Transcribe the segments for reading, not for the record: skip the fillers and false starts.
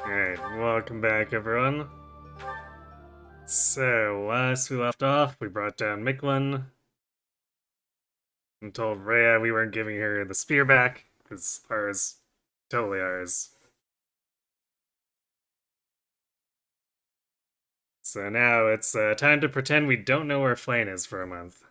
Alright, welcome back everyone. So, last we left off, we brought down Miklin and told Rhea we weren't giving her the spear back, because ours, totally ours. So now it's time to pretend we don't know where Flayn is for a month.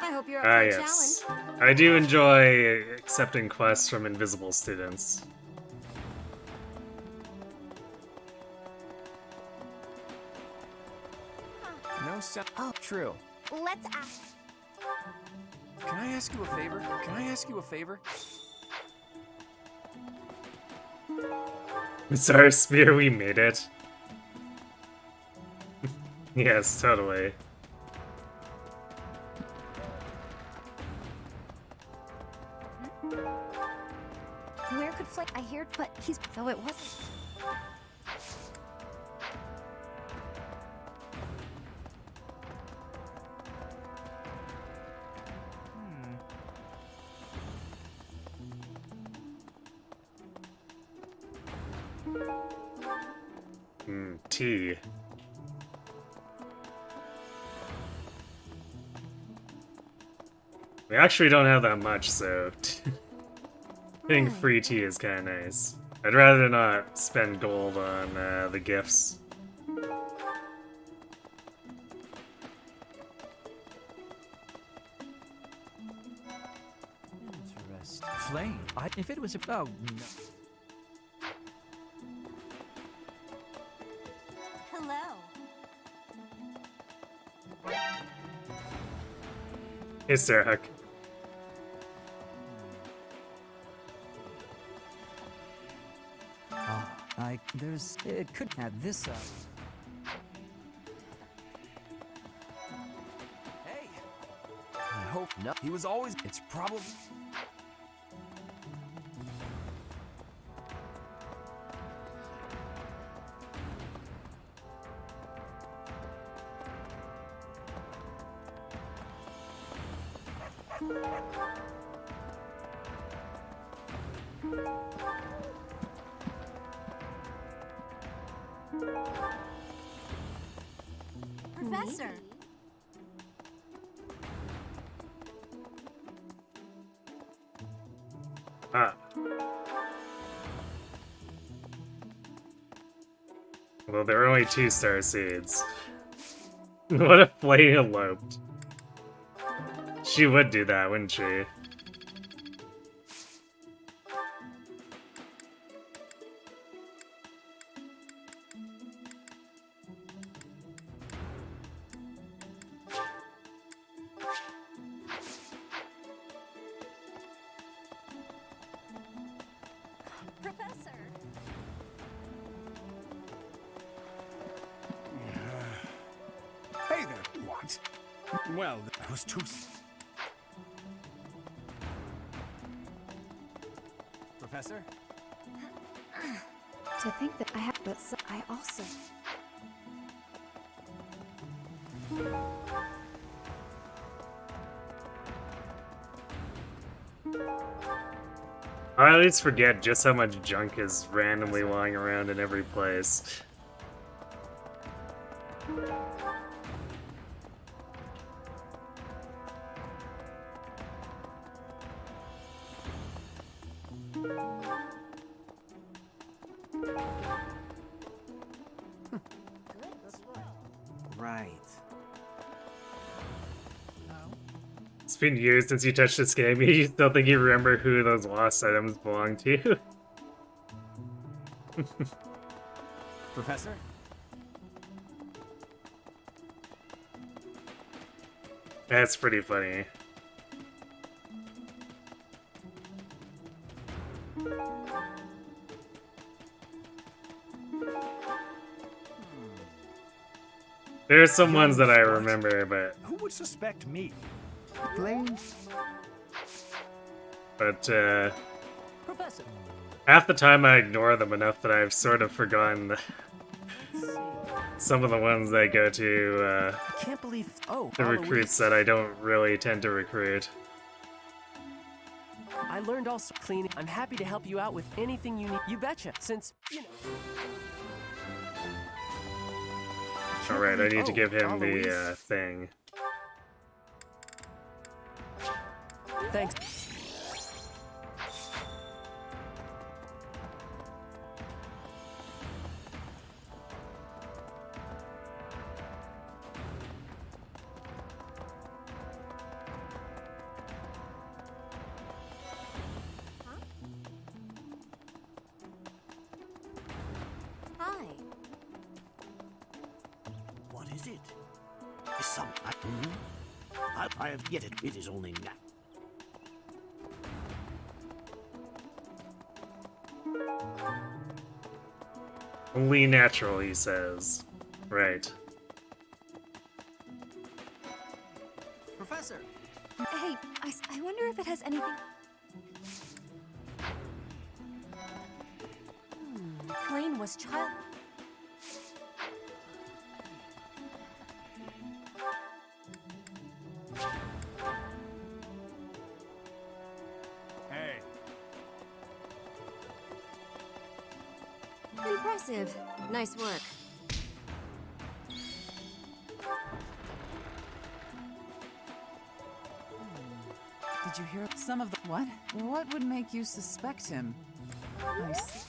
I hope you're up for a Yes. challenge. I do enjoy accepting quests from invisible students. No sound. Oh, true. Let's ask. Can I ask you a favor? Can I ask you a favor? It's our spear, we made it. Yes, totally. Where could Flake? I hear, but he's. Though it wasn't. Tea. We actually don't have that much, so getting free tea is kind of nice. I'd rather not spend gold on the gifts. Interesting. Flame. If it was a. Oh, no. Hello. Hey, Sarah. There's. It could have this. Hey. I hope no. He was always. It's probably. Professor. Ah. Well, there are only 2 star seeds. What if Flay eloped? She would do that, wouldn't she? Professor. Hey there. What? Well, that was too. Professor? To think that I have, but so I also. I always forget just how much junk is randomly lying around in every place. Right. It's been years since you touched this game. You still think you remember who those lost items belong to? Professor? That's pretty funny. There are some ones that I remember, but Who would suspect me? Professor. half the time I ignore them enough that I've sort of forgotten some of the ones that go to I can't believe. Oh, the recruits that I don't really tend to recruit. I learned also cleaning. I'm happy to help you out with anything you need. You betcha. Since you know. Alright, I need to give him Alois. the thing. Thanks. Hi. What is it? Is some... I have yet it is only that. Only natural, he says. Right. Professor. Hey, I wonder if it has anything. Blaine was child. Hey, Impressive. Nice work. Did you hear some of the... What? What would make you suspect him? Nice.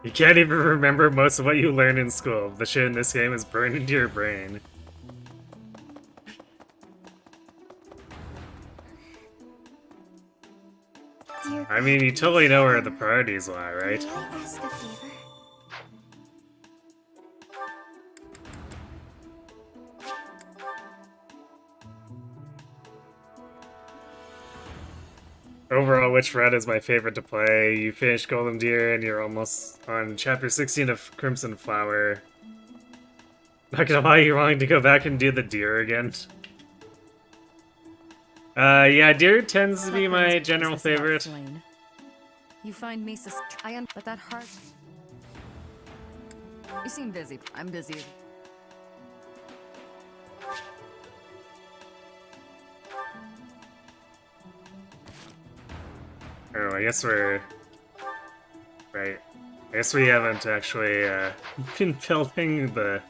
You can't even remember most of what you learned in school. The shit in this game is burned into your brain. Dear I mean, you totally know where the priorities lie, right? May I ask a favor? Overall, which route is my favorite to play? You finished Golden Deer and you're almost on chapter 16 of Crimson Flower. Not gonna lie, you're wanting to go back and do the deer again. Yeah, deer tends to be my general favorite. You find me but that heart... You seem busy. I'm busy. Oh, I guess we're... Right. I guess we haven't actually been building the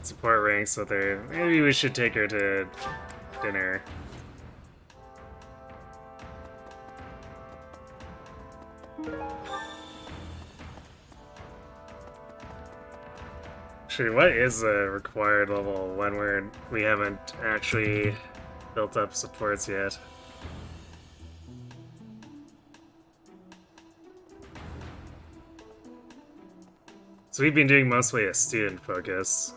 support ranks with her. Maybe we should take her to dinner. Actually, what is a required level when we haven't actually built up supports yet? So we've been doing mostly a student focus.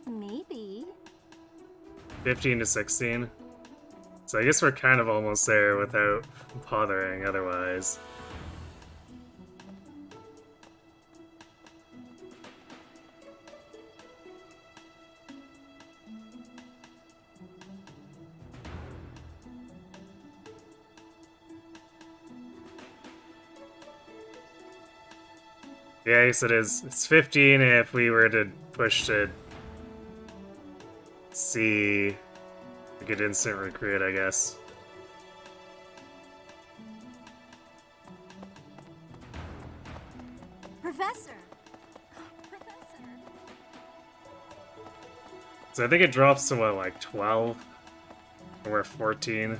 Maybe. 15 to 16. So I guess we're kind of almost there without bothering otherwise. Yeah, yes it is. It's 15 if we were to push to see a good instant recruit, I guess. Professor! Professor! So I think it drops to what, like 12? And we're 14.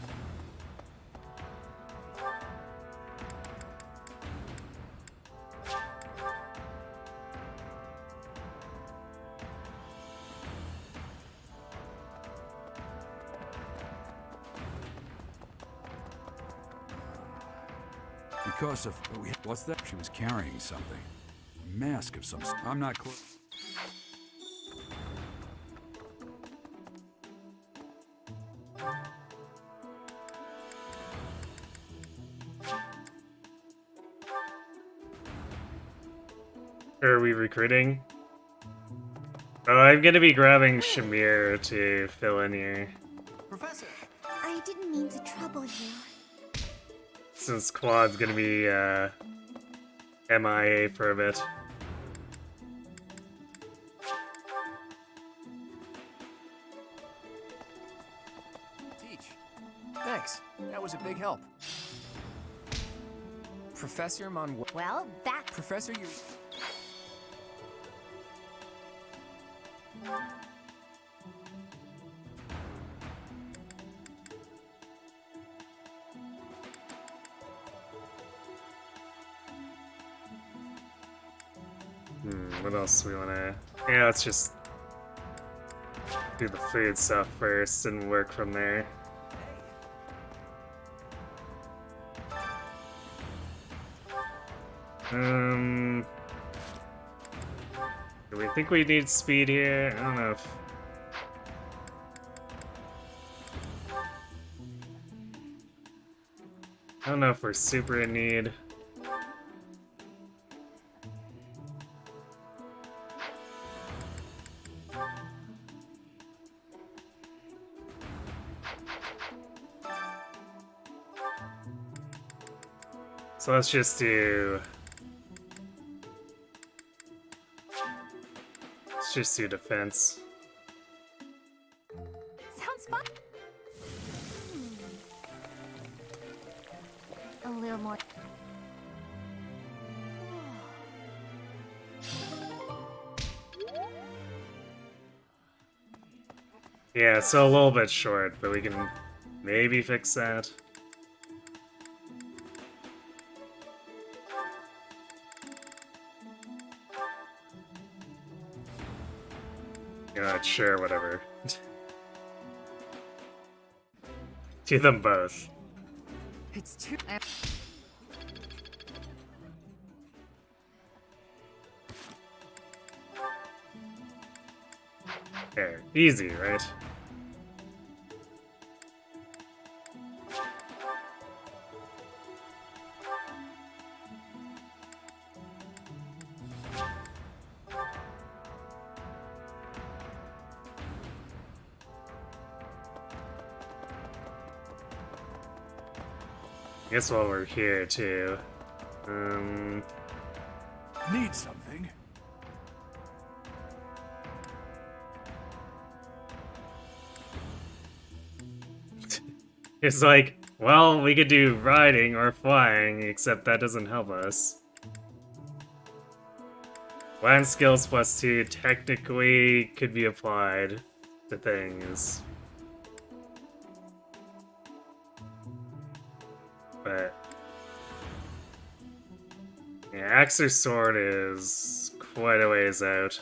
because of... What's that? She was carrying something. A mask of some... I'm not close. Are we recruiting? Oh, I'm gonna be grabbing Shamir to fill in here. Professor! I didn't mean to trouble you. Since Quad's gonna be, MIA for a bit. Teach. Thanks. That was a big help. Professor Manuel. Well, that. Professor, you. What else do we wanna... Yeah, let's just do the food stuff first and work from there. Do we think we need speed here? I don't know if... I don't know if we're super in need. So let's just do... Let's just do defense. Sounds fun. A little more. Yeah, so a little bit short, but we can maybe fix that. Sure, whatever. Do them both. It's too. There, easy, right? I guess while we're here too, Need something? it's like, well, we could do riding or flying, except that doesn't help us. Land skills +2 technically could be applied to things. But yeah, axe or sword is quite a ways out.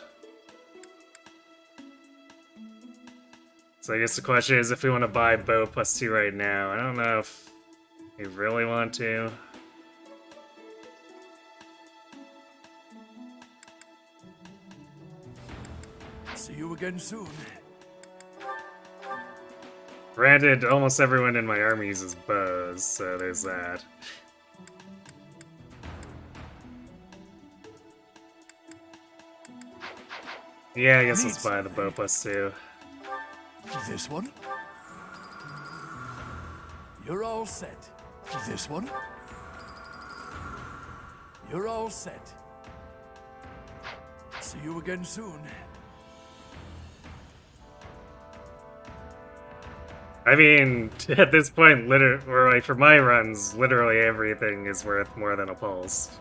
So I guess the question is if we want to buy bow +2 right now. I don't know if we really want to. See you again soon. Granted, almost everyone in my army uses bows, so there's that. Yeah, I guess let's buy the bow +2. This one? You're all set. This one? You're all set. See you again soon. I mean, at this point, or like for my runs, literally everything is worth more than a pulse.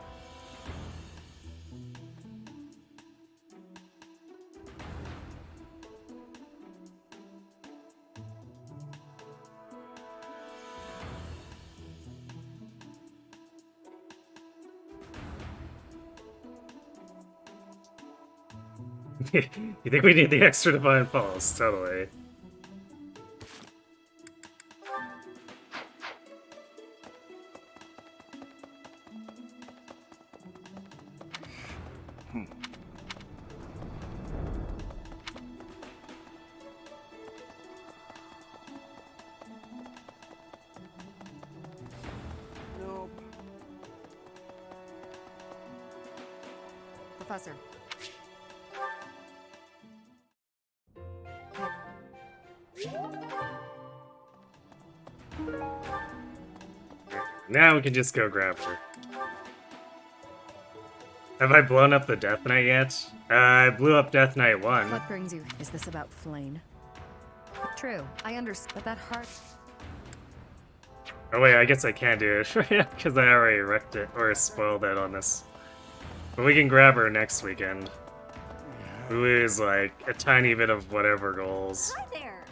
You think we need the extra divine pulse? Totally. Nope. Professor. Now we can just go grab her. Have I blown up the Death Knight yet? I blew up Death Knight 1. What brings you? Is this about Flane? True, I understand, but that heart. Oh wait, I guess I can't do it because I already wrecked it or spoiled it on this. But we can grab her next weekend. Who is like a tiny bit of whatever goals. Hi there.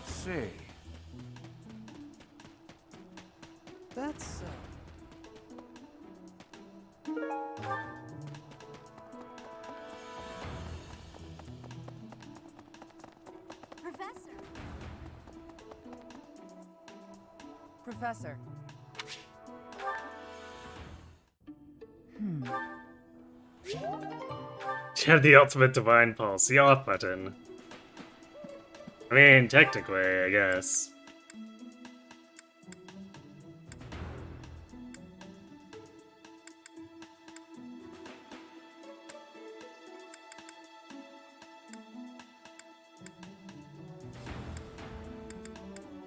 Let's see. That's Professor. Professor. You have the ultimate divine pulse, the off button. I mean, technically, I guess.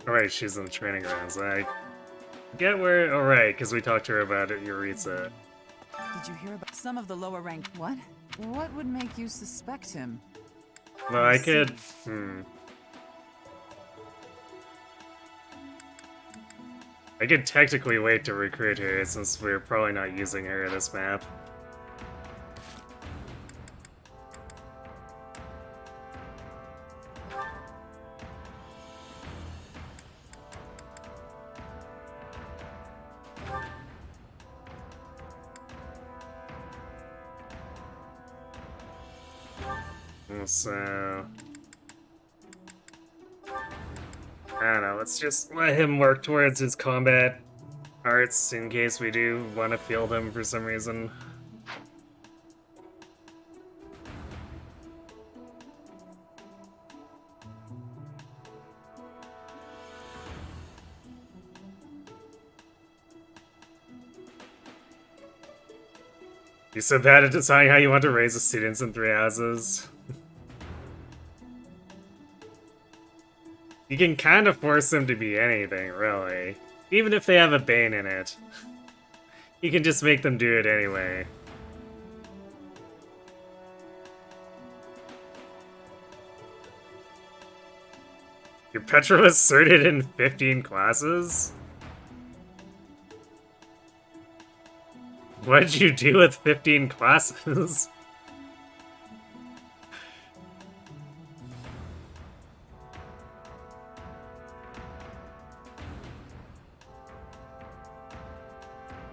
Alright, she's in the training grounds. I get where. Alright, because we talked to her about it, Yuritsa. Did you hear about some of the lower rank? What? What would make you suspect him? Well, I see. could. I could technically wait to recruit her since we're probably not using her this map. So I don't know, let's just let him work towards his combat arts in case we do want to field him for some reason. You're so bad at deciding how you want to raise the students in 3 houses. You can kind of force them to be anything, really. Even if they have a Bane in it. You can just make them do it anyway. Your petrol is sorted in 15 classes? What did you do with 15 classes?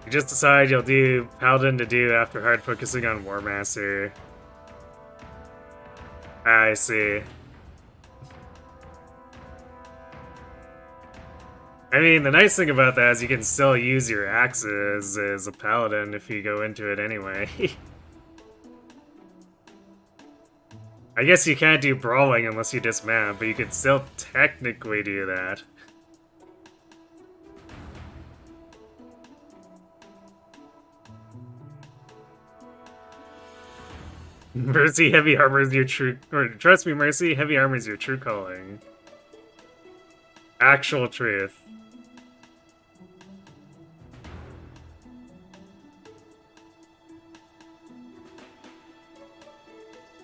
You just decide you'll do Paladin to do after hard focusing on War Master. I see. I mean, the nice thing about that is you can still use your axes as a Paladin if you go into it anyway. I guess you can't do Brawling unless you dismount, but you could still technically do that. Mercy, heavy armor is your true... Or, trust me, Mercy, heavy armor is your true calling. Actual truth.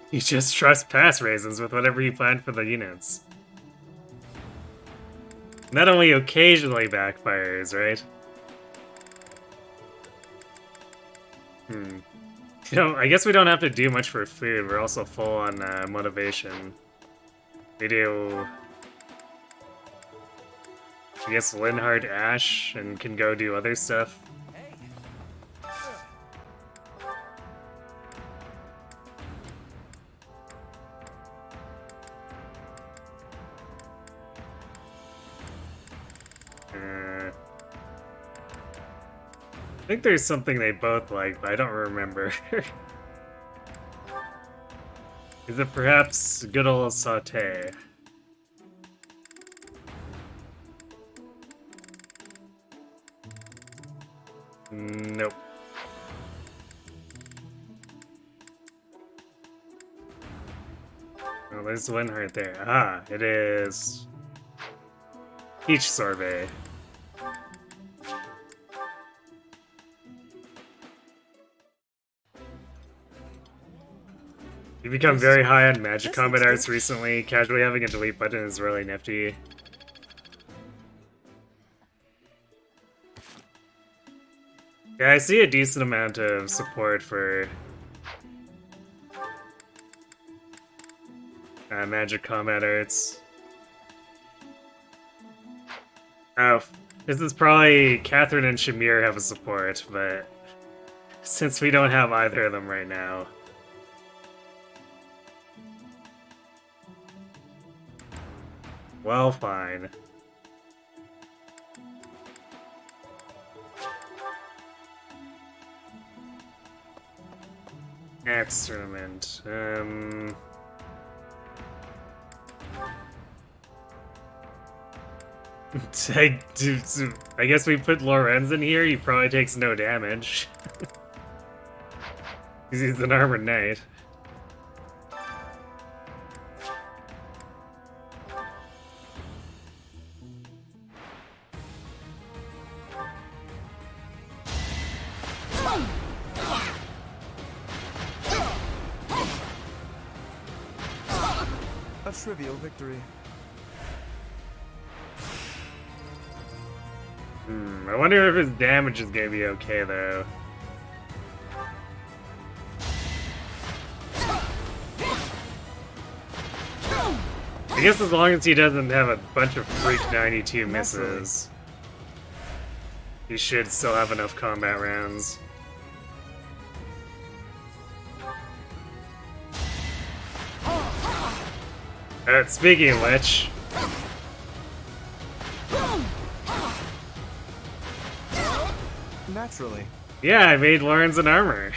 You just trust pass raisins with whatever you plan for the units. That only occasionally backfires, right? You know, I guess we don't have to do much for food. We're also full on motivation. We do... I guess Linhardt Ash and can go do other stuff. I think there's something they both like, but I don't remember. Is it perhaps good old sauté? Nope. Oh, there's one right there. Ah, it is peach sorbet. You become very high on magic This combat looks arts recently. Casually having a delete button is really nifty. Yeah, I see a decent amount of support for magic combat arts. Oh, this is probably Catherine and Shamir have a support, but since we don't have either of them right now. Well, fine. Next tournament. I guess we put Lorenz in here, he probably takes no damage. Because he's an armored knight. A trivial victory. I wonder if his damage is gonna be okay, though. I guess as long as he doesn't have a bunch of freak 92 misses, he should still have enough combat rounds. Speaking of which... Naturally. Yeah, I made Lorenz an armor.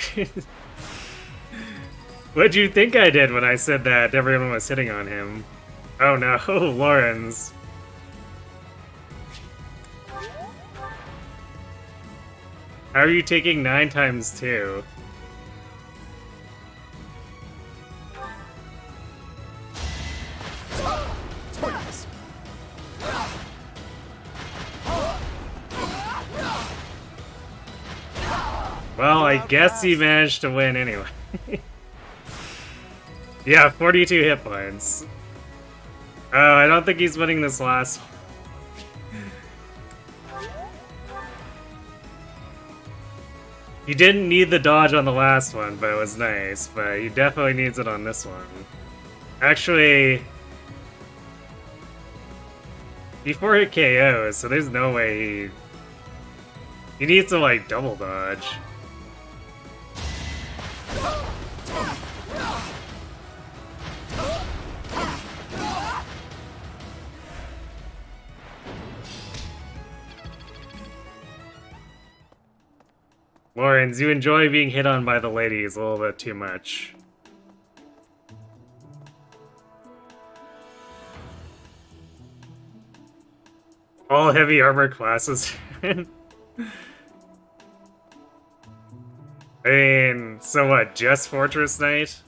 What'd you think I did when I said that everyone was hitting on him? Oh no, Lorenz. How are you taking 9 times 2? Well, I guess he managed to win anyway. Yeah, 42 hit points. Oh, I don't think he's winning this last one. He didn't need the dodge on the last one, but it was nice. But he definitely needs it on this one. Actually, before it KOs, so there's no way he needs to like double dodge. Lorenz, you enjoy being hit on by the ladies a little bit too much. All heavy armor classes. I mean, so what, just Fortress Knight?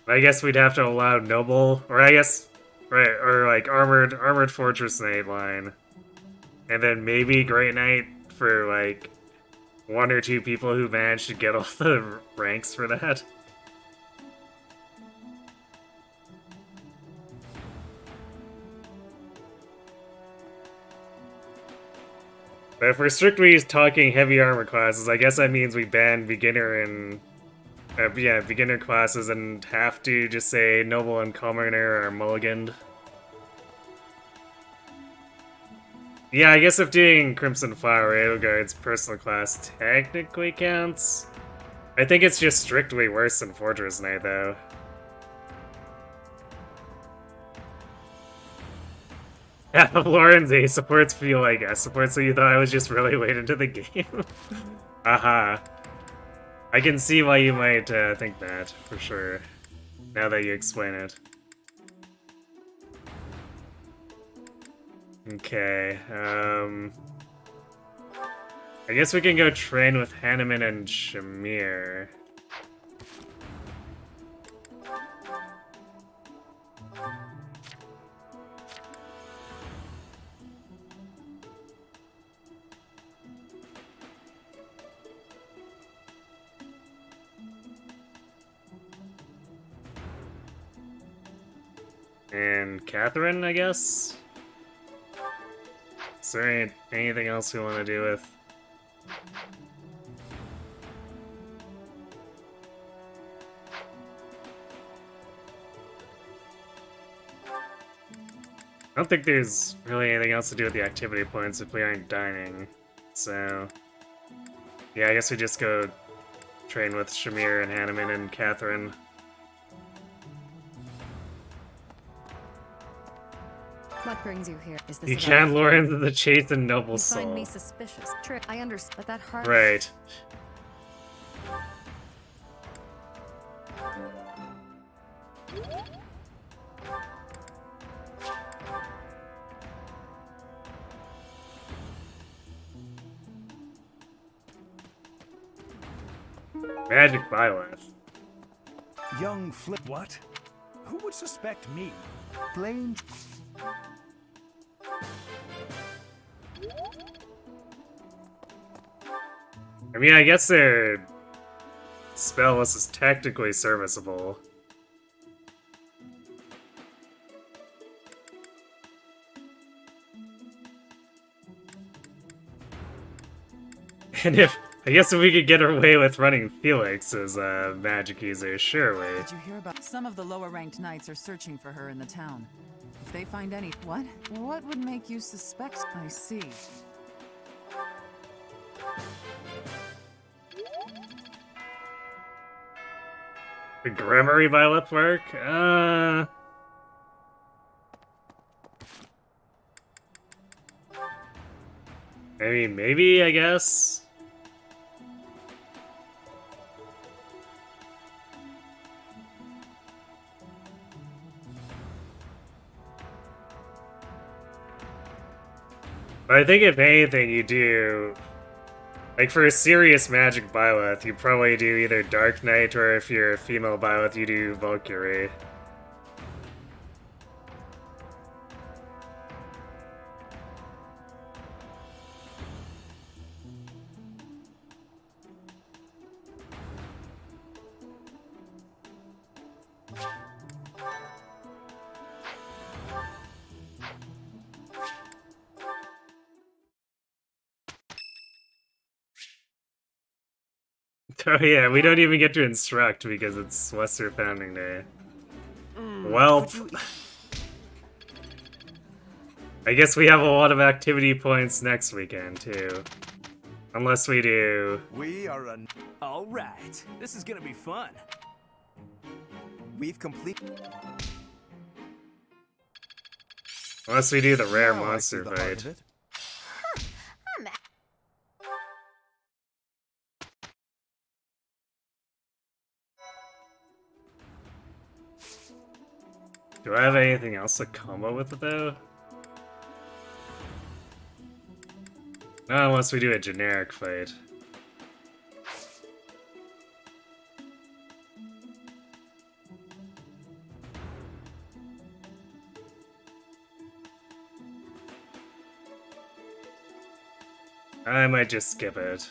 I guess we'd have to allow Noble, or I guess, right, or like Armored Fortress Knight line. And then maybe Great Knight for like 1 or 2 people who managed to get all the ranks for that. But if we're strictly talking heavy armor classes, I guess that means we ban beginner and beginner classes and have to just say Noble and Commoner are mulliganed. Yeah, I guess if doing Crimson Flower Edelgard's personal class technically counts. I think it's just strictly worse than Fortress Knight, though. Half of Lauren's A supports feel like S supports, so you thought I was just really late into the game. Aha. I can see why you might think that, for sure, now that you explain it. Okay, I guess we can go train with Hanneman and Shamir. And Catherine, I guess? Is there anything else we want to do with? I don't think there's really anything else to do with the activity points if we aren't dining. So, yeah, I guess we just go train with Shamir and Hanneman and Catherine. What brings you here? Is this You about can't lure into the chaste and noble You soul. find me suspicious. True, I understand, but that heart... Right. Magic Byleth. Young Flip. What? Who would suspect me? Plain. I mean, I guess their spell list is technically serviceable. And I guess if we could get away with running Felix as a magic user, sure we. Did you hear about some of the lower ranked knights are searching for her in the town? If they find any... What? What would make you suspect? I see. The Grammary Violet work? I mean, maybe, I guess. But I think if anything you do, like for a serious magic Byleth, you probably do either Dark Knight, or if you're a female Byleth, you do Valkyrie. Oh yeah, we don't even get to instruct because it's Western Founding Day. Well, I guess we have a lot of activity points next weekend too. Unless we do... We are an. All right, this is gonna be fun. We've completed. Unless we do the rare Now I monster see the heart fight. of it. Do I have anything else to combo with it though? No, unless we do a generic fight. I might just skip it.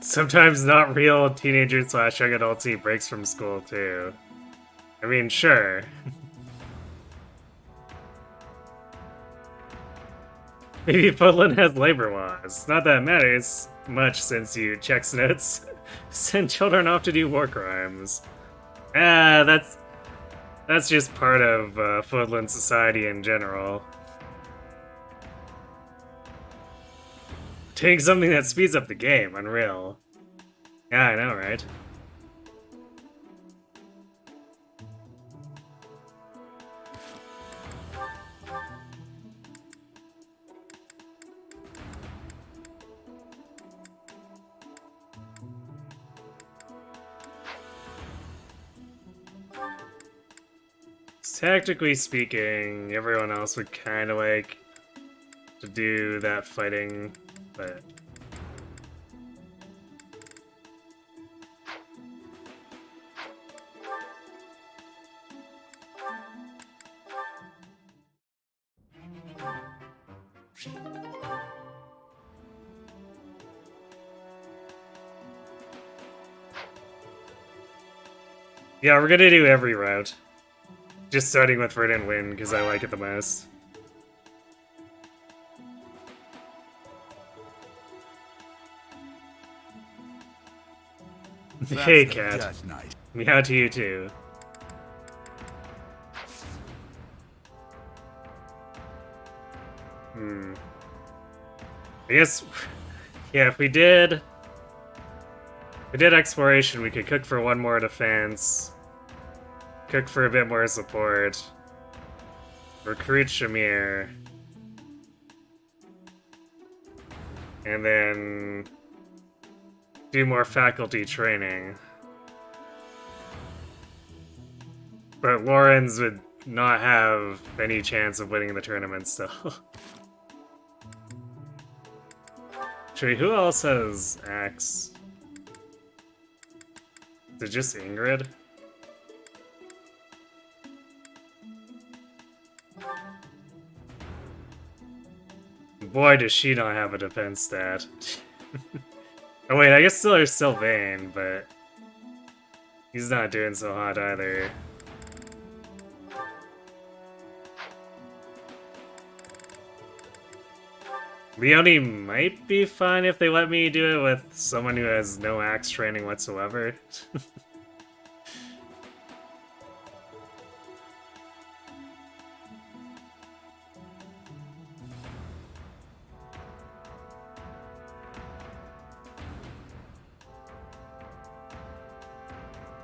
Sometimes not real teenager / young adulty breaks from school too. I mean, sure. Maybe Portland has labor laws. Not that it matters much since you, checks notes, send children off to do war crimes. That's just part of Footland society in general. Doing something that speeds up the game, unreal. Yeah, I know, right? Tactically speaking, everyone else would kind of like to do that fighting, but... Yeah, we're gonna do every route. Just starting with Verdant Wind, because I like it the most. Hey, cat. That's nice. Meow to you too. I guess, yeah, if we did exploration, we could cook for one more defense, cook for a bit more support, recruit Shamir, and then do more faculty training. But Lorenz would not have any chance of winning the tournament still. Actually, who else has Axe? Is it just Ingrid? Boy, does she not have a defense stat. Oh wait, I guess still there's Sylvain, but he's not doing so hot either. Leonie might be fine if they let me do it with someone who has no axe training whatsoever.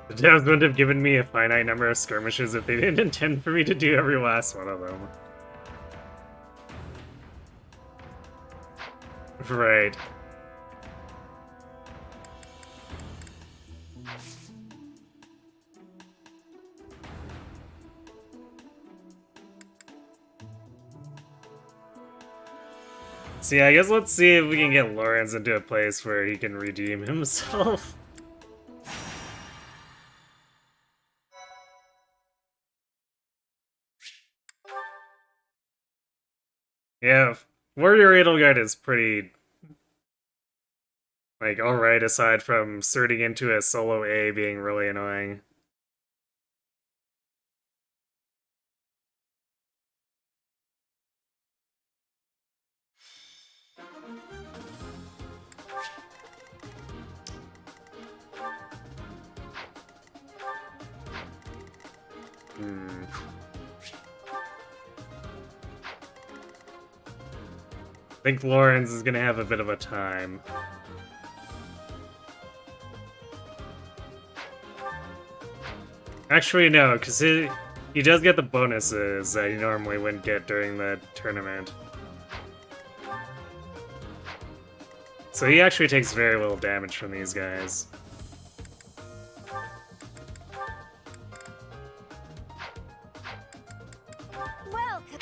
The devs wouldn't have given me a finite number of skirmishes if they didn't intend for me to do every last one of them. Right. So yeah, I guess let's see if we can get Lorenz into a place where he can redeem himself. Yeah, Warrior Edelgard is pretty, like, alright, aside from surting into a solo A being really annoying. I think Lorenz is gonna have a bit of a time. Actually, no, because he does get the bonuses that he normally wouldn't get during the tournament. So he actually takes very little damage from these guys. Welcome.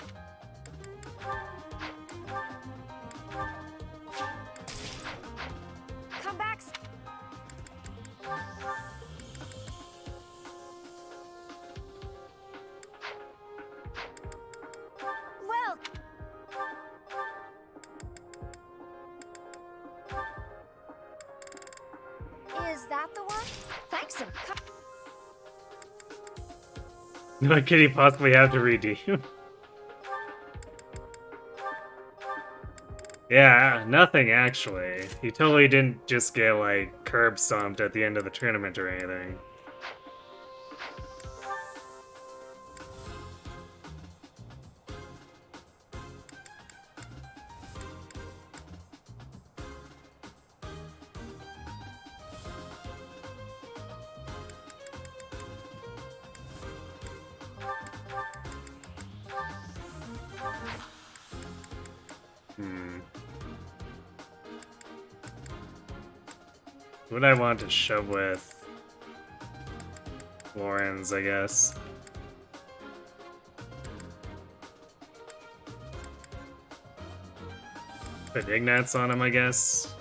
Come back. Well. Is that the one? Thanks. What could he possibly have to redeem? Yeah, nothing actually. He totally didn't just get, like, curb stomped at the end of the tournament or anything. Who would I want to shove with? Lawrence, I guess. Put Ignatz on him, I guess.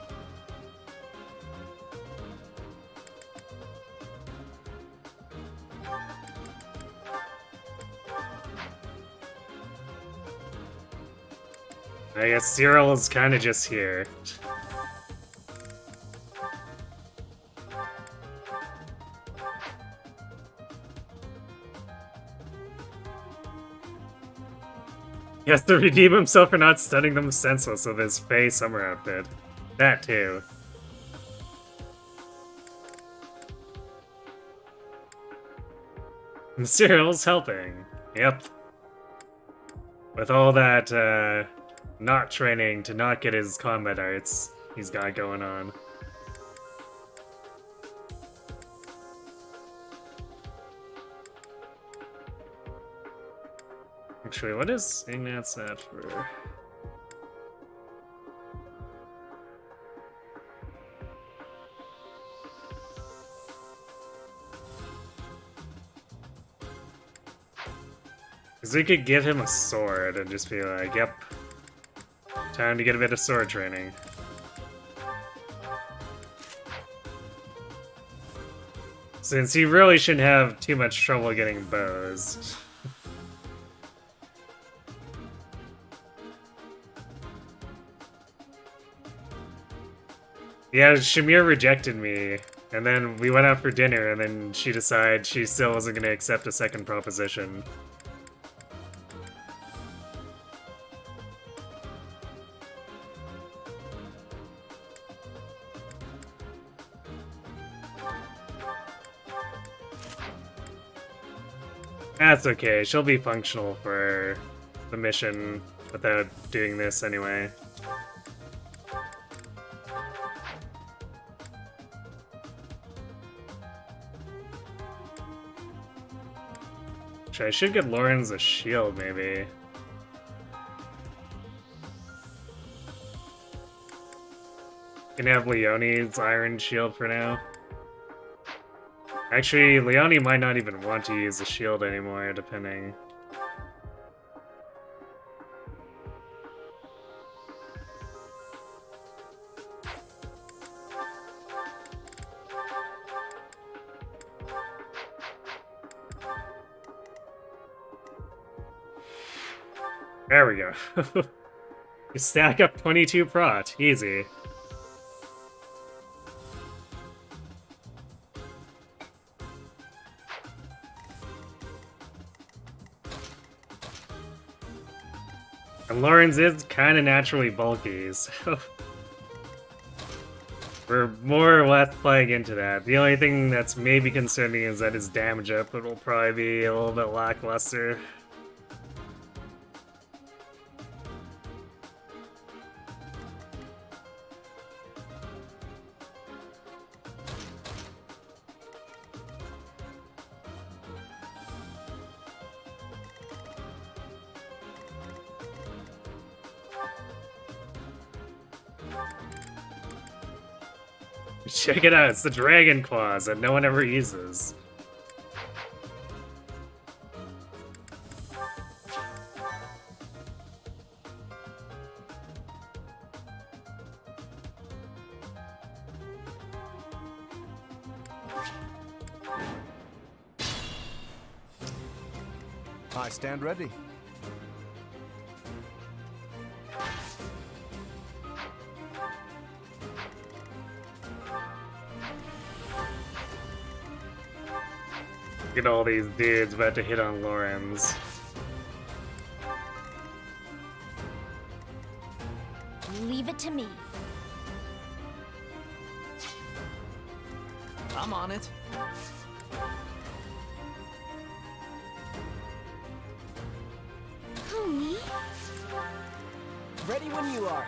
I guess Cyril is kind of just here. He has to redeem himself for not stunning them senseless with his Fae summer outfit. That too. And Cyril's helping. Yep. With all that, not training to not get his combat arts he's got going on. Actually, what is Ignatz at for? Because we could give him a sword and just be like, yep, time to get a bit of sword training. Since he really shouldn't have too much trouble getting bows. Yeah, Shamir rejected me, and then we went out for dinner, and then she decided she still wasn't going to accept a second proposition. That's okay, she'll be functional for the mission without doing this anyway. I should get Lauren's a shield, maybe. Can have Leonie's iron shield for now. Actually, Leonie might not even want to use the shield anymore, depending. There we go. You stack up 22 prot. Easy. And Lawrence is kind of naturally bulky, so we're more or less playing into that. The only thing that's maybe concerning is that his damage output will probably be a little bit lackluster. Check it out, it's the Dragon Claws that no one ever uses. I stand ready. Look at all these dudes about to hit on Lawrence. Leave it to me. I'm on it. Who, me? Ready when you are.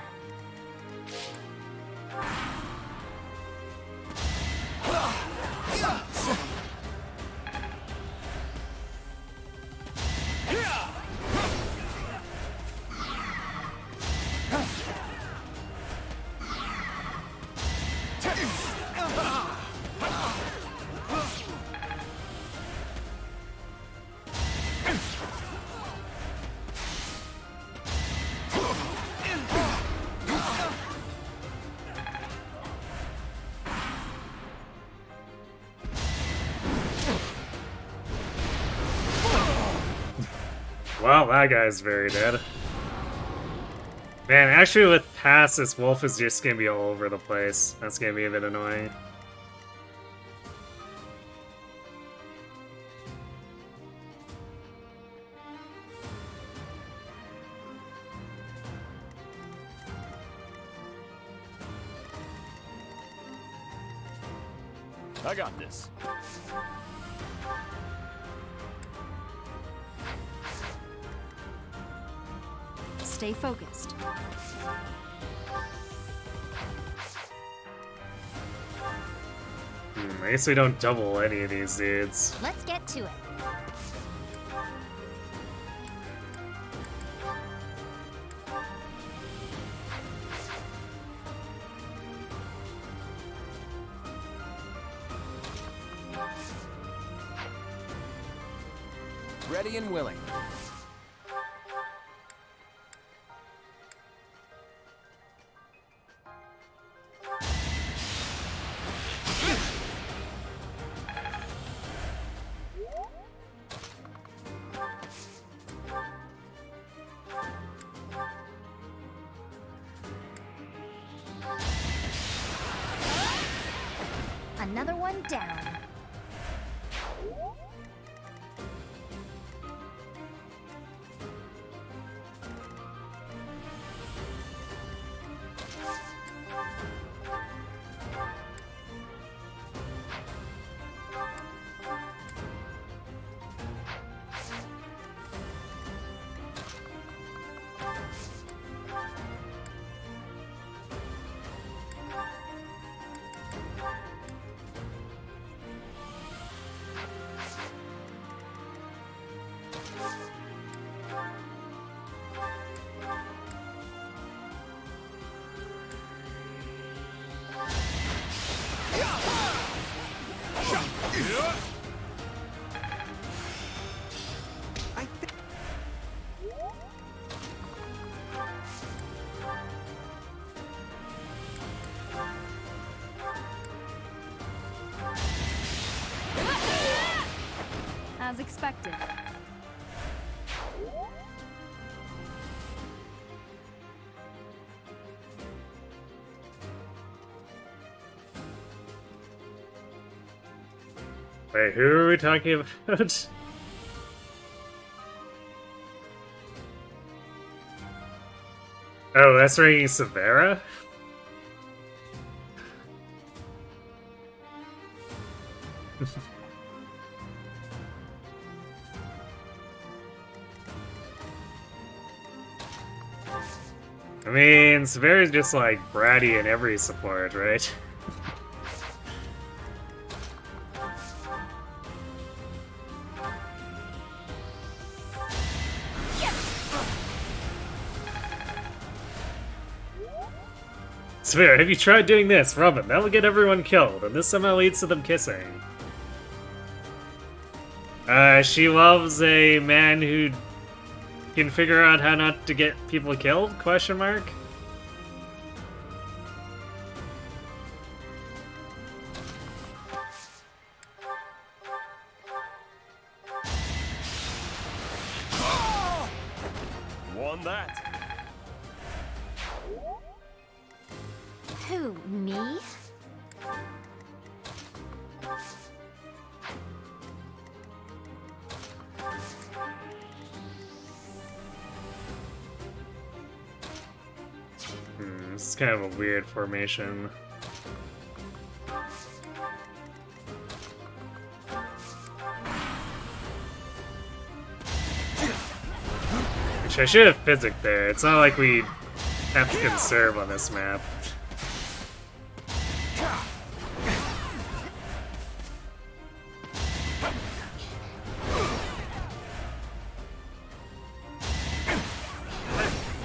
Well, that guy's very dead. Man, actually with Pass, this wolf is just gonna be all over the place. That's gonna be a bit annoying. I got this. Stay focused. I guess we don't double any of these dudes. Let's get to it. Ready and willing. Another one down. As expected. Wait, who are we talking about? Oh, that's ringing Severa? I mean, Severa's just like bratty in every support, right? Severa, have you tried doing this? Robin, that'll get everyone killed, and this somehow leads to them kissing. She loves a man who can figure out how not to get people killed? Question mark? Won that. Who, me? This is kind of a weird formation. Which I should have physicked there. It's not like we have to conserve on this map.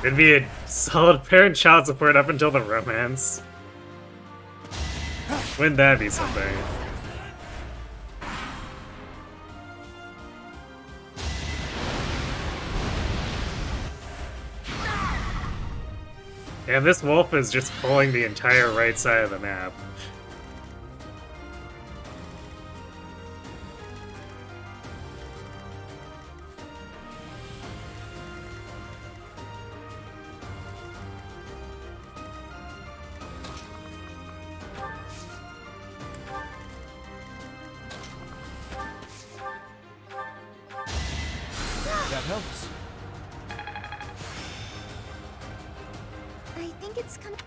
It'd be a solid parent child support up until the romance. Wouldn't that be something? And this wolf is just pulling the entire right side of the map. helps. I think it's coming.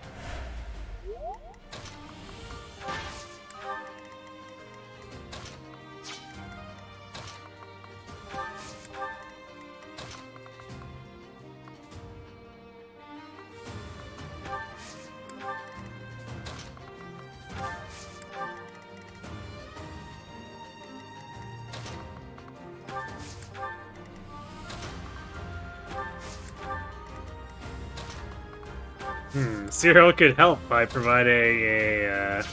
Cyril could help by providing a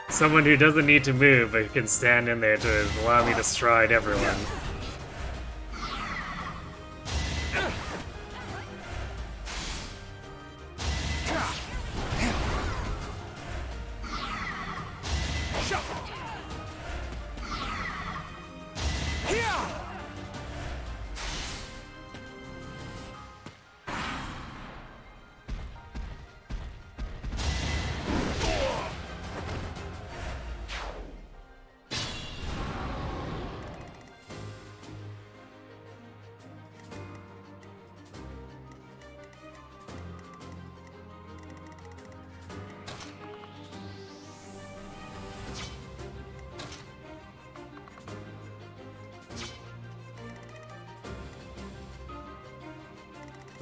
someone who doesn't need to move but can stand in there to allow me to stride everyone.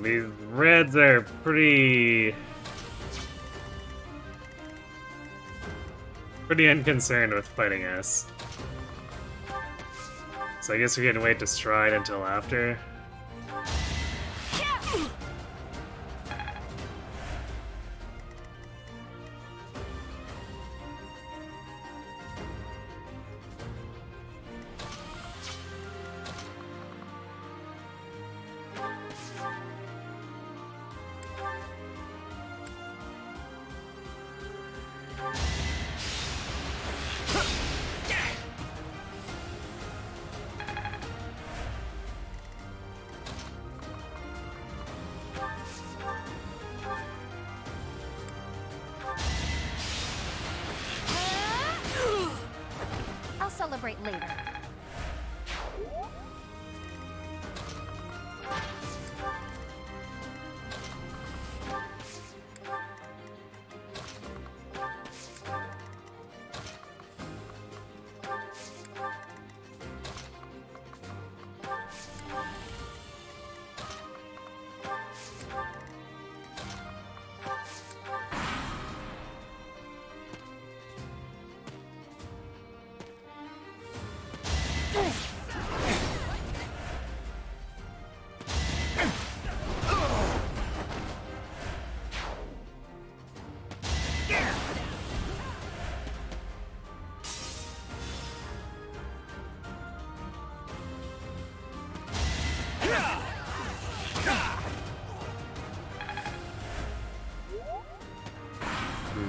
These reds are pretty unconcerned with fighting us. So I guess we can wait to stride until after. I'll celebrate later.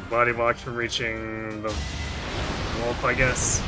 Body block from reaching the wolf, I guess.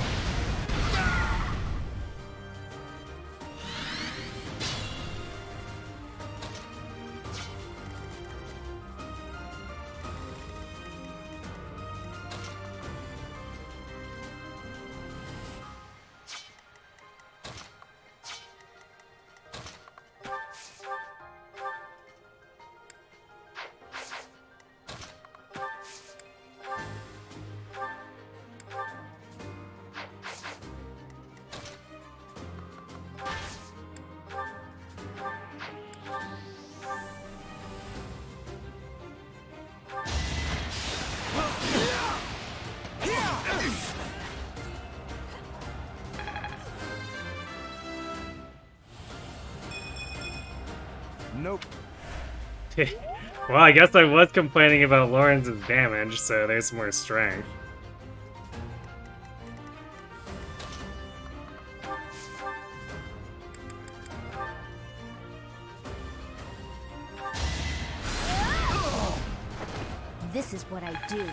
Nope. Well, I guess I was complaining about Lawrence's damage, so there's more strength. This is what I do.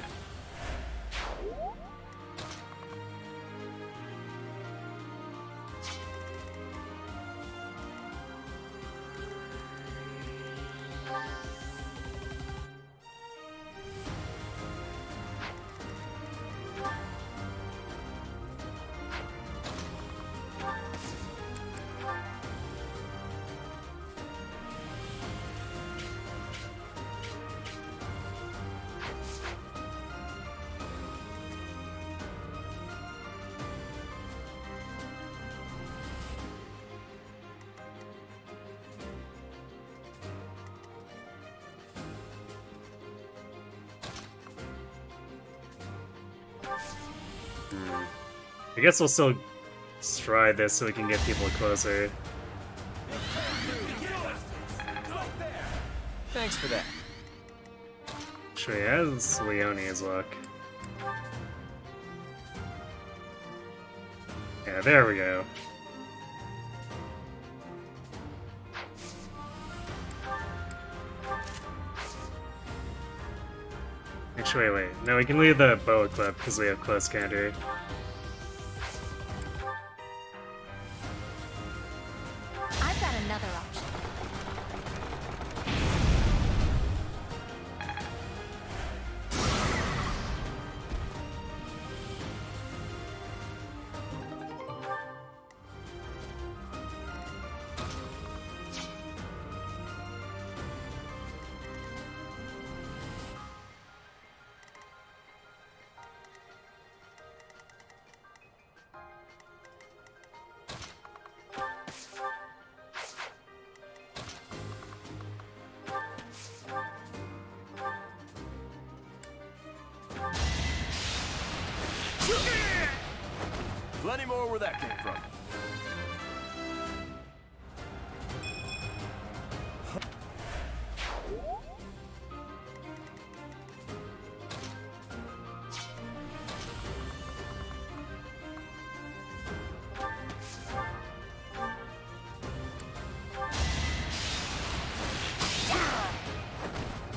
I guess we'll still stride this so we can get people closer. Thanks for that. Actually, has Leone's luck. Yeah, there we go. Actually, wait. No, we can leave the bow equipped because we have close counter. I've got another option. Plenty more where that came from.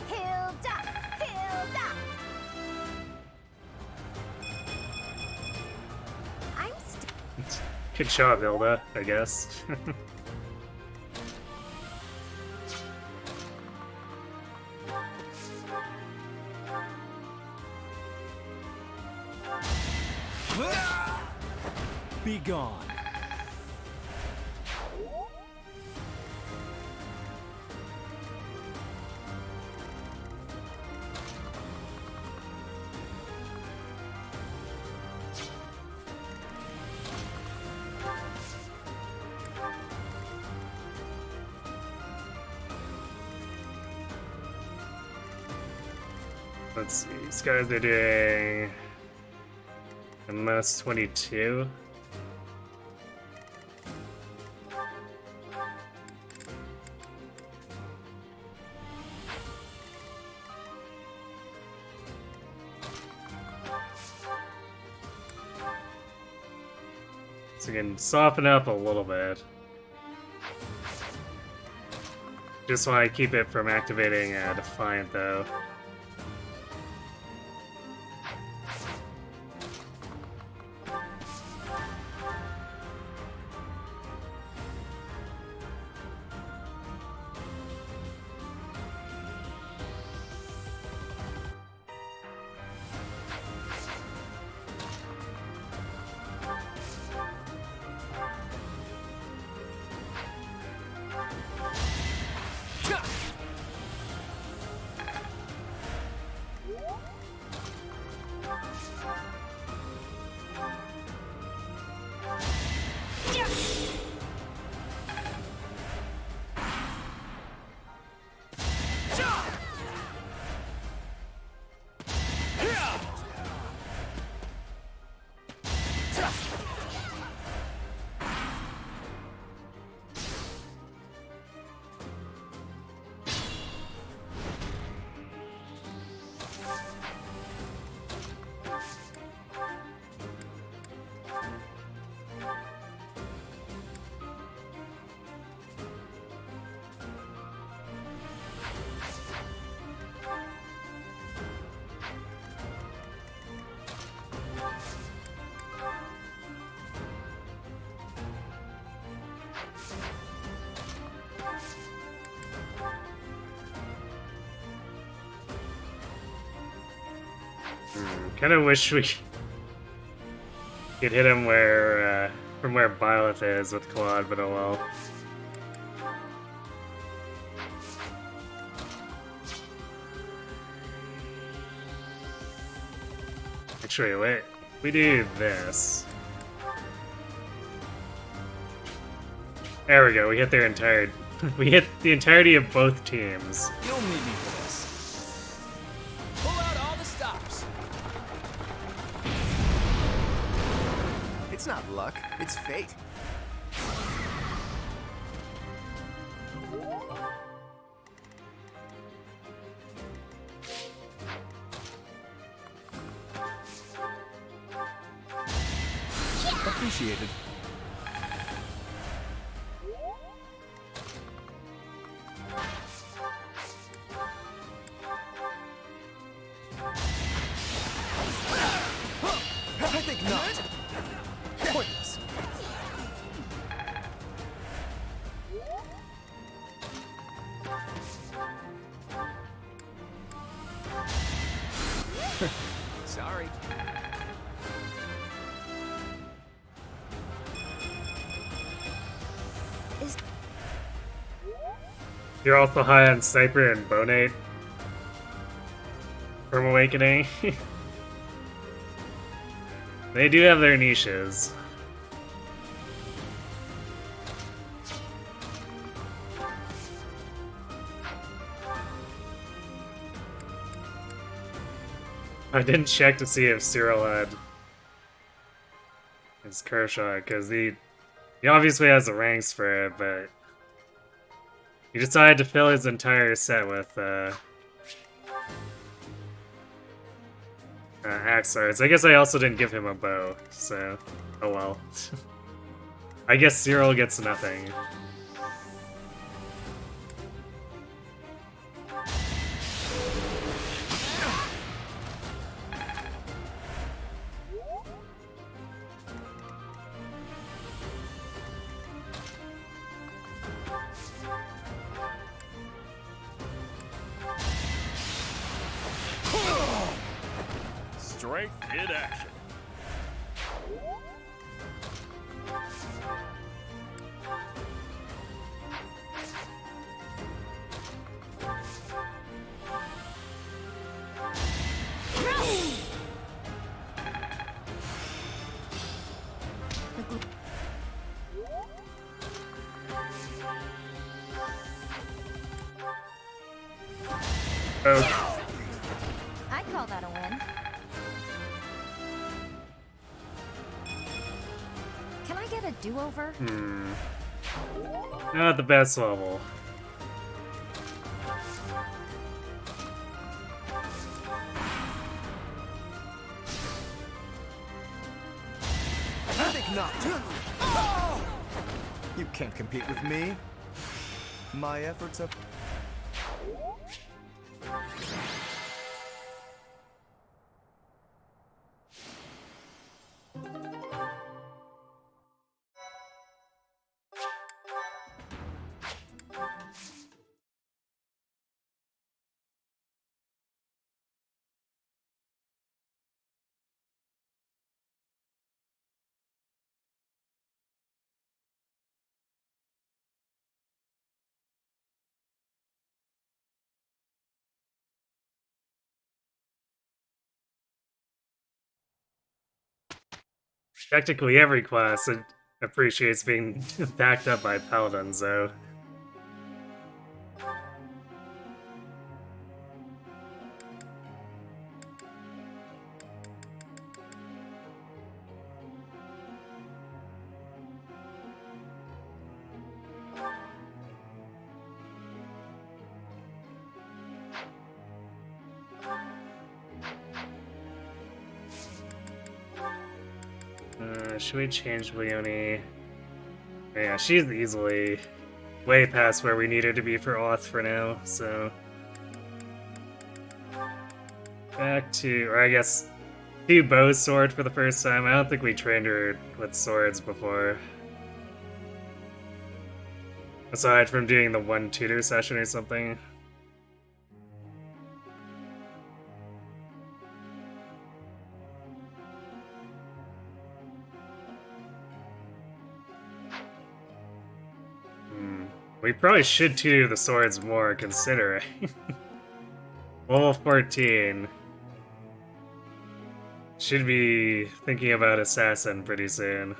Hilda! Hilda! I'm Good job, Hilda, I guess. Be gone. Let's see, these guys are doing a most 22. So we can soften up a little bit. Just want to keep it from activating Defiant though. Kind of wish we could hit him where, from where Byleth is with Claude, but oh well. Actually, wait. We do this. There we go. We hit their entire. We hit the entirety of both teams. You'll need me for this. Pull out all the stops. It's not luck, it's fate. Appreciated. I think not. Pointless. Sorry. You're also high on Sniper and Bonate from Awakening. They do have their niches. I didn't check to see if Cyril had his curve shot, because he obviously has the ranks for it, but he decided to fill his entire set with axe swords. I guess I also didn't give him a bow, so oh well. I guess Cyril gets nothing. Strength in action. Oh. I call that a win. Can I get a do-over? Not the best level. I think not. You can't compete with me. My efforts are... Practically every class appreciates being backed up by paladins, though. Should we change Leonie? Yeah, she's easily way past where we need her to be for Auth for now, so... Back to, or I guess, do Bow's sword for the first time. I don't think we trained her with swords before. Aside from doing the one tutor session or something. We probably should tutor the swords more, considering. Level 14. Should be thinking about Assassin pretty soon.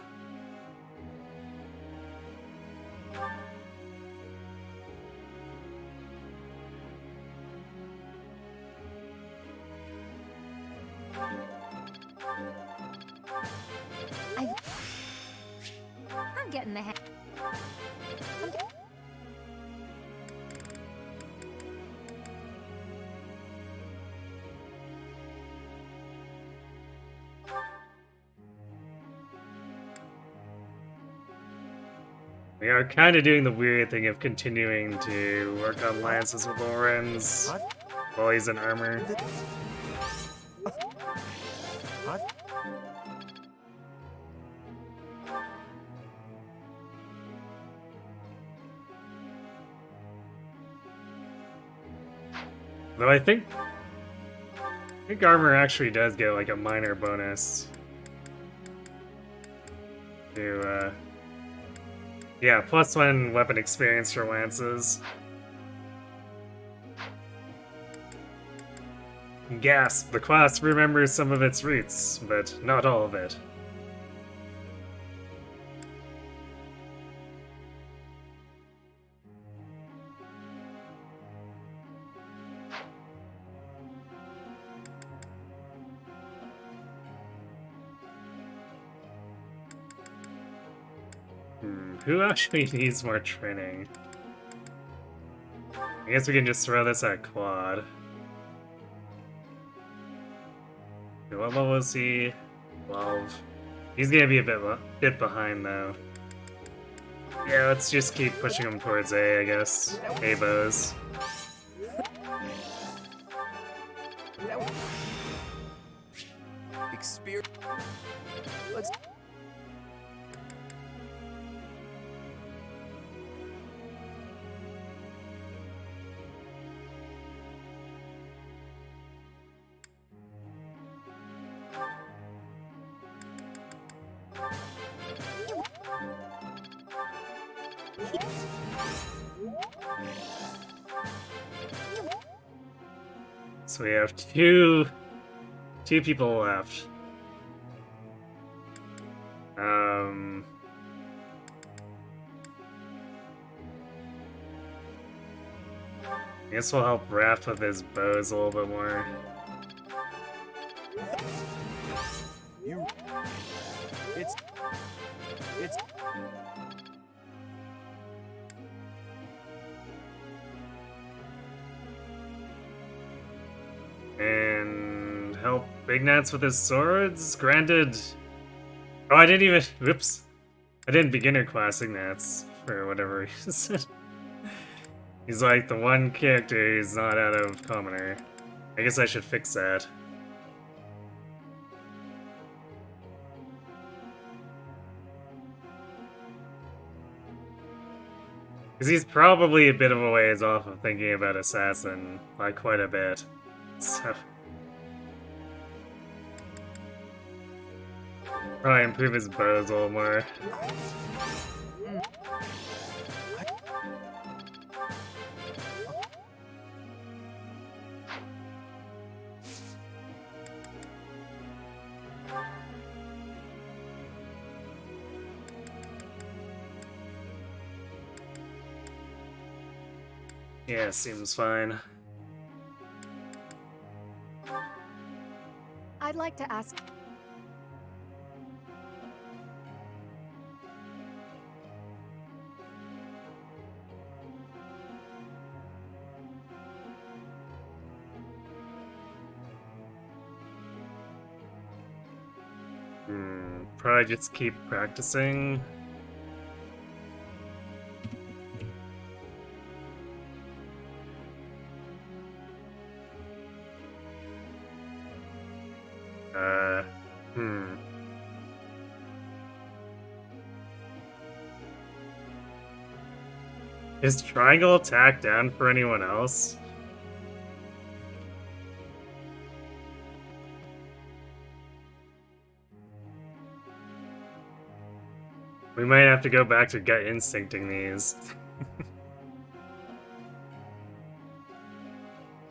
getting the hang. We are kind of doing the weird thing of continuing to work on lances with Lorenz while he's in armor. Though I think armor actually does get like a minor bonus to yeah, +1 weapon experience for lances. Gasp, the class remembers some of its roots, but not all of it. Who actually needs more training? I guess we can just throw this at Quad. Okay, what level is he? 12. He's gonna be a bit behind though. Yeah, let's just keep pushing him towards A, I guess. A bows. Experience. Let's. So we have two people left. I guess we'll help Raph with his bows a little bit more. It's. And help Big Nats with his swords? Granted... Oh, I didn't even... Whoops. I didn't beginner class Ignatz, for whatever reason. He's like the one character who's not out of commoner. I guess I should fix that. Because he's probably a bit of a ways off of thinking about Assassin, like quite a bit. So... probably improve his bows a little more. Yeah, seems fine. I'd like to ask. Probably just keep practicing. Is triangle attack down for anyone else? We might have to go back to gut instincting these.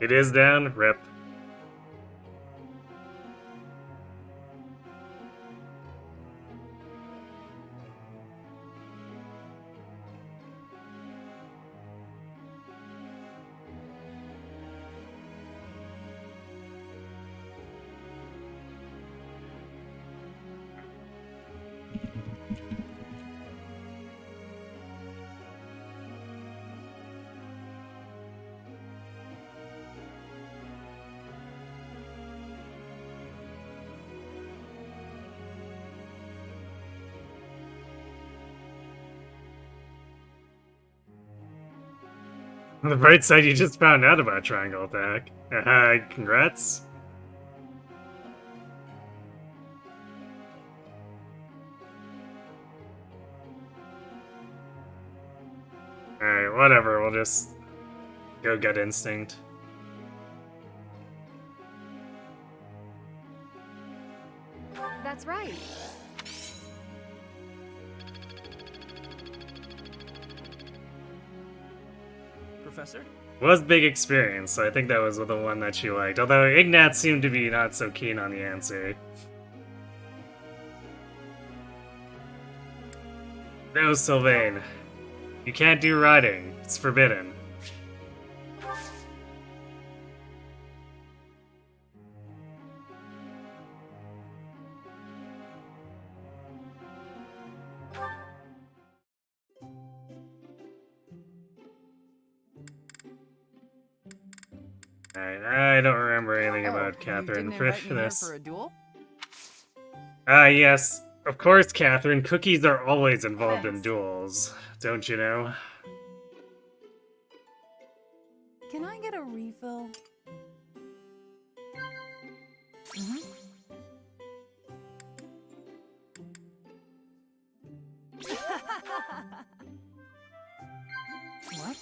It is down? Rip. On the bright side, you just found out about triangle attack. Congrats. Alright, whatever, we'll just go get instinct. That's right. Professor? Was big experience, so I think that was the one that she liked. Although Ignat seemed to be not so keen on the answer. No, Sylvain. You can't do riding. It's forbidden. I don't remember anything about Catherine you for didn't invite me here this. for a duel? Yes. Of course, Catherine. Cookies are always involved in Thanks. duels. Don't you know? Can I get a refill? Mm-hmm. What?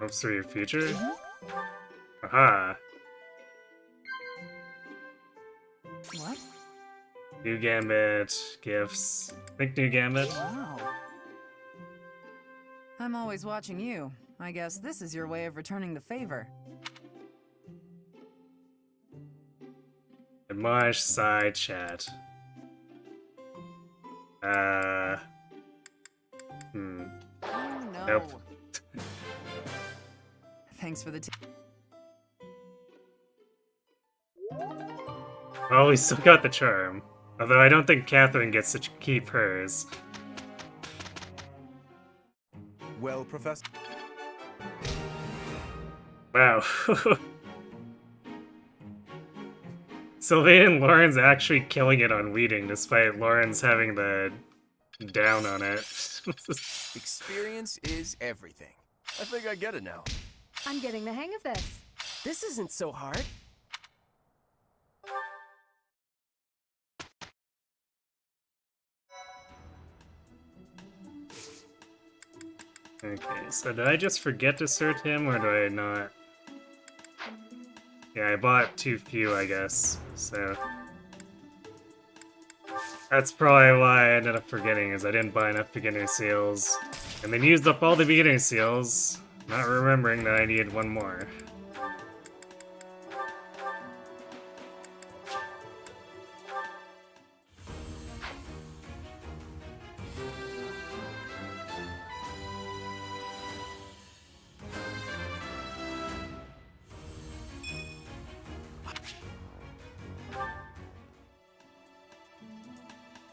Hopes for your future? Mm-hmm. Aha. What? New Gambit, gifts. Think New Gambit? Wow. I'm always watching you. I guess this is your way of returning the favor. Admonish side chat. Oh no. Nope. Thanks for the tip. Well, we still got the charm. Although I don't think Catherine gets to keep hers. Well, Professor. Wow. Sylvain and Lauren's actually killing it on weeding, despite Lauren's having the down on it. Experience is everything. I think I get it now. I'm getting the hang of this. This isn't so hard. Okay, so did I just forget to search him, or do I not? Yeah, I bought too few, I guess, so... That's probably why I ended up forgetting, is I didn't buy enough beginner seals. And then used up all the beginner seals, not remembering that I needed one more.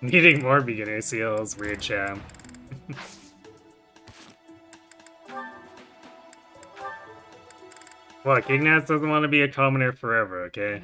Needing more beginner seals, weird champ. Look, Ignaz doesn't want to be a commoner forever, okay?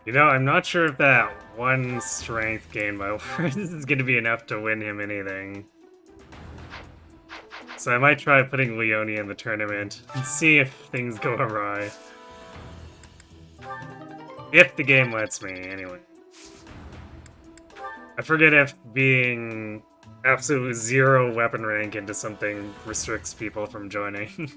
You know, I'm not sure if that one strength gained by Lawrence is going to be enough to win him anything. So I might try putting Leonie in the tournament and see if things go awry. If the game lets me, anyway. I forget if being absolute zero weapon rank into something restricts people from joining.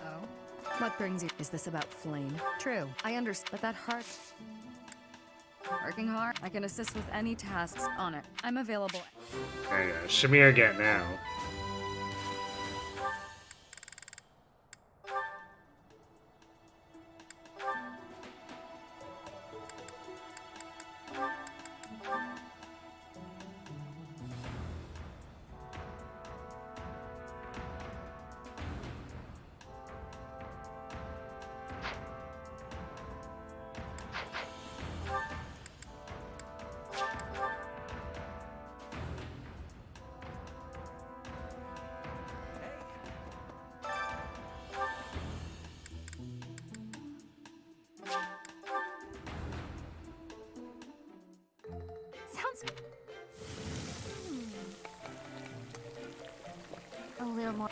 Oh? What brings you? Is this about Flame? True, I understand, but that heart... Working hard. I can assist with any tasks on it. I'm available. There you go. Shamir get now. Sounds... A little more...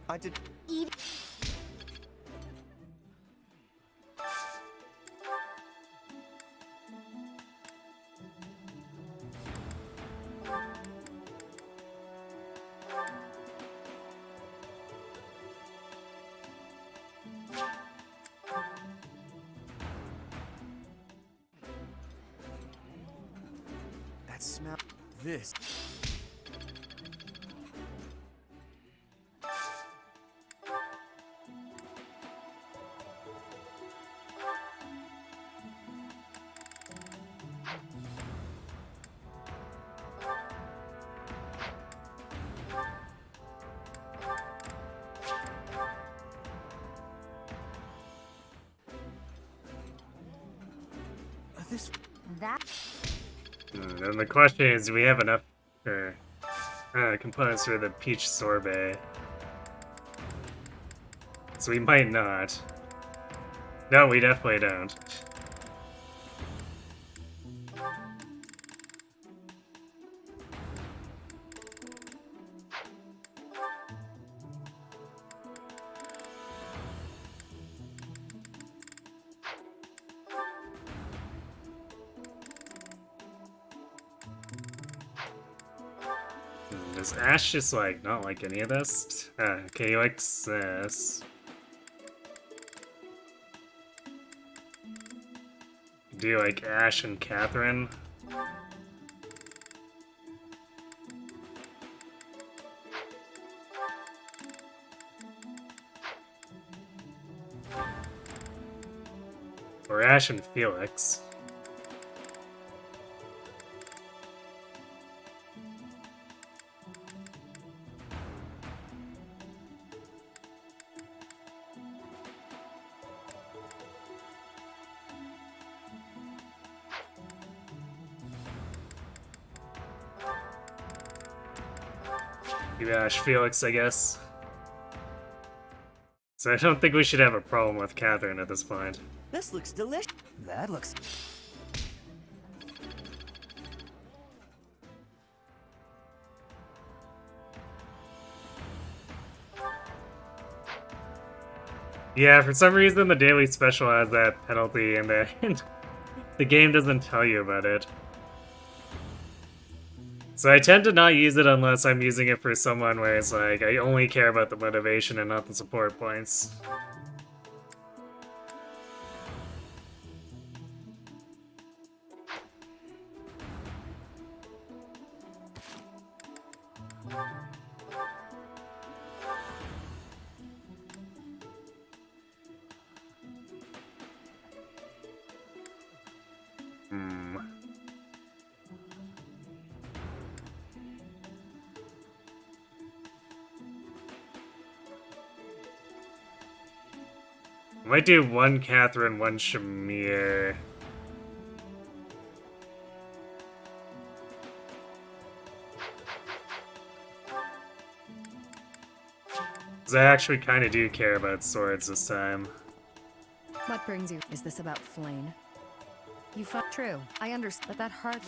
I did. That smell. This. This. That... And the question is, do we have enough components for the peach sorbet? So we might not. No, we definitely don't. Does Ash just, like, not like any of this? Okay, he likes this. Do you like Ash and Catherine? Or Ash and Felix? Ash Felix, I guess. So I don't think we should have a problem with Catherine at this point. This looks delicious. That looks... Yeah, for some reason the daily special has that penalty and the game doesn't tell you about it. So I tend to not use it unless I'm using it for someone where it's like, I only care about the motivation and not the support points. Might do one Catherine, one Shamir. Because I actually kind of do care about swords this time. What brings you? Is this about Flayn? You found true. I understand, but that hardly.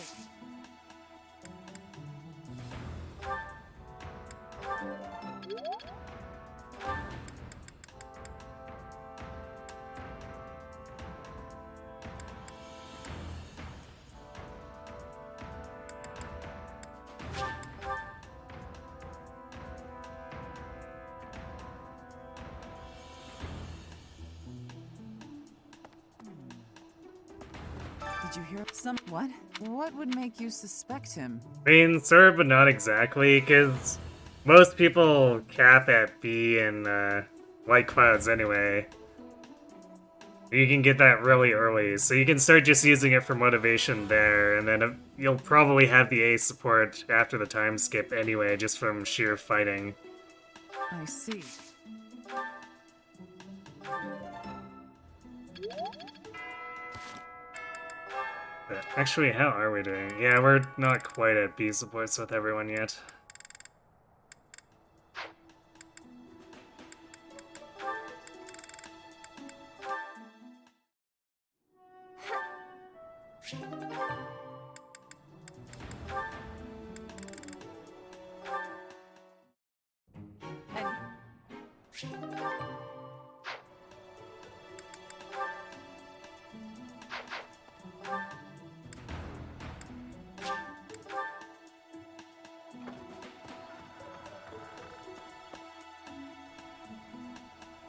Did you hear some? What? What would make you suspect him? I mean, sort of, but not exactly, because most people cap at B and White Clouds anyway. You can get that really early, so you can start just using it for motivation there, and then you'll probably have the A support after the time skip anyway, just from sheer fighting. I see. But actually, how are we doing? Yeah, we're not quite at B supports with everyone yet.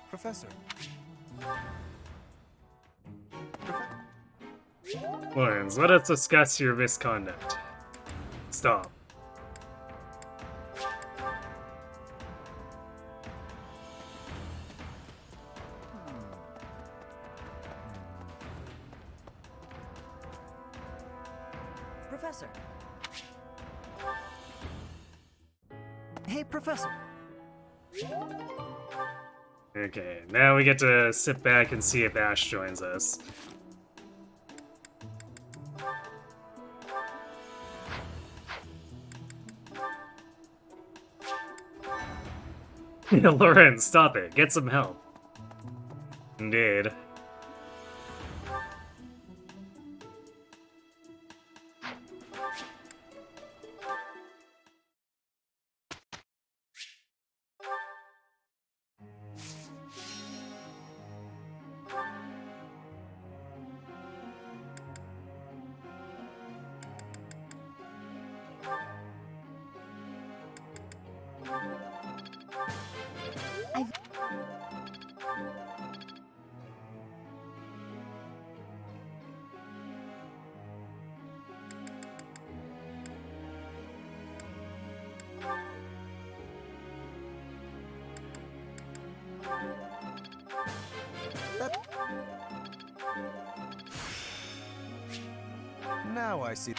Professor. Lawrence, let us discuss your misconduct. Stop. Professor. Hey, Professor. Okay, now we get to sit back and see if Ash joins us. Lauren, stop it. Get some help. Indeed. Now I see.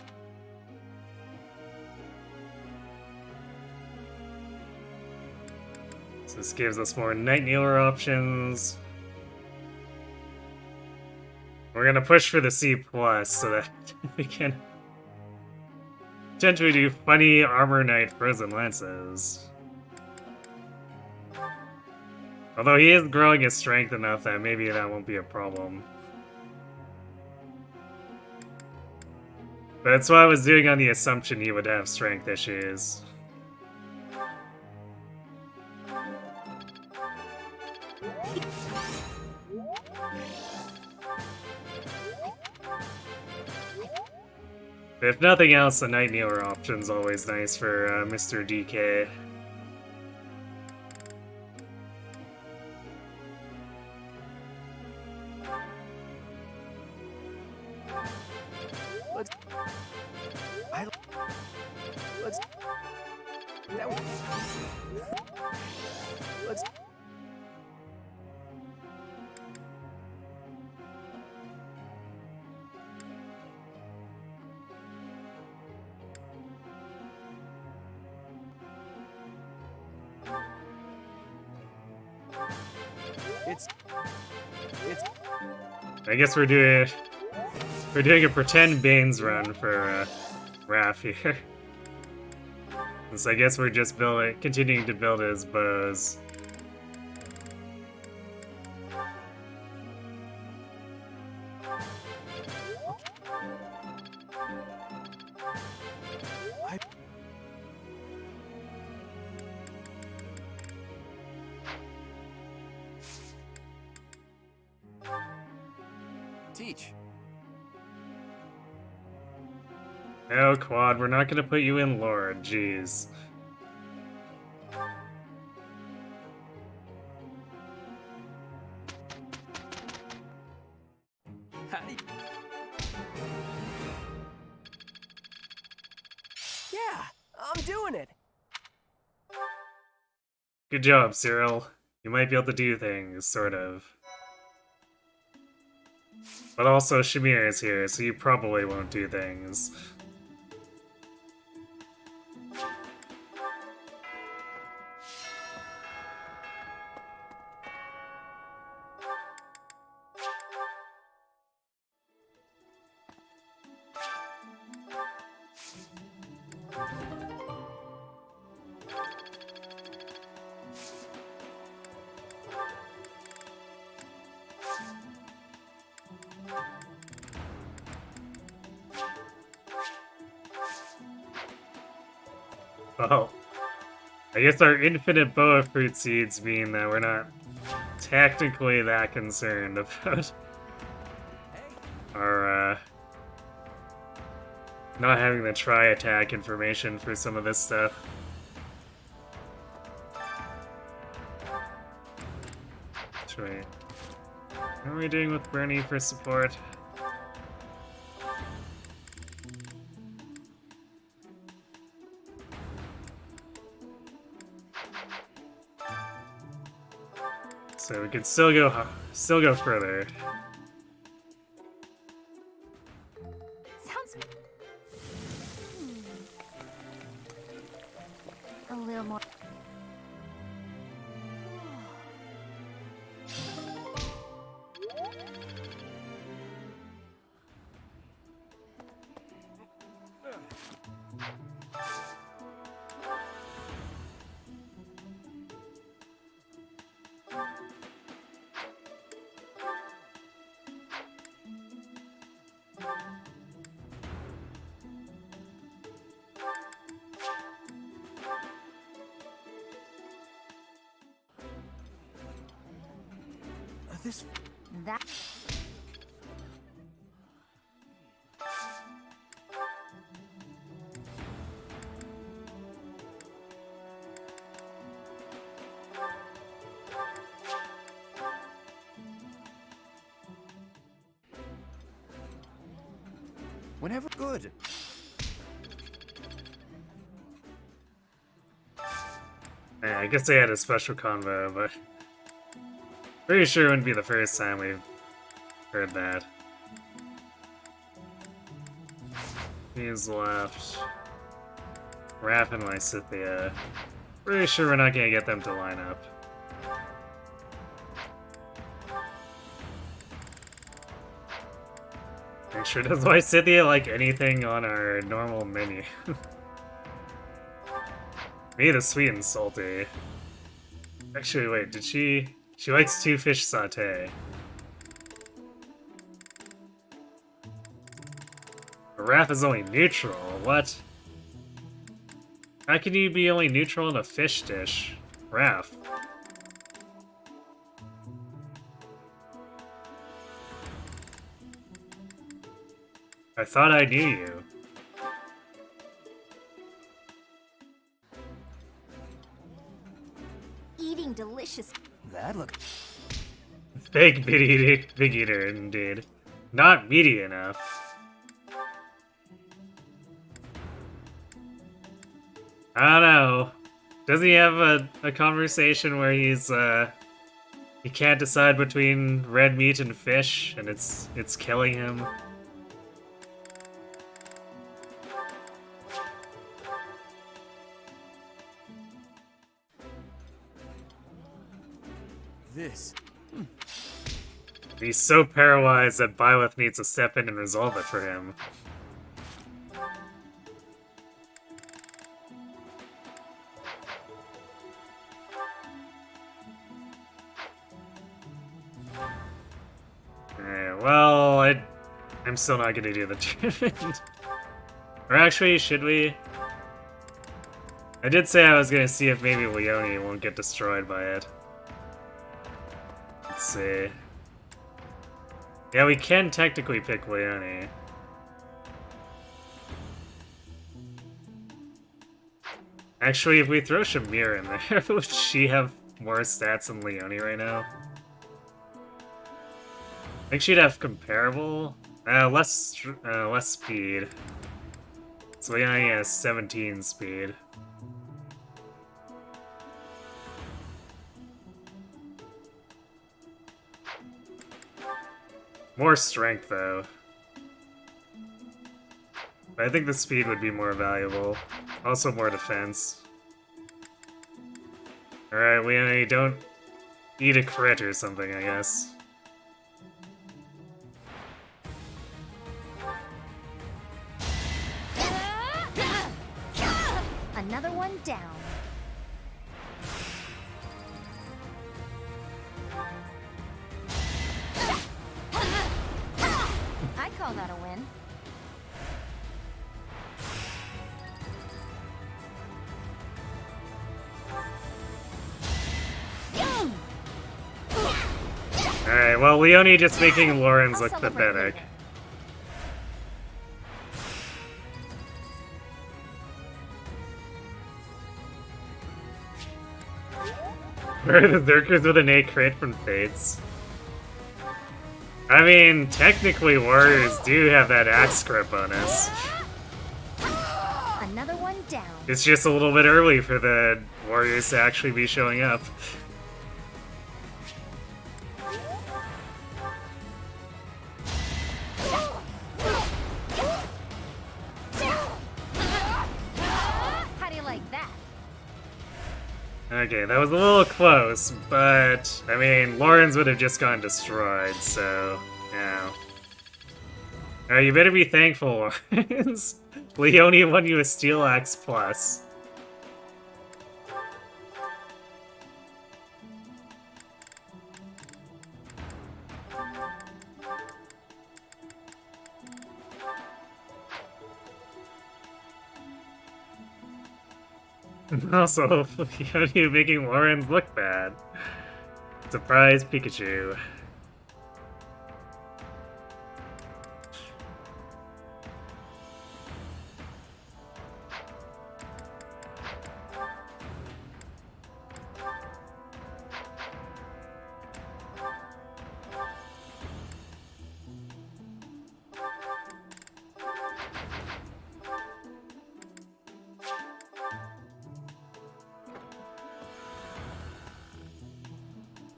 So this gives us more Night Kneeler options. We're gonna push for the C plus so that we can potentially do funny Armor Knight Frozen Lances. Although he is growing his strength enough that maybe that won't be a problem. But that's what I was doing on the assumption he would have strength issues. If nothing else, the Night Kneeler option's always nice for Mr. DK. I guess we're doing a pretend Bane's run for Raph here. So I guess we're just continuing to build his bows. teach. No, Quad, we're not gonna put you in Lord, jeez. How do you... Yeah, I'm doing it. Good job, Cyril. You might be able to do things, sort of. But also, Shamir is here, so you probably won't do things. Oh. I guess our infinite boa fruit seeds mean that we're not technically that concerned about our, not having the tri-attack information for some of this stuff. Wait. What are we doing with Bernie for support? So we could still go further. Sounds a little more. This... That. Whenever... Good. Yeah, I guess they had a special convo, but pretty sure it wouldn't be the first time we've heard that. He's left. Raph and Lysithia. Pretty sure we're not gonna get them to line up. Make sure, does Lysithia like anything on our normal menu? Me, the sweet and salty. Actually, wait, did she... She likes 2 fish sauté. Raph is only neutral, what? How can you be only neutral in a fish dish? Raph. I thought I knew you. Eating delicious. That look... Big big eater, indeed. Not meaty enough. I don't know. Doesn't he have a conversation where he's, he can't decide between red meat and fish, and it's killing him? This... He's so paralyzed that Byleth needs to step in and resolve it for him. Well, I'm still not gonna do the tournament. Or actually, should we? I did say I was gonna see if maybe Leone won't get destroyed by it. Let's see. Yeah, we can technically pick Leone. Actually, if we throw Shamir in there, would she have more stats than Leone right now? I think she'd have comparable. Less speed. So Leone has 17 speed. More strength, though. But I think the speed would be more valuable. Also more defense. Alright, Leone, don't eat a crit or something, I guess. Another one down. I call that a win. Alright, well, Leone just making Lawrence look celebrate pathetic. Where are the Zerkers with an A crit from Fates? I mean, technically Warriors do have that axe crit bonus. Another one down. It's just a little bit early for the Warriors to actually be showing up. How do you like that? Okay, that was a little close, but, I mean, Lawrence would have just gotten destroyed, so, yeah. Alright, you better be thankful, Lawrence. Leone won you a Steel Axe Plus. Also, Leone making Lawrence look bad. Surprise Pikachu.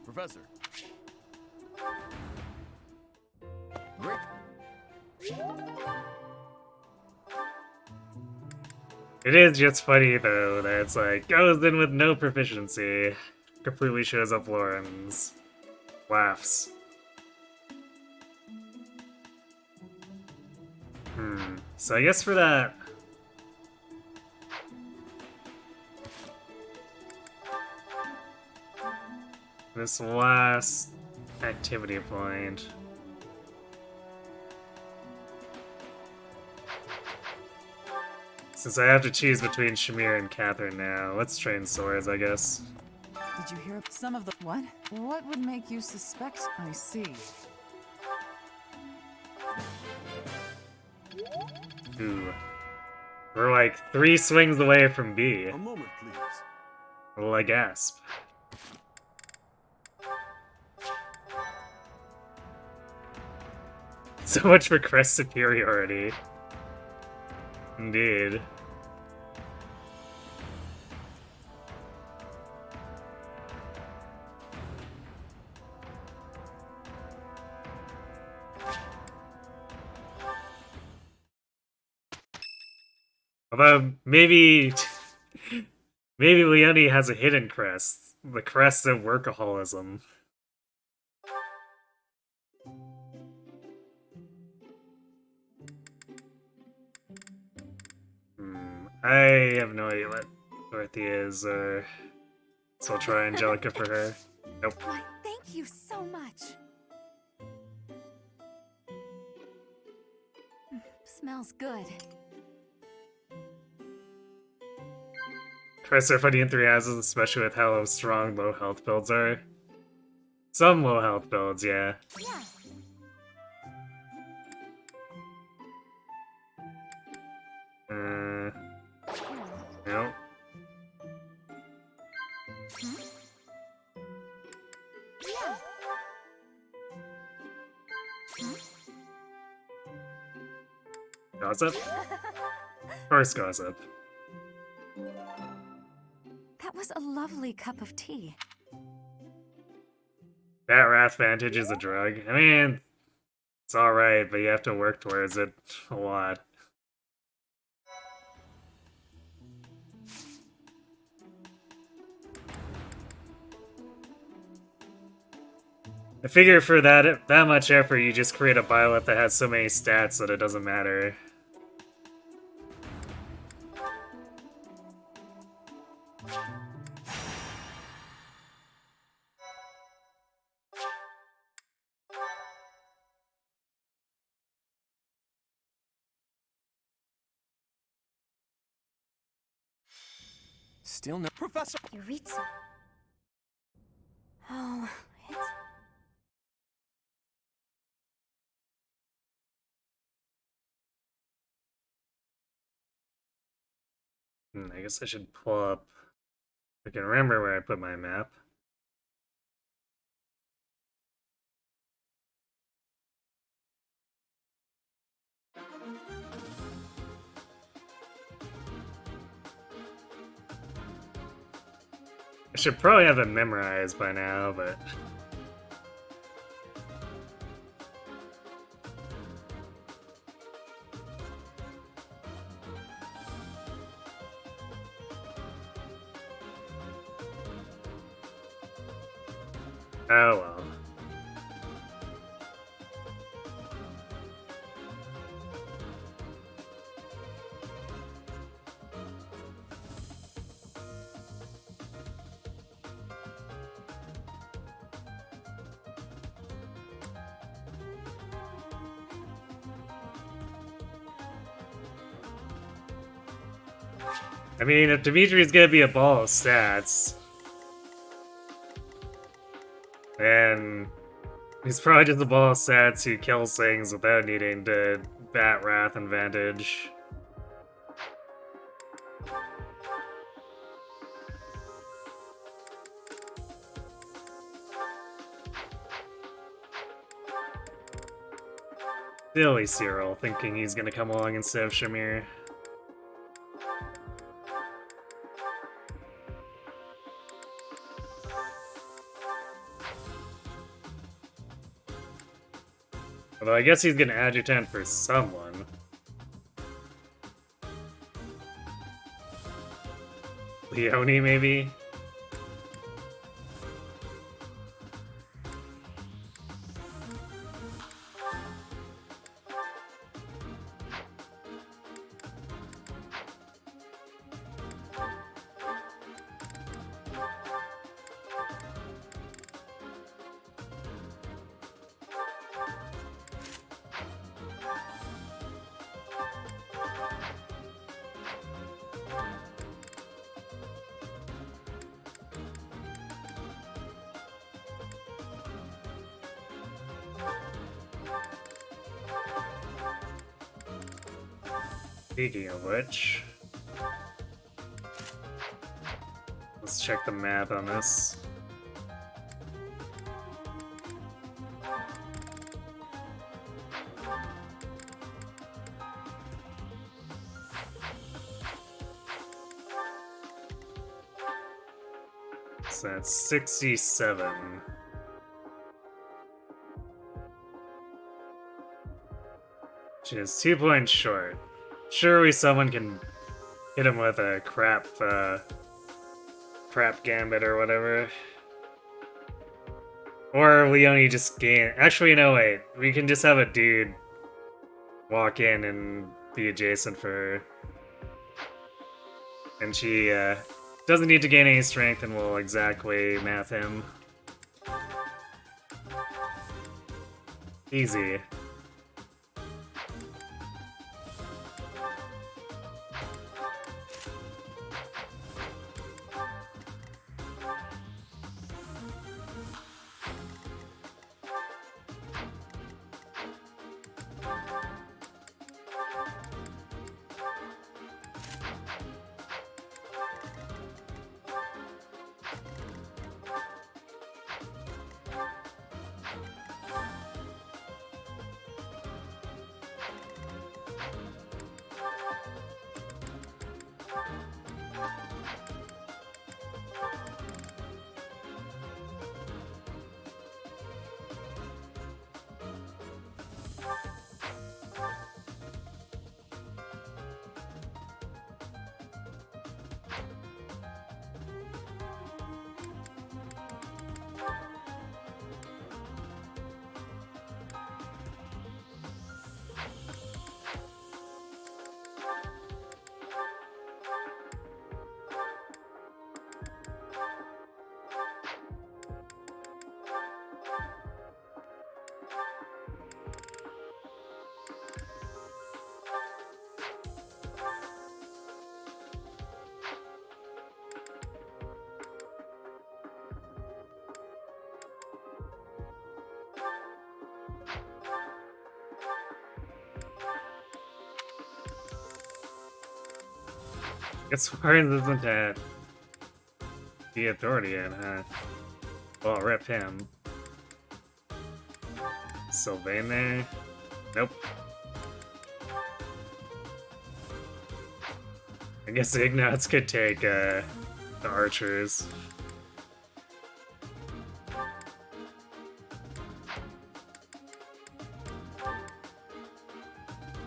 Professor. Great. It is just funny, though, that it's like, goes in with no proficiency. Completely shows up Lawrence. Laughs. So I guess for that... this last activity point... since I have to choose between Shamir and Catherine now, let's train swords, I guess. Did you hear some of the... What? What would make you suspect? I see. Ooh. We're like 3 swings away from B. A moment, please. Well, I gasp. So much for crest superiority. Indeed. Although, maybe Leone has a hidden crest. The crest of workaholism. I have no idea what Dorothy is, so I'll try Angelica for her. Nope. Why, thank you so much. Smells good. Crests are funny in 3 houses, especially with how strong low health builds are. Some low health builds, yeah. Yeah. No. Gossip? Of course, gossip. That was a lovely cup of tea. That Wrath Vantage is a drug. I mean, it's alright, but you have to work towards it a lot. I figure for that much effort, you just create a biolet that has so many stats that it doesn't matter. Still no Professor. Yuritsu. Oh, it's... I guess I should pull up... I can remember where I put my map. I should probably have it memorized by now, but... Oh well. I mean, if Dimitri's gonna be a ball of stats, then he's probably just a ball of stats who kills things without needing to bat Wrath and Vantage. Silly Cyril, thinking he's gonna come along instead of Shamir. Although I guess he's gonna adjutant for someone. Leone, maybe? Speaking of which, let's check the map on this. So that's 67. Which is 2 points short. Surely someone can hit him with a crap gambit or whatever. Or Leone just gain. Actually, no, wait. We can just have a dude walk in and be adjacent for her. And she doesn't need to gain any strength and will exactly math him. Easy. Guess Warren isn't at the authority yet, huh? Well, I'll rip him. Sylvain there? Nope. I guess the Ignats could take the archers.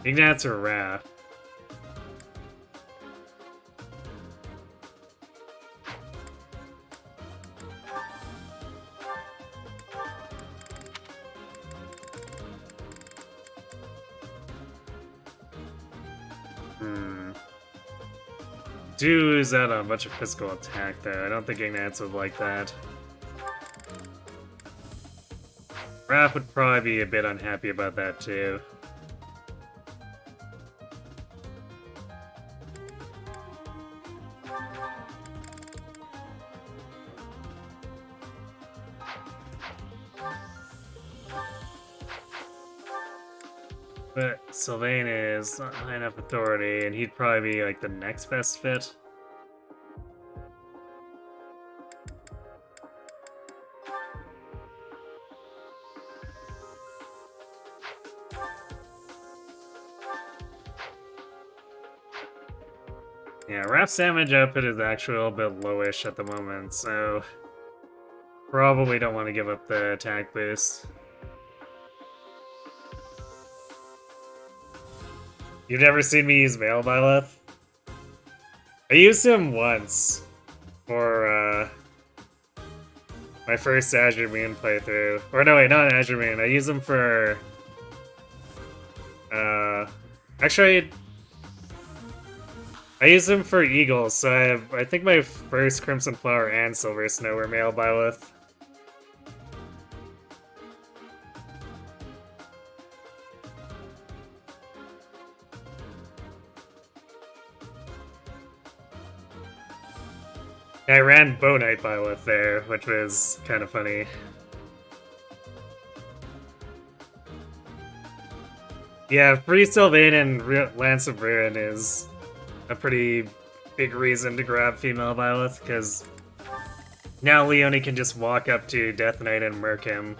Ignats or Wrath? Do is that a bunch of physical attack though? I don't think Ignats would like that. Raph would probably be a bit unhappy about that too. But Sylvain is not high enough authority, and he'd probably be like the next best fit. Yeah, Raph's damage output is actually a little bit lowish at the moment, so probably don't want to give up the attack boost. You've never seen me use Male Byleth? I used him once for my first Azure Moon playthrough. Or no, wait, not Azure Moon. I used him for... actually, I used him for Eagles, so I think my first Crimson Flower and Silver Snow were Male Byleth. I ran Bow Knight Byleth there, which was kind of funny. Yeah, Free Sylvain and Lance of Ruin is a pretty big reason to grab female Byleth, because now Leone can just walk up to Death Knight and murk him.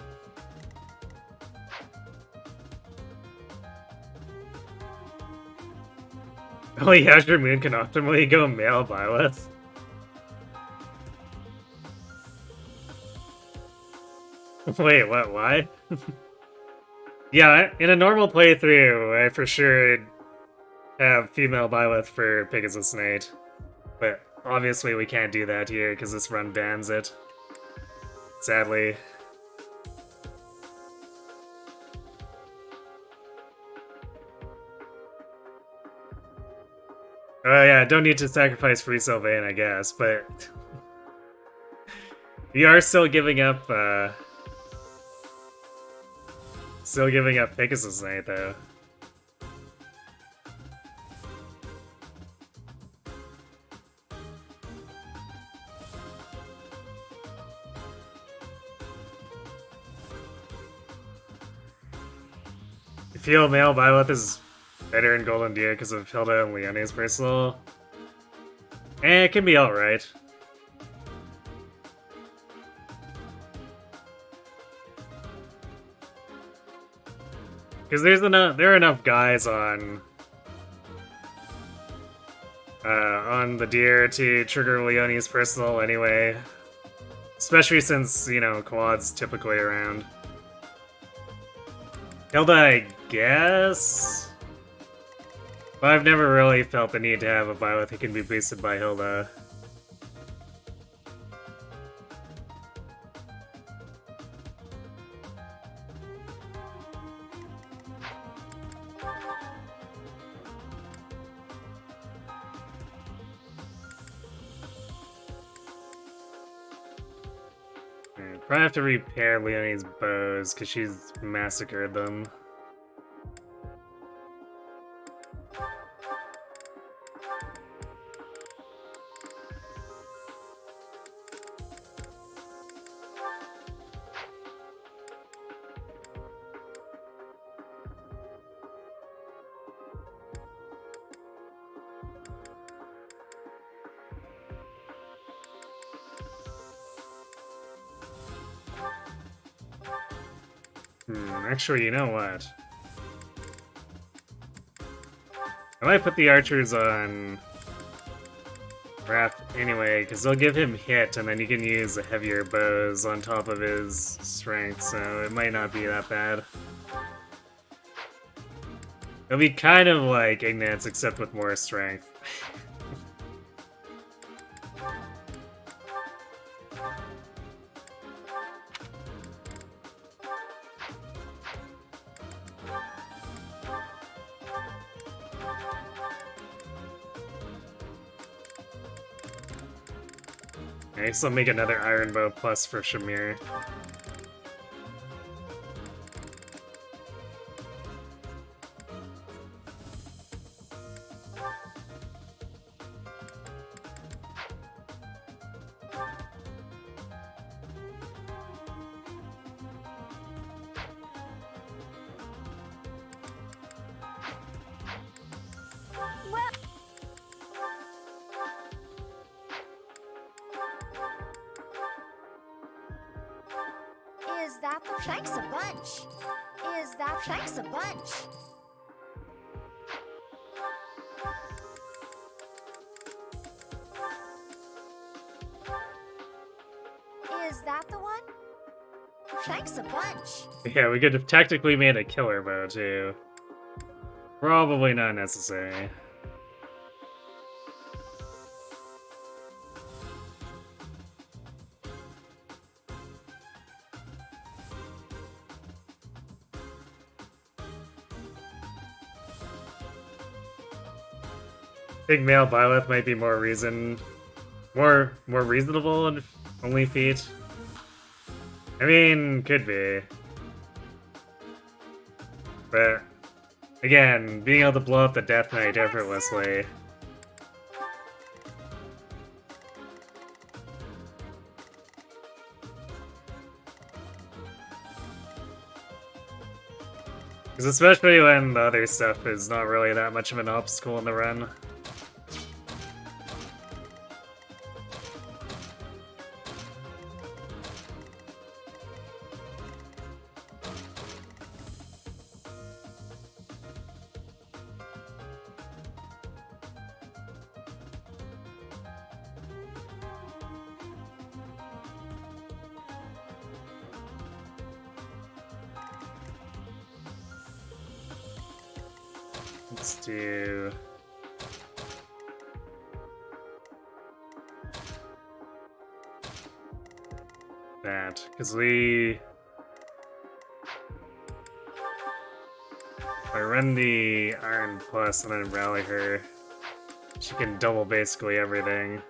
Only Azure Moon can optimally go male Byleth. Wait, what? Why? Yeah, in a normal playthrough, I for sure have female Byleth for Pegasus Knight. But obviously we can't do that here because this run bans it. Sadly. Oh yeah, don't need to sacrifice Free Sylvain, I guess, but... we are still giving up, still giving up Pegasus Knight, though. I feel male Byleth is better in Golden Deer because of Hilda and Leone's personal. It can be alright. Because there are enough guys on the Deer to trigger Leone's personal anyway. Especially since, you know, Quad's typically around. Hilda, I guess? But I've never really felt the need to have a Byleth that can be boosted by Hilda. Probably have to repair Leone's bows, because she's massacred them. Actually, you know what? I might put the archers on Wrath anyway, because they'll give him hit, and then he can use the heavier bows on top of his strength, so it might not be that bad. It'll be kind of like Ignat's, except with more strength. I guess I'll make another Iron Bow plus for Shamir. Is that the thanks a bunch? Is that thanks a bunch? Is that the one? Thanks a bunch. Yeah, we could have technically made a killer bow too. Probably not necessary. Big male Byleth might be more reasonable and only feat. I mean, could be. But again, being able to blow up the Death Knight effortlessly. Because especially when the other stuff is not really that much of an obstacle in the run. Let's do that, because if I run the Iron Plus and then rally her, she can double basically everything.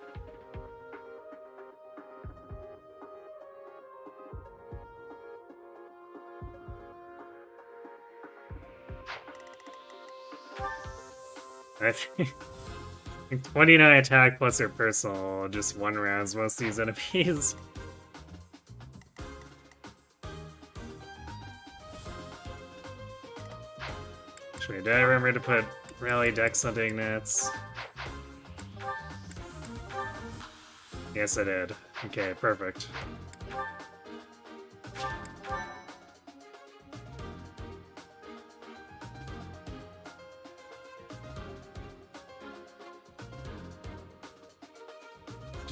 I think 29 attack plus her personal, just one rounds most of these enemies. Actually, did I remember to put Rally Dex on Ignat's? Yes, I did. Okay, perfect.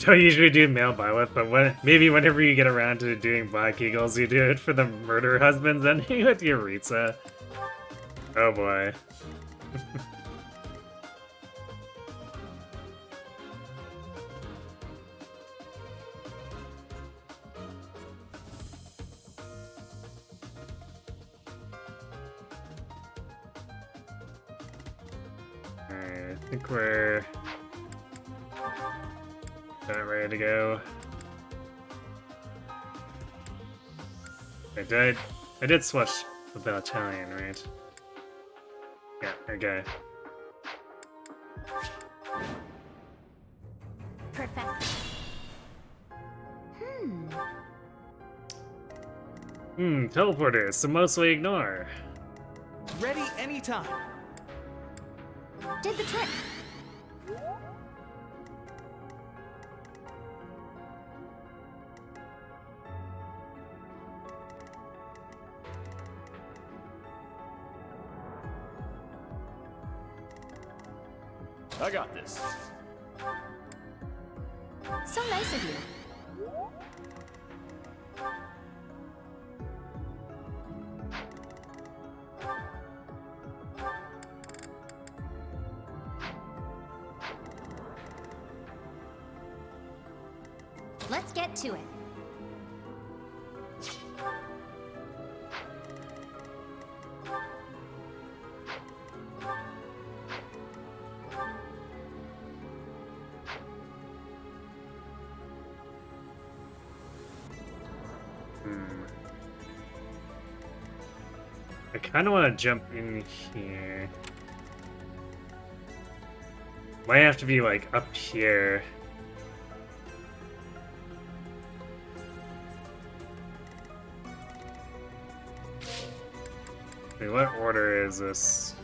Don't usually do male Byleth, but maybe whenever you get around to doing Black Eagles, you do it for the Murder Husbands ending with Yuritsa. Oh boy. Alright, I think we're about ready to go. I did switch the battalion, right? Yeah, okay. Professor. Teleporters, so mostly ignore. Ready anytime. Did the trick. I got this. So nice of you. Let's get to it. I kind of want to jump in here. Might have to be like up here. Wait, what order is this?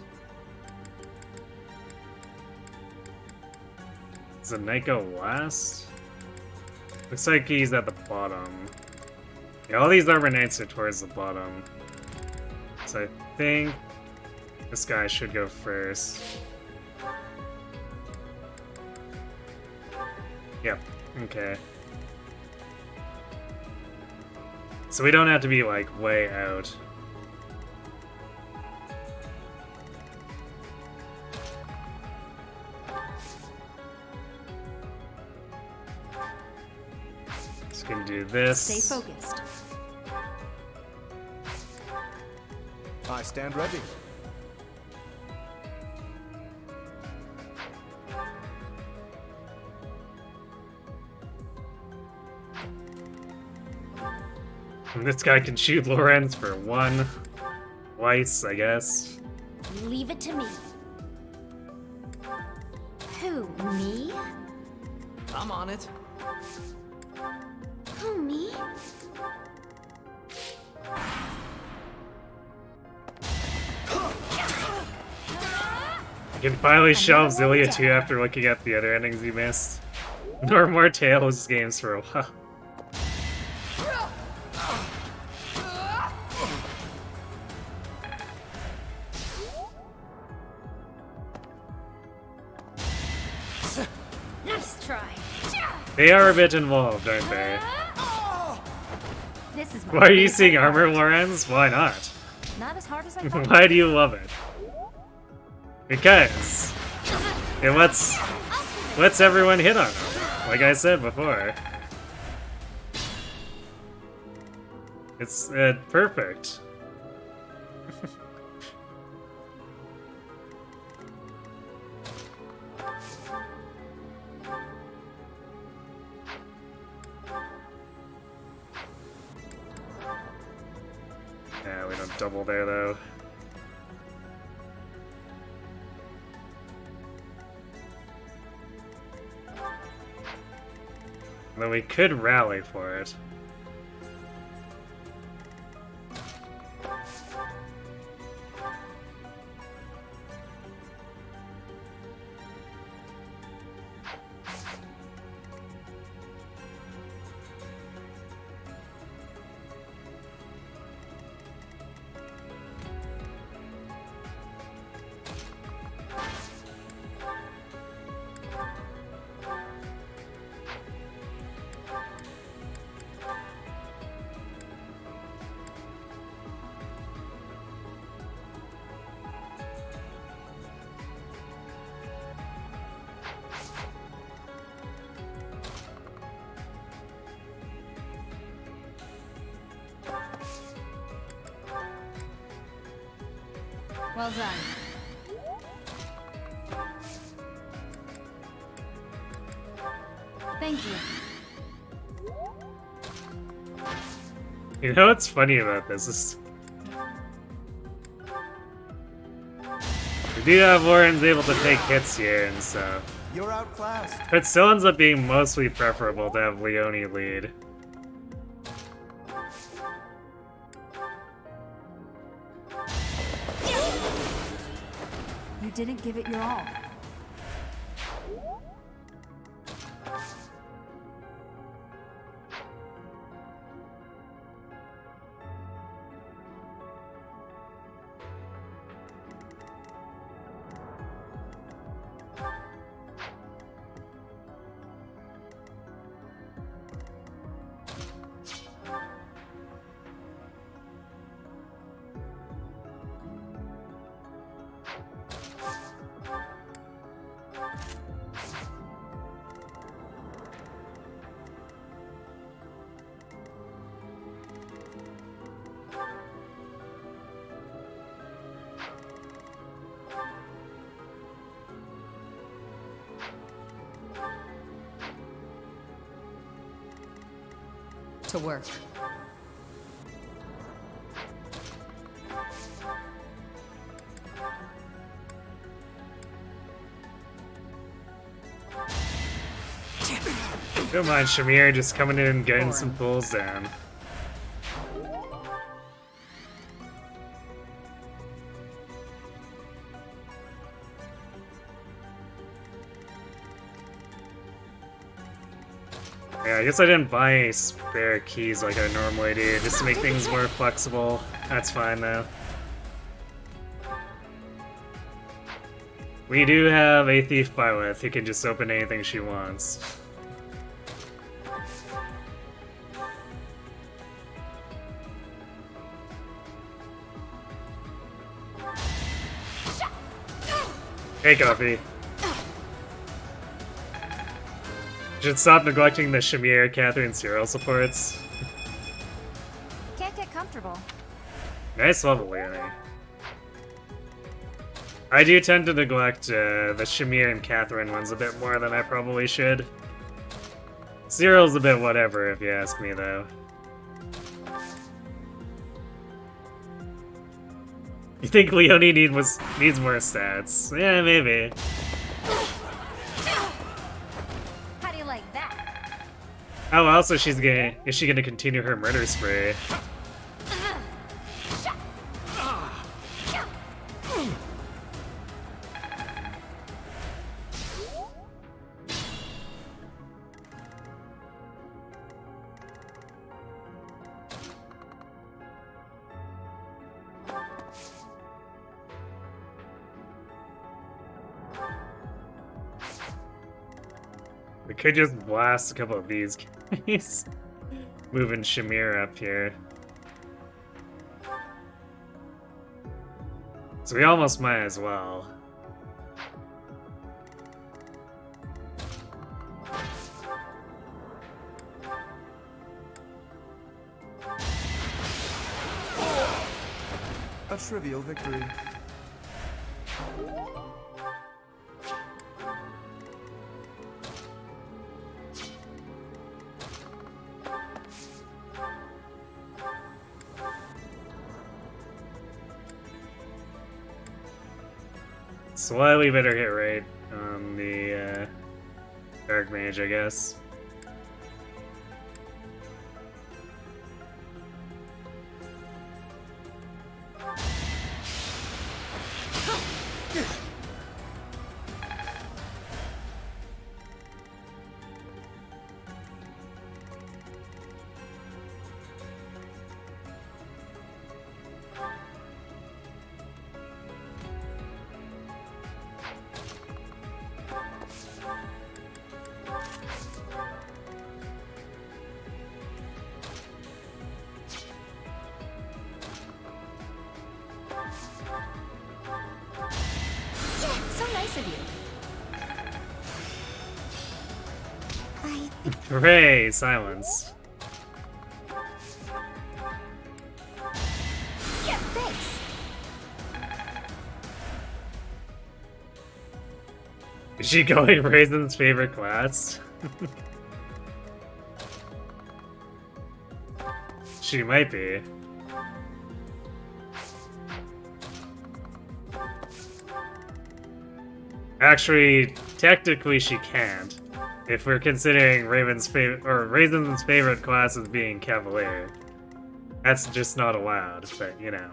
Does the knight go last? Looks like he's at the bottom. Yeah, all these armor knights are towards the bottom. So I think this guy should go first. Yep, okay. So we don't have to be like way out. Just gonna do this. Stay focused. I stand ready. And this guy can shoot Lorenz for one. Twice, I guess. Leave it to me. Who, me? I'm on it. Who, me? You can finally shelve Zillia 2 after looking at the other endings you missed. No more Tales games for a while. Nice try. They are a bit involved, aren't they? This is Why are you seeing armor, Lorenz? Why not? Not as hard as I thought. Why do you love it? Because it lets everyone hit on him, like I said before. It's perfect. Yeah, we don't double there though. Then we could rally for it. Well done. Thank you. You know what's funny about this is we do have Lorenz able to take hits here and stuff. You're outclassed. But it still ends up being mostly preferable to have Leone lead. You didn't give it your all. To work. Don't mind Shamir just coming in and getting Foreign. some pulls down. Yeah, I guess I didn't buy any spare keys like I normally do, just to make things more flexible. That's fine though. We do have a thief Byleth who can just open anything she wants. Hey, Coffee. Should stop neglecting the Shamir, Catherine serial supports. Can't get comfortable. Nice level, Leonie. I do tend to neglect the Shamir and Catherine ones a bit more than I probably should. Cyril's a bit whatever, if you ask me, though. You think Leonie needs more stats? Yeah, maybe. How do you like that? Oh, also is she gonna continue her murder spree? We could just blast a couple of these guys. Moving Shamir up here. So we almost might as well. A trivial victory. Slightly better hit rate on the Dark Mage, I guess. So nice of you. Hooray! Silence. Yeah, thanks. Is she going Raisin's favorite class? She might be. Actually, technically she can't. If we're considering Raisin's favorite class as being Cavalier. That's just not allowed, but you know.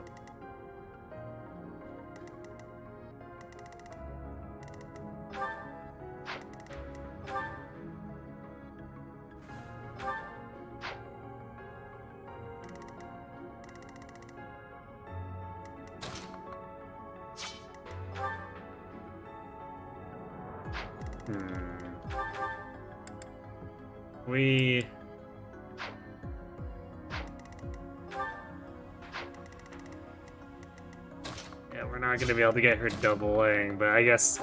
We... Yeah, we're not going to be able to get her doubling, but I guess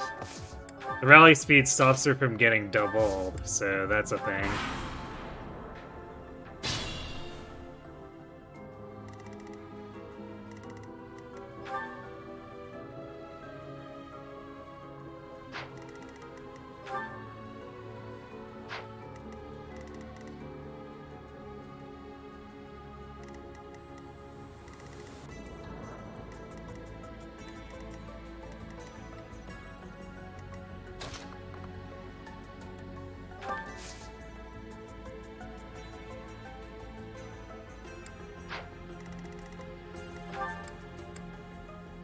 the rally speed stops her from getting doubled, so that's a thing.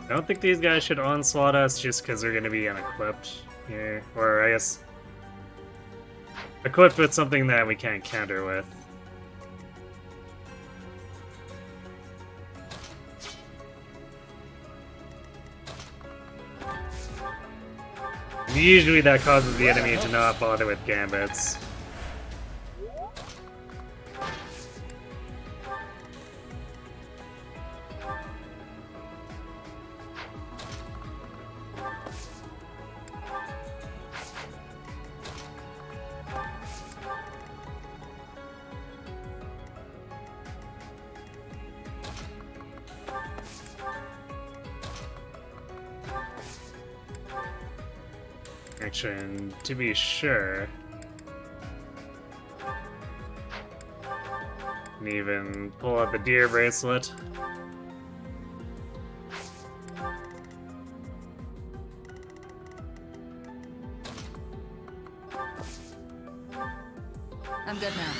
I don't think these guys should onslaught us just because they're going to be unequipped here. Or, I guess, equipped with something that we can't counter with. And usually that causes the enemy to not bother with gambits. Actually, and to be sure, and even pull out the deer bracelet. I'm good now.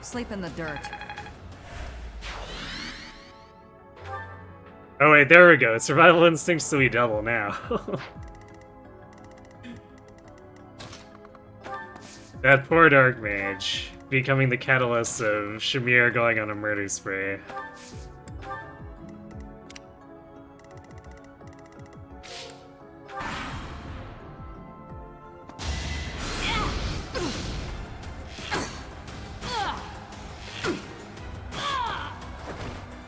Sleep in the dirt. Oh wait, there we go. Survival instincts to be double now. That poor Dark Mage, becoming the catalyst of Shamir going on a murder spree.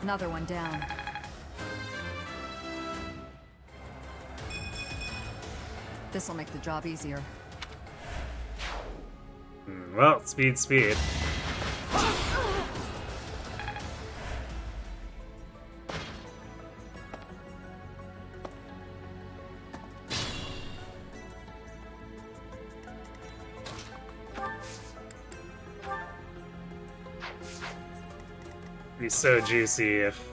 Another one down. This'll make the job easier. Well, speed, speed. Be so juicy if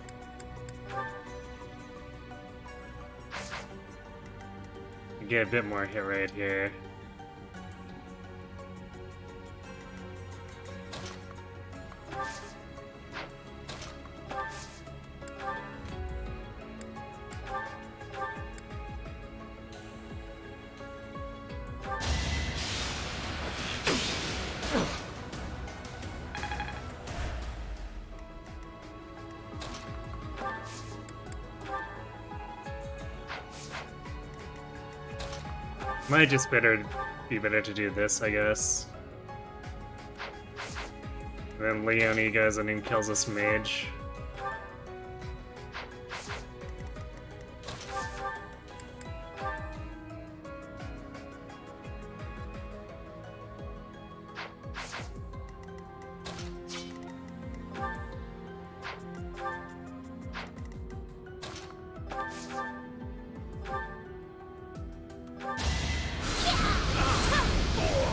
we get a bit more hit rate here. Might just be better to do this, I guess. Then Leone goes in and kills this mage.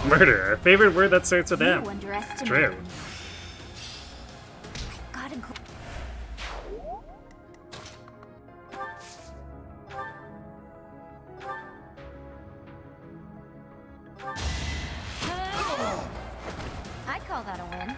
Murder, a favorite word that starts with M. It's true. Gotta go. I call that a win.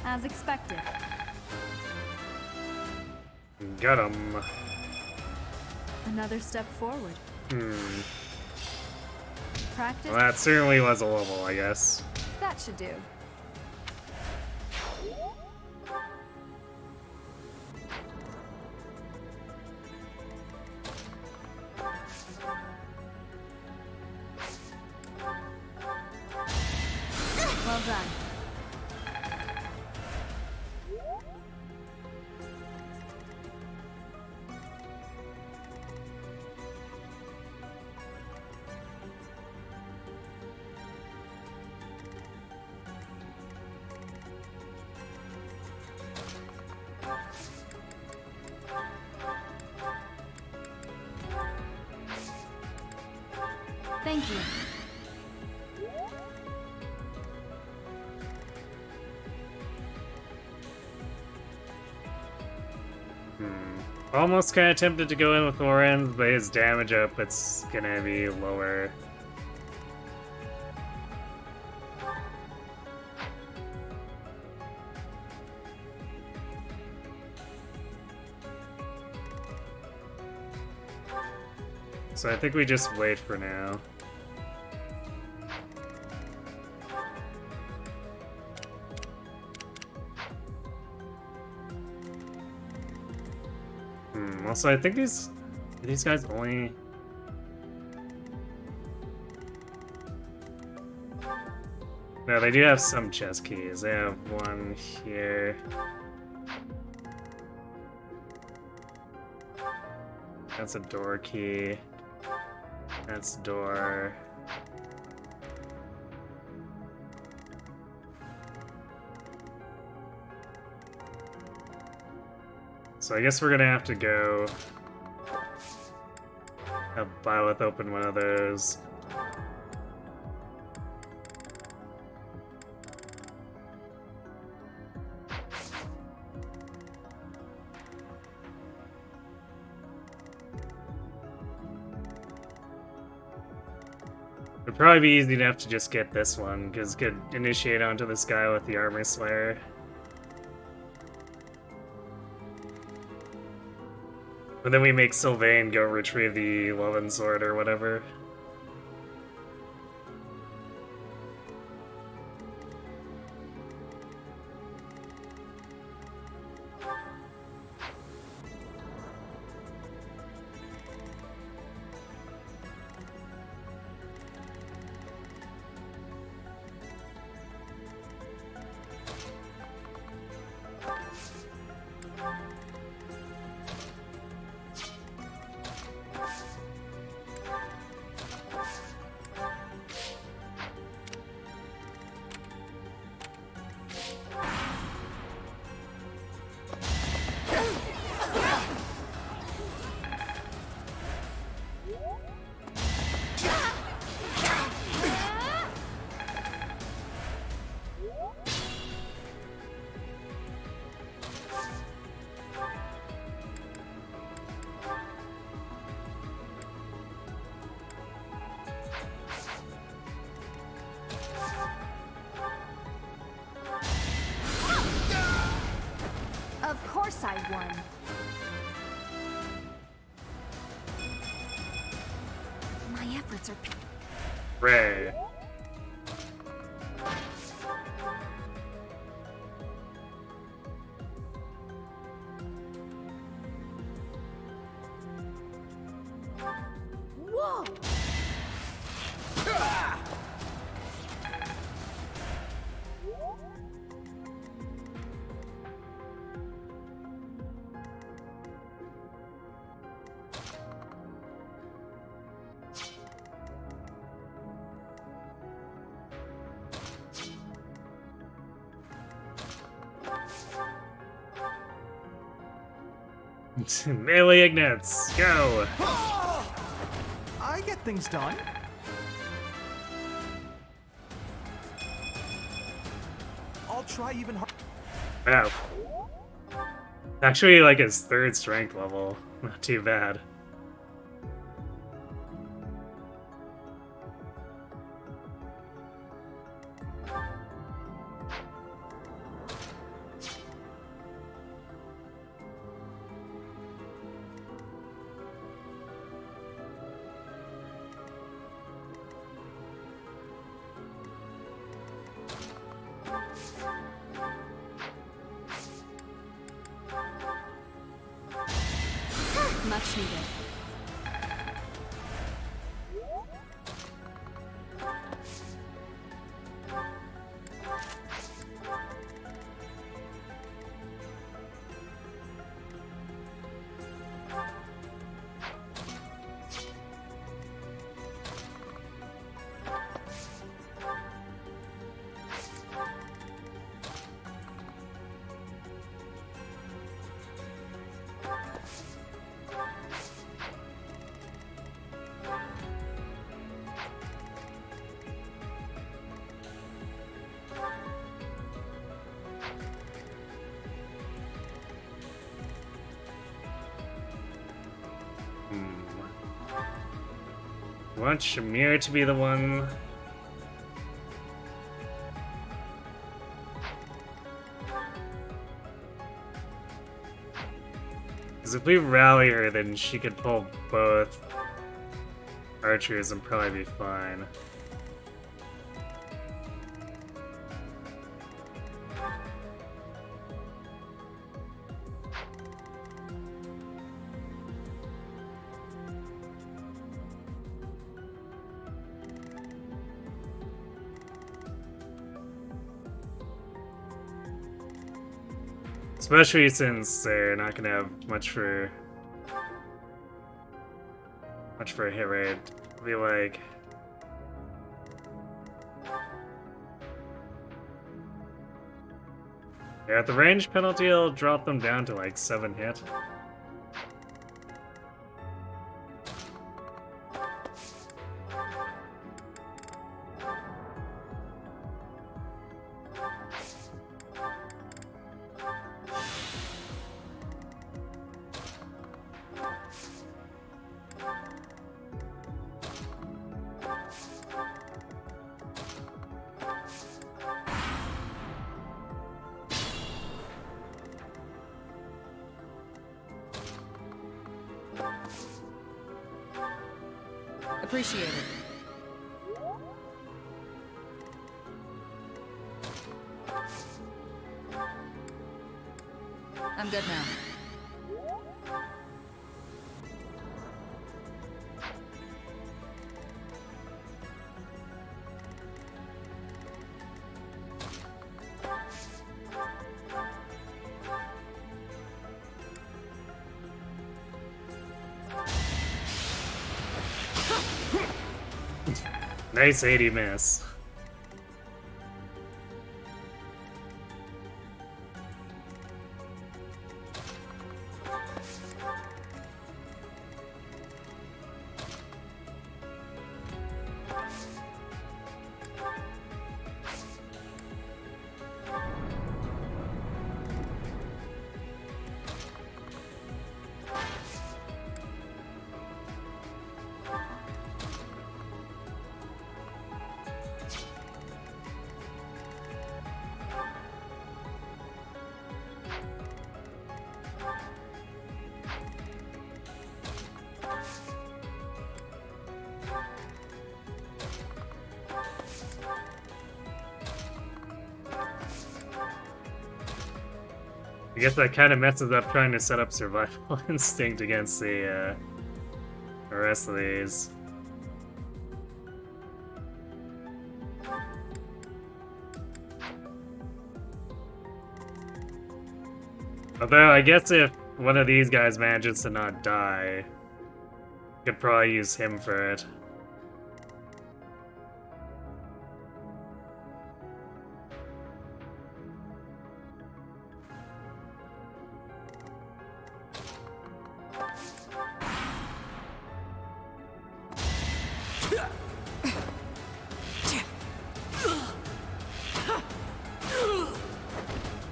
As expected. Got him. Another step forward. Practice. Well, that certainly was a level, I guess. That should do. Well done. Thank you. Almost kind of tempted to go in with Lorenz, but his damage output's gonna be lower. So I think we just wait for now. Also, I think these guys only... No, they do have some chest keys. They have one here. That's a door key. That's a door. So I guess we're gonna have to go have Byleth open one of those. It'd probably be easy enough to just get this one, because it could initiate onto this guy with the Armor Slayer. But then we make Sylvain go retrieve the Loven Sword or whatever. Of course I won. My efforts are... Ray. Whoa! Melee Ignates, go! I get things done. I'll try even harder. Wow. Actually, like his 3rd strength level. Not too bad. Much needed. I want Shamir to be the one. Because if we rally her, then she could pull both archers and probably be fine. Especially since they're not gonna have much for a hit rate. I'll be like, yeah, at the range penalty, I'll drop them down to like 7 hit. Appreciate it. I'm good now. Nice 80 miss. I guess that kind of messes up trying to set up survival instinct against the rest of these. Although, I guess if one of these guys manages to not die, I could probably use him for it.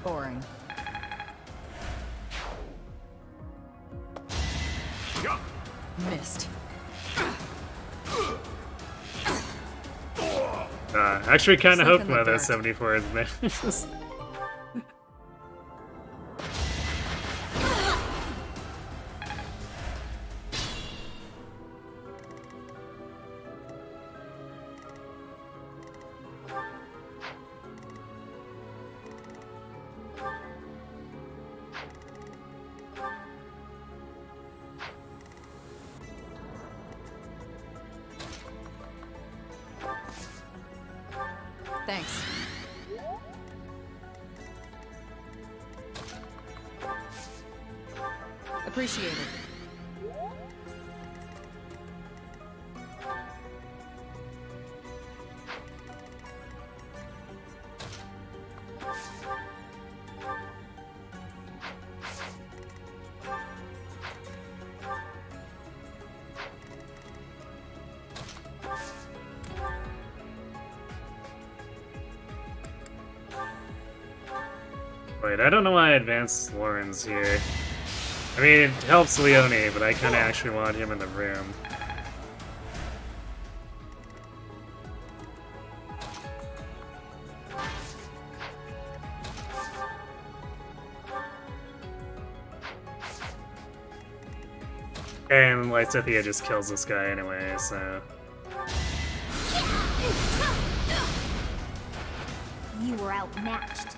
Boring. Missed. Actually kind of hoping Stuck in the that those dirt. 74 is missed. Thanks. Appreciate it. Wait, I don't know why I advanced Lawrence here. I mean, it helps Leone, but I kind of actually want him in the room. And Lysithea just kills this guy anyway, so... You were outmatched.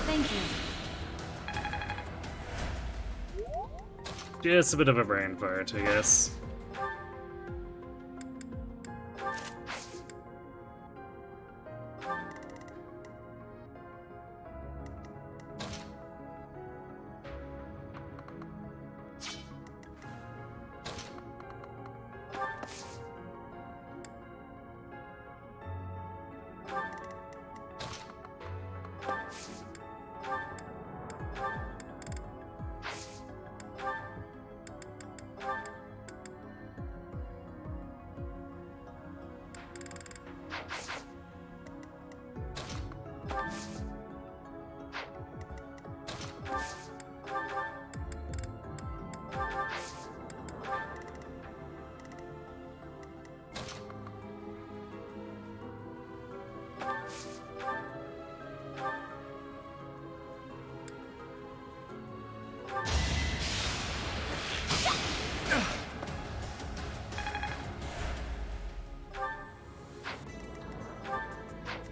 Thank you. Just a bit of a brain fart, I guess.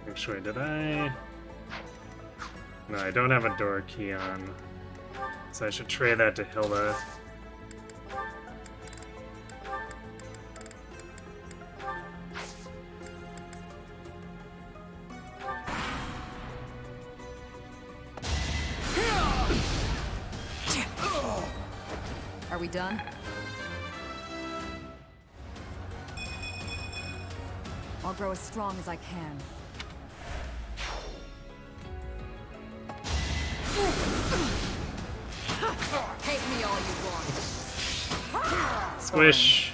Actually, did I? No, I don't have a door key on. So I should trade that to Hilda. Are we done? I'll grow as strong as I can. Hate me all you want. Squish.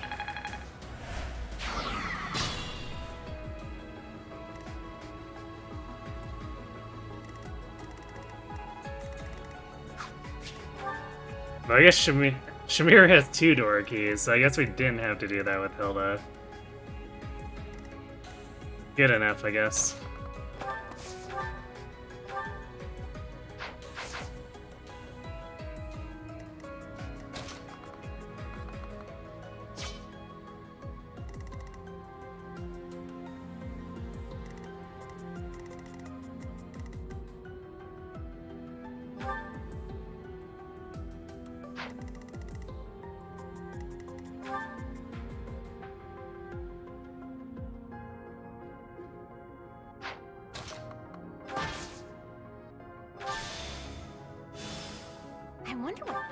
Well, I guess Shamir has 2 door keys, so I guess we didn't have to do that with Hilda. Good enough, I guess. I wonder what.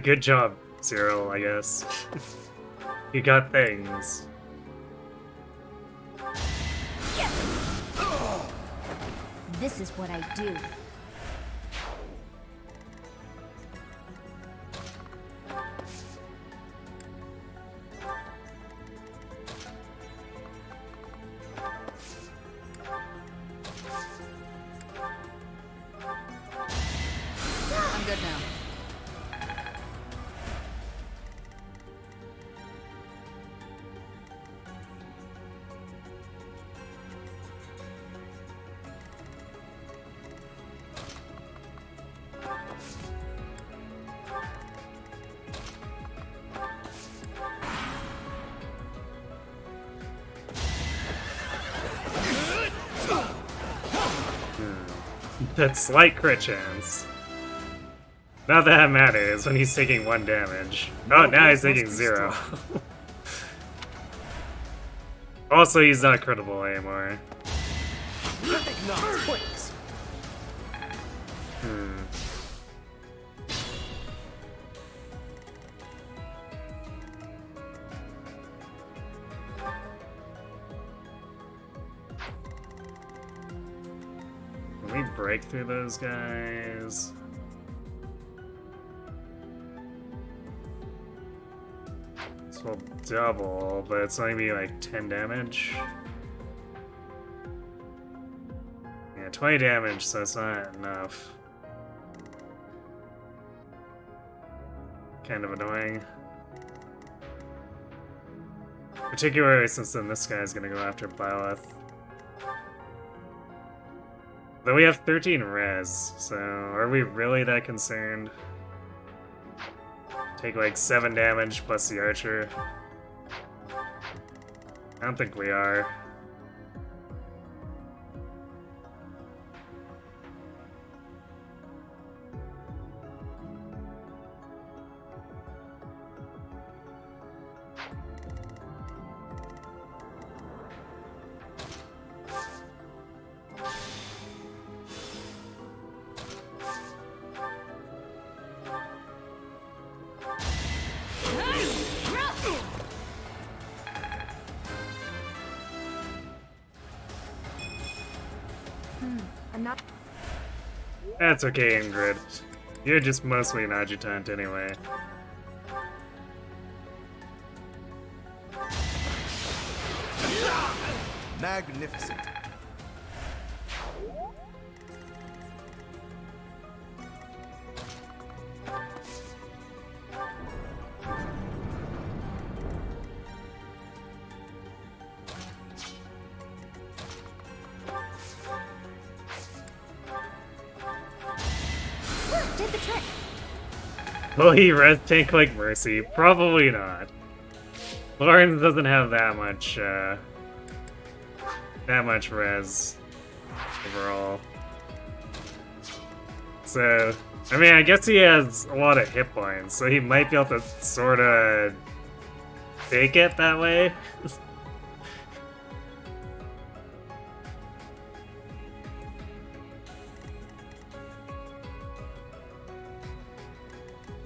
Good job, Cyril, I guess. You got things. This is what I do. I'm good now. That slight crit chance. Not that it matters when he's taking 1 damage. Oh, now he's taking 0. Also, he's not critical anymore. Can we break through those guys? This will double, but it's only be like 10 damage. Yeah, 20 damage, so it's not enough. Kind of annoying. Particularly since then this guy's gonna go after Byleth. Though we have 13 res, so are we really that concerned? Take like 7 damage plus the archer. I don't think we are. I'm not. That's okay, Ingrid. You're just mostly an adjutant anyway. Magnificent. Did the trick. Will he res tank like Mercy? Probably not. Lawrence doesn't have that much res overall. So, I mean, I guess he has a lot of hit points, so he might be able to sort of fake it that way.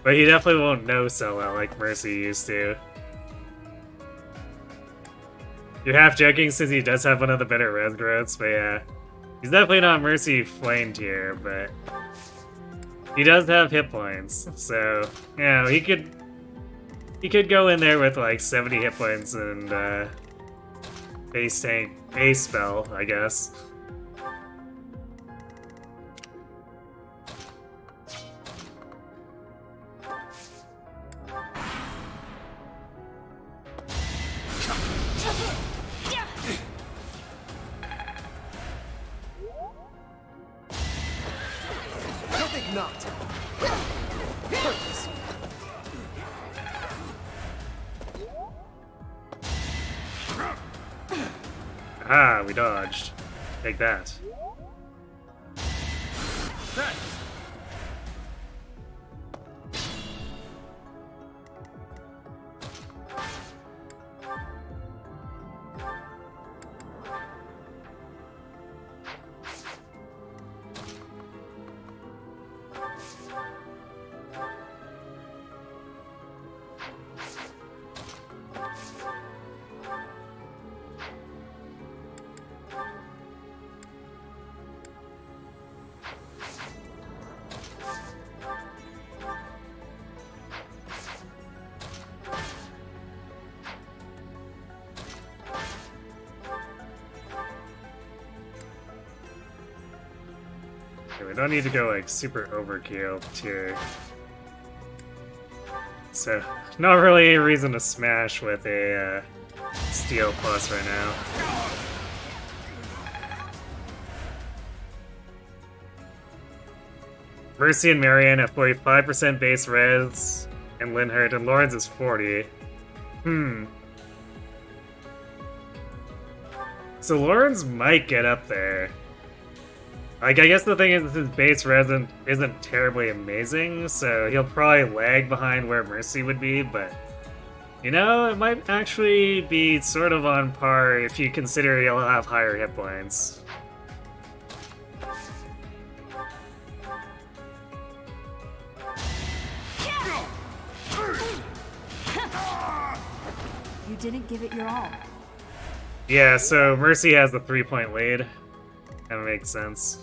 But he definitely won't no-sell out like Mercy used to. You're half joking since he does have one of the better res growths, but yeah. He's definitely not Mercy Flame tier, but he does have hit points, so you know, he could go in there with like 70 hit points and base tank base spell, I guess. Ah, we dodged. Take that. Okay, we don't need to go like super overkill tier. So, not really a reason to smash with a steel plus right now. Mercy and Marianne have 45% base res, and Linhardt and Lawrence is 40. So Lawrence might get up there. Like, I guess the thing is his base res isn't terribly amazing, so he'll probably lag behind where Mercy would be, but... You know, it might actually be sort of on par if you consider he'll have higher hit points. You didn't give it your all. Yeah, so Mercy has the 3-point lead. That makes sense.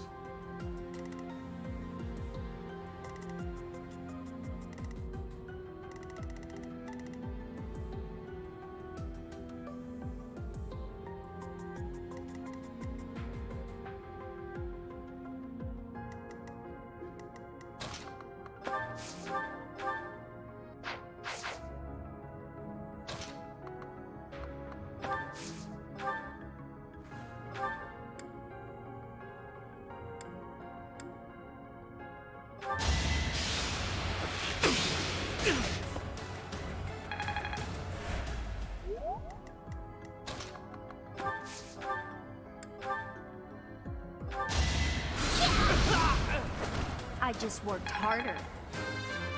I just worked harder.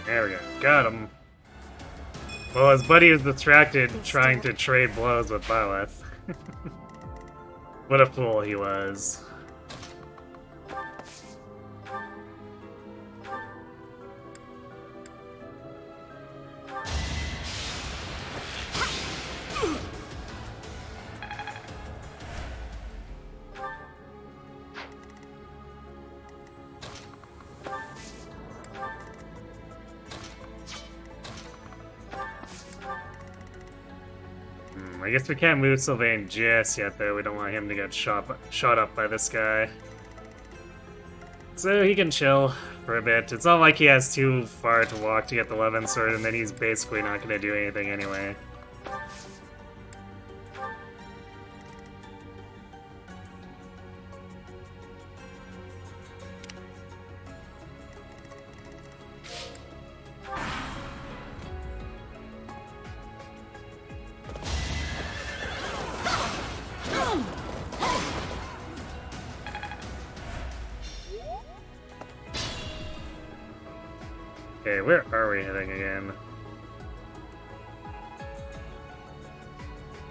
There we go. Got him. Well, his buddy was distracted trying to trade blows with Byleth. What a fool he was. I guess we can't move Sylvain just yet, though. We don't want him to get shot up by this guy. So he can chill for a bit. It's not like he has too far to walk to get the 11th sword, and then he's basically not going to do anything anyway. Okay, where are we heading again?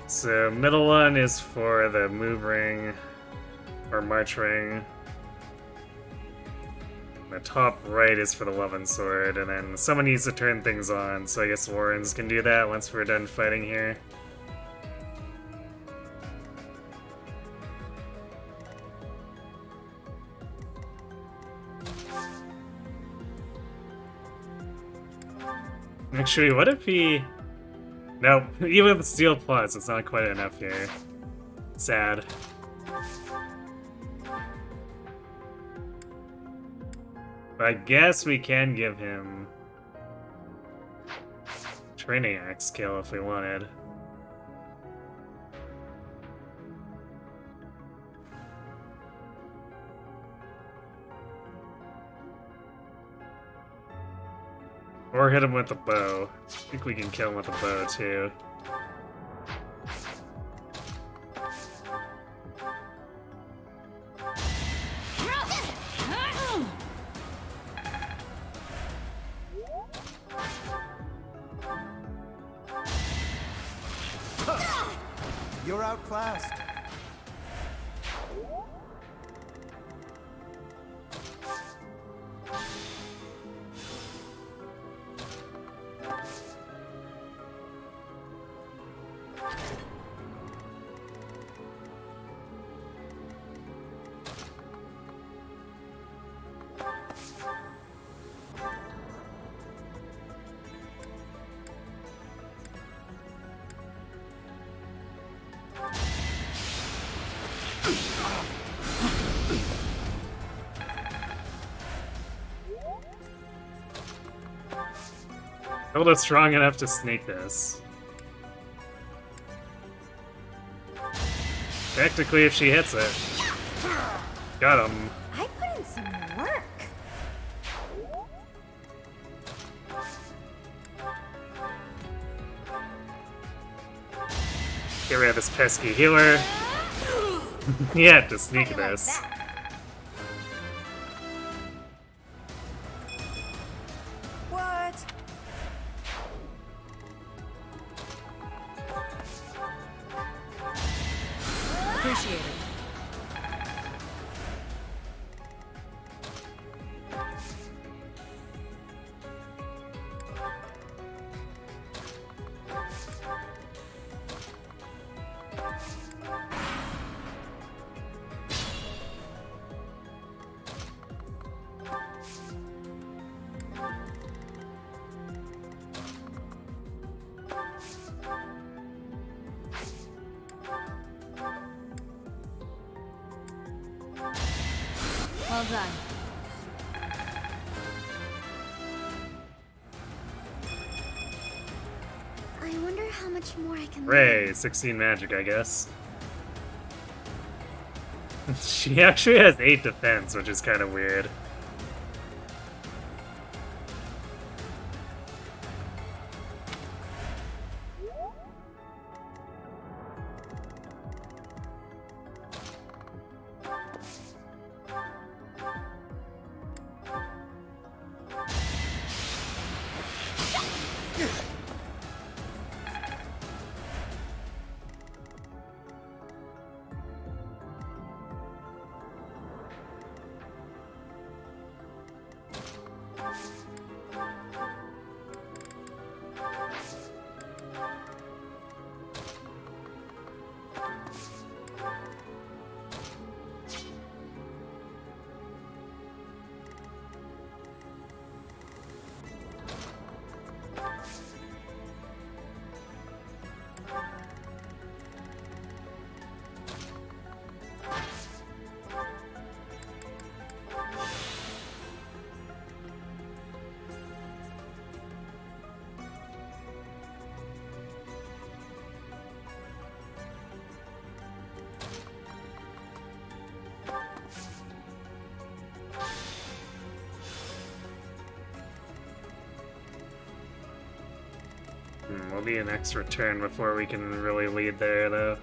So, middle one is for the move ring, or march ring. The top right is for the 11th sword, and then someone needs to turn things on, so I guess Warrens can do that once we're done fighting here. Actually, what if he... No, even with Steel Plus, it's not quite enough here. Sad. But I guess we can give him... Training Axe skill if we wanted. Or hit him with the bow. I think we can kill him with the bow, too. You're outclassed. Hilda's strong enough to sneak this. Technically, if she hits it. Got him. I put in some work. Get rid of this pesky healer. He had to sneak this. Appreciate it. Well done. I wonder how much more I can Ray, 16 magic, I guess. She actually has 8 defense, which is kind of weird. Will be an extra turn before we can really lead there, though.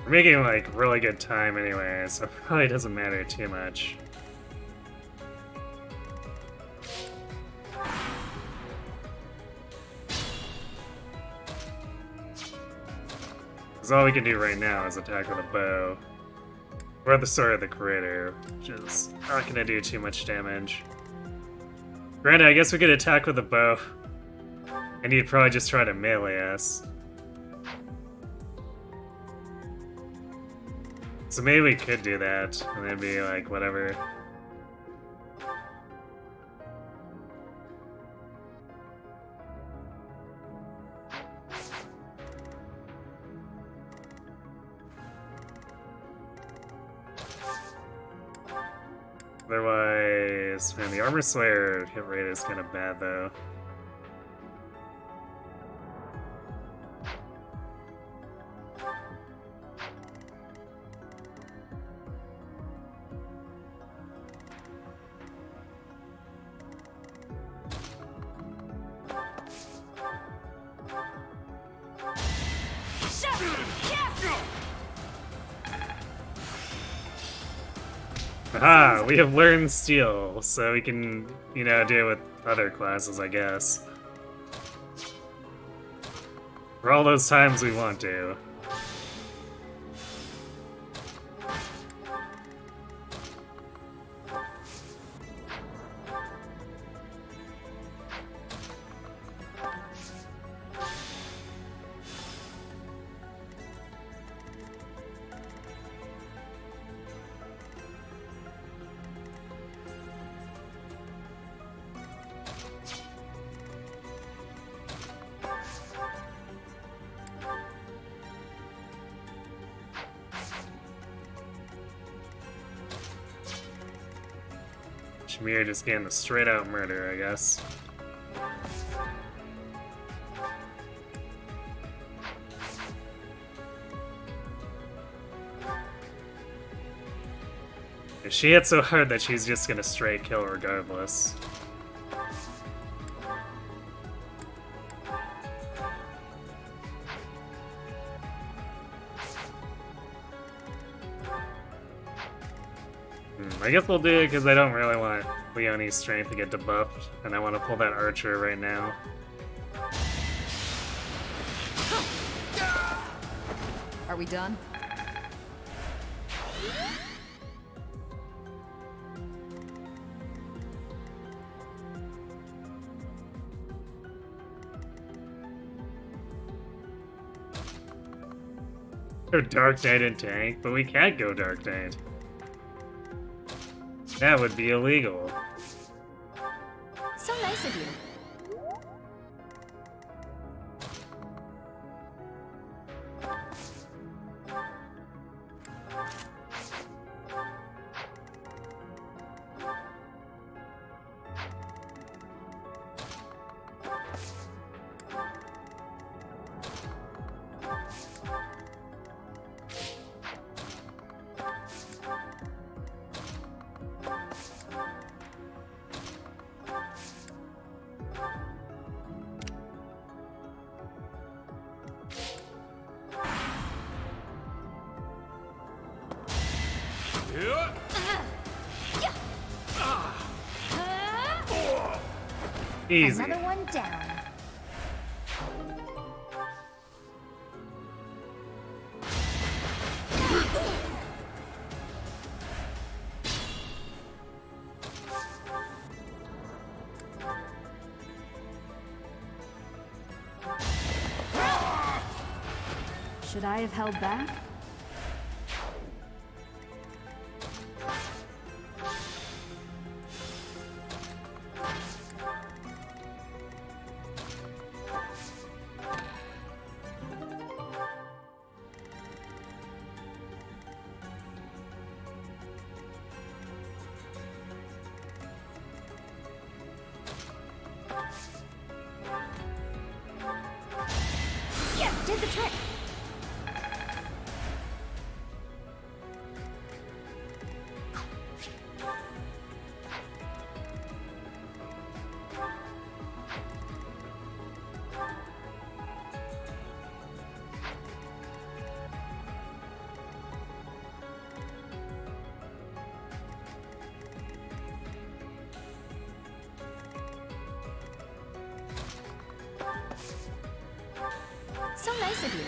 We're making, like, really good time anyway, so it probably doesn't matter too much. Because all we can do right now is attack with a bow. Or the sword of the creator, which is not gonna do too much damage. Granted, I guess we could attack with a bow. And he'd probably just try to melee us. So maybe we could do that, and then be like, whatever. Otherwise, man, the Armor Slayer hit rate is kind of bad, though. Aha! We have learned Steel, so we can, you know, deal with other classes, I guess. For all those times we want to. Shamir just getting the straight out murder, I guess. She hit so hard that she's just gonna straight kill regardless. I guess we'll do it because I don't really want Leonie's strength to get debuffed, and I want to pull that archer right now. Are we done? Go Dark Knight and tank, but we can't go Dark Knight. That would be illegal. So nice of you. Easy. Another one down. Should I have held back? Yeah, did the trick. So nice of you.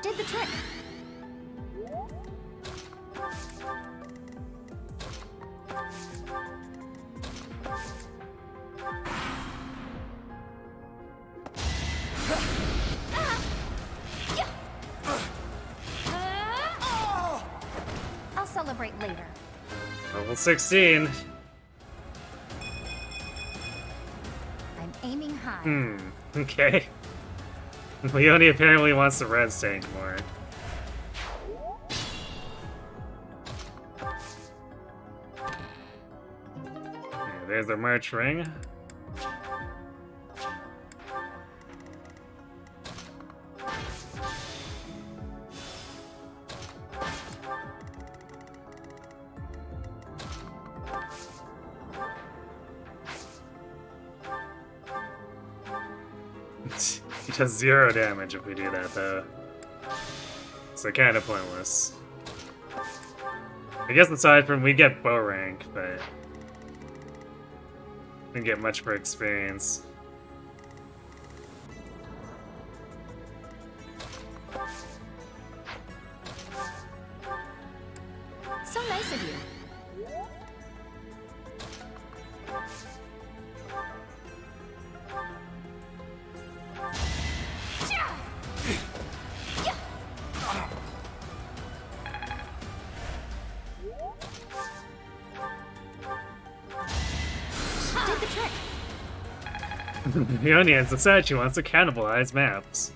Did the trick. I'll celebrate later. Level 16. I'm aiming high. Okay. Leonie apparently wants the red tank more. Okay, there's the March ring. He does 0 damage if we do that, though. So kind of pointless. I guess aside from we get bow rank, but we didn't get much for experience. So nice of you. Did the trick. Leonie has decided she wants to cannibalize maps.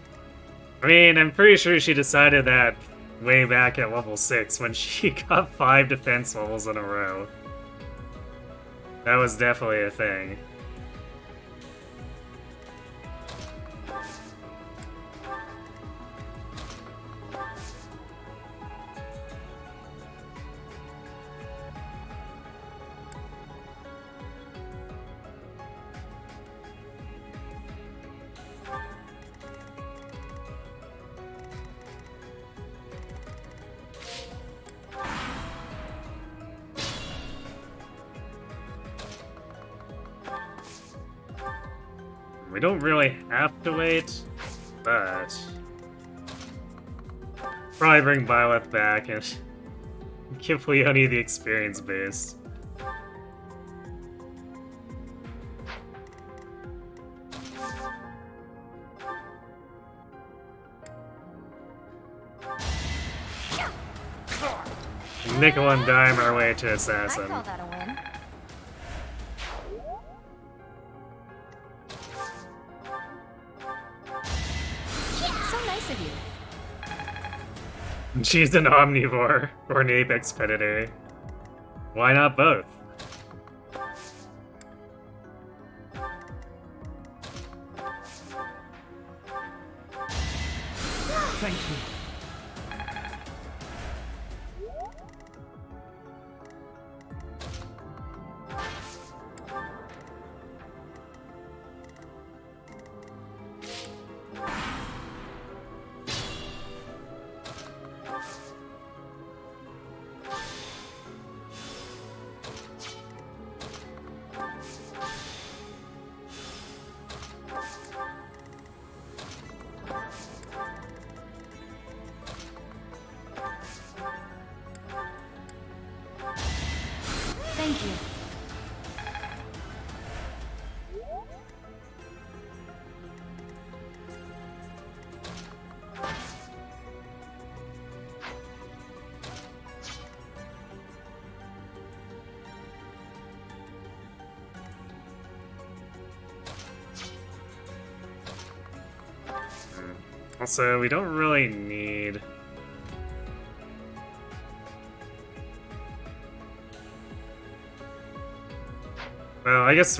I mean, I'm pretty sure she decided that way back at level 6 when she got 5 defense levels in a row. That was definitely a thing. We don't really have to wait, but probably bring Byleth back and give Leone the experience boost. Nickel and dime our way to Assassin. I call that a win. So nice of you. She's an omnivore or an apex predator. Why not both? Thank you. Thank you. Also, we don't really need... Well, I guess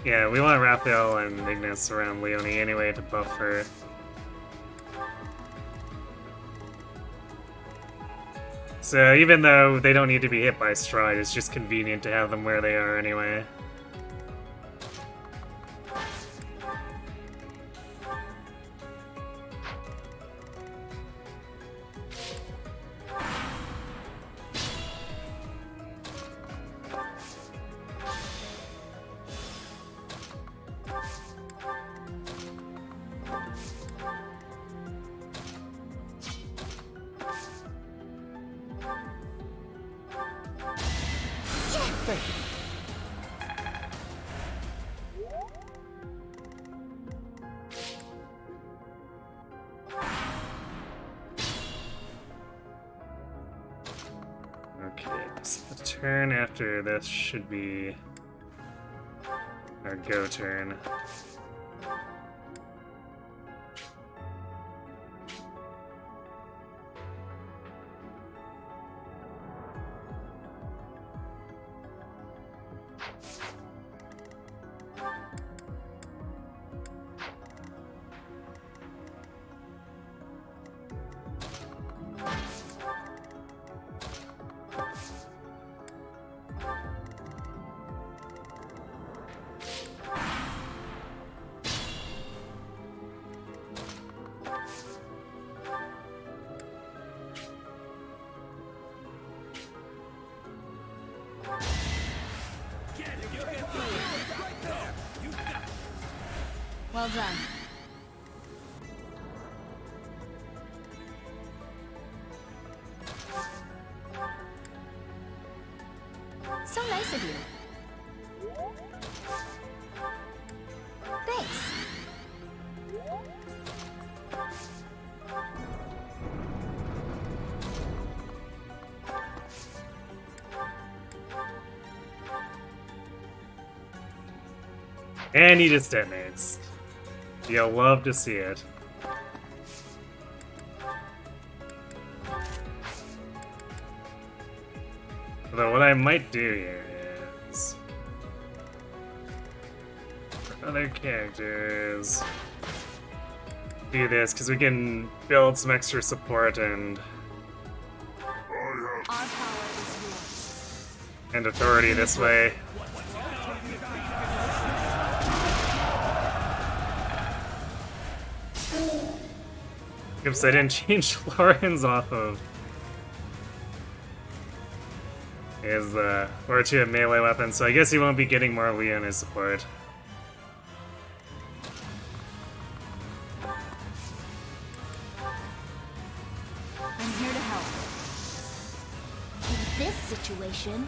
yeah, we want Raphael and Ignis around Leone anyway to buff her. So even though they don't need to be hit by Stride, it's just convenient to have them where they are anyway. Thank you. Okay, so the turn after this should be our go turn. Well done. So nice of you. Thanks. And he just detonates. You'll love to see it. Although what I might do here is... for other characters... do this, because we can build some extra support and... and authority this way. Oops, I didn't change Lauren's off of his, or to a melee weapon, so I guess he won't be getting more Leone's support. this situation.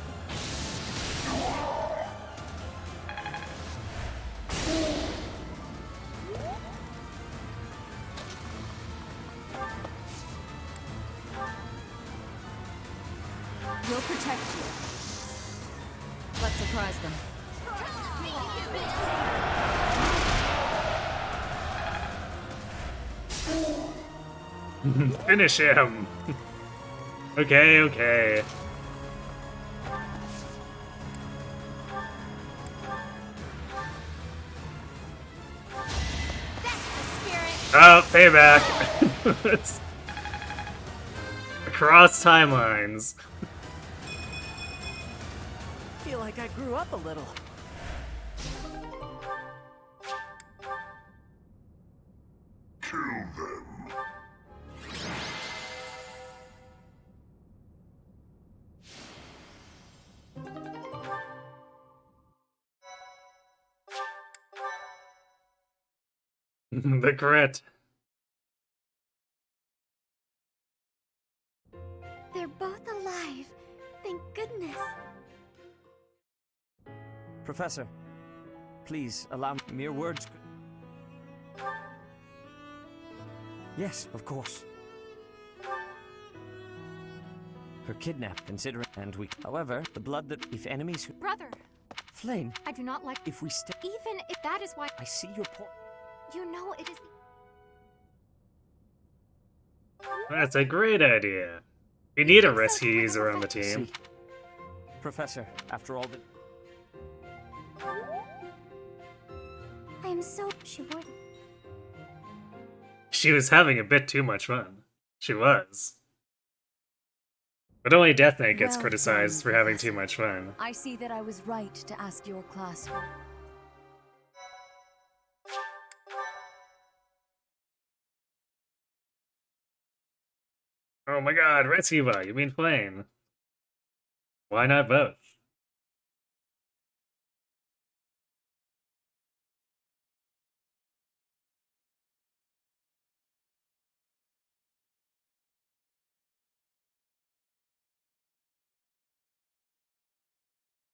We'll protect you. Let's surprise them. Finish him! Okay, okay. Oh, payback! It's across timelines. I feel like I grew up a little. The crit. They're both alive. Thank goodness. Professor, please allow me mere words. Yes, of course. Her kidnapped, considering, and we. However, the blood that if enemies who. Brother, Flame, I do not like. if we stay. Even if that is why. I see your point. You know it is. That's a great idea. We need a I'm so rescue tired of user on the it. team. See, Professor, after all that. I am so. She would. She was having a bit too much fun. She was. But only Death Knight gets Well criticized done, for having too Professor. much fun. I see that I was right to ask your class. Oh my god, Retsuba, you mean Flame. Why not both?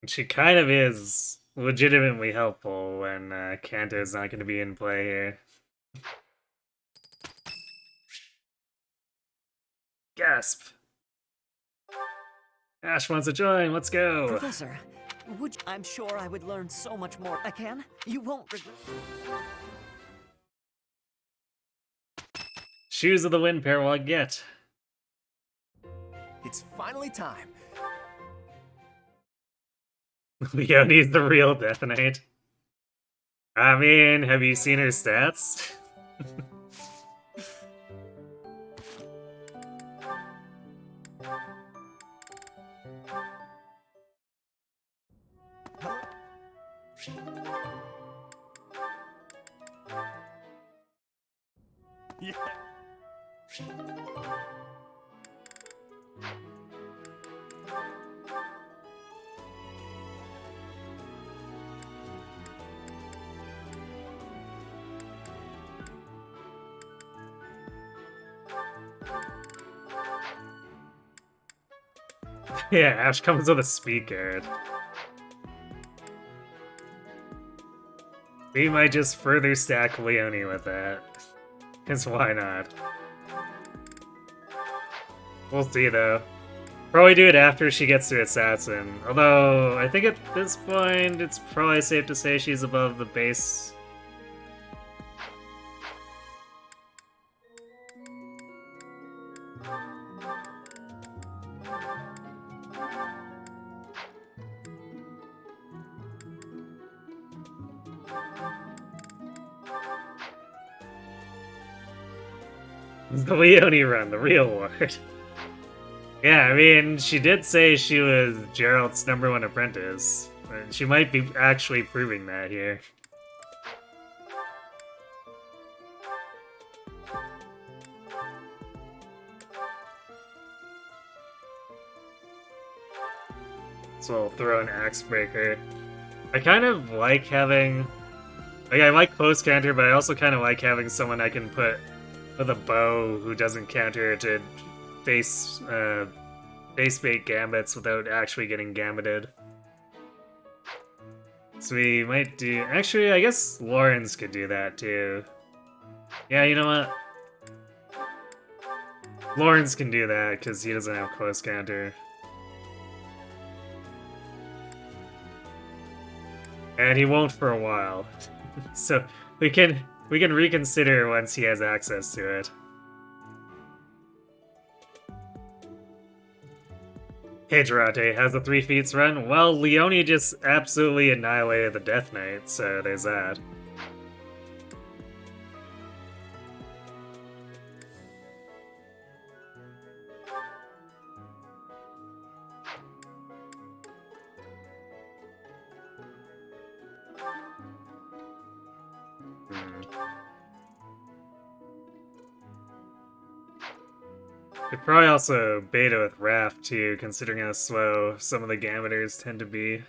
She kind of is legitimately helpful when Kanto's not going to be in play here. Gasp! Ash wants to join, let's go! Professor, I'm sure I would learn so much more. I can? You won't regret. Shoes of the Wind pair will I get. It's finally time. Leonie's the real Death Knight. I mean, have you seen her stats? Yeah. Yeah, Ash comes with a speaker. We might just further stack Leonie with that. Because why not? We'll see though. Probably do it after she gets to Assassin. Although, I think at this point, it's probably safe to say she's above the base. The Leonie run, the real word. Yeah, I mean, she did say she was Gerald's #1 apprentice. And she might be actually proving that here. So I'll throw an Axe Breaker. I kind of like having... Like, I like close counter, but I also kind of like having someone I can put with a bow who doesn't counter to face base bait gambits without actually getting gambited. So we might do... Actually, I guess Lawrence could do that too. Yeah, you know what? Lawrence can do that because he doesn't have close counter. And he won't for a while. So we can reconsider once he has access to it. Hey Durante, has the 3 feats run? Well, Leone just absolutely annihilated the Death Knight, so there's that. Could probably also beta with Raft too, considering how slow some of the Gambiters tend to be.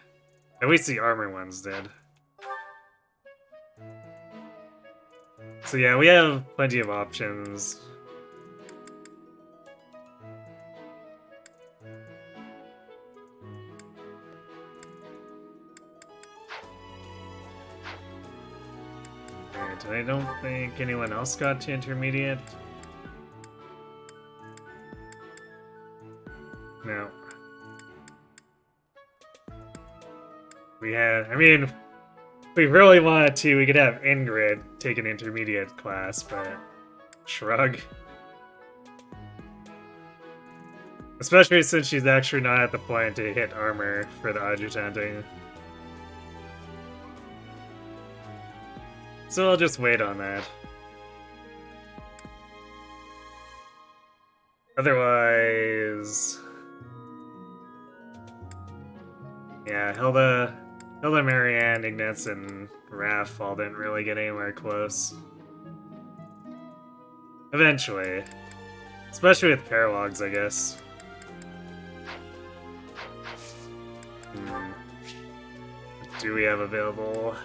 At least the armor ones did. So yeah, we have plenty of options. Alright, I don't think anyone else got to intermediate. No. We had, I mean, if we really wanted to, we could have Ingrid take an intermediate class, but shrug. Especially since she's actually not at the point to hit armor for the adjutanting. So I'll just wait on that. Otherwise... Yeah, Hilda, Marianne, Ignatz, and Raph all didn't really get anywhere close. Eventually. Especially with paralogs, I guess. What do we have available?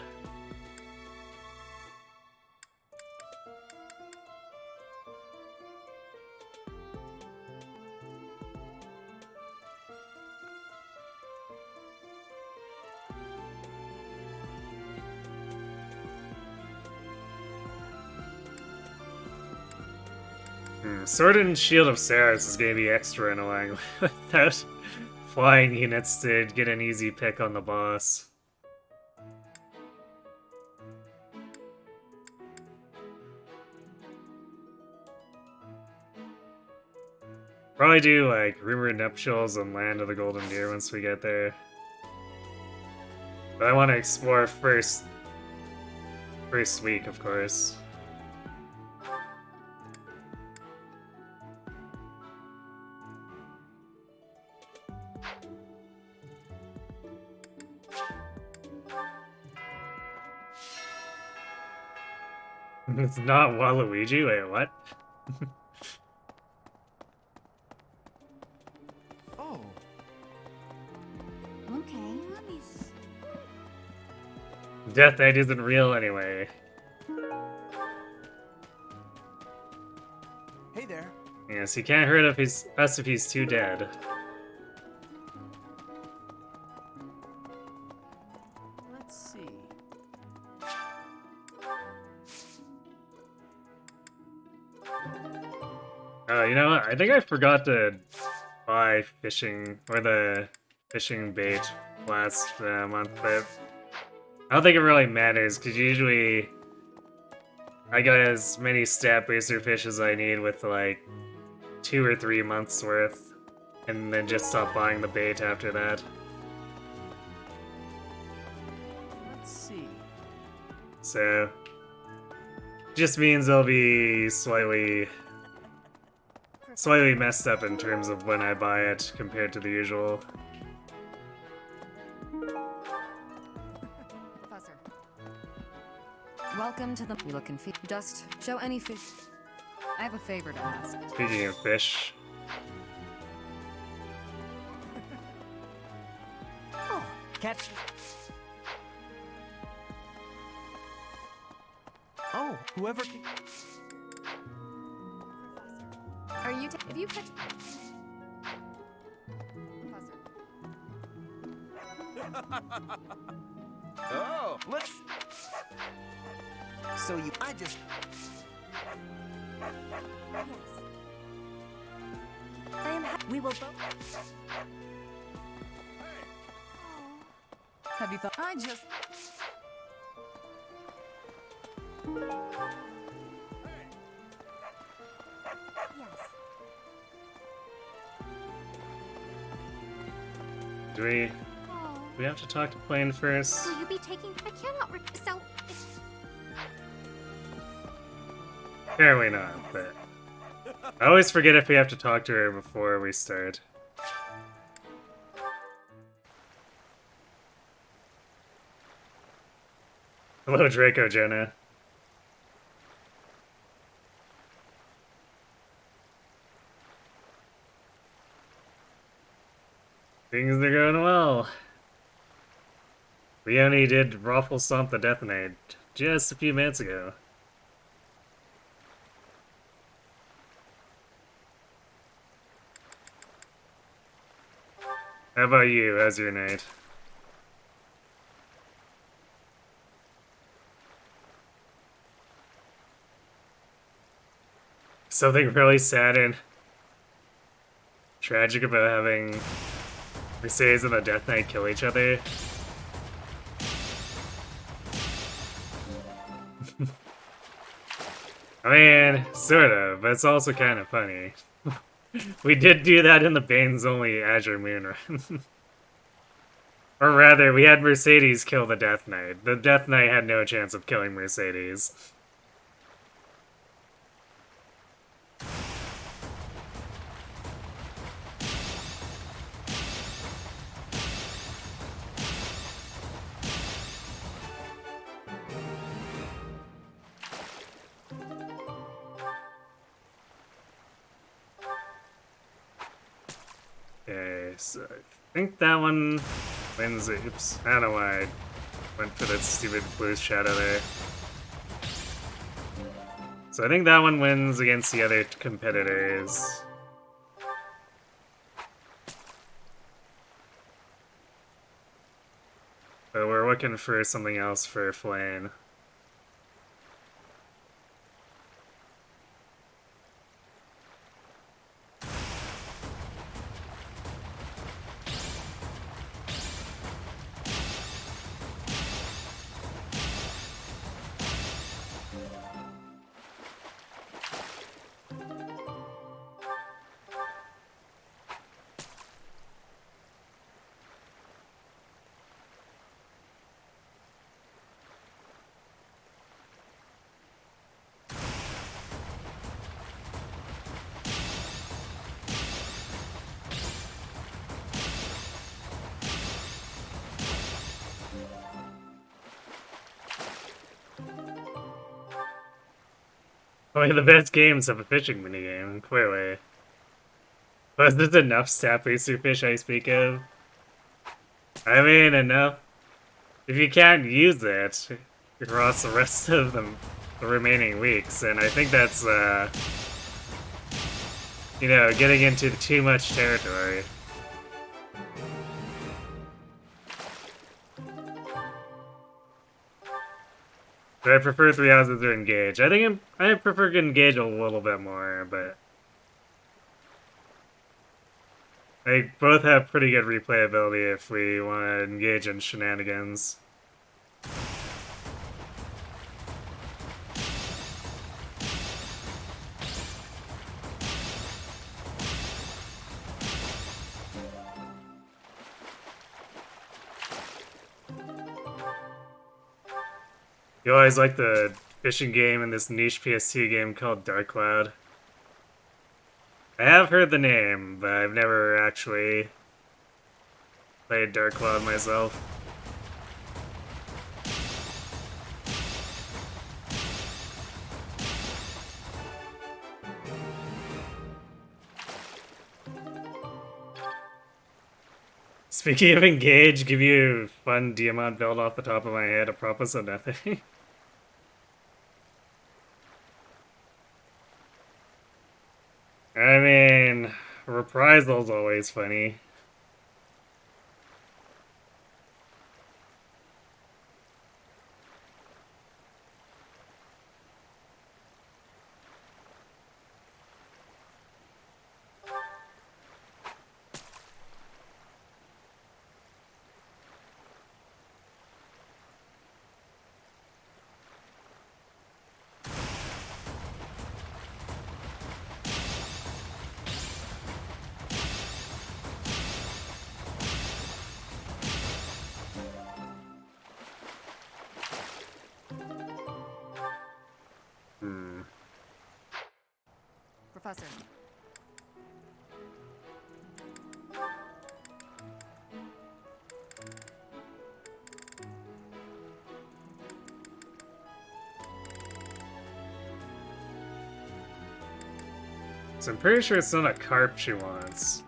Sword and Shield of Saris is going to be extra annoying without flying units to get an easy pick on the boss. Probably do like Rumored Nuptials and Land of the Golden Deer once we get there. But I want to explore first week, of course. It's not Waluigi? Wait, what? Oh. Okay. Death Knight isn't real anyway. Hey there. Yes, he can't hurt us if he's too dead. Let's see. You know what? I think I forgot to buy fishing, or the fishing bait last month, but I don't think it really matters, because usually I got as many stat booster fish as I need with like 2 or 3 months worth, and then just stop buying the bait after that. Let's see. So, just means I'll be slightly messed up in terms of when I buy it compared to the usual. Professor. Welcome to the... You looking feet. Just show any fish. I have a favor to ask. Speaking of fish. Oh, catch. Oh, whoever. Are you... If you catch... Oh, let's... So you... I just... I am we will both. Have you thought? I just. Yes. Do we have to talk to Plane first? Will you be taking? I cannot. So. Apparently not, but I always forget if we have to talk to her before we start. Hello, Draco Jenna. Things are going well. We only did Raffle Stomp the Death Knight just a few minutes ago. How about you? How's your night? Something really sad and tragic about having Mercedes and the Death Knight kill each other. I mean, sort of, but it's also kind of funny. We did do that in the Bane's only Azure Moon run. Or rather, we had Mercedes kill the Death Knight. The Death Knight had no chance of killing Mercedes. Okay, so I think that one wins. Oops, I don't know why I went for that stupid blue shadow there. So I think that one wins against the other competitors. But we're looking for something else for Flame. One of the best games of a fishing minigame, clearly. Was this enough stat booster fish I speak of? I mean, enough. If you can't use it across the rest of the remaining weeks, and I think that's, you know, getting into too much territory. But I prefer 3 houses to Engage. I think I prefer Engage a little bit more, but they both have pretty good replayability if we want to engage in shenanigans. You always like the fishing game in this niche PS2 game called Dark Cloud. I have heard the name, but I've never actually played Dark Cloud myself. Speaking of Engage, give you a fun Diamond build off the top of my head, apropos of nothing. I mean, Reprisal's always funny. Professor. So I'm pretty sure it's not a carp she wants.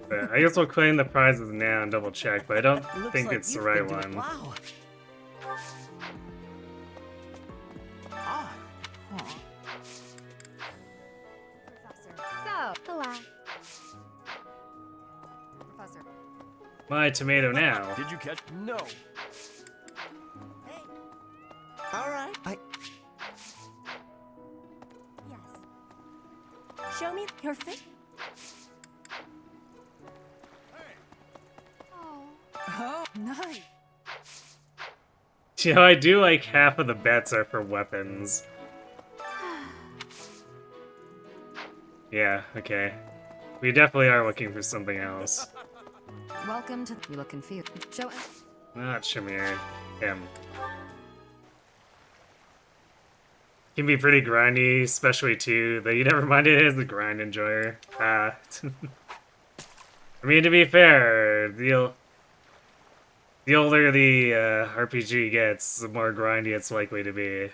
But I guess we'll claim the prizes now and double check, but I don't Looks think like it's the you've right been doing- one. Wow. Ah. Professor. So, hello. Professor. My tomato now. Did you catch? No. Hey. All right. Yes. Show me your fish. Oh. Oh, nice. You know, I do like half of the bets are for weapons. Yeah, okay. We definitely are looking for something else. Welcome to. You look confused. Show. Not Shamir. Him. Can be pretty grindy, especially too. Though you never minded it as a grind enjoyer. I mean, to be fair, the older the RPG gets, the more grindy it's likely to be.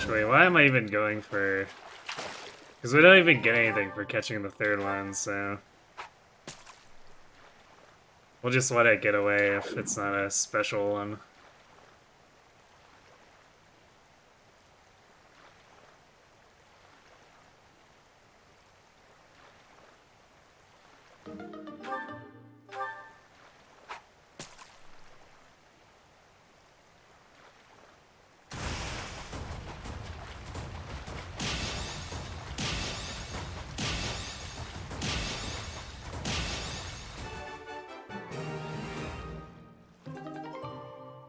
Wait, why am I even going for... Because we don't even get anything for catching the third one, so... We'll just let it get away if it's not a special one.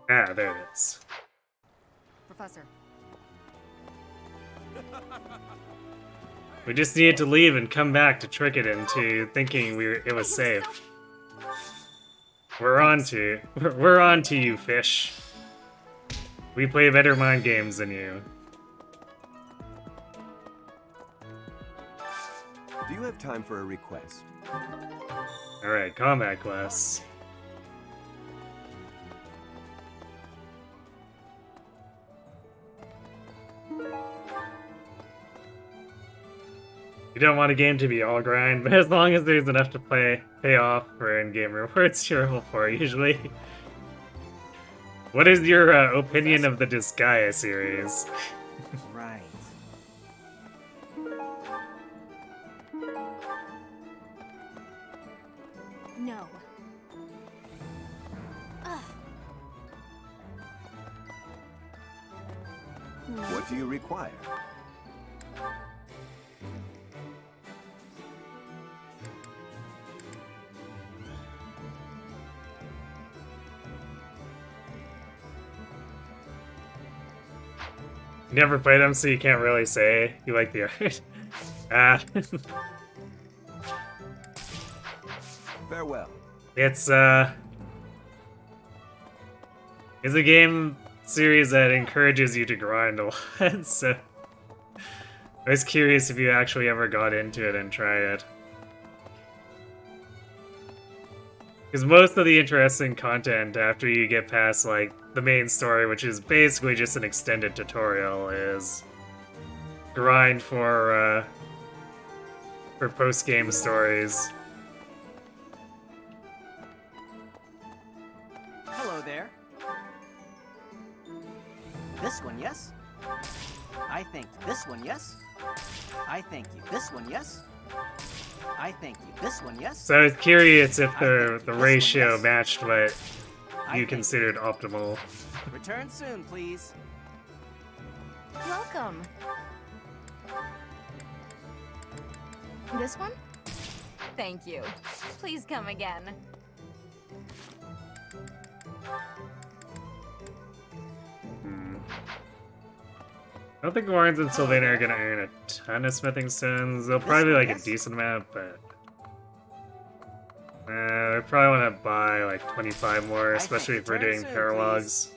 Ah, there it is. Professor. We just needed to leave and come back to trick it into thinking it was safe. We're on to you, fish. We play better mind games than you. Do you have time for a request? Alright, combat quests. You don't want a game to be all grind, but as long as there's enough to pay off for in-game rewards, you're all for it, usually. What is your opinion of the Disgaea series? Right. No. Ugh. What do you require? You never played them, so you can't really say you like the art. Ah. Farewell. It's a game series that encourages you to grind a lot, so I was curious if you actually ever got into it and tried it. Because most of the interesting content after you get past, like, the main story, which is basically just an extended tutorial, is grind for post-game stories. Hello there. This one, yes? I think this one, yes? I thank you. This one, yes? I thank you. This one, yes? So I was curious if the one, ratio yes. matched what I you think- considered optimal. Return soon, please. Welcome. This one? Thank you. Please come again. I don't think Warrens and Sylvain are gonna earn a ton of smithing stones. They'll probably like a decent amount, but I probably want to buy like 25 more, especially if we're doing paralogs.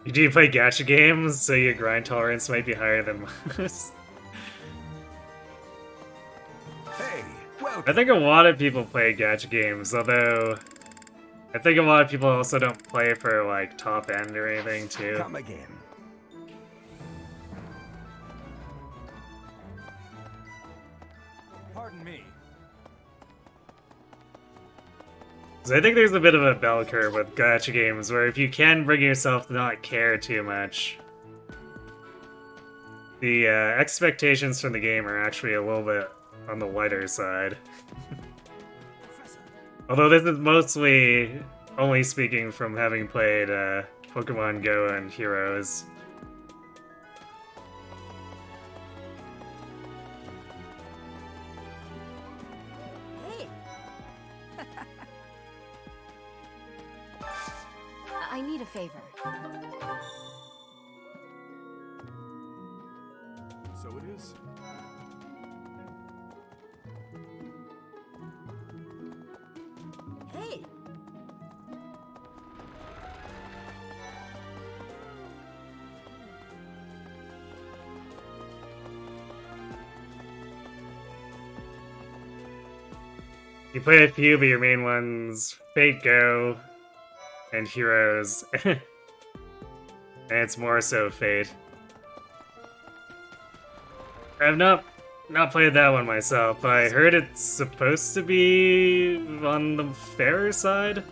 You do play gacha games, so your grind tolerance might be higher than most. Hey, welcome. I think a lot of people play gacha games, although I think a lot of people also don't play for like top end or anything too. Come again. Pardon me. So I think there's a bit of a bell curve with gacha games where if you can bring yourself to not care too much, the expectations from the game are actually a little bit on the lighter side. Although this is mostly only speaking from having played Pokemon Go and Heroes. Hey. I need a favor. So it is. Hey. You play a few, but your main ones, Fate Go and Heroes. And it's more so Fate. I've not played that one myself, but I heard it's supposed to be on the fairer side.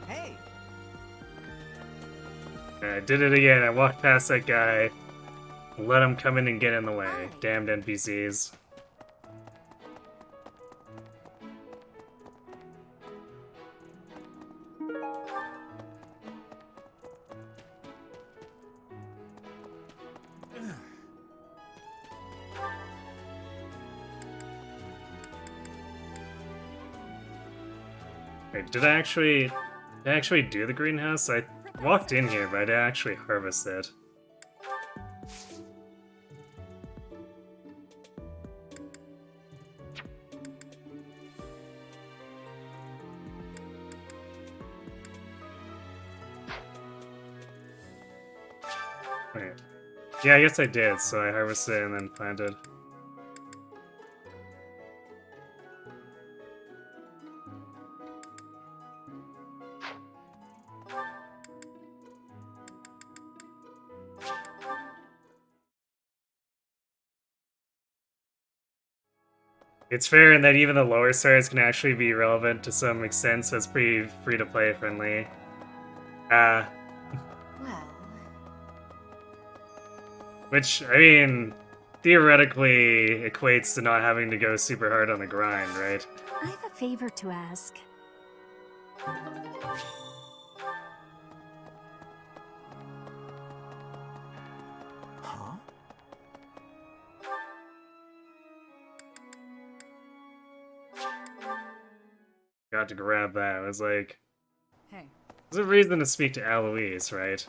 Hey. I did it again. I walked past that guy, let him come in and get in the way. Damned NPCs. Wait, did I actually do the greenhouse? I walked in here, but I didn't actually harvest it. Wait. Yeah, I guess I did, so I harvested and then planted. It's fair in that even the lower stars can actually be relevant to some extent, so it's pretty free-to-play friendly. Well. Which, I mean, theoretically equates to not having to go super hard on the grind, right? I have a favor to ask. Huh? Got to grab that. I was like, Hey. there's a reason to speak to Aloise, right?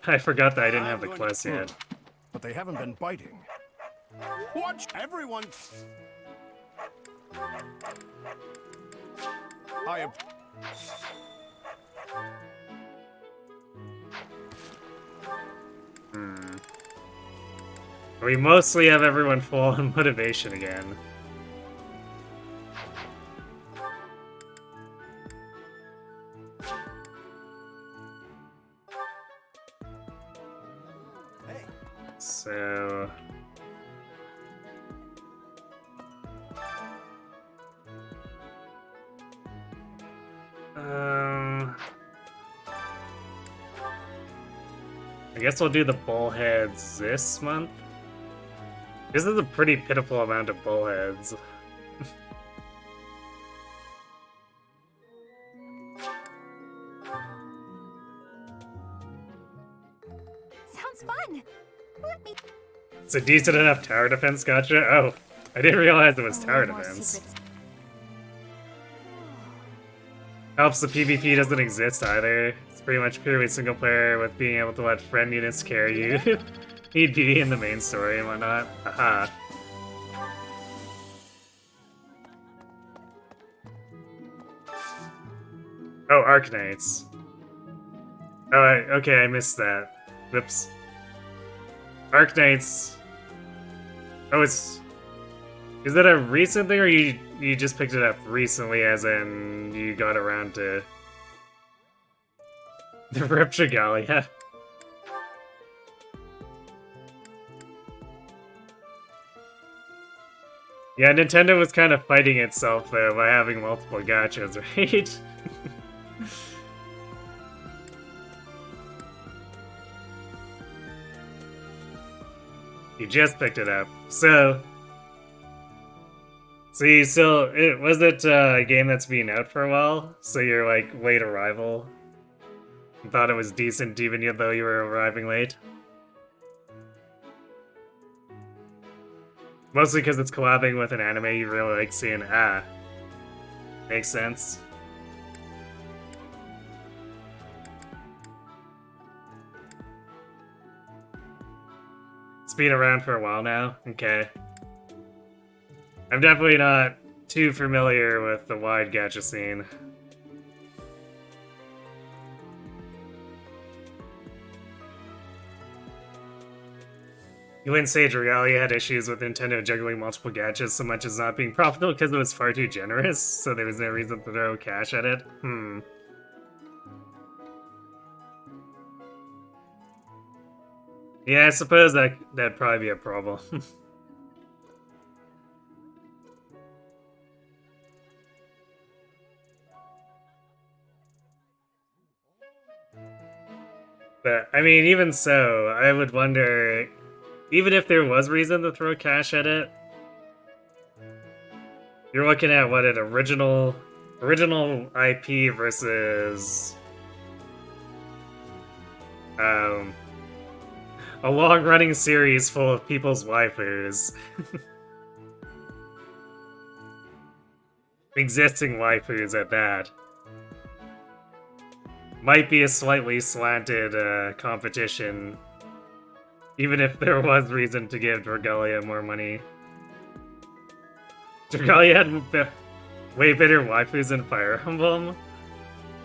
I forgot that I didn't have the quest yet. But they haven't been biting. Watch everyone. I am. We mostly have everyone full on motivation again. So... I guess we'll do the bullheads this month. This is a pretty pitiful amount of bullheads. Sounds fun. Let me. It's a decent enough tower defense, gotcha? Oh, I didn't realize it was tower defense. Helps the PvP doesn't exist either. It's It's pretty much purely single player with being able to let friend units carry you. He'd be in the main story and whatnot. Aha. Oh, Arknights. Oh, okay, I missed that. Whoops. Arknights. Oh, it's... Is that a recent thing, or you just picked it up recently, as in you got around to... The Rip Regalia? Yeah, Nintendo was kind of fighting itself, though, by having multiple gachas, right? You just picked it up. So you still... Was it a game that's been out for a while? So you're, like, late arrival? You thought it was decent even though you were arriving late? Mostly because it's collabing with an anime you really like seeing. Ah. Makes sense. It's been around for a while now? Okay. I'm definitely not too familiar with the wide gacha scene. You wouldn't say Regalia had issues with Nintendo juggling multiple gachas so much as not being profitable because it was far too generous, so there was no reason to throw cash at it? Yeah, I suppose that'd probably be a problem. But, I mean, even so, I would wonder... Even if there was reason to throw cash at it, you're looking at what an original IP versus a long-running series full of people's waifus. Existing waifus at that. Might be a slightly slanted competition. Even if there was reason to give Dragalia more money. Dragalia had way better waifus than Fire Emblem?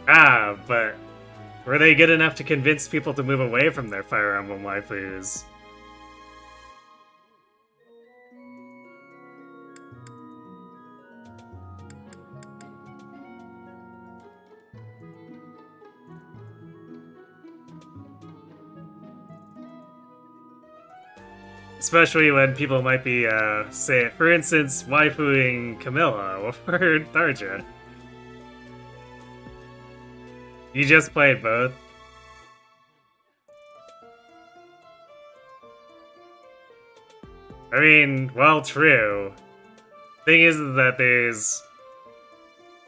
Ah, but were they good enough to convince people to move away from their Fire Emblem waifus? Especially when people might be, say, for instance, waifuing Camilla or Tharja. You just played both? I mean, well, true. Thing is that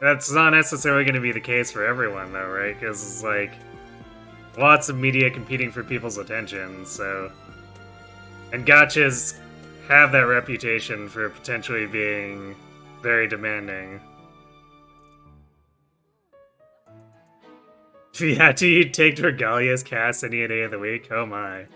that's not necessarily going to be the case for everyone, though, right? Because it's like lots of media competing for people's attention, so... And gachas have that reputation for potentially being very demanding. Yeah, do you take Dragalia's cast any day of the week? Oh my.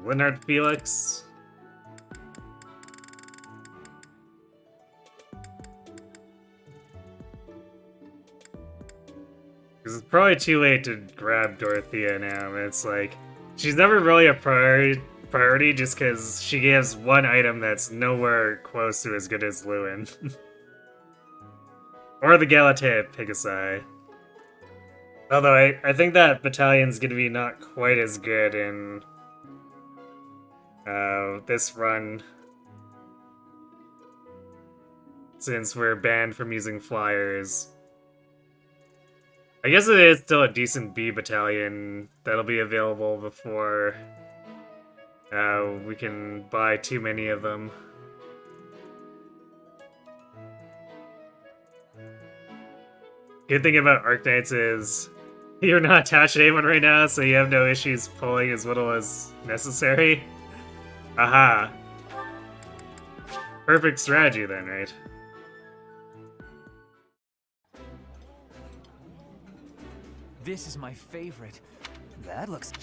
Leonard Felix? Because it's probably too late to grab Dorothea now. It's like, she's never really a priority just because she gives one item that's nowhere close to as good as Lewin. Or the Galatea Pegasi. Although I think that battalion's gonna be not quite as good in this run, since we're banned from using flyers. I guess it is still a decent B battalion that'll be available before we can buy too many of them. Good thing about Arknights is You're not attached to anyone right now, so you have no issues pulling as little as necessary? Aha. Perfect strategy then, right? This is my favorite. That looks...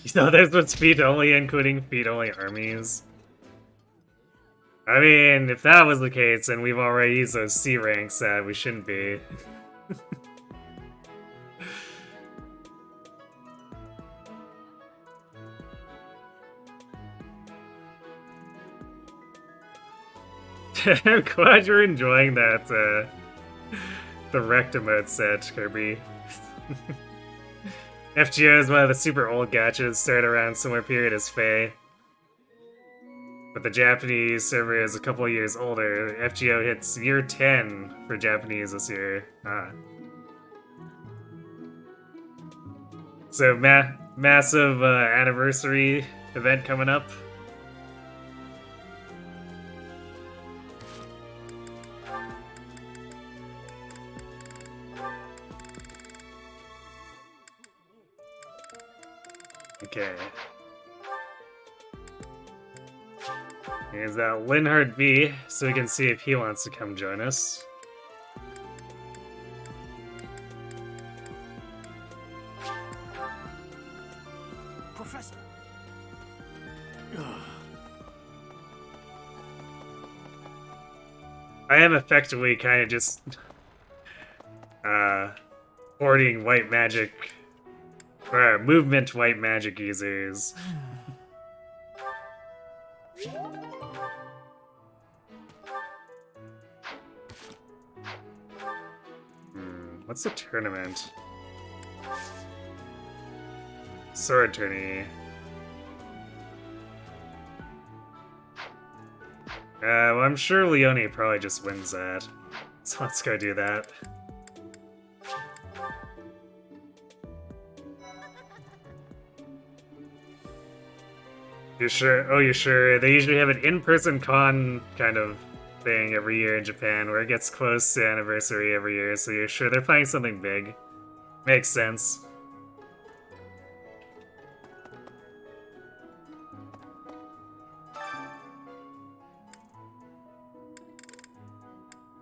So there's what's feet-only, including feet-only armies. I mean, if that was the case, then we've already used those C ranks that we shouldn't be. I'm glad you're enjoying that, the Rectomode set, Kirby. FGO is one of the super old gachas, started around similar period as Fae. But the Japanese server is a couple of years older. FGO hits year 10 for Japanese this year. So, massive anniversary event coming up. Okay. Here's that Linhard V, so we can see if he wants to come join us. Professor. I am effectively kind of just hoarding white magic, or movement white magic users. What's the tournament? Sword tourney. Well, I'm sure Leone probably just wins that. So let's go do that. You sure? Oh, you sure? They usually have an in-person con kind of thing every year in Japan where it gets close to anniversary every year, so you're sure they're planning something big. Makes sense.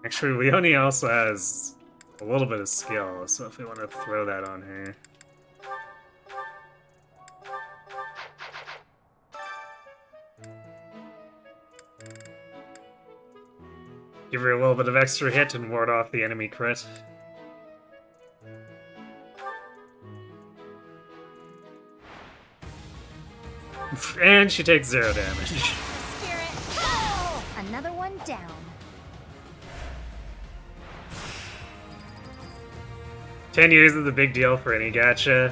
Actually, Leone also has a little bit of skill, so if we want to throw that on her. Give her a little bit of extra hit and ward off the enemy crit. And she takes 0 damage. Another one down. 10 years is a big deal for any gacha.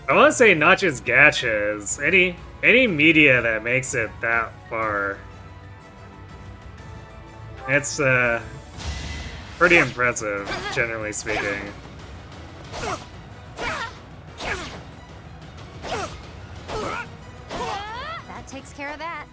I want to say not just gachas, any media that makes it that far. It's pretty impressive, generally speaking. That takes care of that.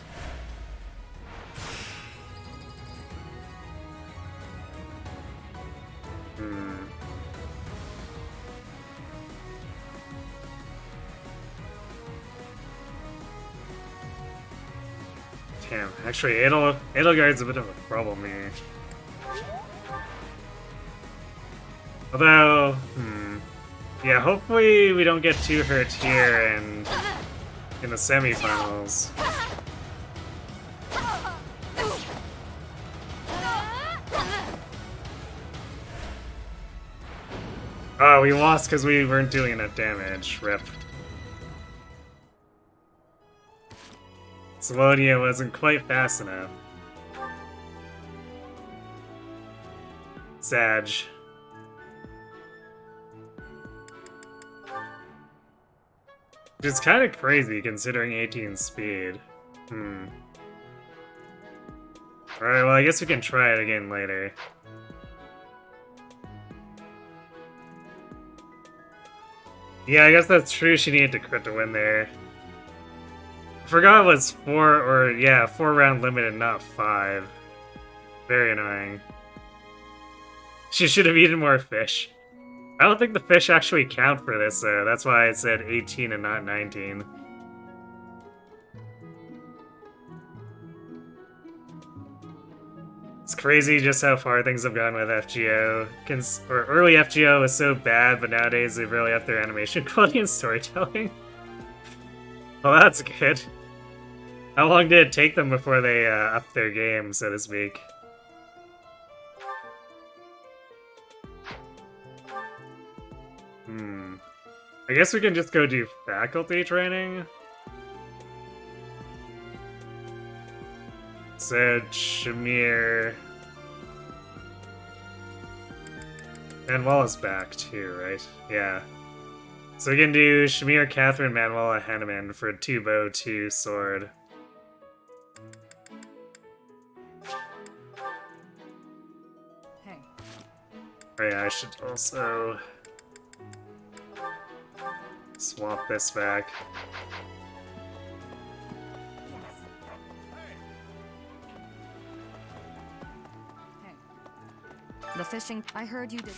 Damn, actually, Edelgard's a bit of a problem here. Although, yeah, hopefully we don't get too hurt here and in the semifinals. Oh, we lost because we weren't doing enough damage. Rip. Salonia wasn't quite fast enough. Sag. Which is kind of crazy considering 18 speed. Alright, well, I guess we can try it again later. Yeah, I guess that's true. She needed to crit to win there. I forgot it was 4 round limited, not 5. Very annoying. She should have eaten more fish. I don't think the fish actually count for this, though. That's why I said 18 and not 19. It's crazy just how far things have gone with FGO. Or early FGO was so bad, but nowadays they really up their animation quality and storytelling. Well, that's good. How long did it take them before they upped their game, so to speak? I guess we can just go do faculty training. So, Shamir... Manuela's back too, right? Yeah. So we can do Shamir, Catherine, Manuela, Hanneman for 2 bow, 2 sword. Hey. Oh yeah, I should also... swap this back. The fishing... I heard you did...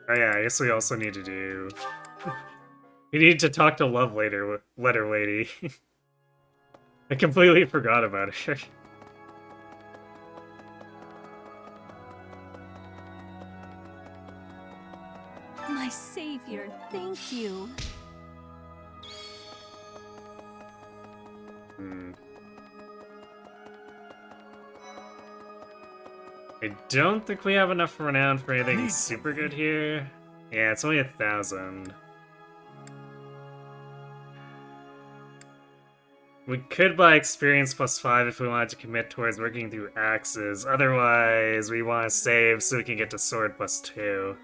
Oh yeah, I guess we also need to do... we need to talk to Letter Lady. I completely forgot about her. My savior, thank you. I don't think we have enough renown for anything super good here. Yeah, it's only 1,000. We could buy experience +5 if we wanted to commit towards working through axes. Otherwise, we want to save so we can get to sword +2.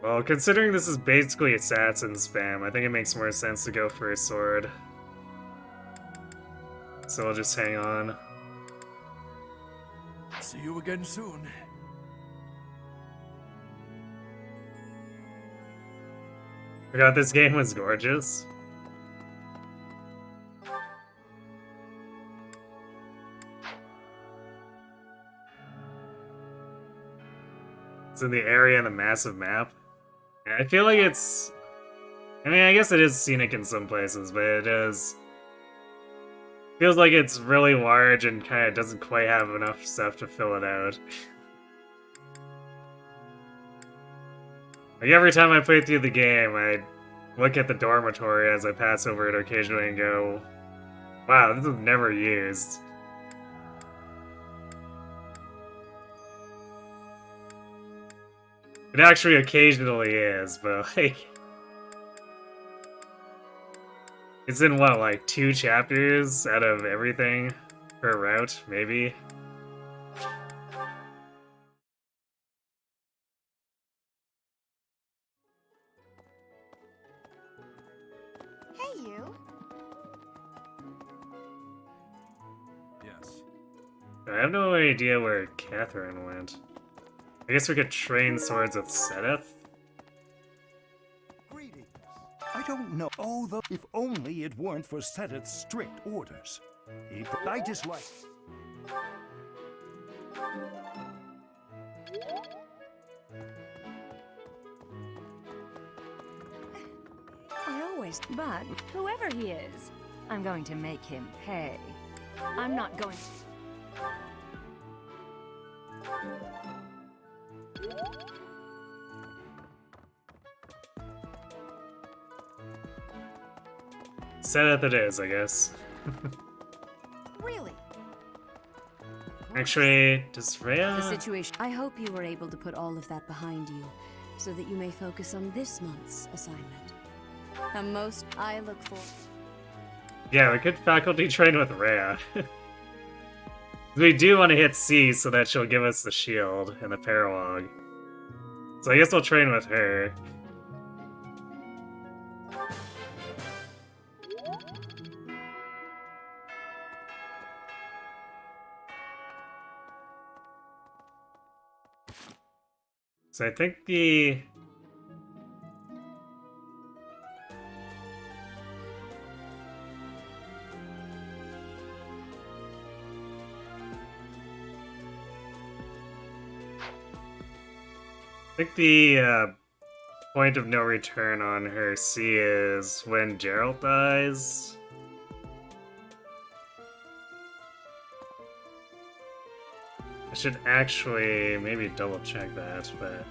Well, considering this is basically assassin spam, I think it makes more sense to go for a sword. So I'll just hang on. See you again soon. Forgot this game was gorgeous. It's in the area and the massive map. I feel like it's... I mean, I guess it is scenic in some places, but it is... feels like it's really large and kind of doesn't quite have enough stuff to fill it out. Like, every time I play through the game, I look at the dormitory as I pass over it occasionally and go, wow, this was never used. It actually occasionally is, but like... it's in what, like 2 chapters out of everything per route, maybe? Hey, you. Yes. I have no idea where Catherine went. I guess we could train swords with Sedith? Greetings. I don't know. Oh, if only it weren't for Sedith's strict orders. I dislike... I always... But whoever he is, I'm going to make him pay. I'm not going... Sedith it is, I guess. Really? Actually, does Rhea... The situation. I hope you were able to put all of that behind you, so that you may focus on this month's assignment. The most I look for. Yeah, we could faculty train with Rhea. We do want to hit C so that she'll give us the shield and the paralog. So I guess we'll train with her. So I think the... point of no return on her C is when Gerald dies. I should actually maybe double check that, but...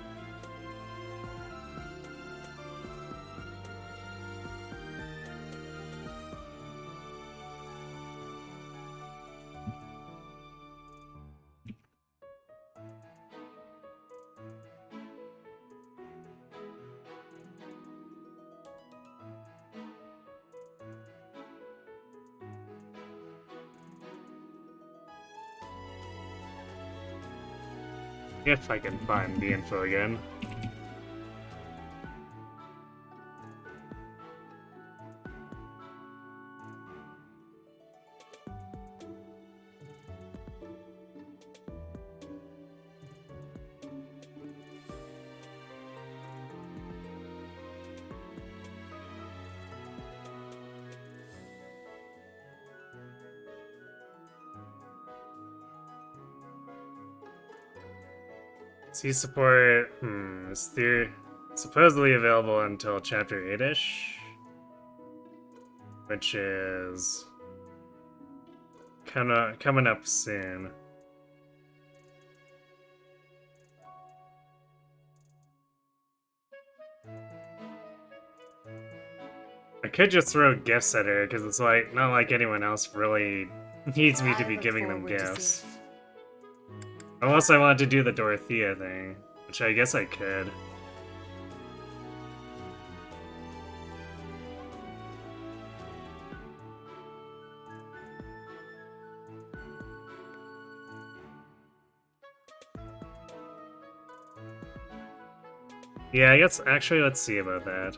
if I can find the info again. C support, is supposedly available until chapter 8-ish, which is coming up soon. I could just throw gifts at her, because it's like, not like anyone else really needs me to be giving them gifts. Unless I wanted to do the Dorothea thing, which I guess I could. Yeah, I guess, actually, let's see about that.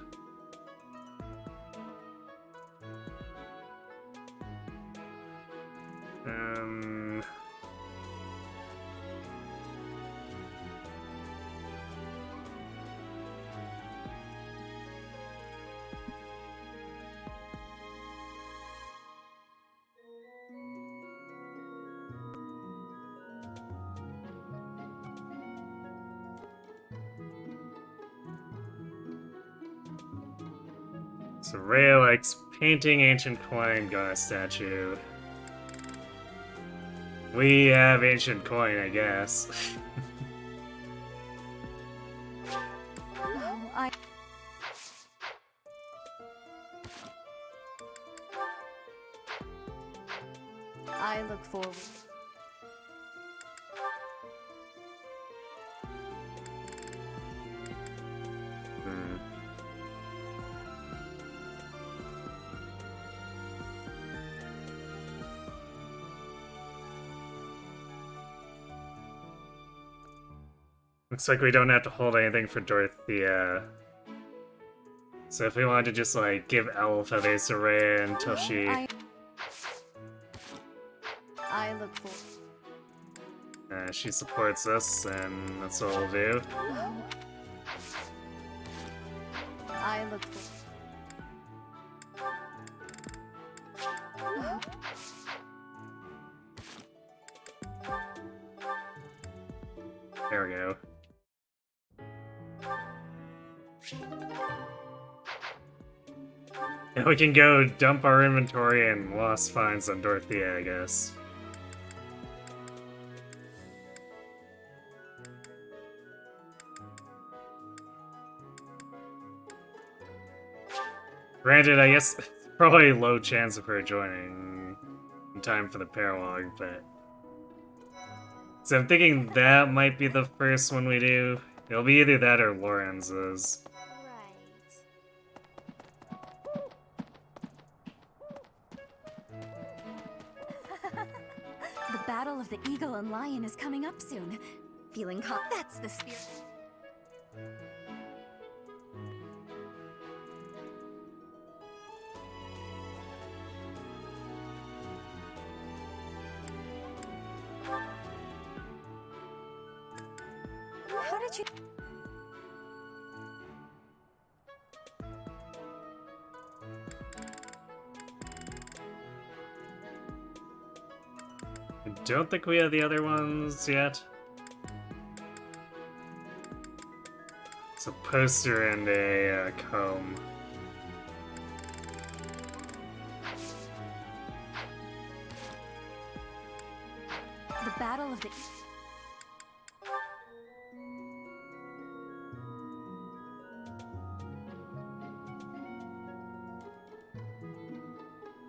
So Rhea likes painting ancient coin goddess statue. We have ancient coin, I guess. I look forward. Looks like we don't have to hold anything for Dorothea. So if we wanted to just, like, give owl feathers to Rhea until she... I look forward. she supports us, and that's what we'll do. I look forward. There we go. And we can go dump our inventory and lost finds on Dorothea, I guess. Granted, I guess probably low chance of her joining in time for the paralogue, but... So I'm thinking that might be the first one we do. It'll be either that or Lorenz's. The battle of the eagle and lion is coming up soon. Feeling that's the spirit. How did you... don't think we have the other ones yet. It's a poster and a comb. The Battle of the...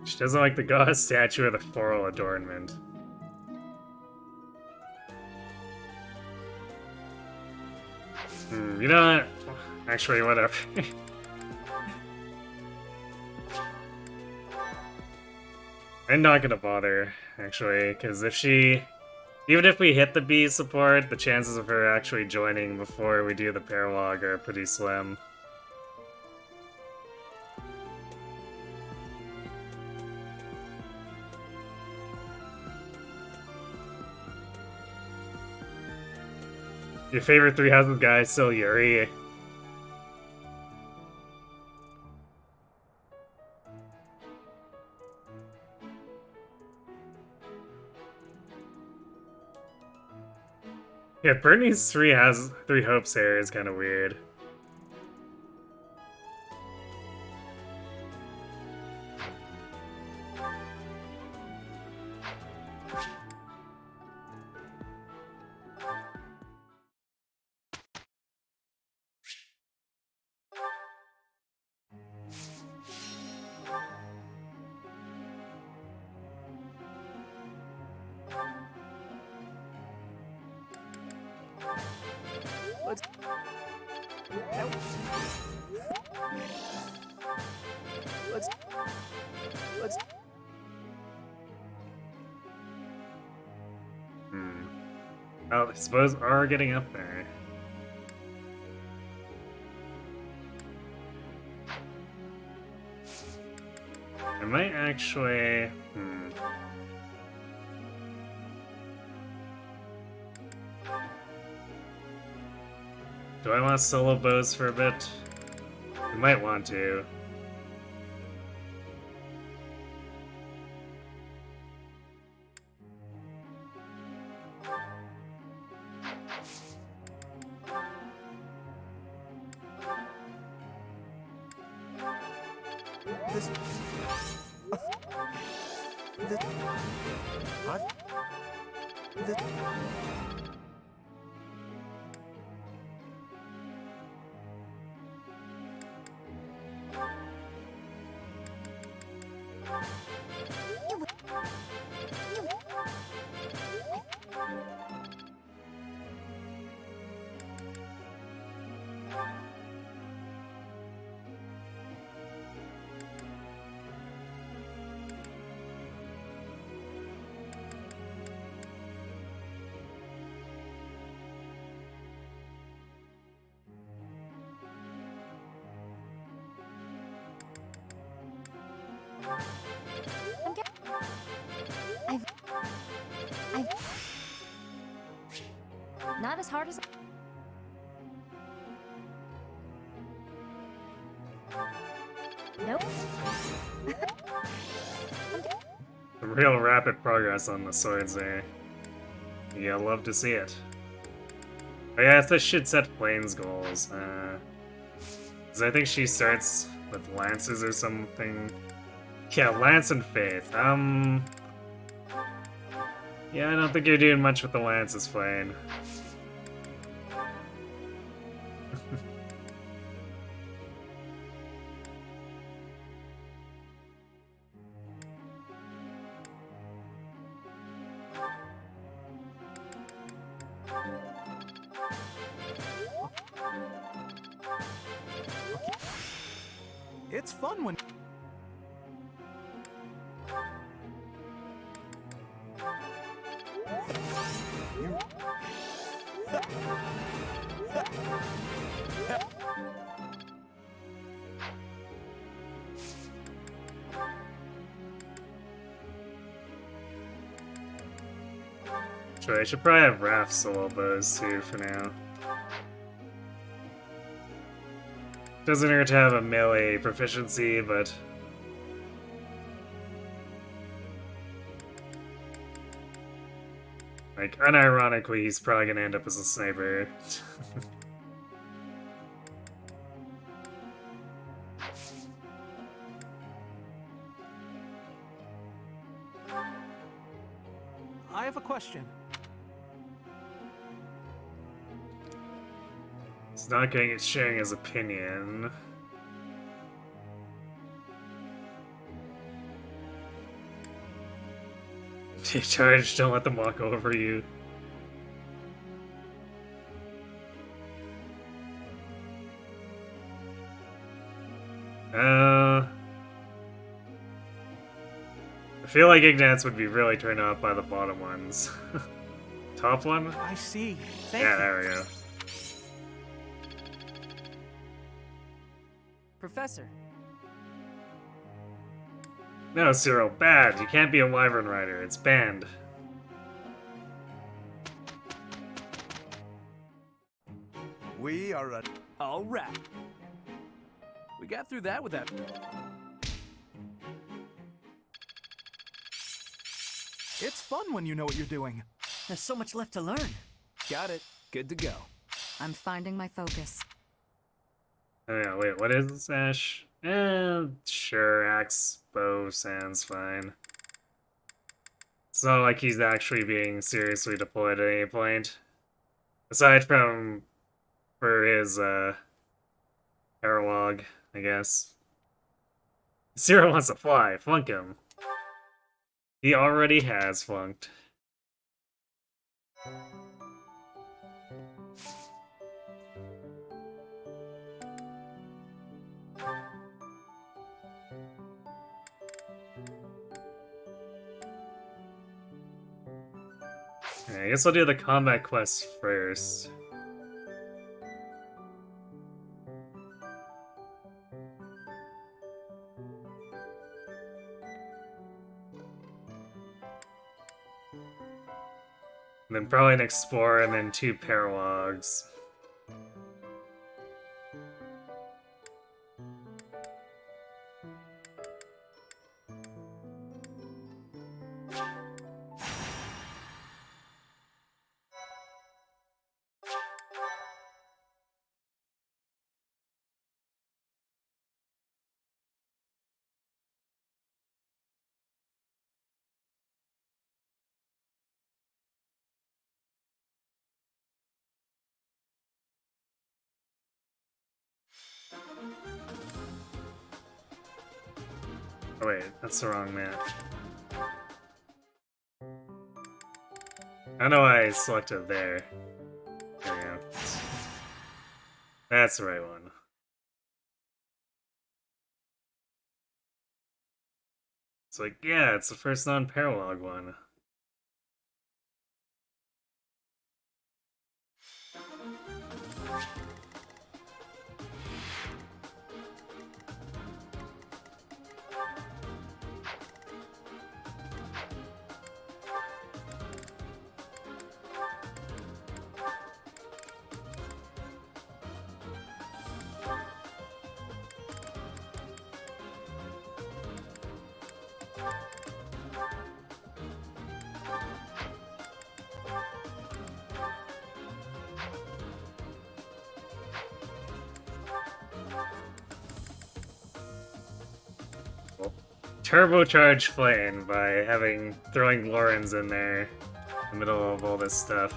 She doesn't like the god statue or the floral adornment. You know what? Actually, whatever. I'm not gonna bother, actually, because if she... Even if we hit the B support, the chances of her actually joining before we do the paralog are pretty slim. Your favorite 3,000 guy is still Yuri. Yeah, Bernie's three hopes hair is kind of weird. Let's... Let's... Well, I suppose are getting up there. I might actually... Do I want to solo bows for a bit? I might want to. This... Not as hard as... Nope. Some real rapid progress on the swords there. Yeah, love to see it. Oh yeah, this should set Flame's goals. 'Cause I think she starts with lances or something. Yeah, lance and faith. Yeah, I don't think you're doing much with the lances, Flame. It's fun when... Sure, I should probably have Raph solo bows too for now. Doesn't hurt to have a melee proficiency, but... Like, unironically, he's probably gonna end up as a sniper. I have a question. He's not getting sharing his opinion. Take charge, don't let them walk over you. I feel like Ignatz would be really turned off by the bottom ones. Top one? I see. Yeah, there we go. Professor. No, Cyril, bad. You can't be a Wyvern Rider. It's banned. We are a... All right. We got through that without... It's fun when you know what you're doing. There's so much left to learn. Got it. Good to go. I'm finding my focus. Oh yeah, wait, what is this, Ash? Sure, axe, bow, sounds fine. It's not like he's actually being seriously deployed at any point. Aside from for his, paralog, I guess. Zero wants to fly, flunk him. He already has flunked. I guess I'll do the combat quest first. And then probably an explorer and then 2 paralogs. Oh wait, that's the wrong map. I know I selected there. There we go. That's the right one. It's like, yeah, it's the first non-paralog one. Turbocharge Flame by throwing Lorens in there in the middle of all this stuff.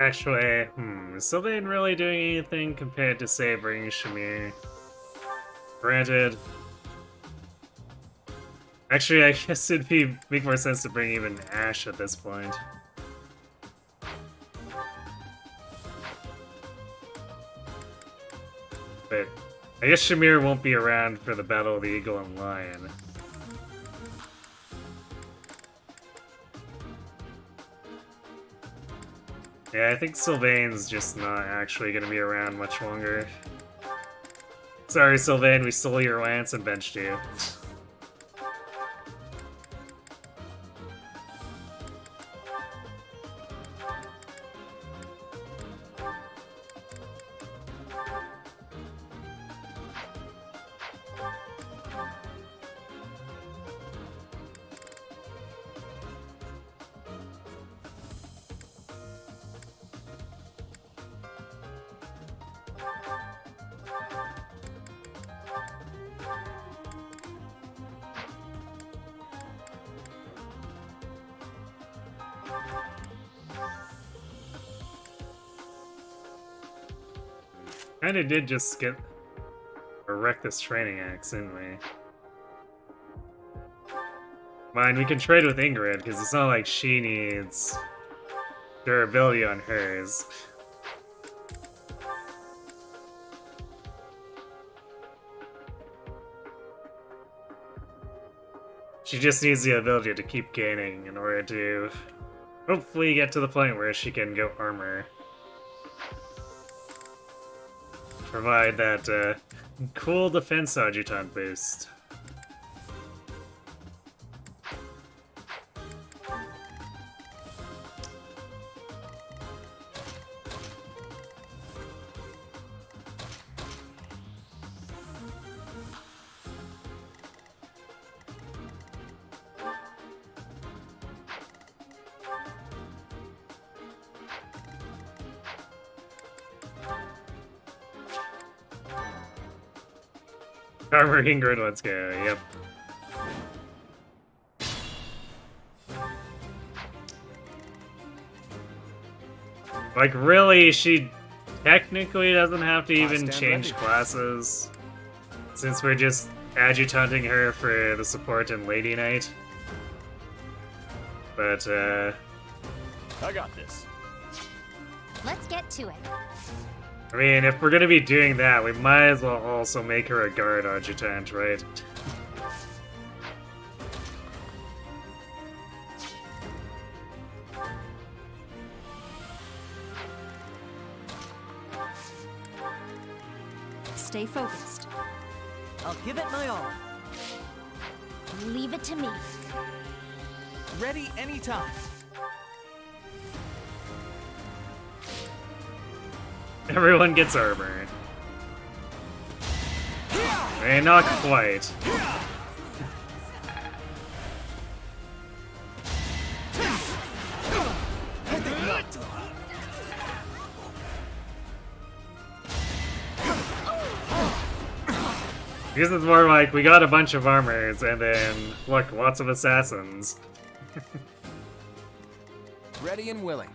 Actually, still didn't really doing anything compared to, say, bringing Shamir. Granted. Actually, I guess it'd make more sense to bring even Ash at this point. But I guess Shamir won't be around for the Battle of the Eagle and Lion. Yeah, I think Sylvain's just not actually gonna be around much longer. Sorry, Sylvain, we stole your lance and benched you. Kinda did just skip or wreck this training axe, didn't we? Mind, we can trade with Ingrid, because it's not like she needs durability on hers. She just needs the ability to keep gaining in order to hopefully get to the point where she can go armor. Provide that cool defense adjutant boost. Armor Ingrid, let's go, yep. Like, really, she technically doesn't have to even change classes, since we're just adjutanting her for the support in Lady Knight. But, I got this. Let's get to it. I mean, if we're gonna be doing that, we might as well also make her a guard adjutant, right? Stay focused. I'll give it my all. Leave it to me. Ready anytime. Everyone gets armor. And not quite. Because it's more like, we got a bunch of armors, and then, look, lots of assassins. Ready and willing.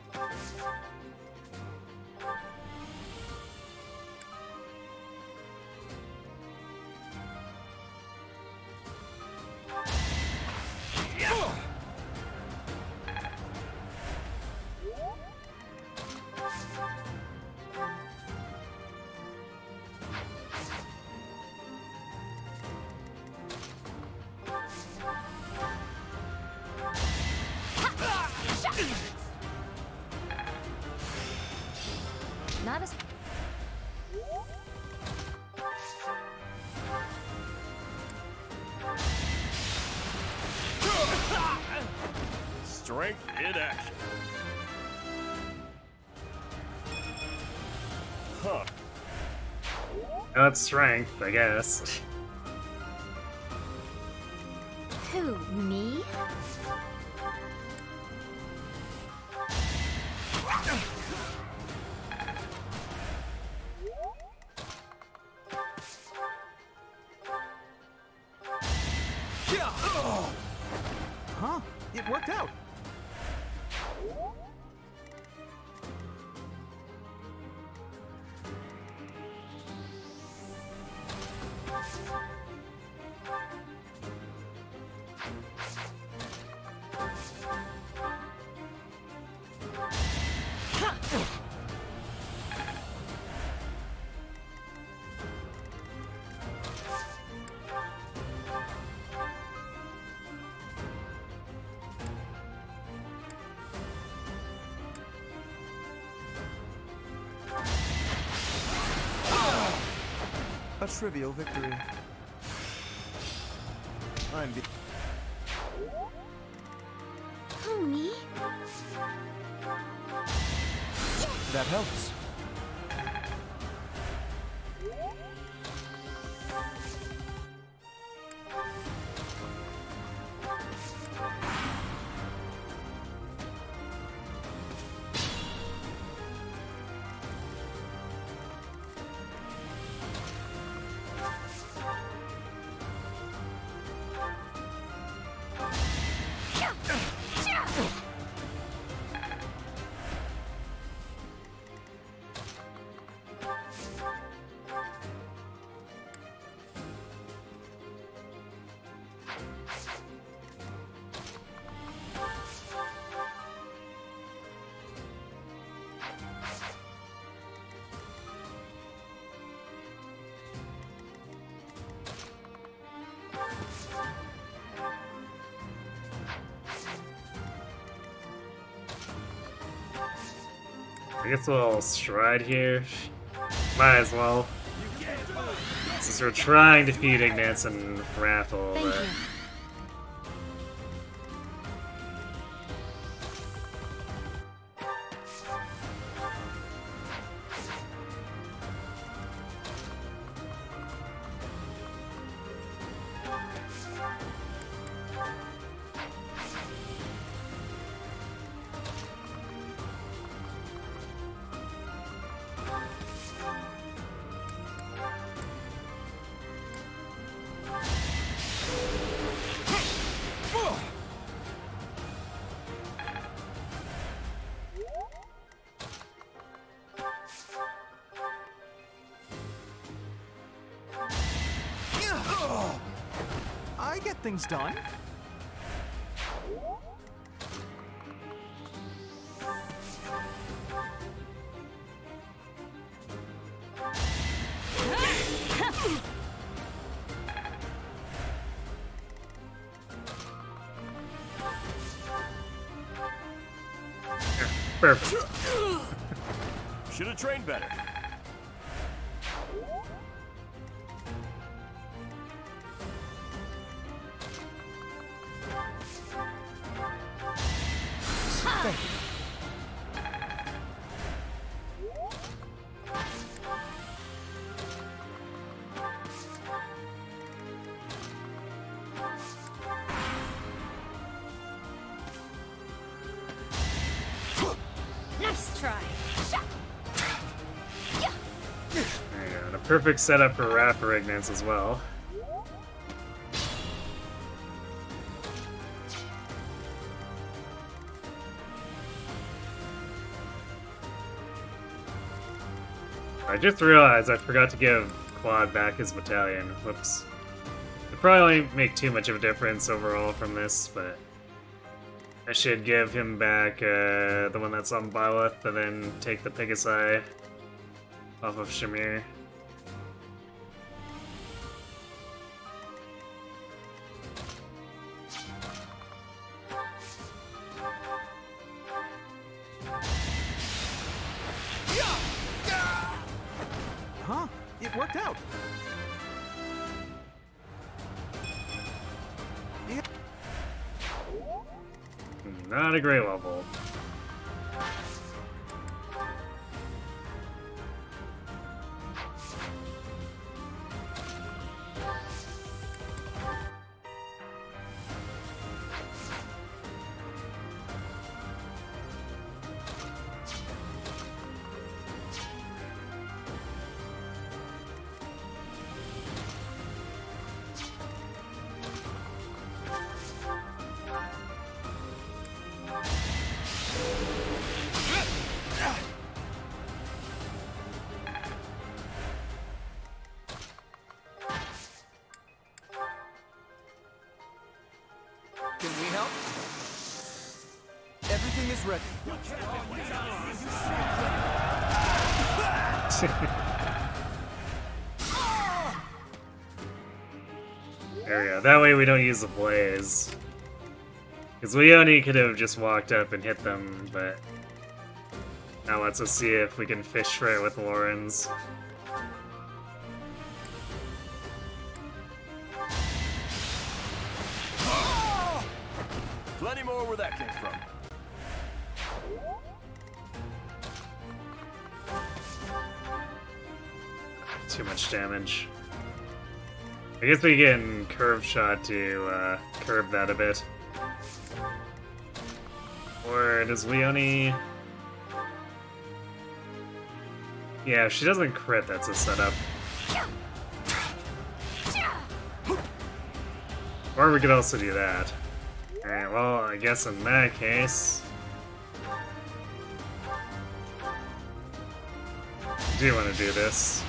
Not as... Strength in action. Huh. That's strength, I guess. Who, me? Huh? It worked out. A trivial victory. I'm the... Pony? That helps. I guess a little stride here. Might as well. Since we're trying to feed Ignatz and Raffle, Thank but... you. I get things done. Perfect. Should have trained better. Nice try. There you go. And a perfect setup for Rapper Ignatz as well. I just realized I forgot to give Quad back his battalion. Whoops. It'd probably won't make too much of a difference overall from this, but I should give him back the one that's on Byleth and then take the Pegasi off of Shamir. Huh? It worked out. Not a great level. Can we help? Everything is ready. There we go. That way we don't use the blaze. Because Leone could have just walked up and hit them, but now let's us see if we can fish for it with Lorenz. Plenty more where that came from. Too much damage. I guess we can curve shot to curve that a bit. Or does Leonie... Yeah, if she doesn't crit, that's a setup. Or we could also do that. Alright, well, I guess in that case... I do want to do this.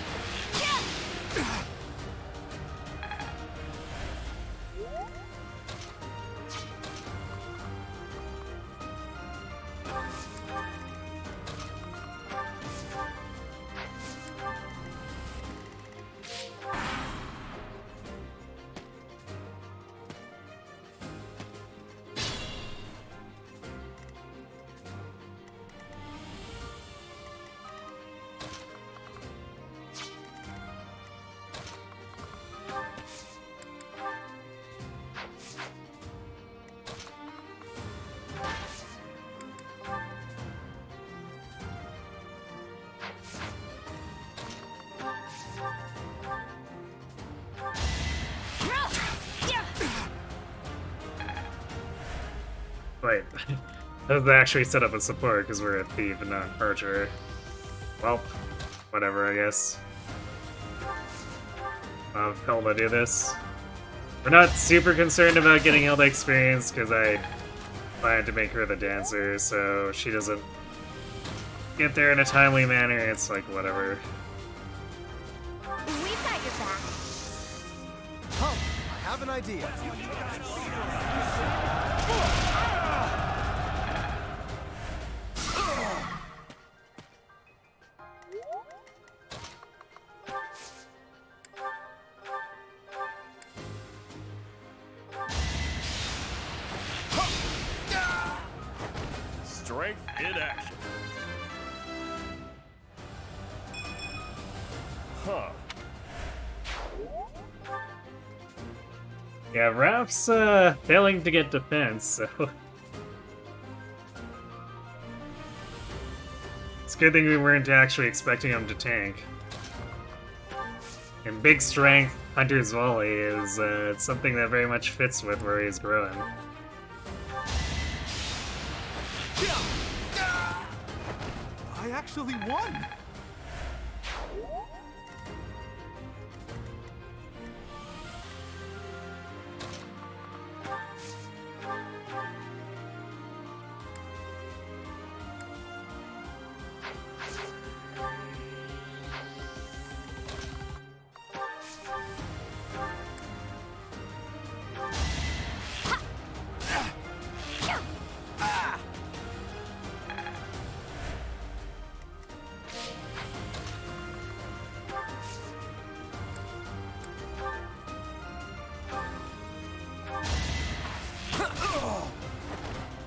Wait, doesn't actually set up a support because we're a thief and not an archer. Well, whatever, I guess. Hilda do this. We're not super concerned about getting Hilda experience because I plan to make her the dancer, so she doesn't get there in a timely manner. It's like, whatever. We've got your back. Come, I have an idea. Strength in action. Huh. Yeah, Ralph's failing to get defense, so... It's a good thing we weren't actually expecting him to tank. And big strength, Hunter's Volley, is it's something that very much fits with where he's growing. I actually won!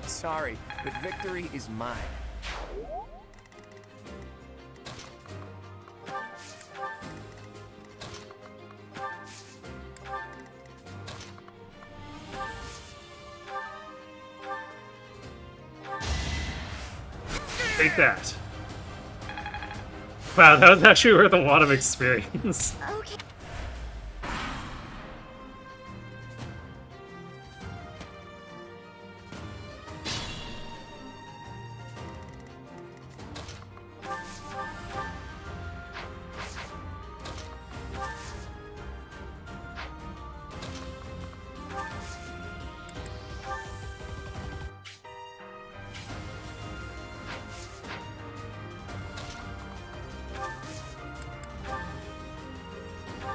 Sorry, but victory is mine. Take that. Wow, that was actually worth a lot of experience. Okay.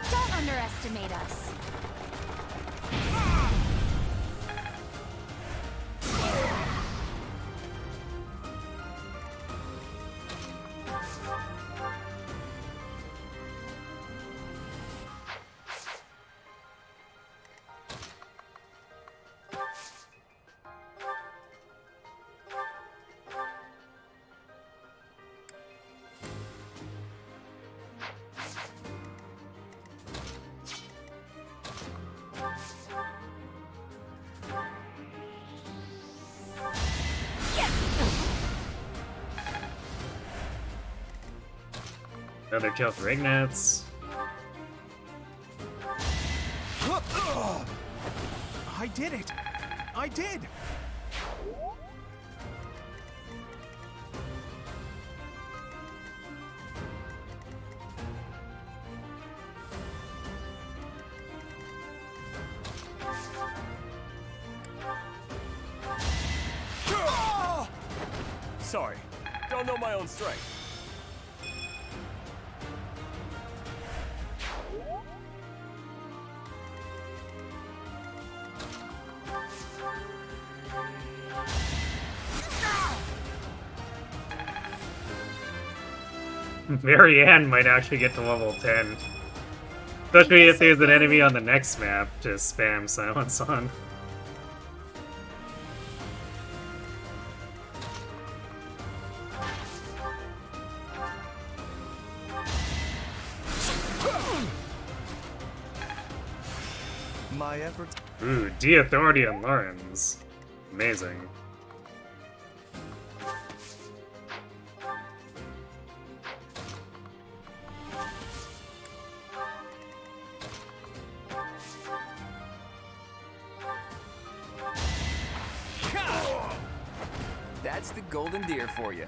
Don't underestimate us. Another kill for Ignatz. I did it! I did! Sorry, don't know my own strength. Marianne might actually get to level 10. Especially if there's an enemy on the next map to spam silence on. My efforts. Ooh, D-Authority on Lawrence. Amazing. That's the golden deer for you.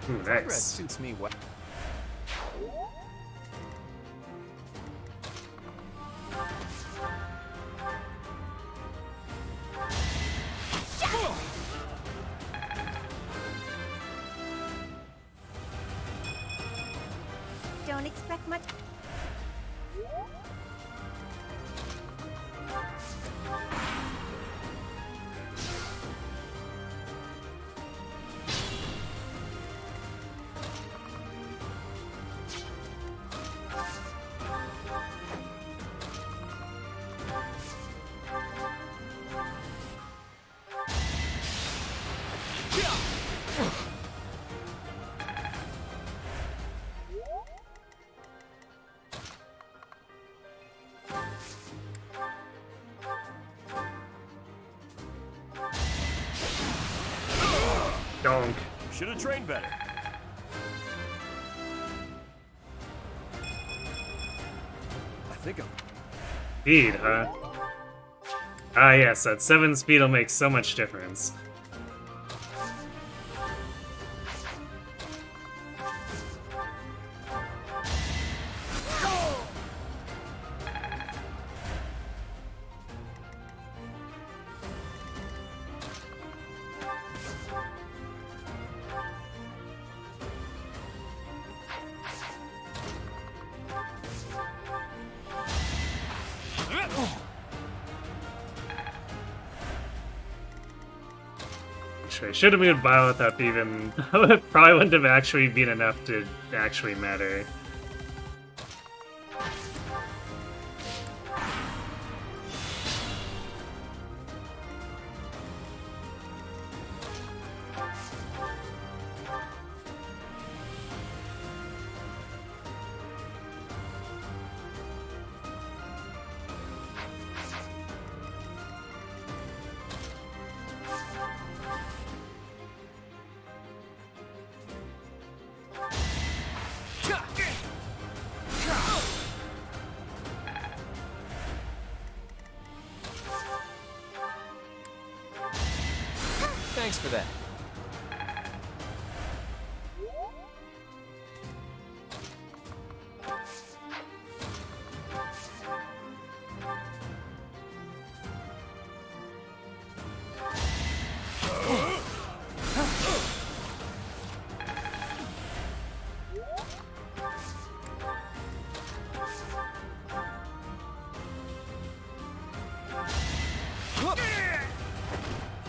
Ooh, Progress nice. suits me well. Don't expect much. Donk. Should have trained better. I think I'm... Speed, huh? Ah yes, that 7 speed will make so much difference. I should have moved Violet up even. Probably wouldn't have actually been enough to actually matter. Thanks for that.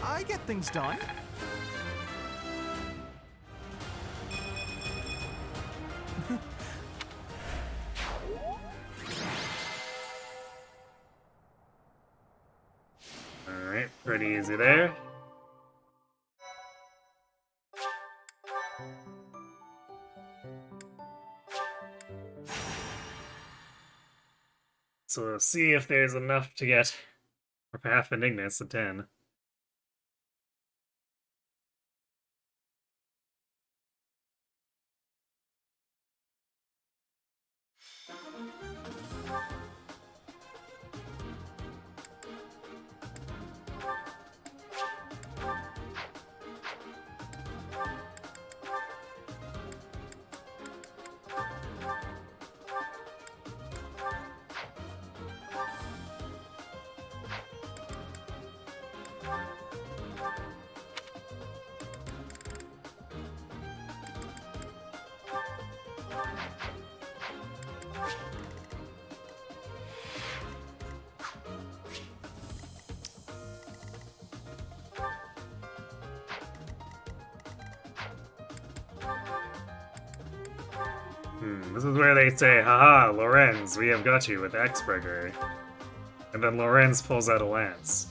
I get things done. Alright, pretty easy there. So we'll see if there's enough to get for half an Ignis to 10. This is where they say, haha, Lorenz, we have got you with Axburger. And then Lorenz pulls out a lance.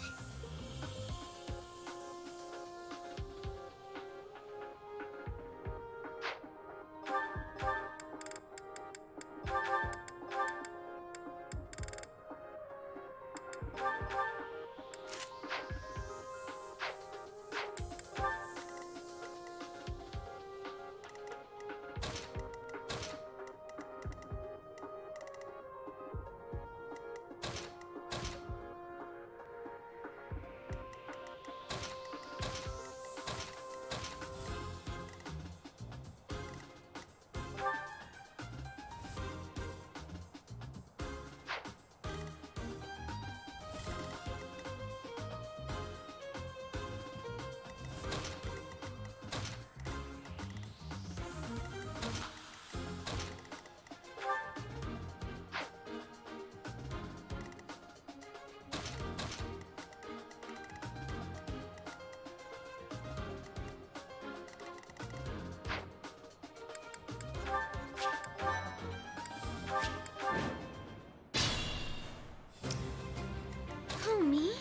Who, me?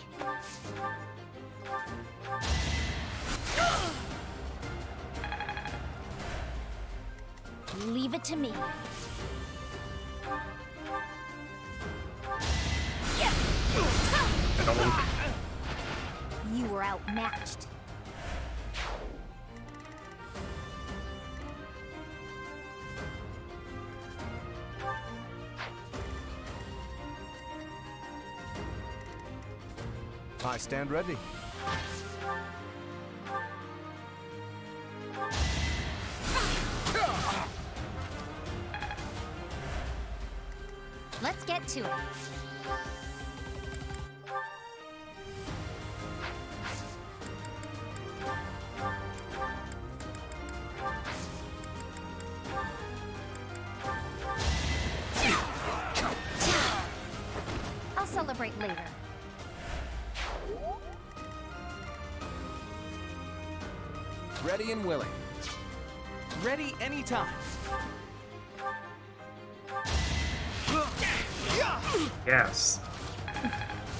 Leave it to me. You were outmatched. I stand ready. Let's get to it. I'll celebrate later. Ready and willing. Ready anytime. Yes. I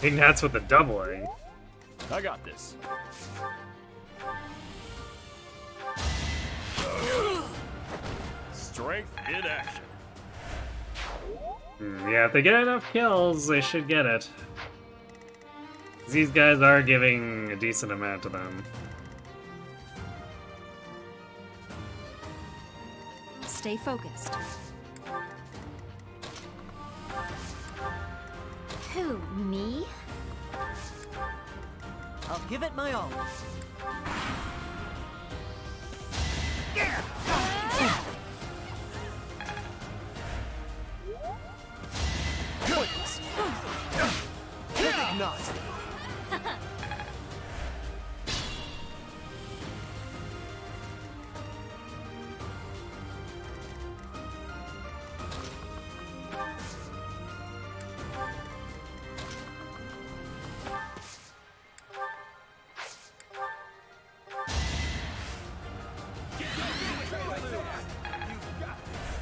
think that's with the doubling. I got this. Strength in action. Yeah, if they get enough kills, they should get it. These guys are giving a decent amount to them. Stay focused. Who, me? I'll give it my all. Goodness. Perfect knot.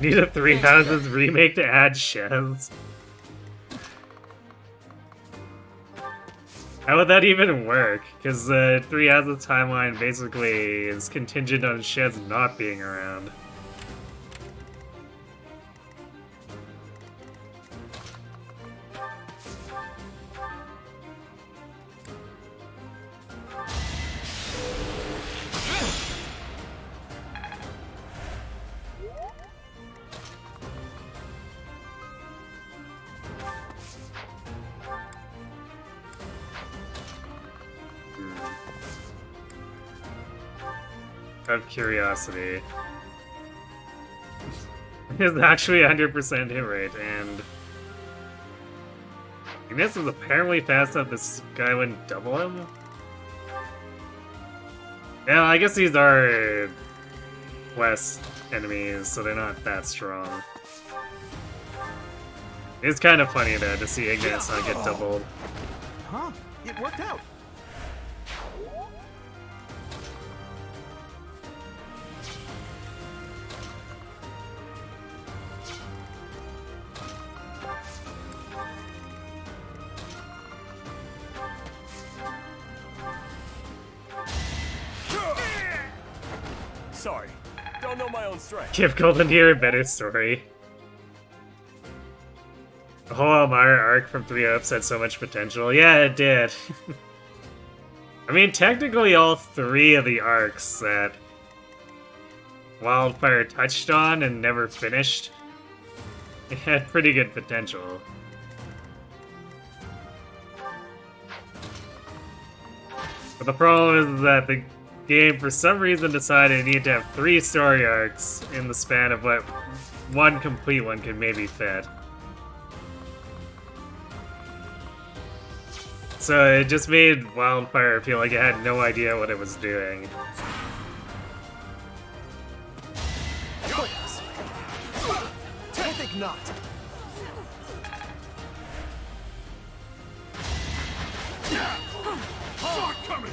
Need a Three Houses remake to add Shez? How would that even work? Because the Three Houses timeline basically is contingent on Shez not being around. Out of curiosity. It's actually 100% hit rate, and Ignis was apparently fast enough this guy wouldn't double him? Yeah, I guess these are quest enemies, so they're not that strong. It's kind of funny though to see Ignatz not get doubled. Huh? It worked out. Sorry, don't know my own strength. Give Golden Deer a better story. The whole Elmira arc from 3 Ups had so much potential. Yeah, it did. I mean, technically all 3 of the arcs that Wildfire touched on and never finished, it had pretty good potential. But the problem is that the game, for some reason, decided it needed to have 3 story arcs in the span of what one complete one could maybe fit. So it just made Wildfire feel like it had no idea what it was doing. I think not. Coming!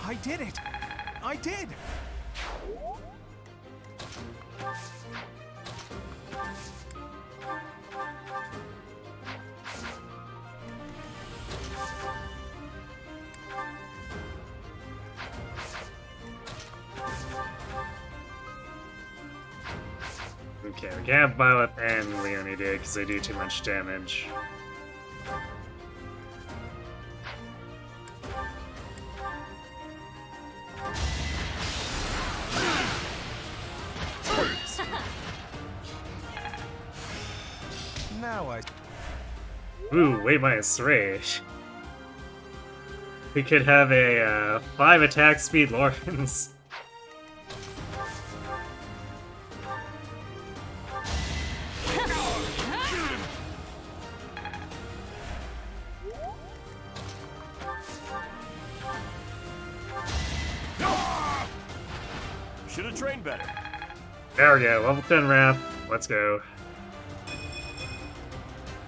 I did it! I did! Okay, we can't have Byleth and Leonie do it because they do too much damage. Now I... Ooh, weight -3. We could have a 5 attack speed Lawrence. Should have trained better. There we go, level 10 Wrath. Let's go.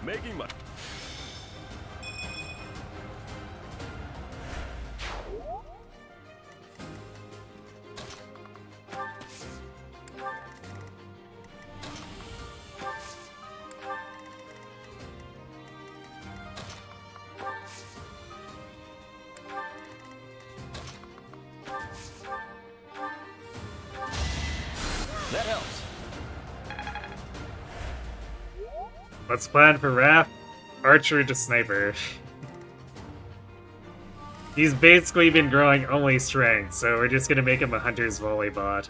Making my... That helps. Let's plan for Wrath, Archer to Sniper. He's basically been growing only strength, so we're just gonna make him a Hunter's Volley bot.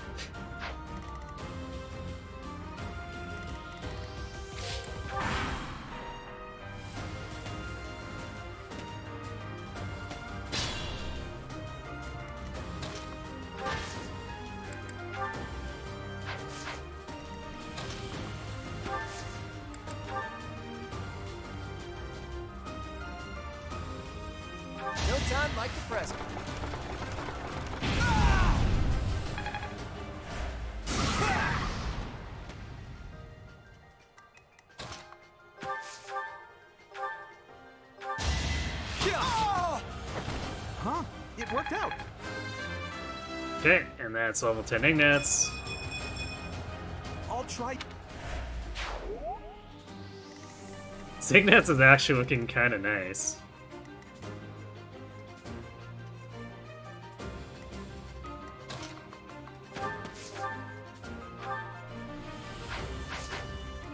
No time like the present. Huh? It worked out. Okay, and that's level 10 Ignatz. I'll try... Ignatz is actually looking kinda nice.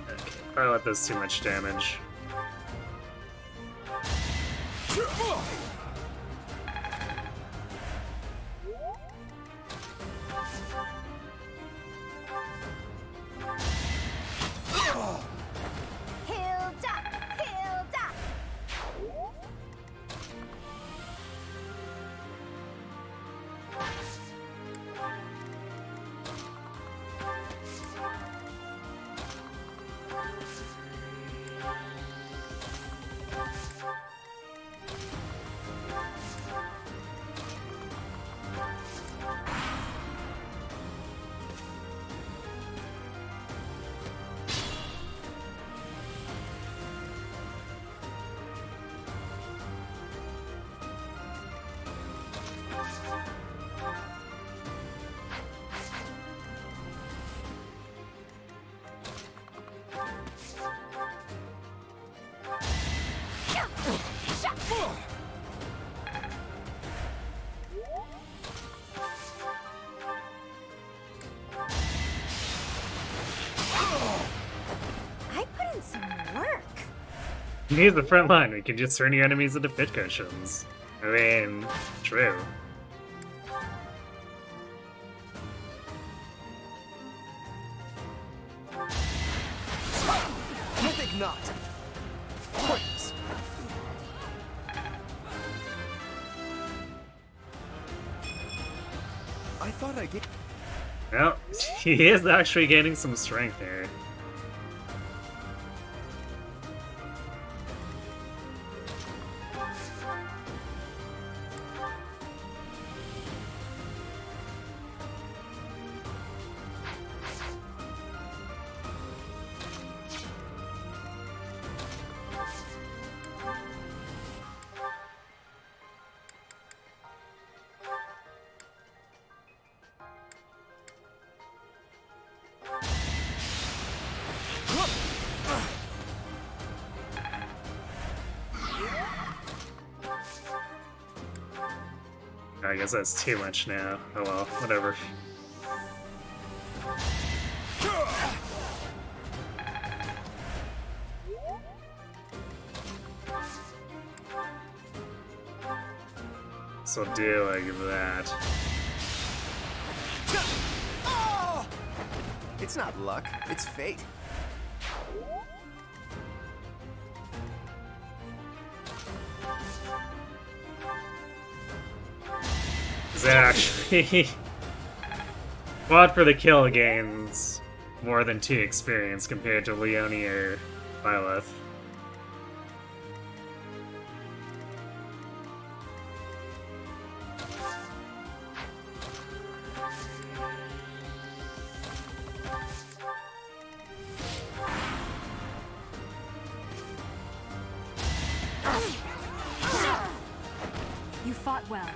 Okay, Pilot does too much damage. You need the front line. We can just turn your enemies into pit cushions. I mean, true. I think not. Pointless. I thought I get. Well, he is actually gaining some strength here. I guess that's too much now. Oh well, whatever. So do like that. Oh! It's not luck, it's fate. That actually fought for the kill gains more than 2 experience compared to Leone or Lilith. You fought well.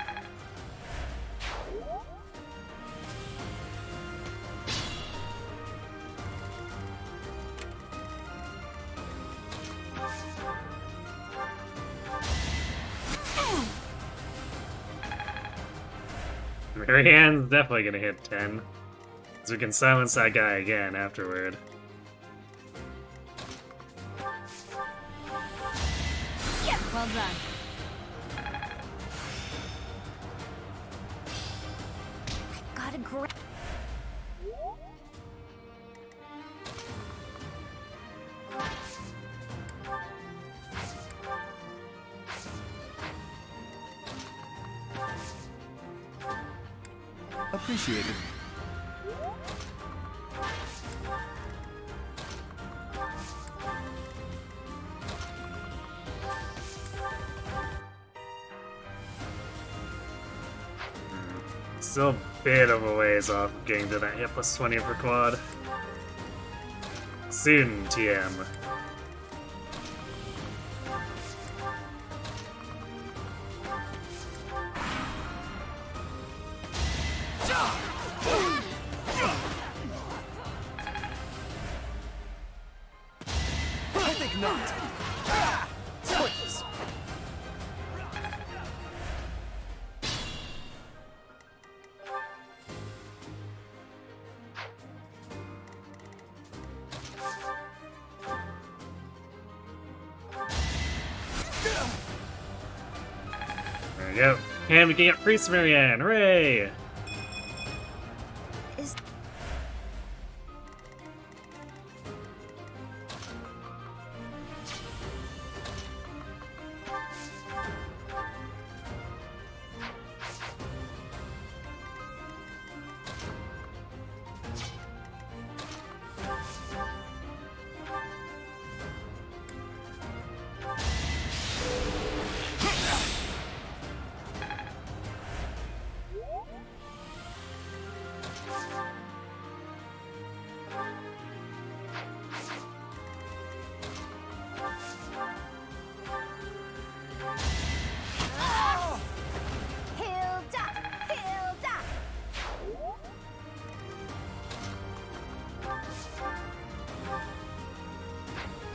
Marianne's definitely gonna hit 10. So we can silence that guy again afterward. Well done. Gotta grab. Appreciated. Still a bit of a ways off of getting to that hit plus 20 for quad. Soon, TM. I think not. Pointless. There we go. And we can get Priest Marianne! Hooray! Is Hilda! Hilda!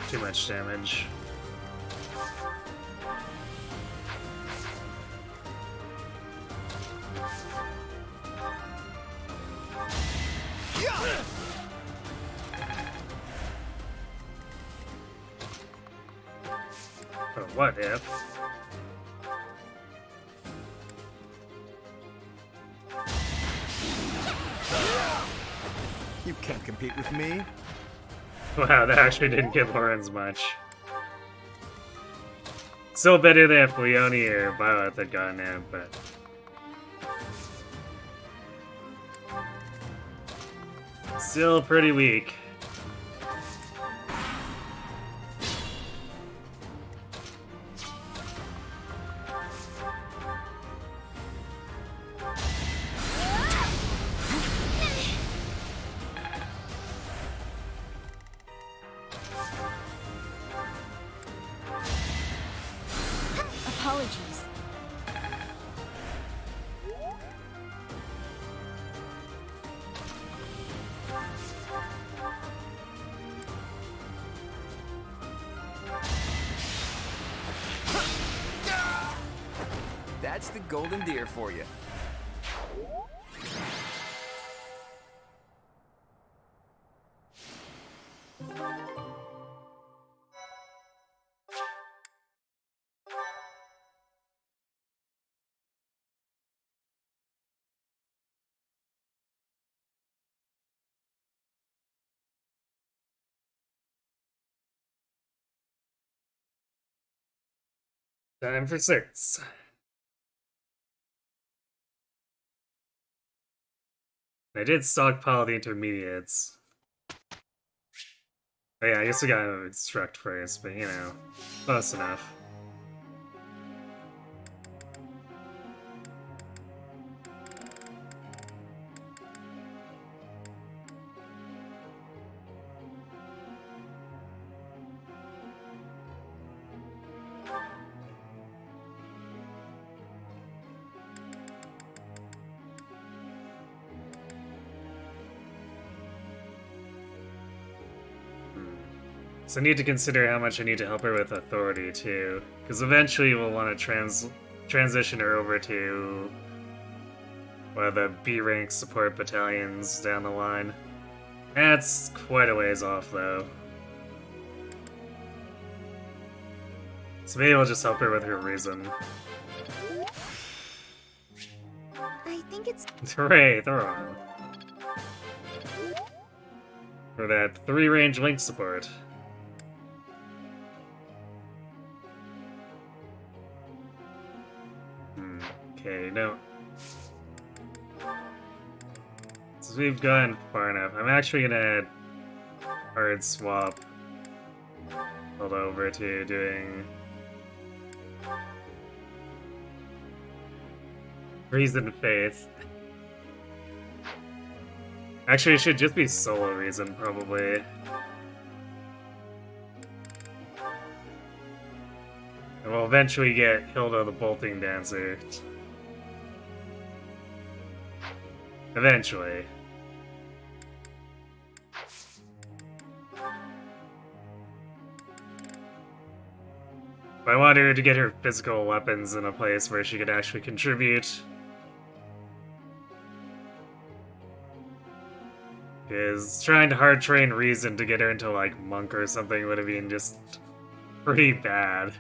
Too much damage. what if? You can't compete with me. Wow, that actually didn't give Lorenz much. Still better than if Leone or Violet had gotten it, but... still pretty weak. Apologies. That's the golden deer for you. Time for 6. I did stockpile the intermediates. Oh yeah, I guess we gotta extract first, but you know, close enough. So I need to consider how much I need to help her with authority too, because eventually we'll want to transition her over to one of the B rank support battalions down the line. That's quite a ways off though. So maybe I'll just help her with her reason. I think it's... Hooray, throw for that 3-range link support. Okay, no. So we've gone far enough. I'm actually gonna hard swap hold over to doing Reason Faith. Actually, it should just be solo reason, probably. And we'll eventually get Hilda the Bolting Dancer. Eventually. But I want her to get her physical weapons in a place where she could actually contribute. Because trying to hard train Reason to get her into like Monk or something would have been just pretty bad.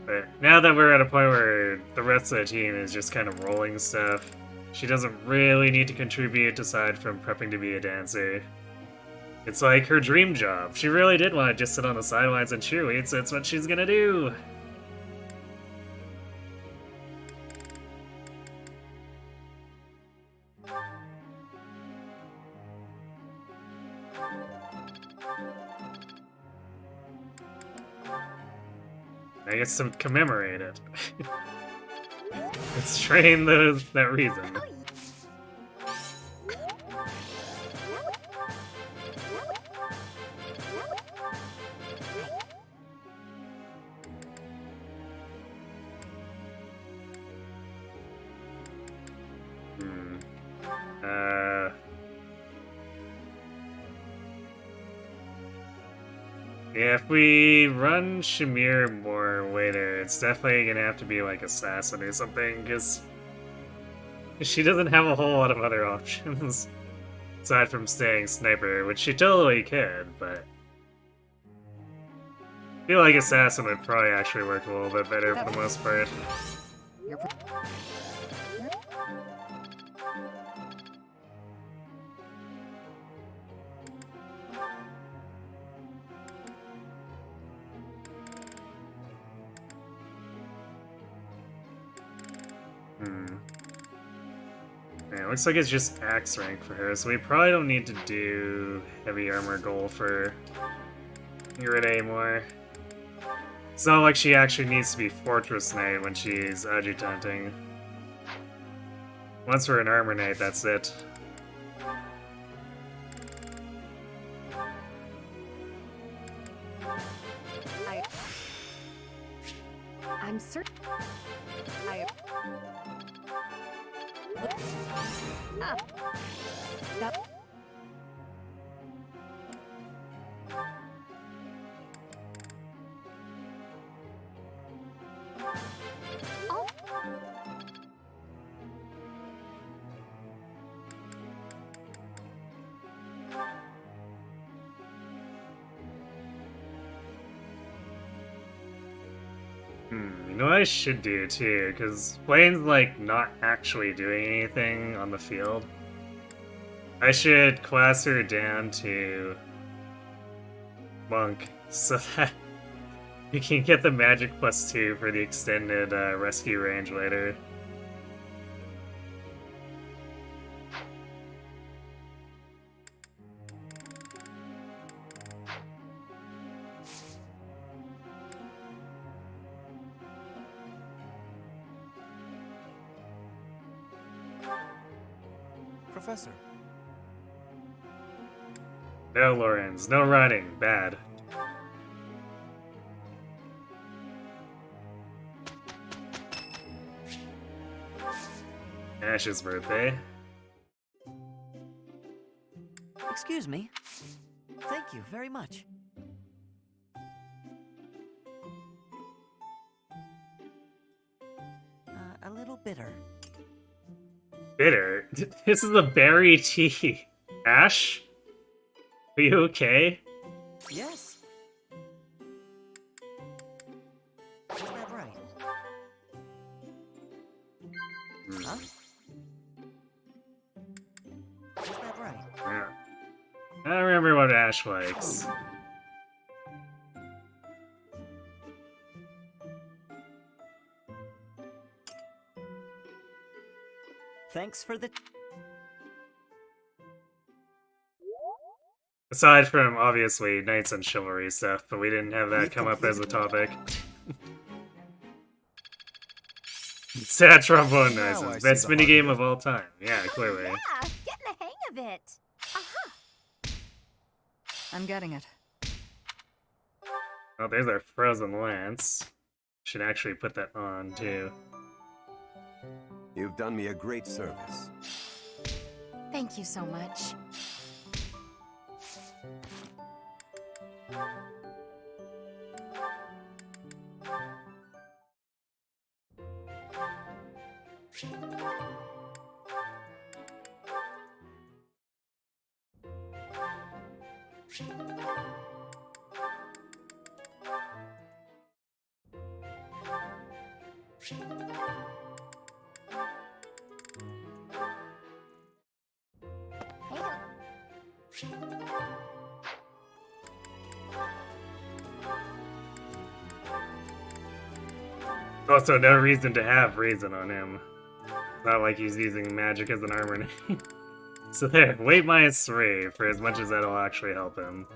But now that we're at a point where the rest of the team is just kind of rolling stuff, she doesn't really need to contribute aside from prepping to be a dancer. It's like her dream job. She really did want to just sit on the sidelines and cheerlead, so it's what she's gonna do. I guess to commemorate it. Let's train that reason. Yeah, if we run Shamir more later, it's definitely gonna have to be like Assassin or something, because She doesn't have a whole lot of other options. Aside from staying sniper, which she totally could, but... I feel like assassin would probably actually work a little bit better for the most part. Yeah, looks like it's just axe rank for her, so we probably don't need to do heavy armor goal for Irid anymore. It's not like she actually needs to be Fortress Knight when she's adjutanting. Once we're an Armor Knight, that's it. I'm certain. That. You know what I should do too, because Blaine's like not actually doing anything on the field. I should class her down to Monk so that you can get the magic +2 for the extended rescue range later. Professor. No, Lorenz, no running. Bad. Ash's birthday. Excuse me. Thank you very much. A little bitter. Bitter? This is a berry tea. Ash? Are you okay? Yes. Is that right? Huh? Is that right? Yeah. I don't remember what Ash likes. Thanks for the... Aside from, obviously, Knights and Chivalry stuff, but we didn't have that come up as a topic. Sad trombone noises. Best minigame of all time. Yeah, clearly. Yeah, getting the hang of it. Aha. I'm getting it. Oh, there's our Frozen Lance. Should actually put that on, too. You've done me a great service. Thank you so much. Also, no reason to have reason on him. Not like he's using magic as an armor name. So there, weight -3 for as much as that'll actually help him.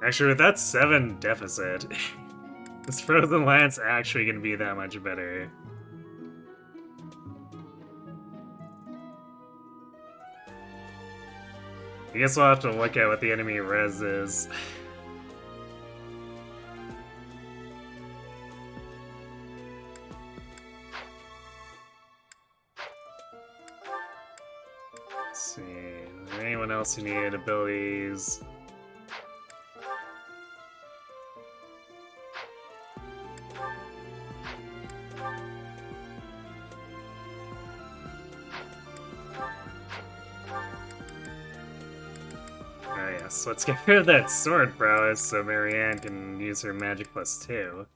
Actually, with that 7 deficit, is Frozen Lance actually gonna be that much better? I guess we'll have to look at what the enemy res is. Let's see. Is there anyone else who needed abilities? Oh yes, let's get rid of that sword prowess so Marianne can use her magic +2.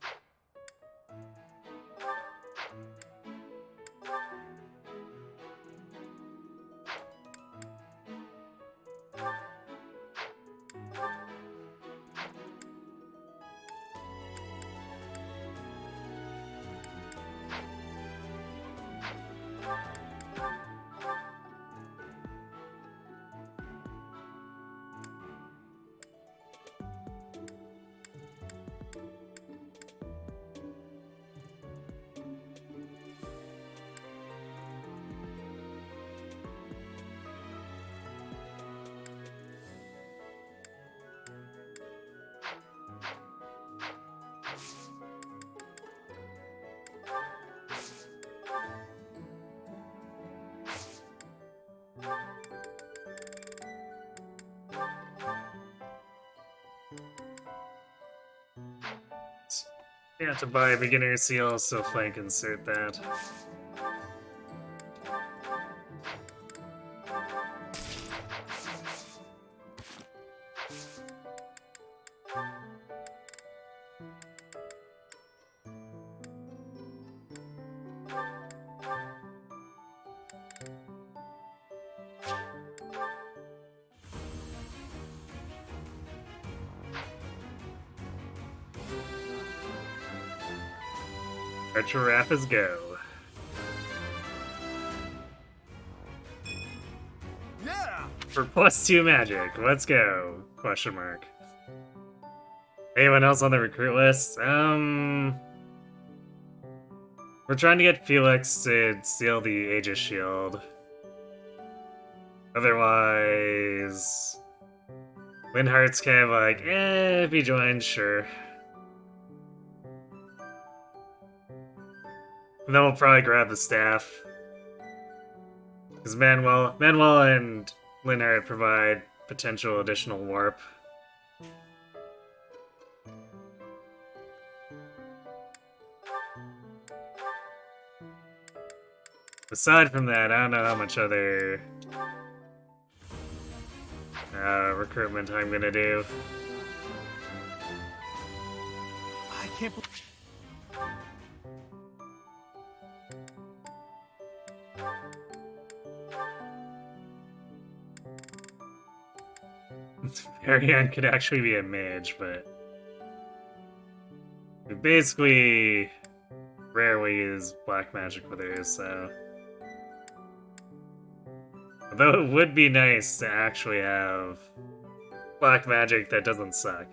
Yeah, to buy a beginner seal, so flank insert that. Archer Rapids go. Yeah! For +2 magic, let's go. Question mark. Anyone else on the recruit list? We're trying to get Felix to steal the Aegis Shield. Otherwise, Linhart's kind of like, if he joins, sure. And then we'll probably grab the staff. Because Manuel and Linhart provide potential additional warp. Aside from that, I don't know how much other recruitment I'm gonna do. I can't believe... Marianne could actually be a mage, but we basically rarely use black magic with her, so... Although it would be nice to actually have black magic that doesn't suck.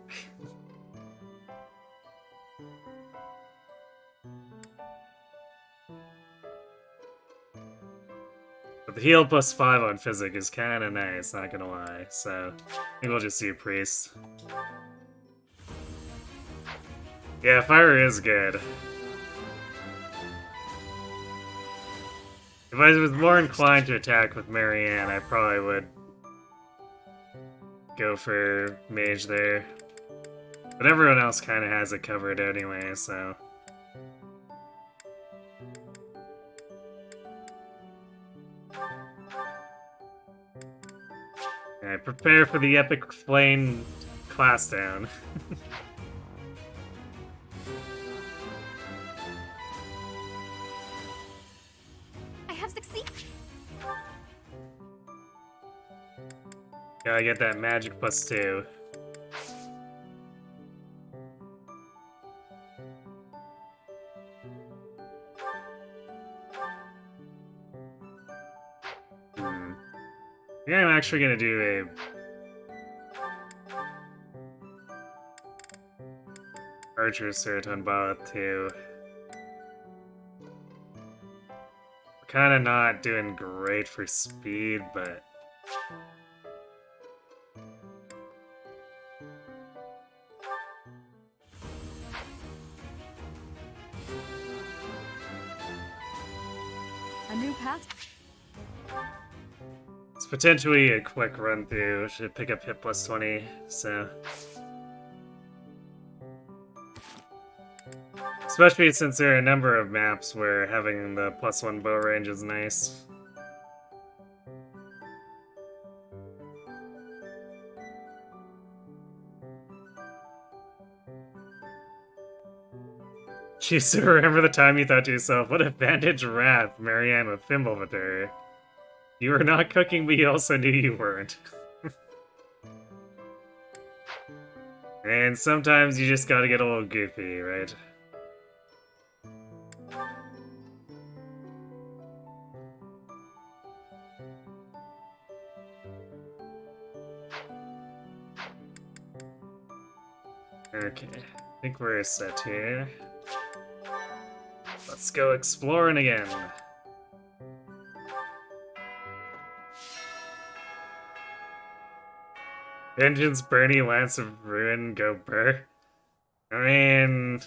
But the heal +5 on Physic is kinda nice, not gonna lie, so I think we'll just see a Priest. Yeah, Fire is good. If I was more inclined to attack with Marianne, I probably would go for Mage there. But everyone else kinda has it covered anyway, so... Alright, prepare for the epic flame class down. I have succeeded. Gotta get that magic +2. Yeah, I'm actually gonna do a Archer Cert on Bot too. Kinda not doing great for speed, but path. It's potentially a quick run through. Should pick up hit plus 20, so. Especially since there are a number of maps where having the +1 bow range is nice. Jeez, so remember the time you thought to yourself, what a vantage wrath Marianne with Thimble with her. You were not cooking, but you also knew you weren't. And sometimes you just gotta get a little goofy, right? Okay, I think we're set here. Let's go exploring again. Vengeance, Bernie, Lance of Ruin, go Burr. I mean...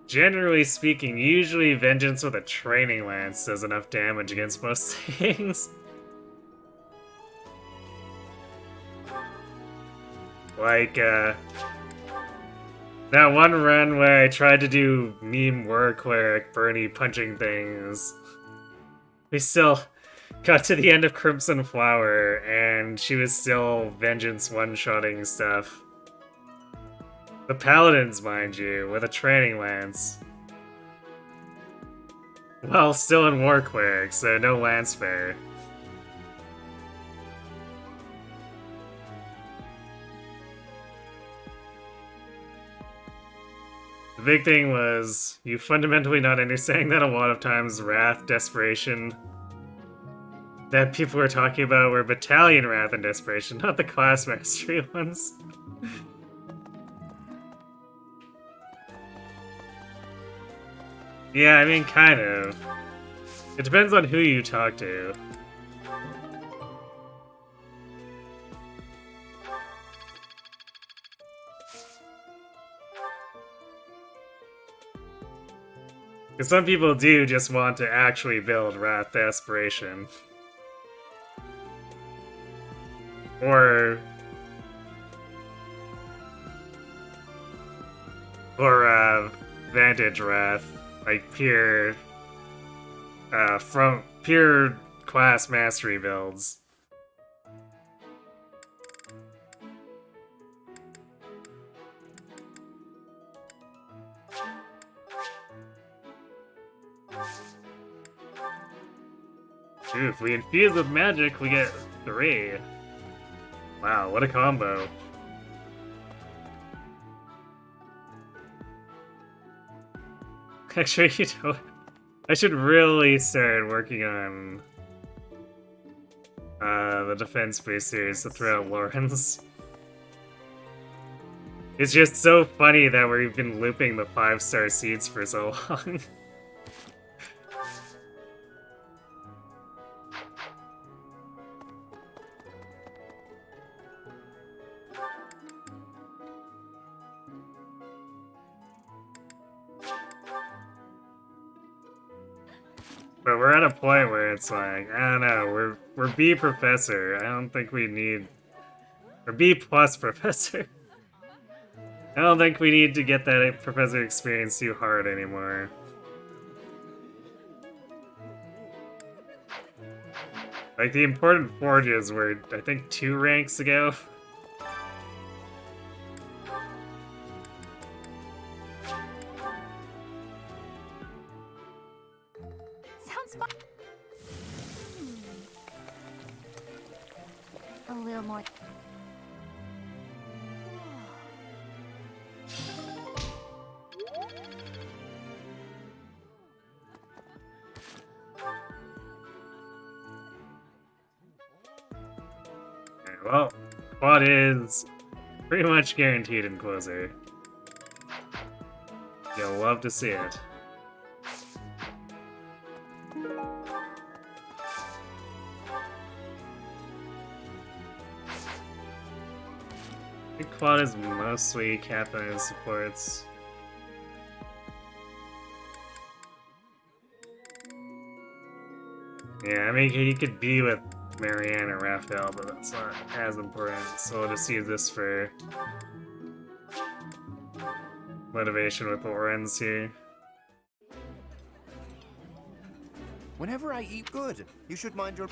generally speaking, usually Vengeance with a Training Lance does enough damage against most things. Like, that one run where I tried to do meme war cleric Bernie punching things. We still got to the end of Crimson Flower, and she was still Vengeance one-shotting stuff. The Paladins, mind you, with a Training Lance. Well, still in War Cleric, so no Lance Fair. The big thing was you fundamentally not understanding that a lot of times Wrath, Desperation that people were talking about were Battalion Wrath and Desperation, not the Class Mastery ones. Yeah, I mean, kind of. It depends on who you talk to. Because some people do just want to actually build Wrath Desperation. Or Vantage Wrath. Like pure from pure class mastery builds. Ooh, if we infuse with magic, we get 3. Wow, what a combo. Actually, you know, I should really start working on the defense boosters to throw out Lawrence. It's just so funny that we've been looping the 5-star seeds for so long. But we're at a point where it's like, I don't know, we're B Professor. I don't think we need... Or B plus Professor. I don't think we need to get that Professor experience too hard anymore. Like, the important forges were, I think, 2 ranks ago. Sounds fun. A little more. Well, quad is pretty much guaranteed in Closer. You'll love to see it. I think quad is mostly Captain supports. Yeah, I mean, he could be with Marianne or Raphael, but that's not as important. So we'll just use this for motivation with Lorenz here. Whenever I eat good, you should mind your...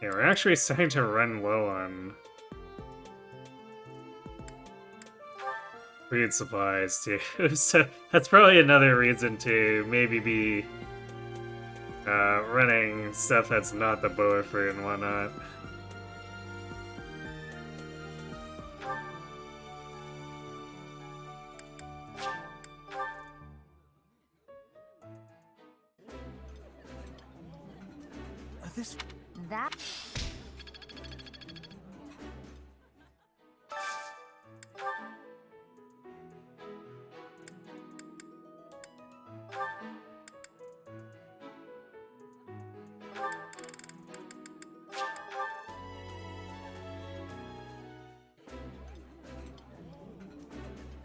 Yeah, we're actually starting to run low on food supplies too, so that's probably another reason to maybe be running stuff that's not the boa fruit and whatnot. This... That...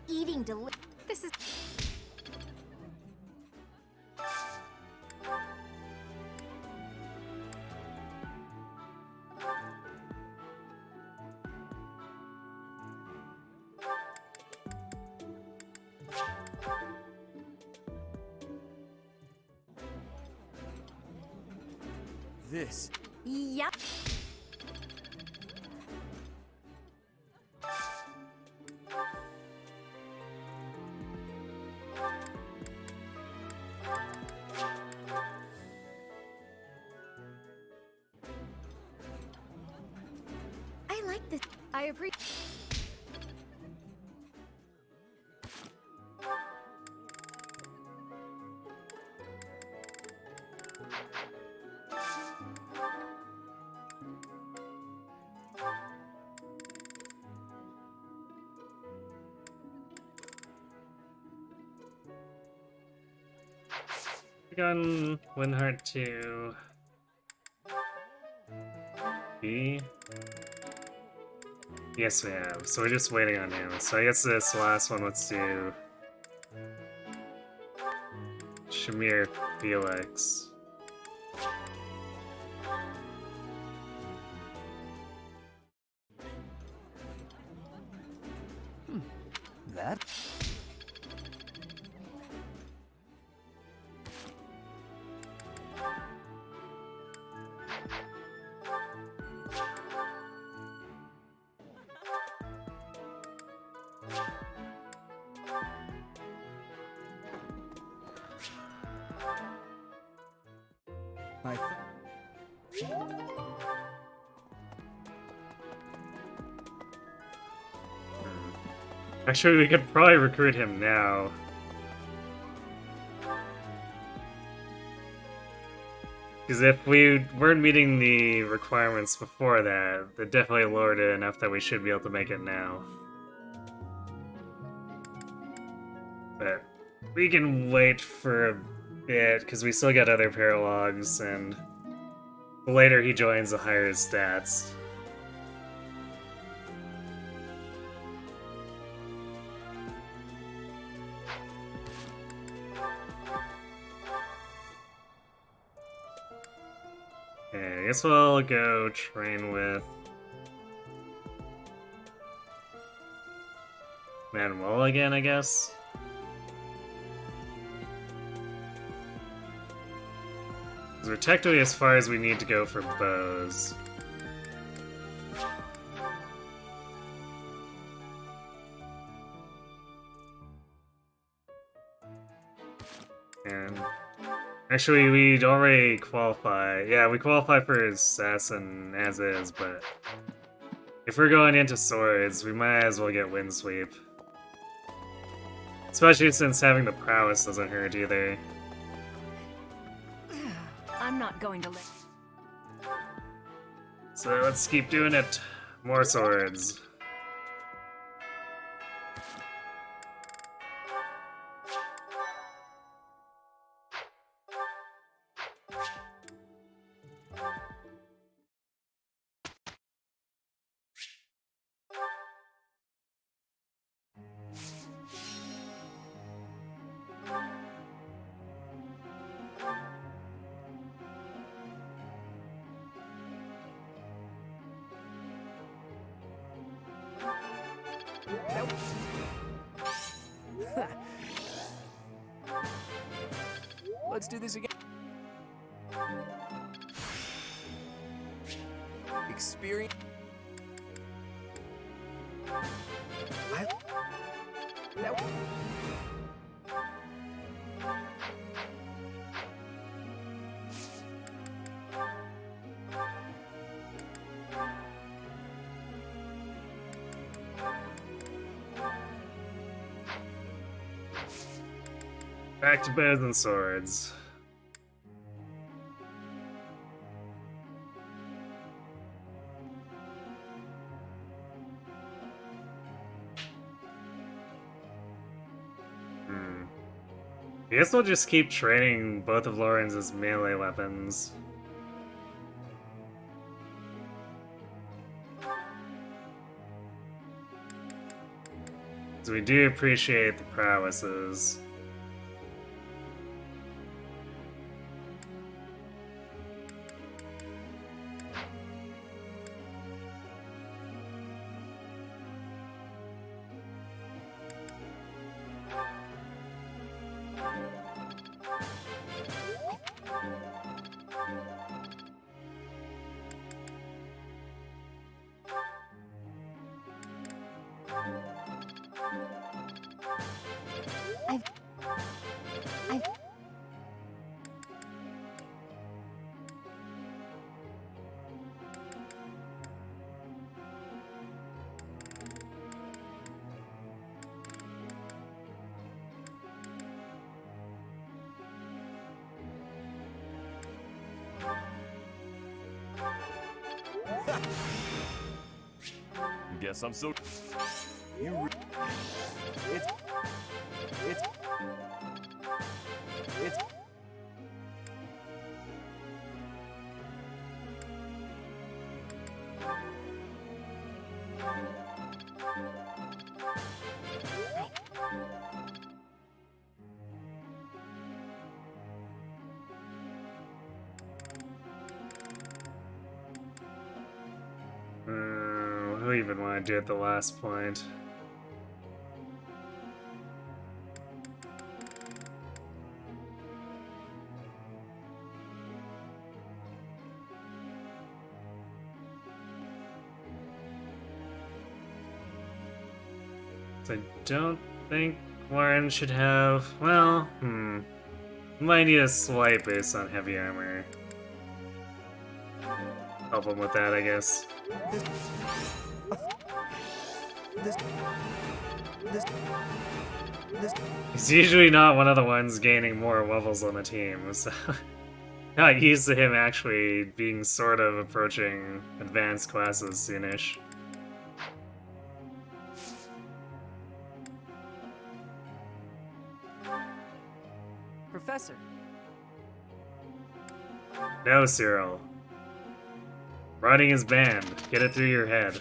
Eating This is... This... Yep. I like this. I appreciate... Gun Winheart to B. Yes, we have. So we're just waiting on him. So I guess this last one, let's do Shamir Felix. That... Actually, we could probably recruit him now. Because if we weren't meeting the requirements before that, they definitely lowered it enough that we should be able to make it now. But we can wait for a bit, because we still got other paralogs, and the later he joins, the higher his stats. Okay, I guess we'll go train with Manuel again, I guess. Because we're technically as far as we need to go for bows. And actually, we'd already qualify. Yeah, we qualify for Assassin as is, but if we're going into swords, we might as well get Windsweep. Especially since having the prowess doesn't hurt either. I'm not going to let... So let's keep doing it. More swords. Let's do this again. Experience. Back to bows and swords. I guess we'll just keep training both of Lauren's melee weapons. So we do appreciate the prowesses. Guess I'm so. It's. What do we even want to do at the last point? I don't think Warren should have... Well, might need a slight boost on heavy armor. Help him with that, I guess. He's usually not one of the ones gaining more levels on the team, so... Not used to him actually being sort of approaching advanced classes soonish. Professor. No, Cyril. Writing is banned. Get it through your head.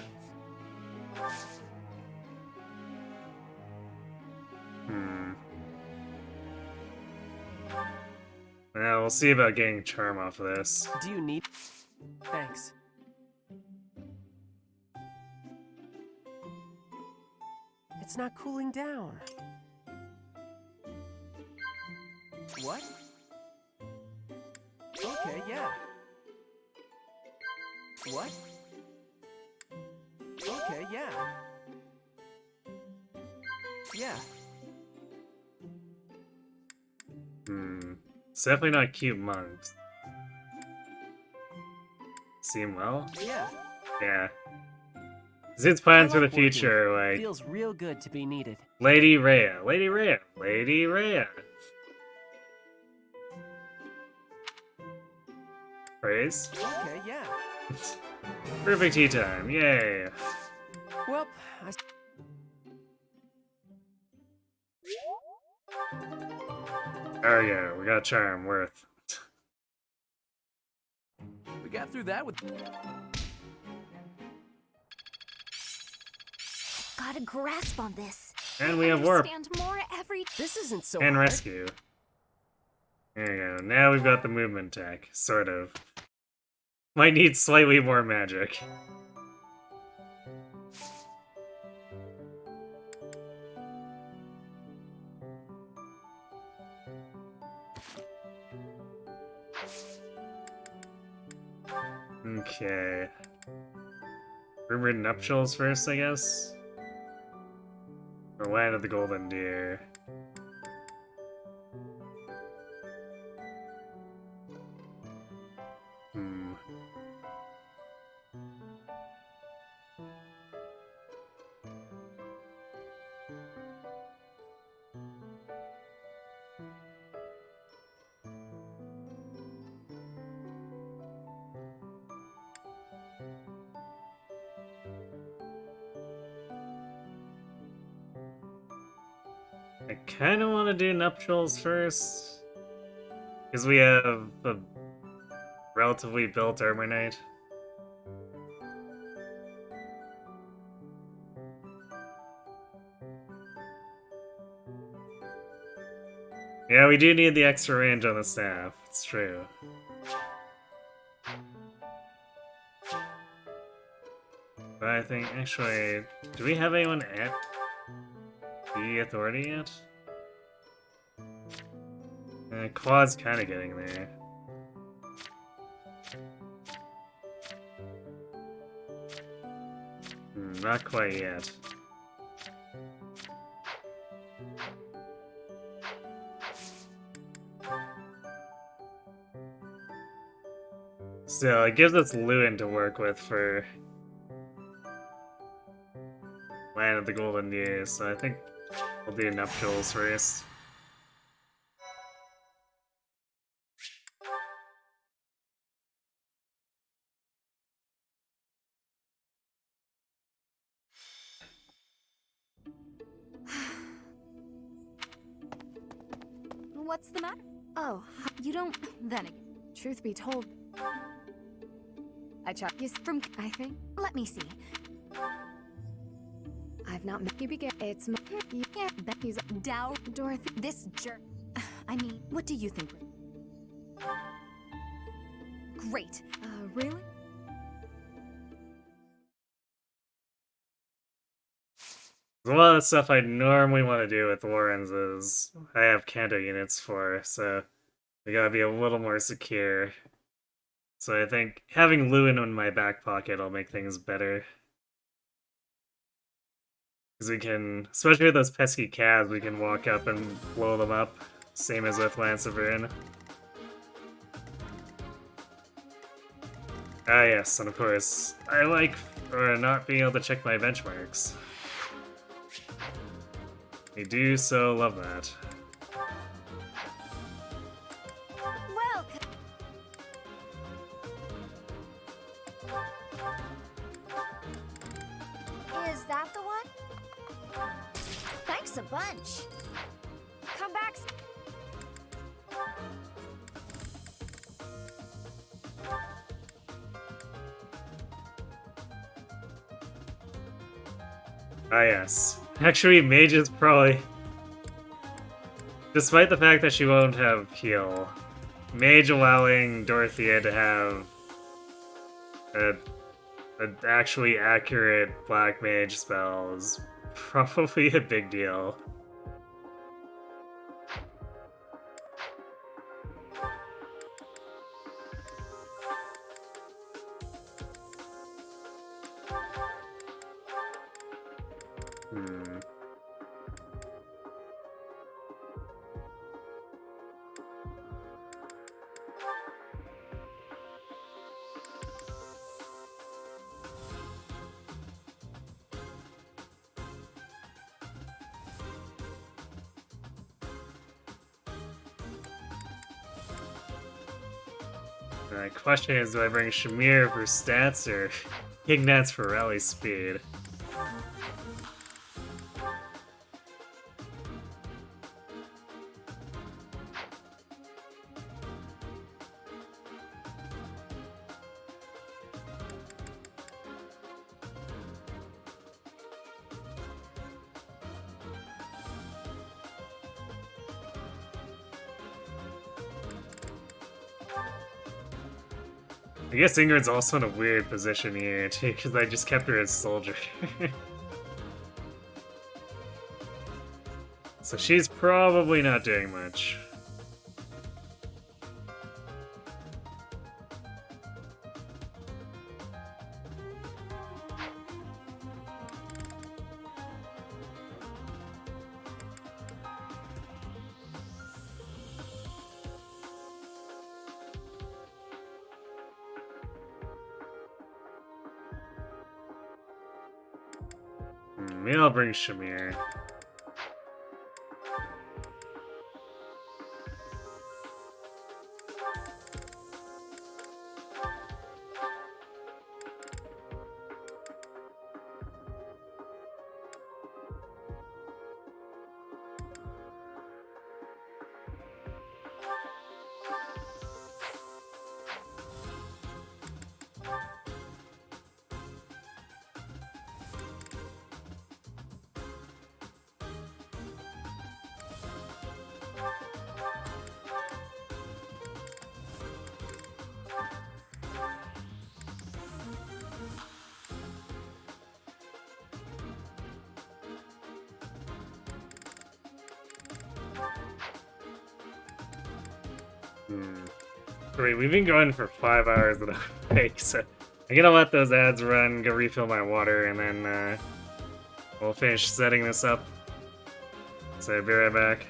Well, we'll see about getting charm off of this. Do you need... Thanks. It's not cooling down. What? Okay, yeah. What? Okay, yeah. Yeah. It's definitely not cute monks. Seem well? Yeah. Yeah. Zid's plans for the future, like... Feels real good to be needed. Lady Rhea. Lady Rhea. Lady Rhea. Praise? Okay, yeah. Perfect tea time. Yay. Well, There we go. We got charm. Worth. We got through that with... Got a grasp on this. And we have warp. More every... This isn't so And hard. rescue. There you go. Now we've got the movement tech. Sort of. Might need slightly more magic. Okay. Rumored nuptials first, I guess? Or Land of the Golden Deer. Hmm. I kind of want to do nuptials first, because we have a relatively built armor knight. Yeah, we do need the extra range on the staff. It's true. But I think, actually, do we have anyone at the authority yet? Quad's kind of getting there. Not quite yet. Still, it gives us Lewin to work with for Land of the Golden Years, so I think we'll do nuptials first. What's the matter? Oh, you don't. Then, truth be told, I tried. You from? I think. Let me see. I've not met you. Begin. It's my. Yeah, Becky's Dow Dorothy. This jerk. I mean, what do you think? Great. Really? A lot of stuff I normally want to do with Warrens is I have Kanto units for, so we gotta be a little more secure. So I think having Lewin in my back pocket will make things better. Because we can, especially with those pesky calves, we can walk up and blow them up. Same as with Lance of Ruin. Ah yes, and of course, I like not being able to check my benchmarks. I do so love that. Welcome. Is that the one? Thanks a bunch. Come back. Ah yes. Actually, Mage is probably... Despite the fact that she won't have heal, Mage allowing Dorothea to have an actually accurate Black Mage spell is probably a big deal. The question is, do I bring Shamir for stats or Ignatz for rally speed? I guess Ingrid's also in a weird position here, too, because I just kept her as soldier. So she's probably not doing much. Maybe I'll bring Shamir. Great, we've been going for 5 hours without a break, so I'm gonna let those ads run, go refill my water, and then we'll finish setting this up. So I'll be right back.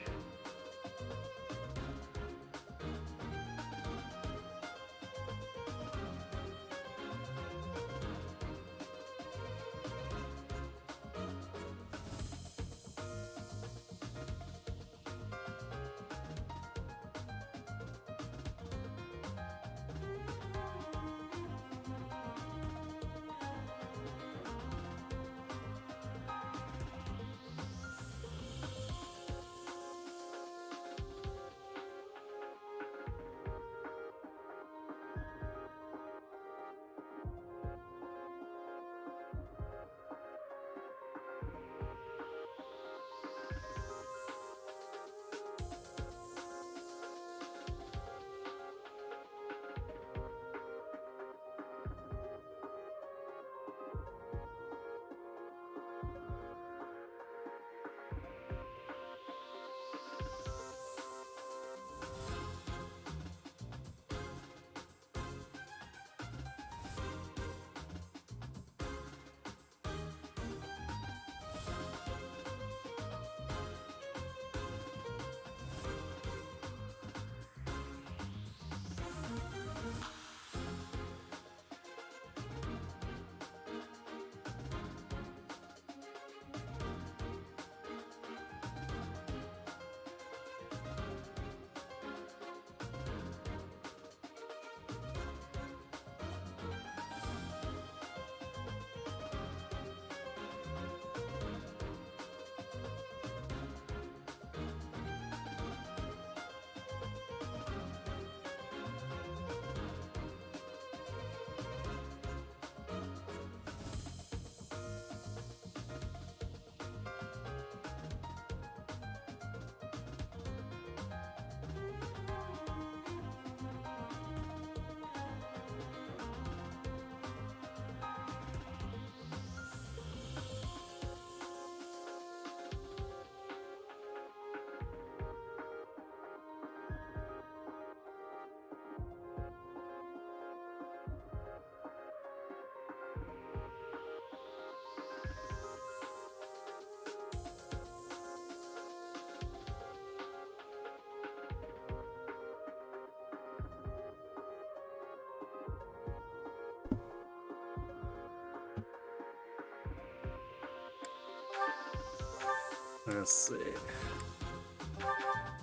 Let's see.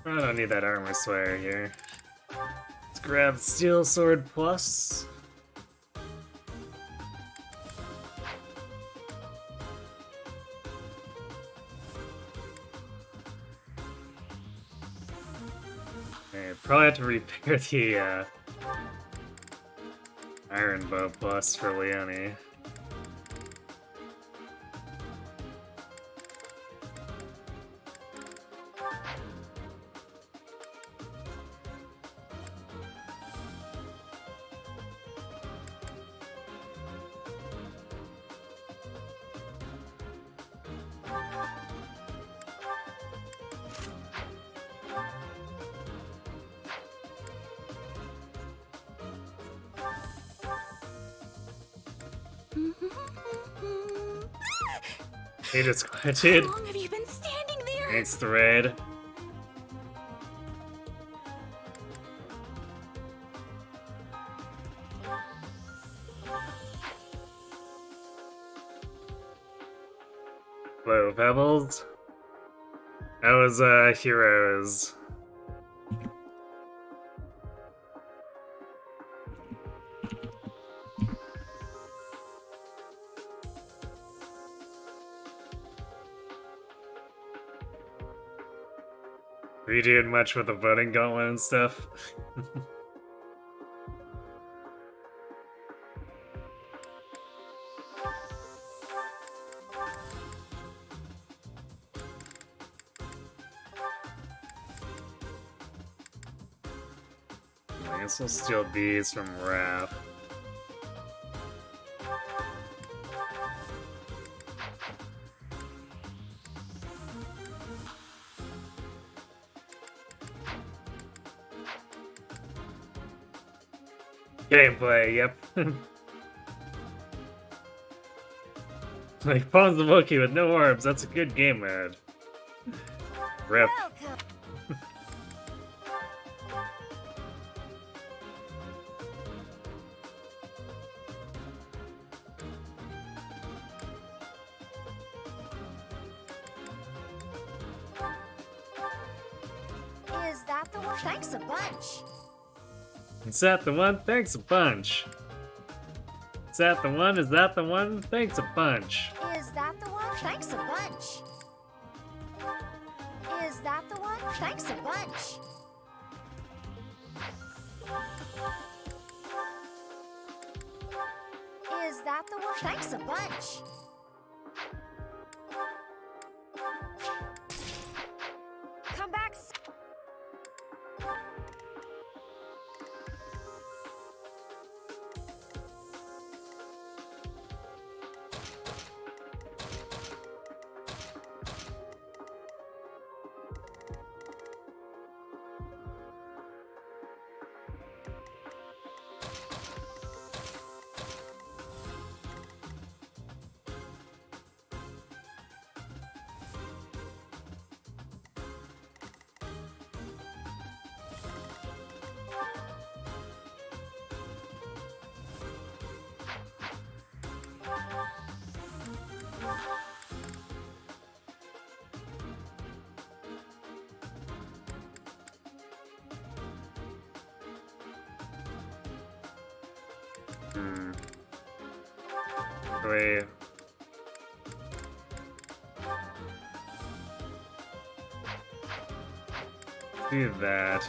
I don't need that armor swear here. Let's grab Steel Sword Plus. Okay, probably have to repair the Iron Bow Plus for Leonie. He just glitched. How long have you been standing there? Thanks, Thread. Whoa, Pebbles? That was, Heroes. Are you doing much with the voting gauntlet and stuff? I guess we'll steal these from Raph. Gameplay, yep. Like, pawns the Wookiee with no arms, that's a good game mode. Rip. Is that the one? Thanks a bunch. Is that the one? Thanks a bunch. Is that the one? Is that the one? Thanks a bunch. Is that the one? Thanks a bunch. Is that the one? Thanks a bunch. Is that the one? Thanks a bunch. Come back. Wait. Do that.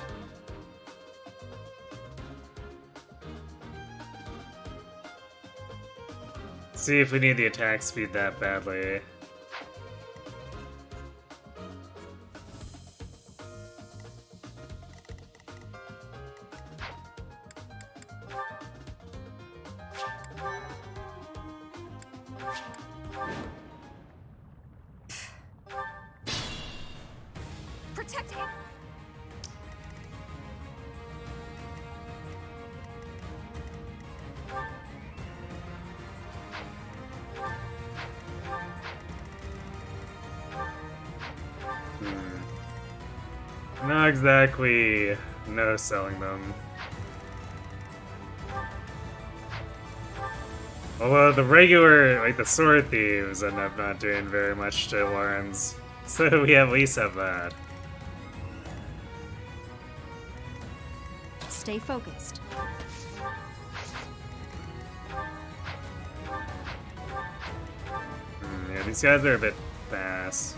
See if we need the attack speed that badly. Protect him. Not exactly no selling them. Although the regular, like the sword thieves, end up not doing very much to Lawrence, so we at least have that. Stay focused. Yeah, these guys are a bit fast.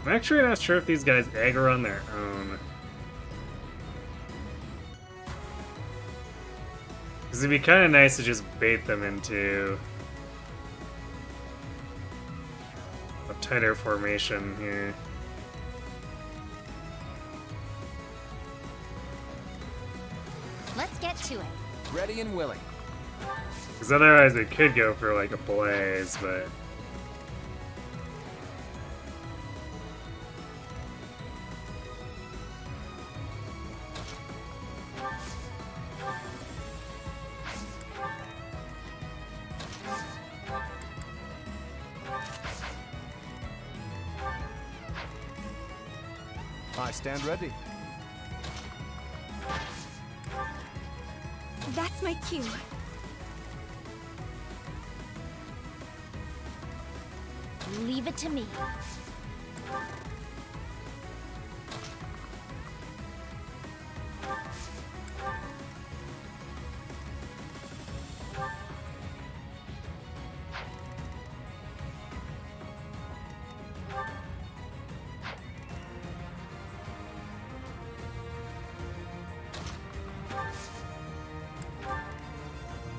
I'm actually not sure if these guys aggro on their own. Because it'd be kind of nice to just bait them into a tighter formation here. Let's get to it. Ready and willing. Because otherwise it could go for like a blaze, but I stand ready. That's my cue. Leave it to me.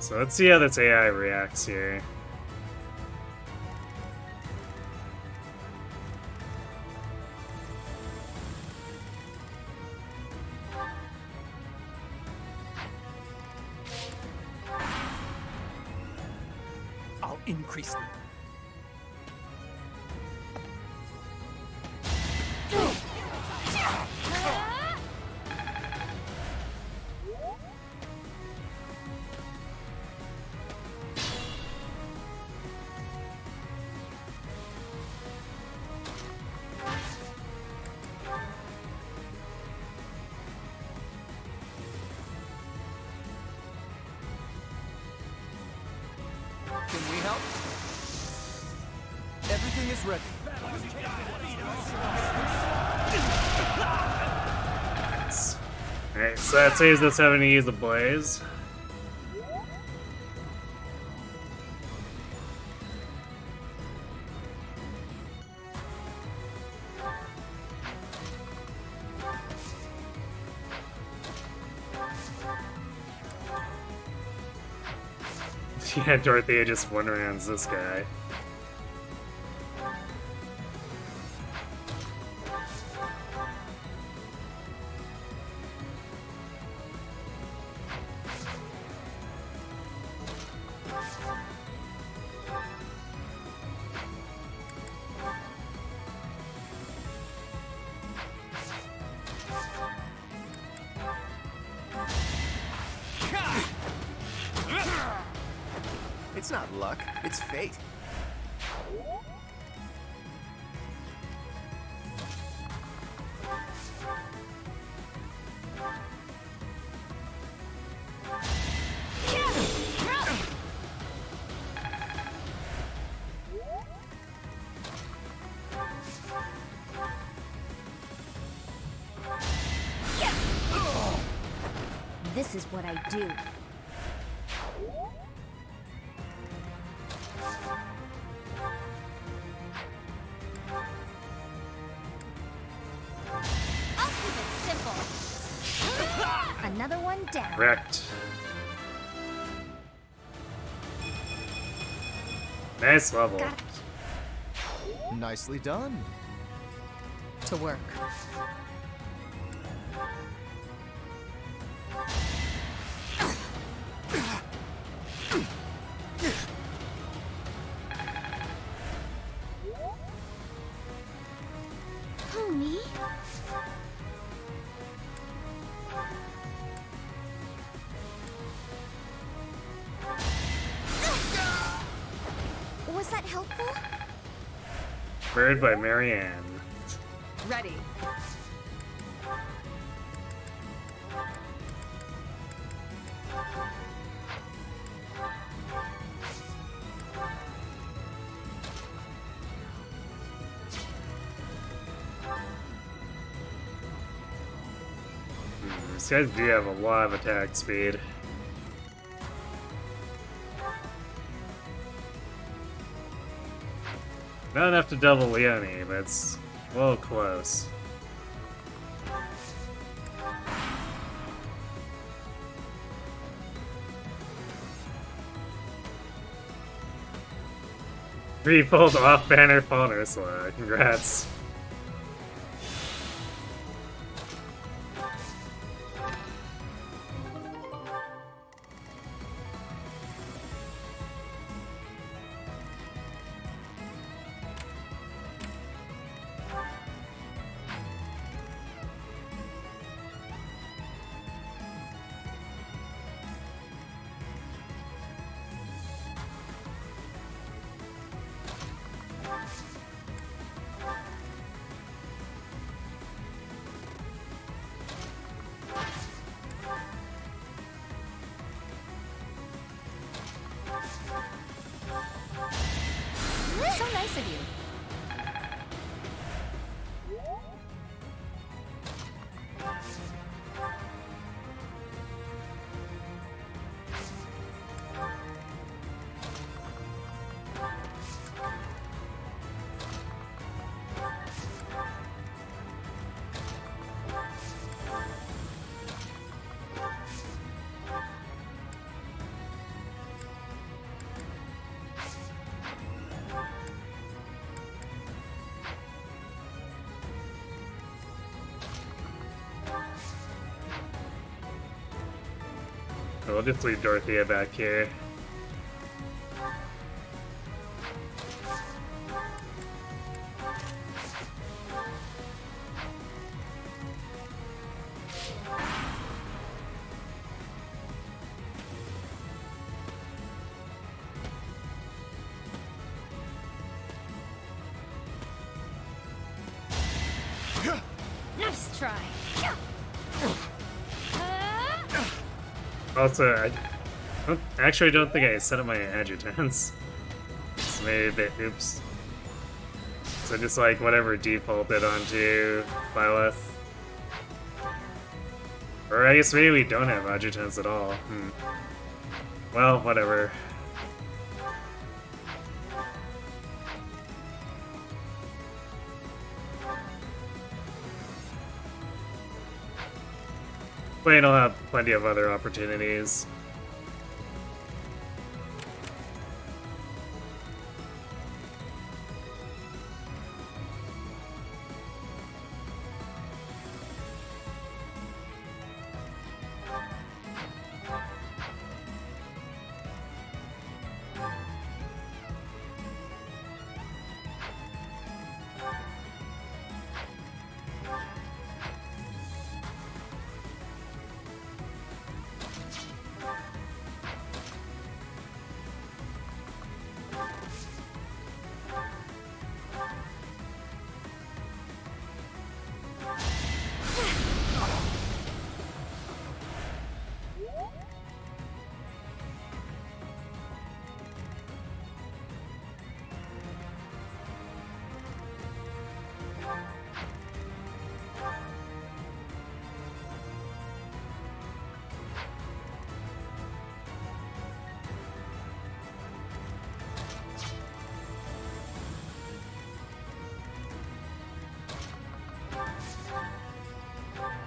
So let's see how this AI reacts here. I'll increase them. Can we help? Everything is ready. Alright, so that saves us having to use the blaze. Yeah, Dorothea just wondering, is this guy? It's not luck, it's fate. This is what I do. I'll keep it simple. Another one down. Wrecked. Nice level. Nicely done. To work. Who, me? Was that helpful? Bird by Marianne. Ready. These guys do have a lot of attack speed. Not enough to double Leonie, but it's a little close. Refold off banner Fawn Ursula. Congrats. nice of you. We'll just leave Dorothea back here. Nice try. Also, I don't think I set up my adjutants. So maybe a bit oops. So just like whatever defaulted onto Byleth. Or I guess maybe we don't have adjutants at all. Well, whatever. Blaine will have plenty of other opportunities.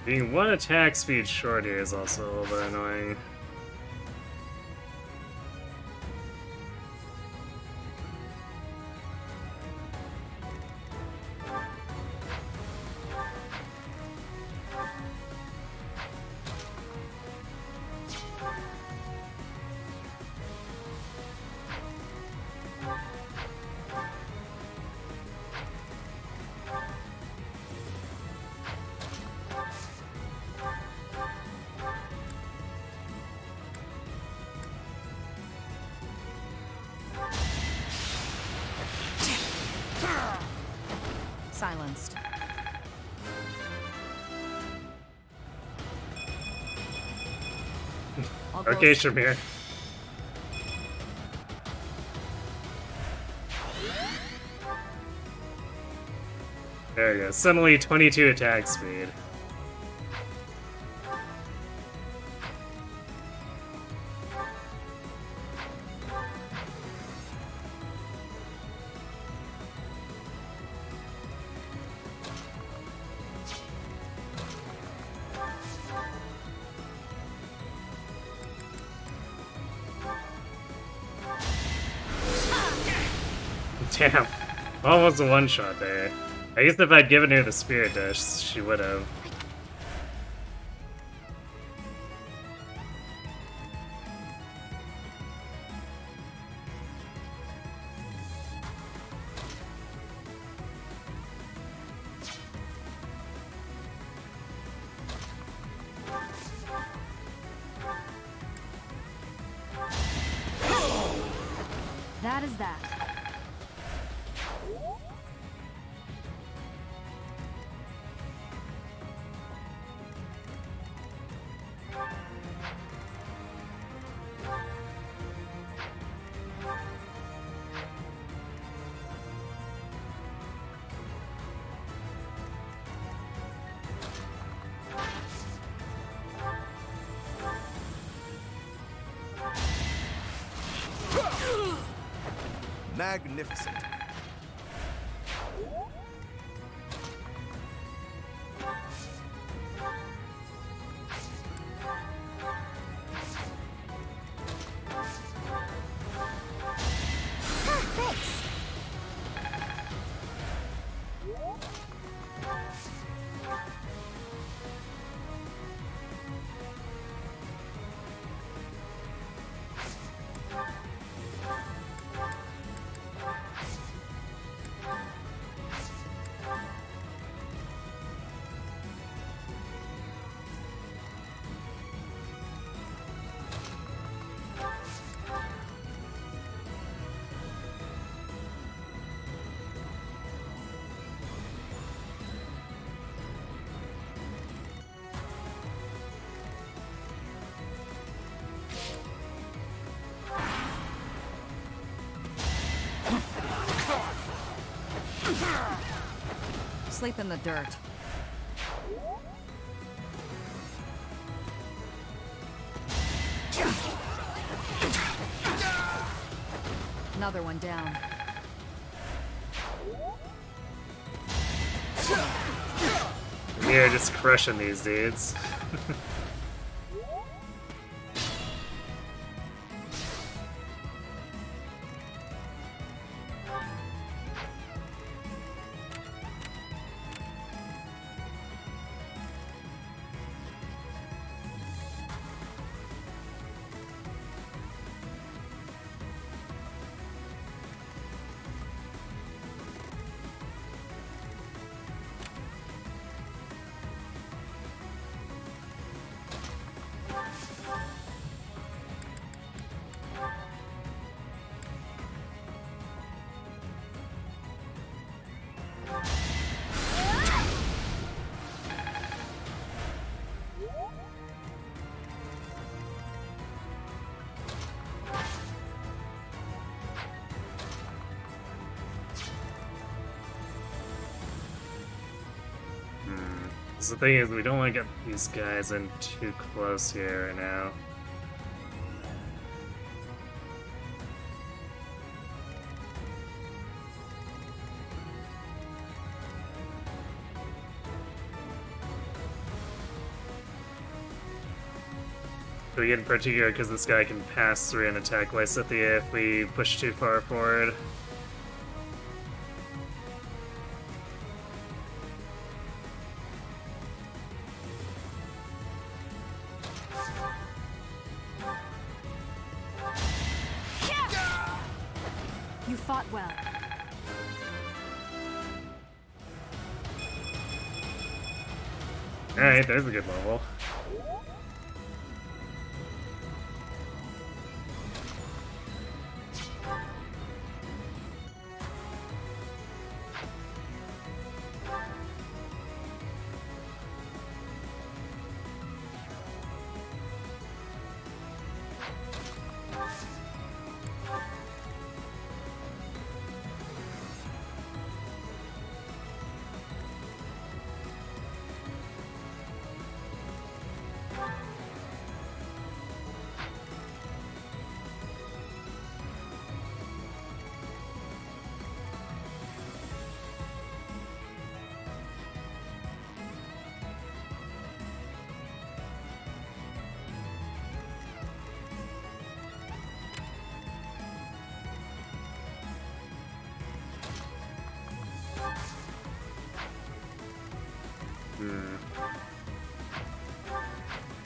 Being one attack speed short here is also a little bit annoying. Silenced. Okay, Shamir. There you go. Suddenly 22 attack speed. Damn. Almost a one-shot there. I guess if I'd given her the Spirit Dish, she would have. That is that. magnificent. Sleep in the dirt. Another one down. You're just crushing these dudes. So the thing is, we don't want to get these guys in too close here right now. In particular, because this guy can pass through and attack Lysithea if we push too far forward. You fought well. Alright, there's a good level.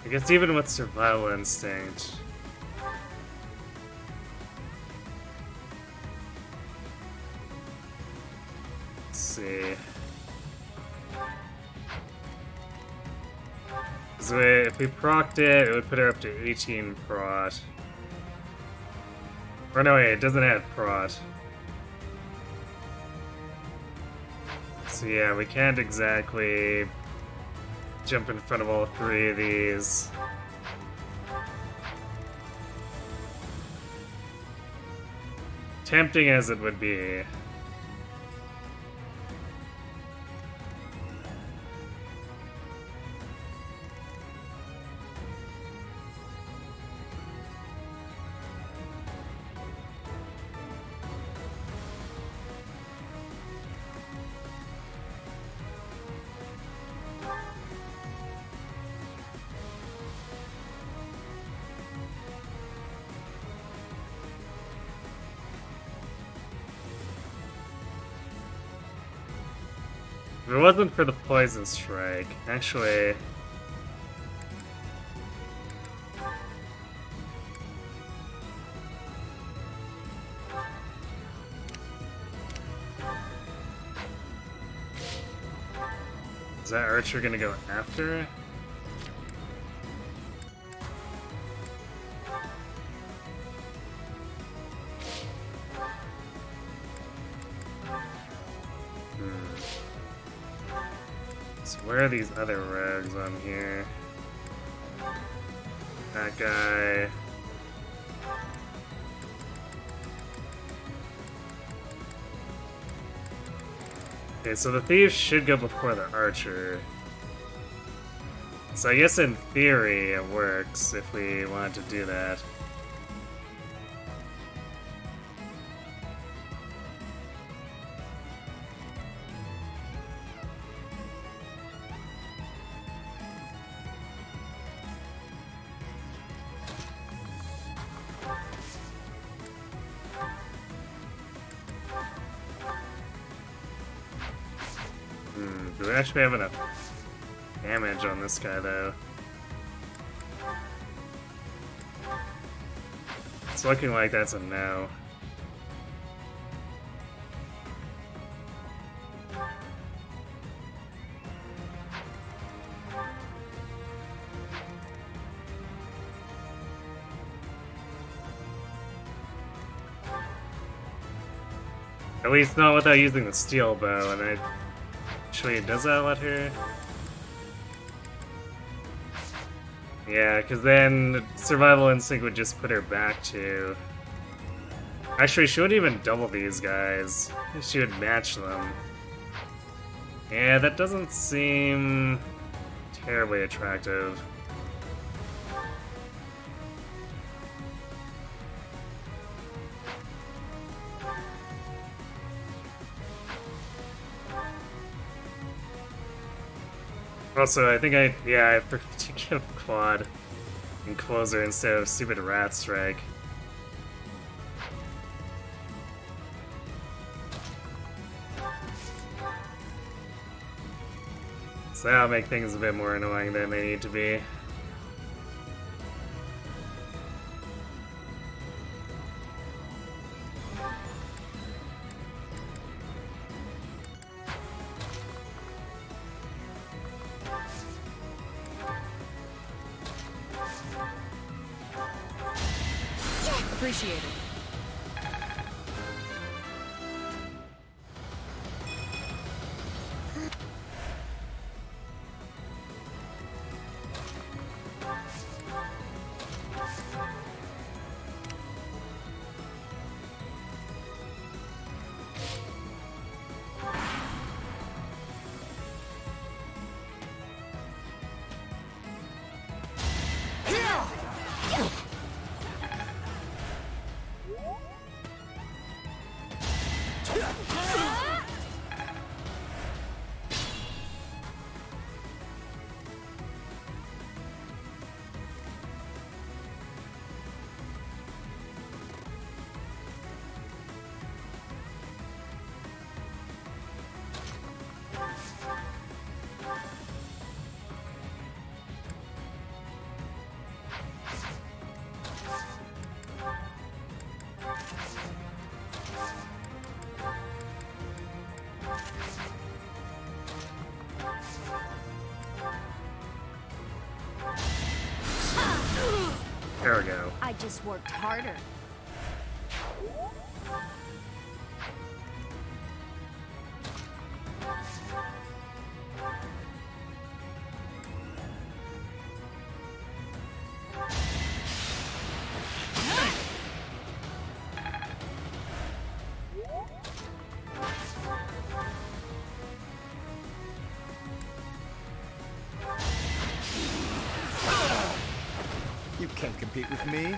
I guess even with survival instinct. Let's see. So if we procced it, it would put her up to 18 prot. Or no, wait, it doesn't have prot. So yeah, we can't exactly jump in front of all three of these. Tempting as it would be. If it wasn't for the poison strike, actually. Is that archer gonna go after? So where are these other rogues on here? That guy. Okay, so the thieves should go before the archer. So I guess in theory it works if we wanted to do that. Do we actually have enough damage on this guy, though? It's looking like that's a no. At least not without using the steel bow, and I... Actually, does that let her? Yeah, because then Survival Instinct would just put her back to... Actually, she wouldn't even double these guys. She would match them. Yeah, that doesn't seem terribly attractive. Also, I think I forgot to give Quad and Closer instead of stupid Rat Strike. So that'll make things a bit more annoying than they need to be. Appreciate it. There we go. I just worked harder. You can't compete with me.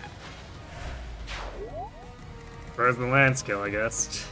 Where's the land skill, I guess.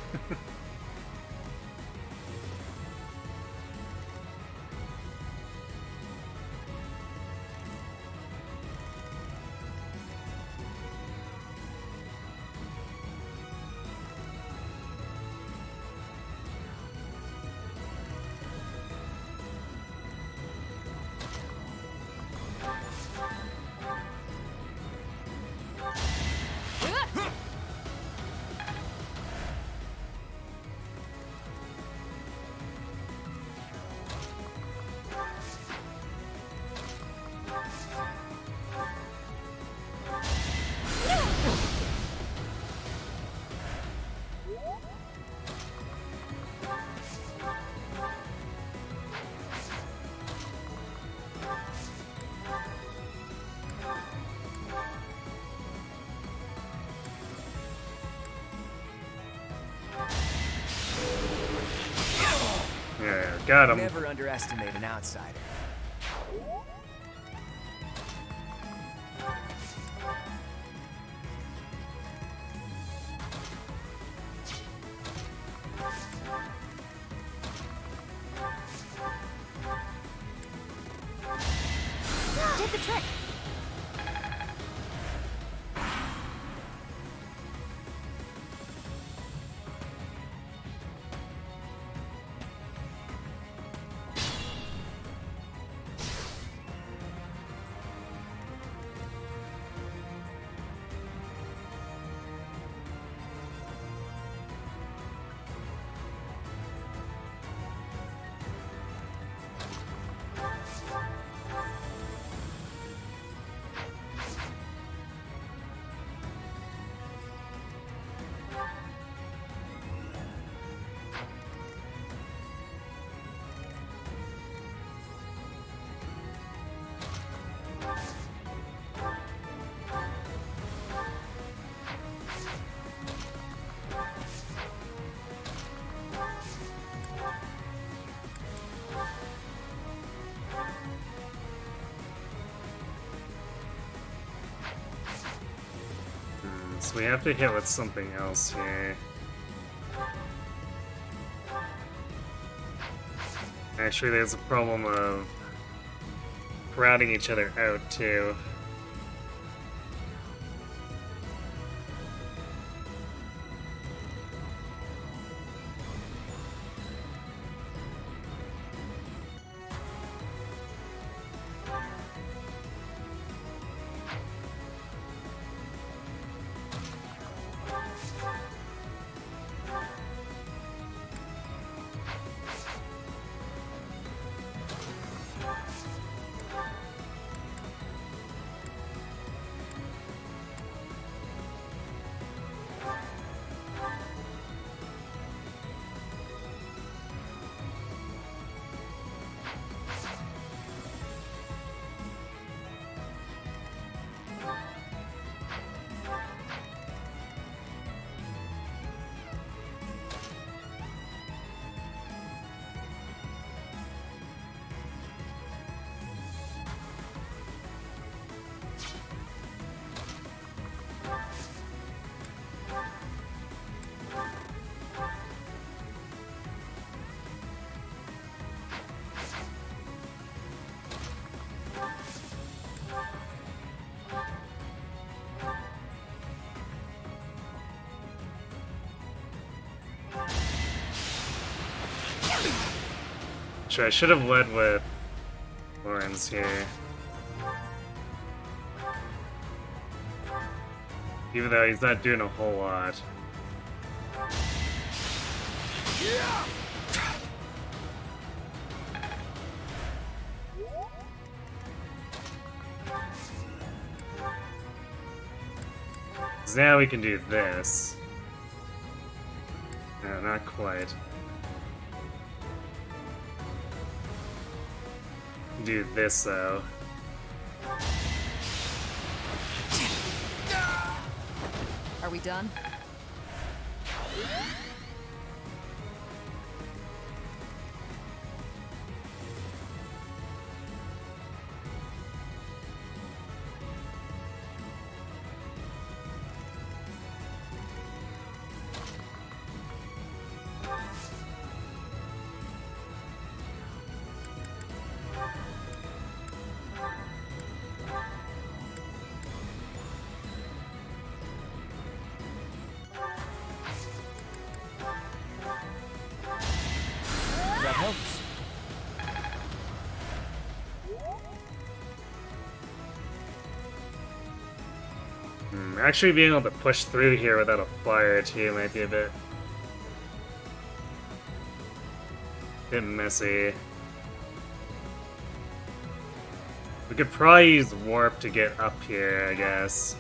Yeah, got him. Never underestimate an outsider. Did the trick. So we have to hit with something else here. Actually, there's a problem of crowding each other out, too. Sure, I should have led with Lawrence here. Even though he's not doing a whole lot. So now we can do this. No, not quite. Do this though. Are we done? That helps. Actually being able to push through here without a flyer too might be a bit messy. We could probably use warp to get up here, I guess.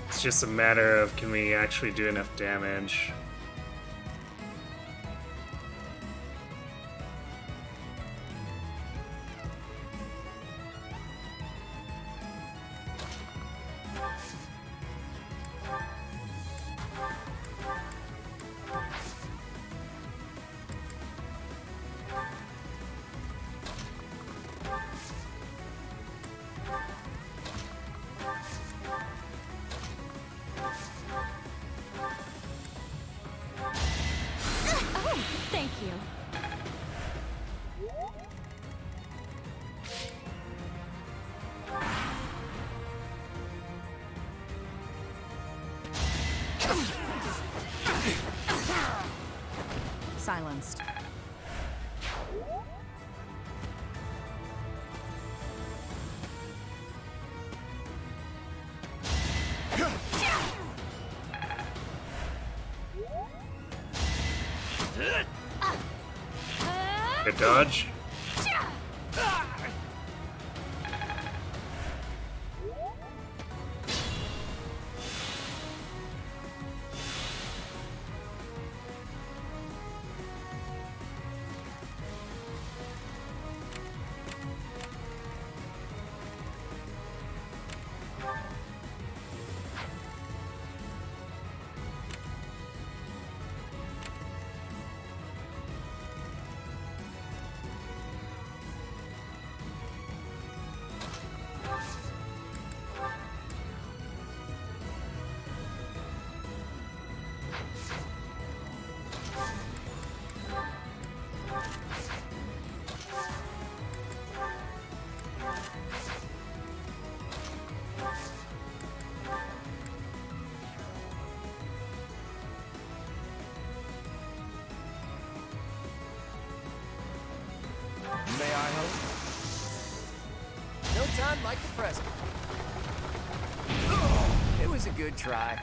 It's just a matter of can we actually do enough damage. you. Silenced. Good dodge. May I help? No time like the present. It was a good try.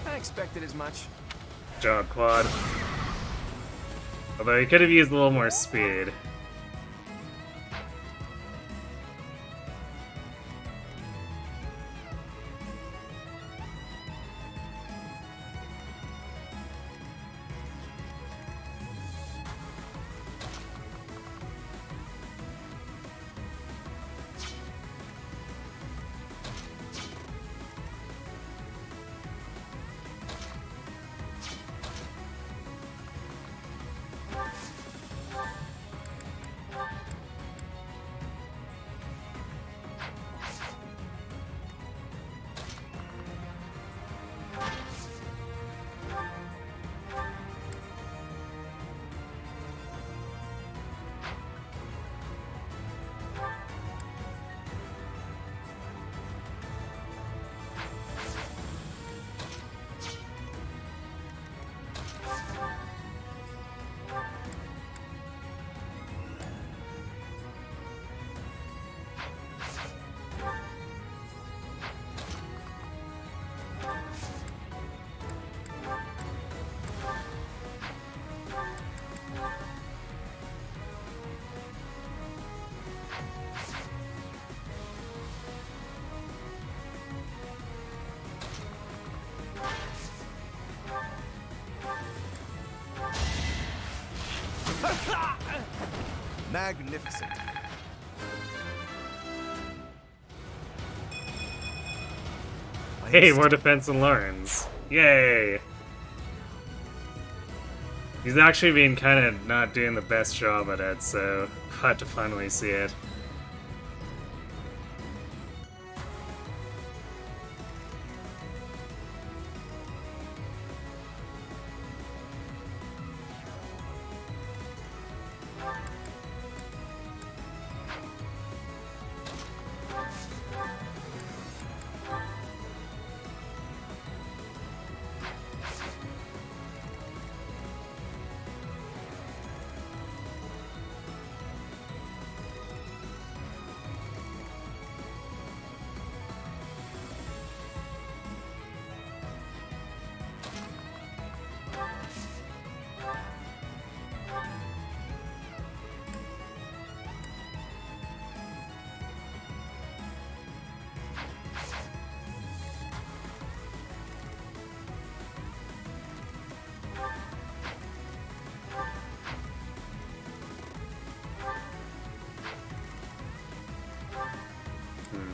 I expected as much. Good job, Quad. Although he could have used a little more speed. Magnificent. Hey, more defense than Lawrence. Yay! He's actually been kind of not doing the best job at it, so glad to finally see it.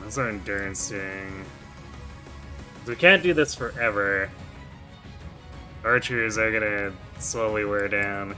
How's our endurance doing? We can't do this forever. Archers are gonna slowly wear down.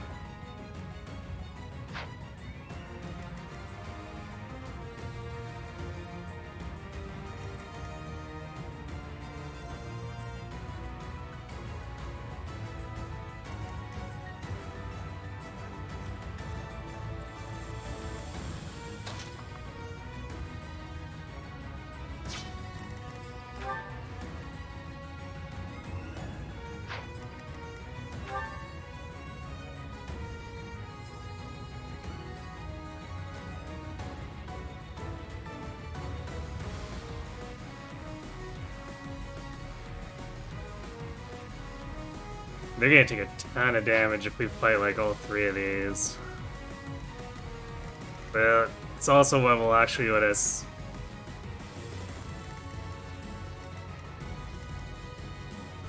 They're gonna take a ton of damage if we fight like all three of these. But it's also what will actually let us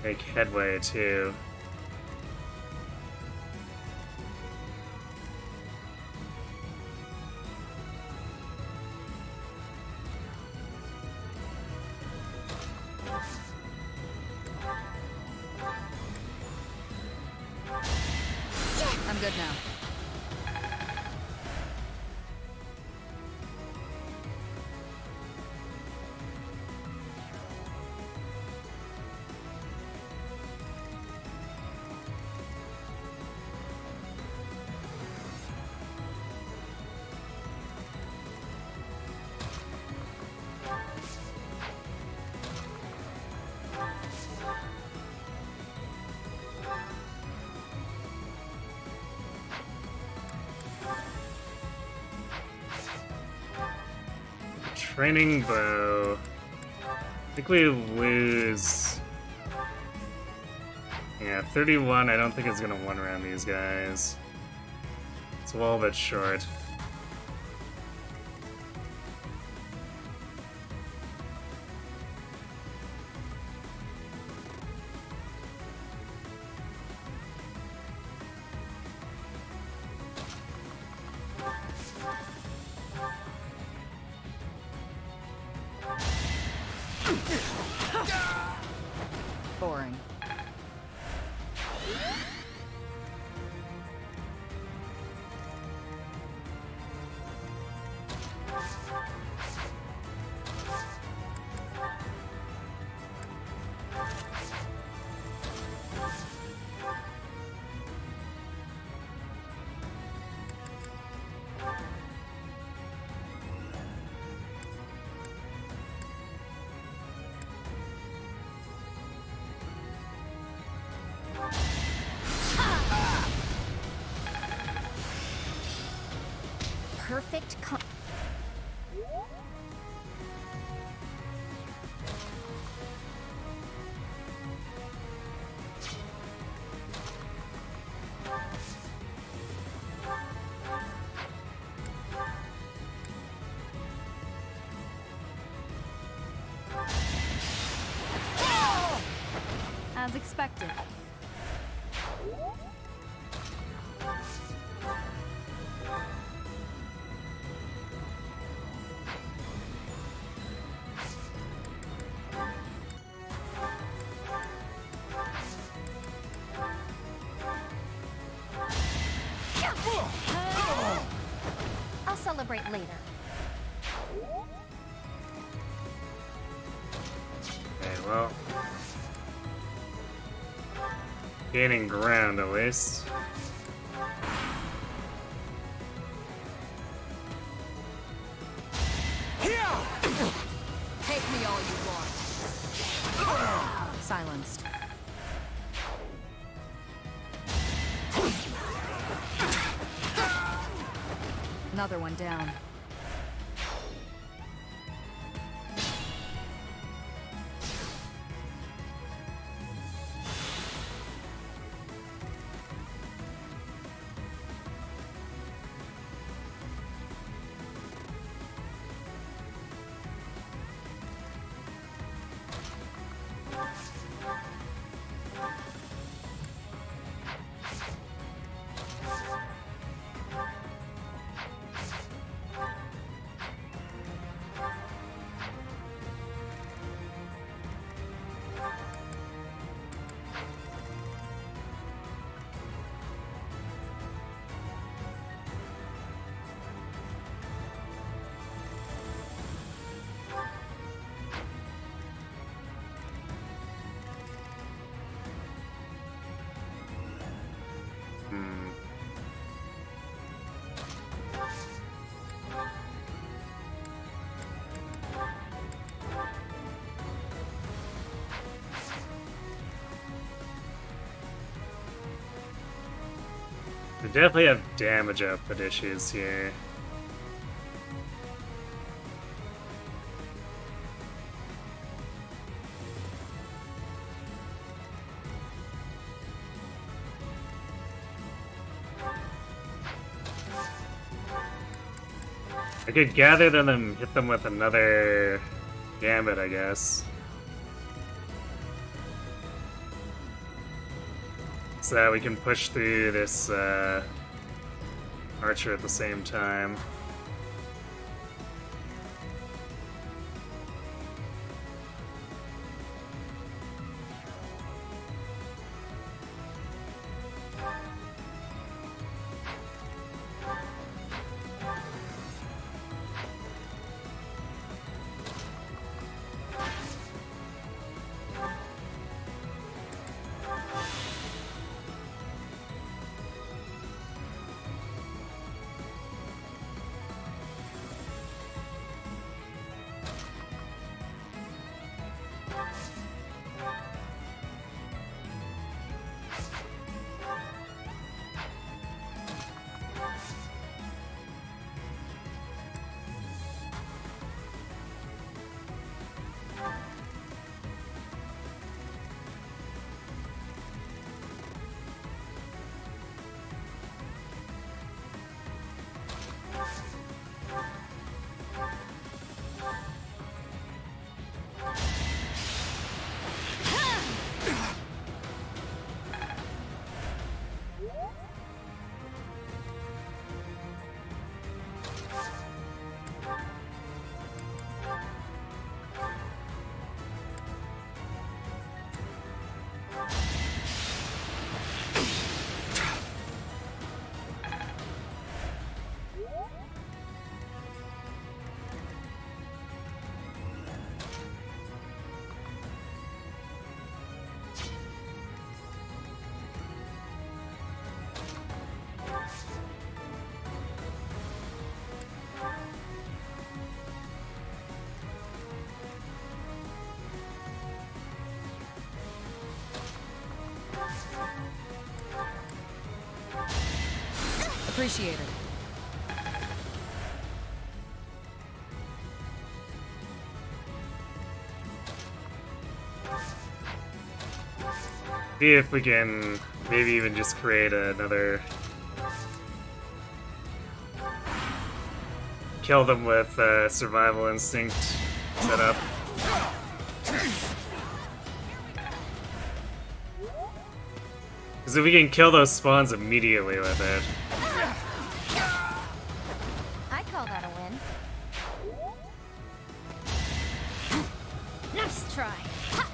make headway too. I'm good now. Training bow. I think we lose. Yeah, 31. I don't think it's gonna one round these guys. It's a little bit short. Boring. Perfect As expected. I'll celebrate later. Okay, well. Gaining ground at least. Take me all you want. Silenced. Another one down. We definitely have damage output issues here. I could gather them and hit them with another gambit, I guess. So that we can push through this archer at the same time. Appreciate it. See if we can maybe even just create another... Kill them with survival instinct set up. Because if we can kill those spawns immediately with it. I call that a win. Nice try. Ha!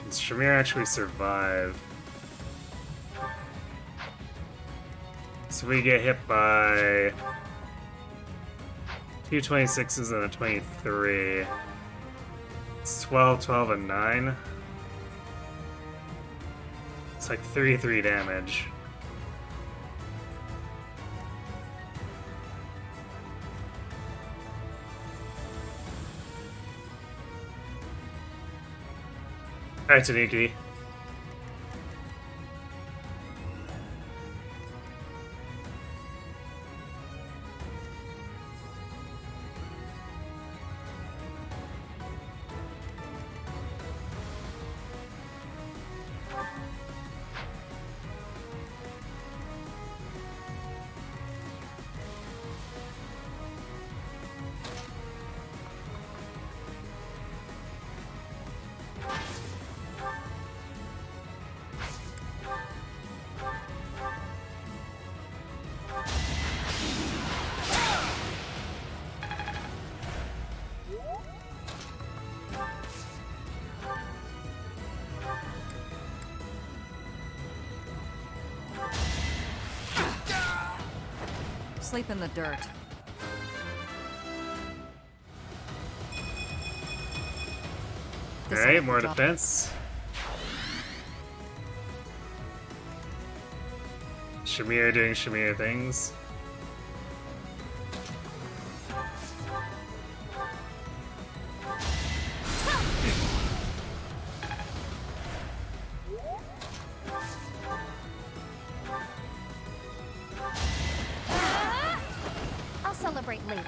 Can Shamir actually survive? So we get hit by 2 26s and a 23. It's 12, 12, and 9. It's like 3 damage. Alright, Tanuki. sleep in the dirt. Alright, more defense. Shamir doing Shamir things. I'll celebrate later.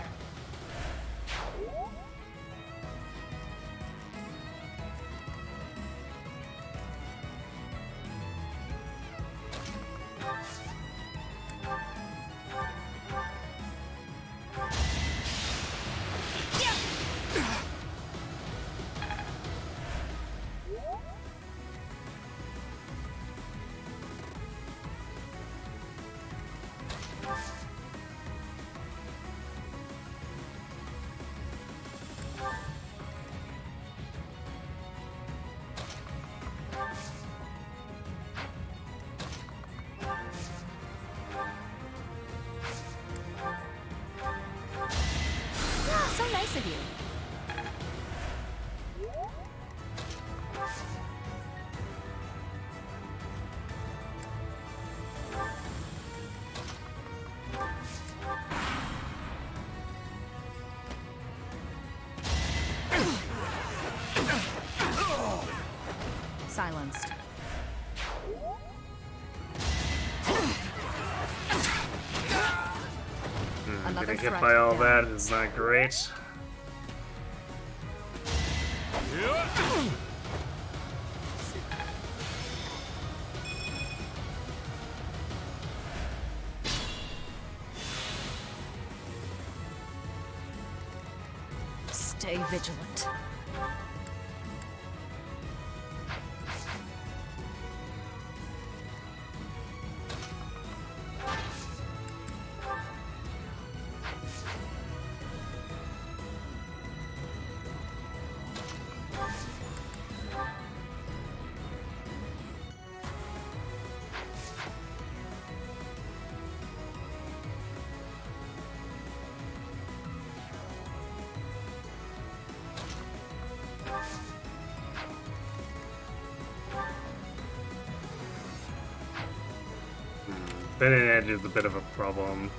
So nice of you. Silenced. Getting hit by all that is not great. Stay vigilant. Bending edge is a bit of a problem.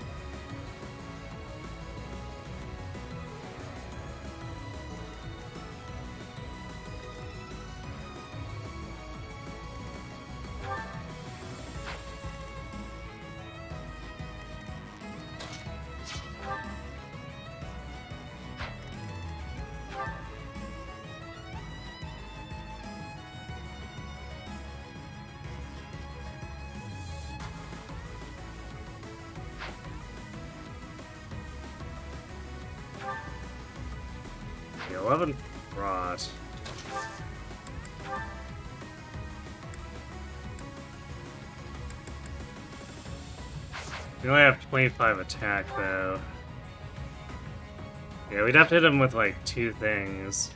The 11 rot. You only have 25 attack though. Yeah, we'd have to hit him with like 2 things.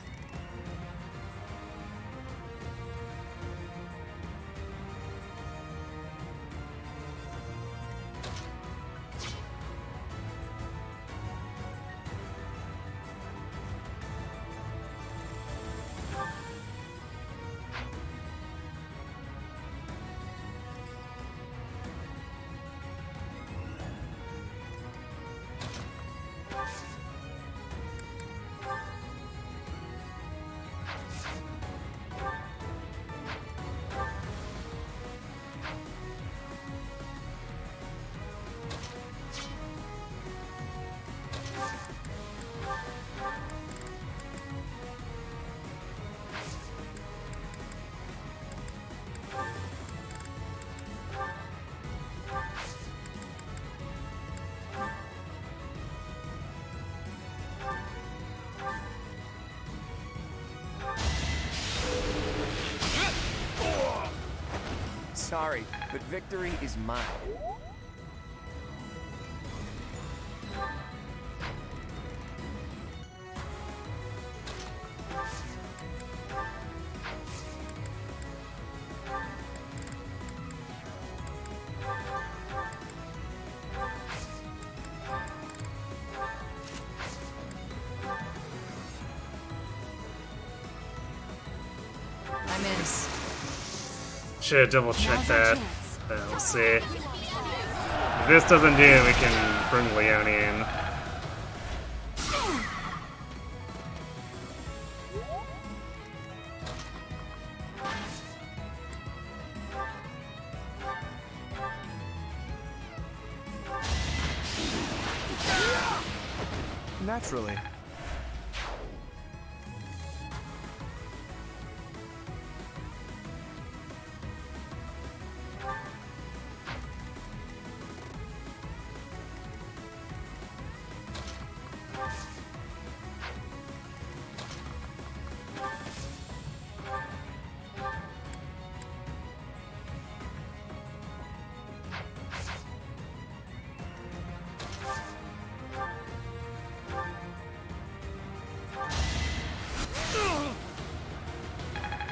Sorry, but victory is mine. I'm in. Should have double checked that. We'll see. If this doesn't do it, we can bring Leone in. Naturally.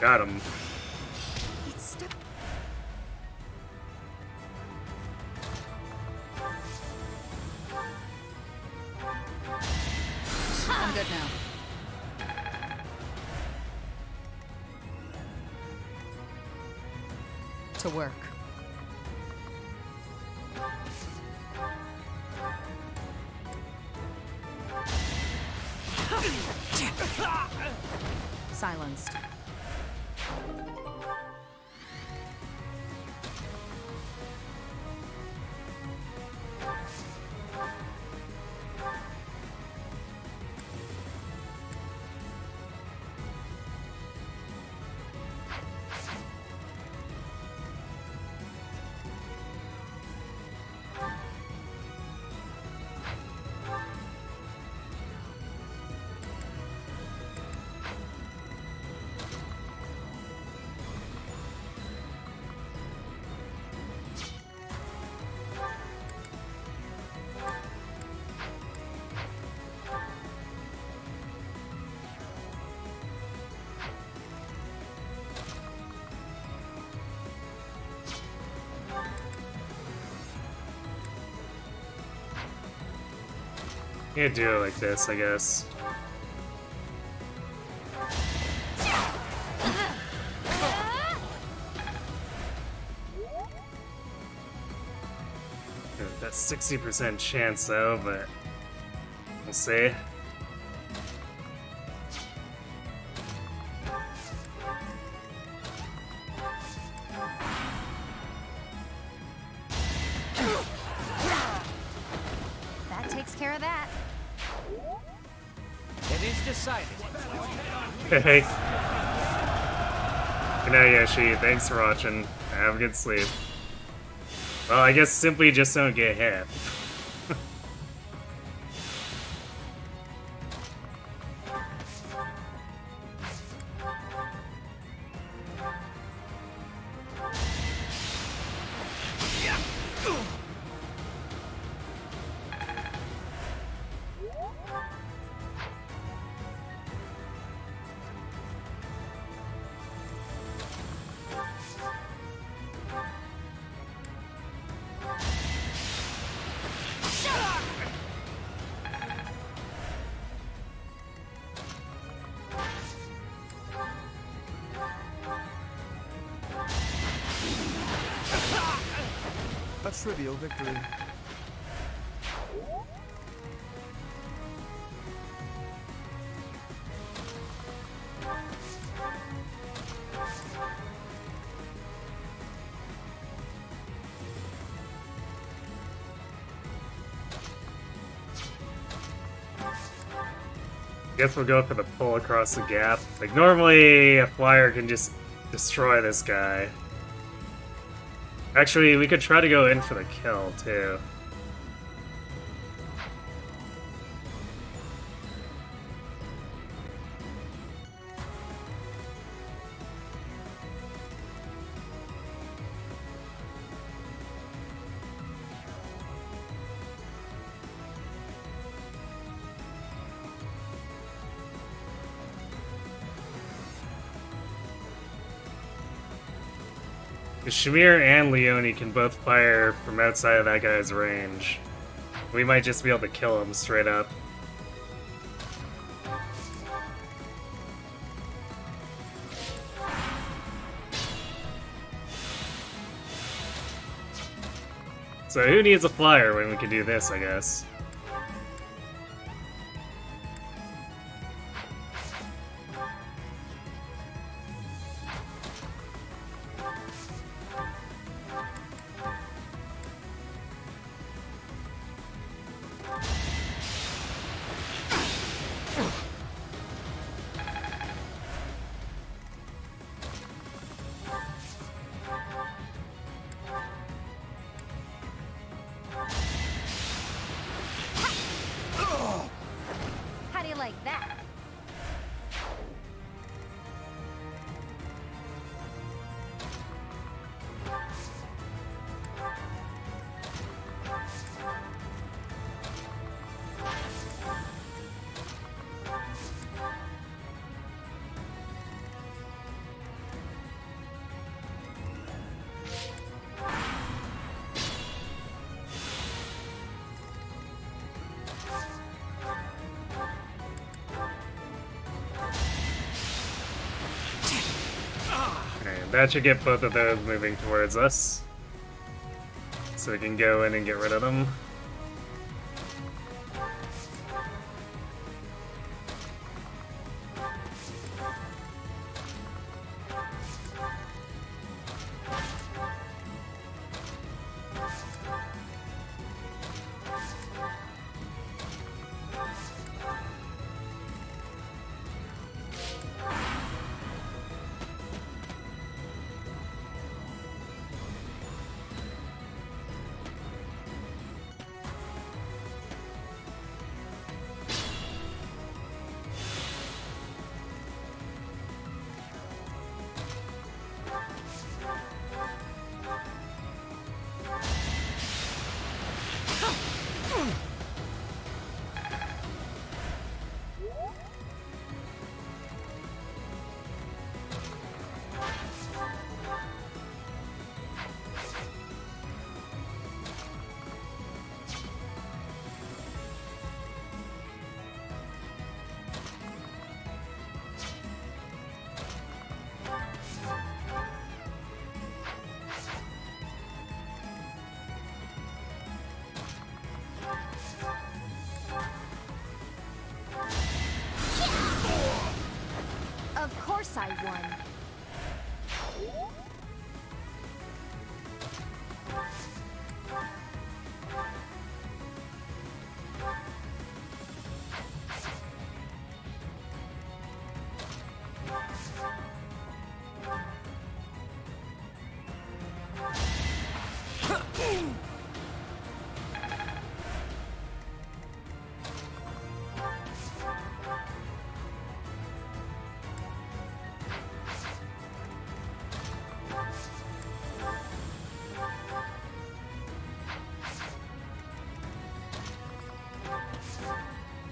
Got him. I'm good now. To work. Silenced. Can't do it like this, I guess. That's 60% chance though, but we'll see. That takes care of that. It is decided. Hey. Good night, Yoshi. Thanks for watching. Have a good sleep. Well, I guess simply just don't get hit. A trivial victory. Guess we'll go for the pull across the gap. Like, normally a flyer can just destroy this guy. Actually, we could try to go in for the kill, too. Shamir and Leone can both fire from outside of that guy's range. We might just be able to kill him straight up. So who needs a flyer when we can do this, I guess? How do you like that? And that should get both of those moving towards us. So we can go in and get rid of them. Of course I won.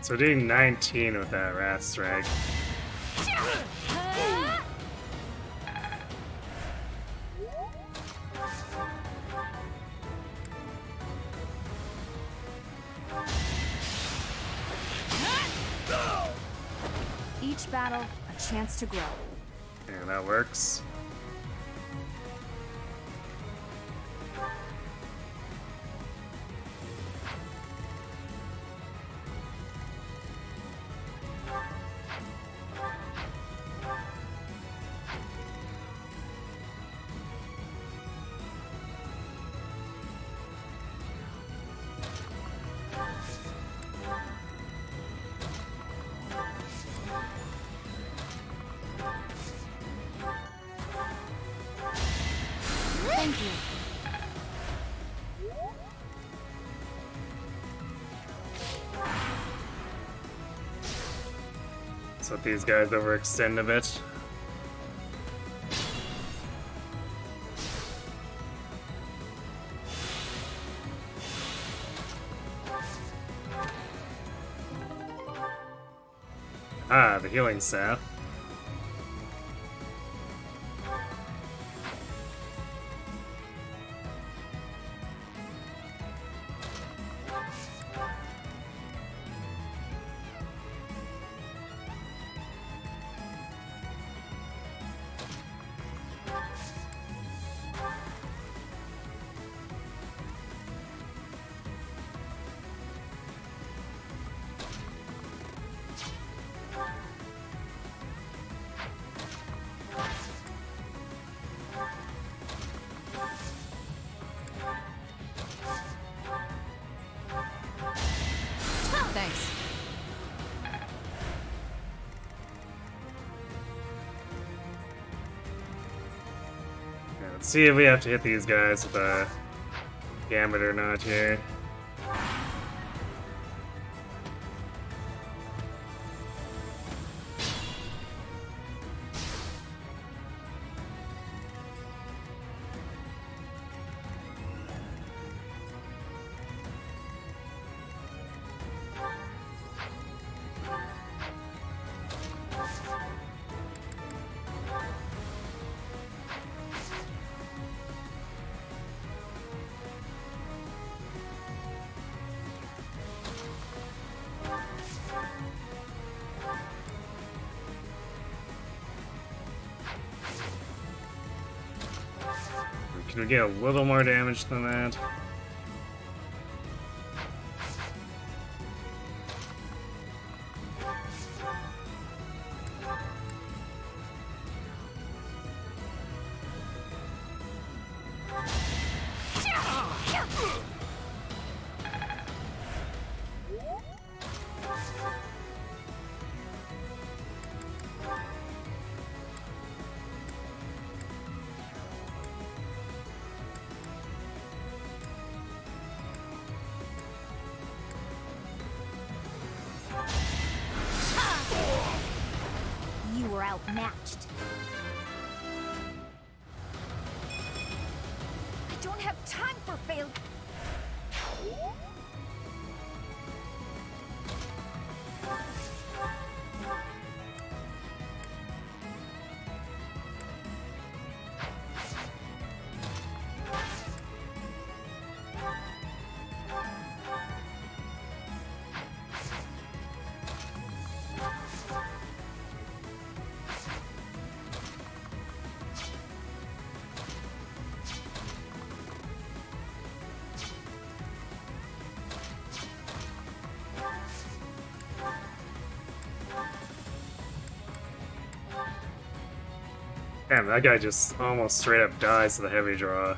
So we're doing 19 with that Wrath Strike. Each battle, a chance to grow. And that works. Thank you. Let's let these guys overextend a bit. Ah, the healing staff. Let's see if we have to hit these guys with a gambit or not here. Can we get a little more damage than that? You were outmatched. I don't have time for failure. Damn, that guy just almost straight up dies to the heavy draw.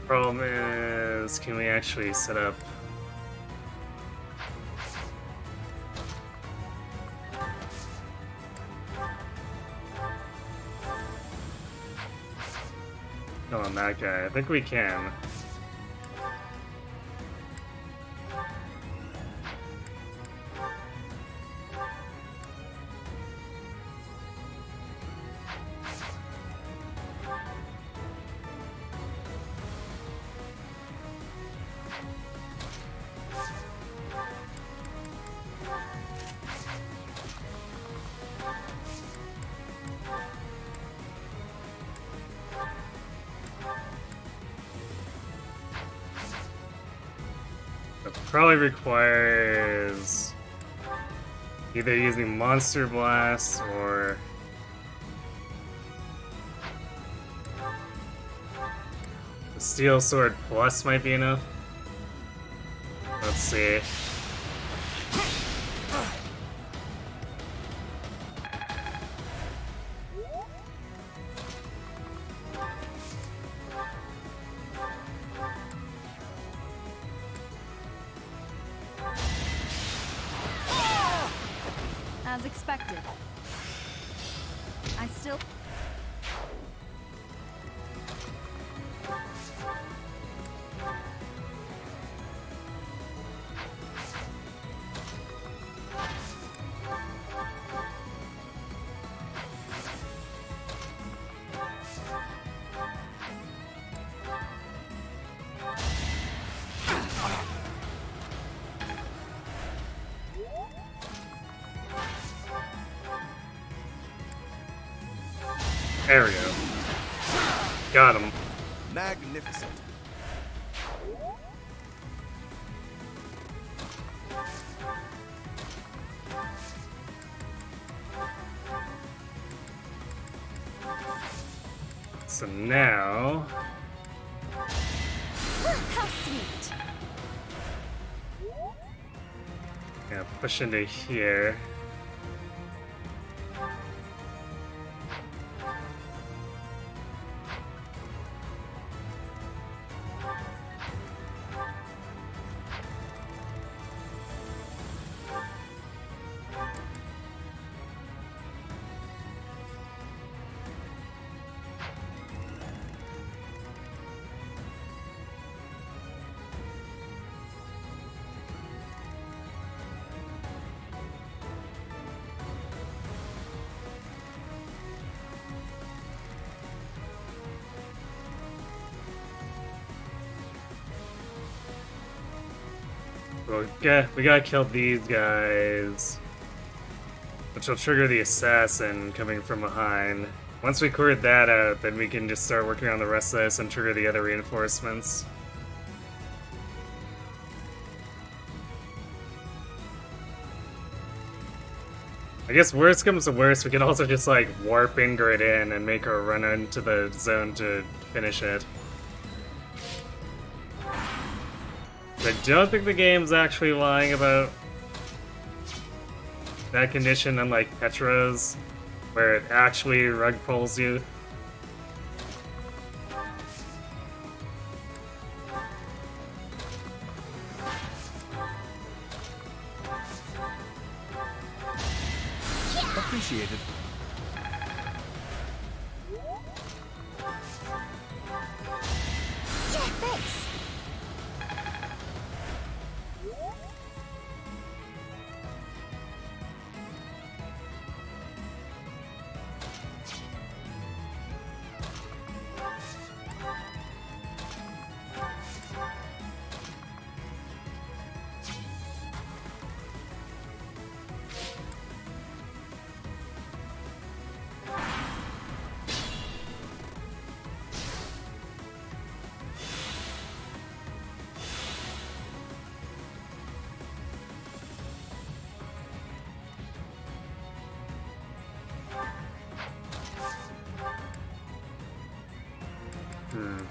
Problem is, can we actually set up... Kill on that guy. I think we can. That probably requires either using Monster Blast or the Steel Sword Plus might be enough. Let's see. As expected. I still... There we go. Got him. Magnificent. So now... How sweet. Yeah, push into here. Well, we gotta kill these guys, which will trigger the assassin coming from behind. Once we cleared that out, then we can just start working on the rest of this and trigger the other reinforcements. I guess worst comes to worst, we can also just like warp Ingrid in and make her run into the zone to finish it. I don't think the game's actually lying about that condition, unlike Petra's, where it actually rug pulls you. Appreciated. Yeah, thanks.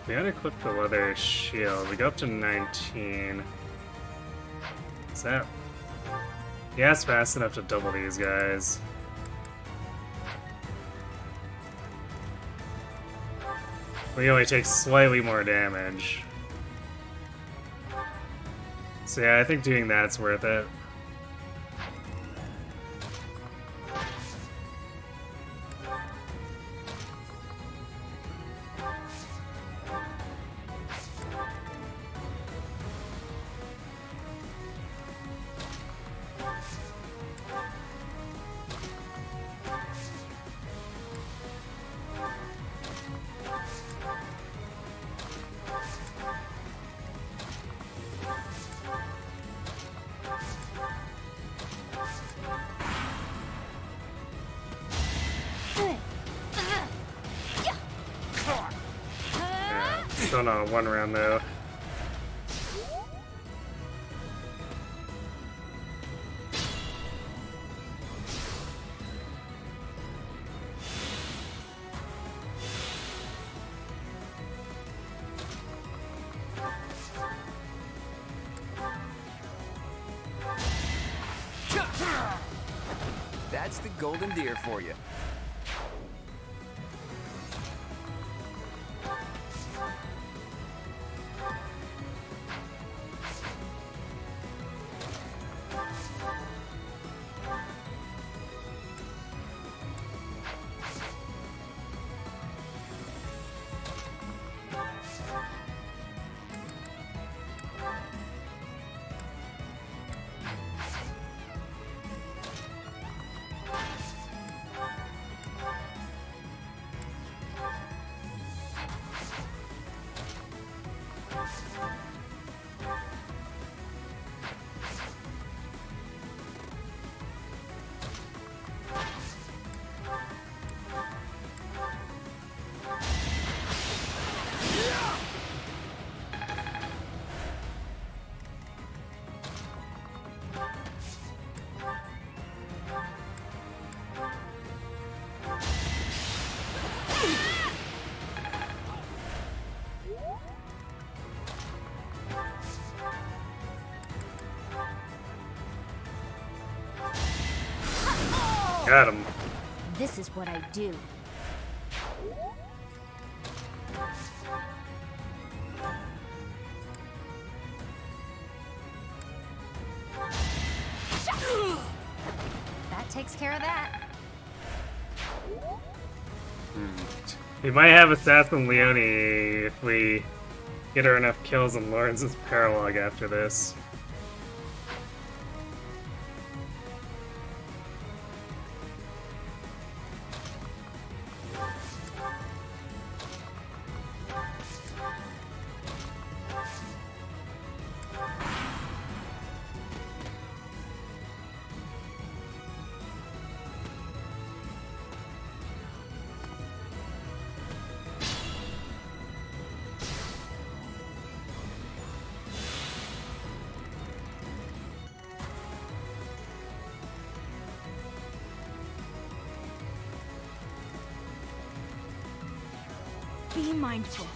We gotta equip the leather shield. We go up to 19. Is that... Yeah, it's fast enough to double these guys. We only take slightly more damage. So yeah, I think doing that's worth it. Still not one round though. That's the golden deer for you. Got him. This is what I do. That takes care of that. We might have Assassin Leone if we get her enough kills in Lawrence's Paralog after this. Be mindful.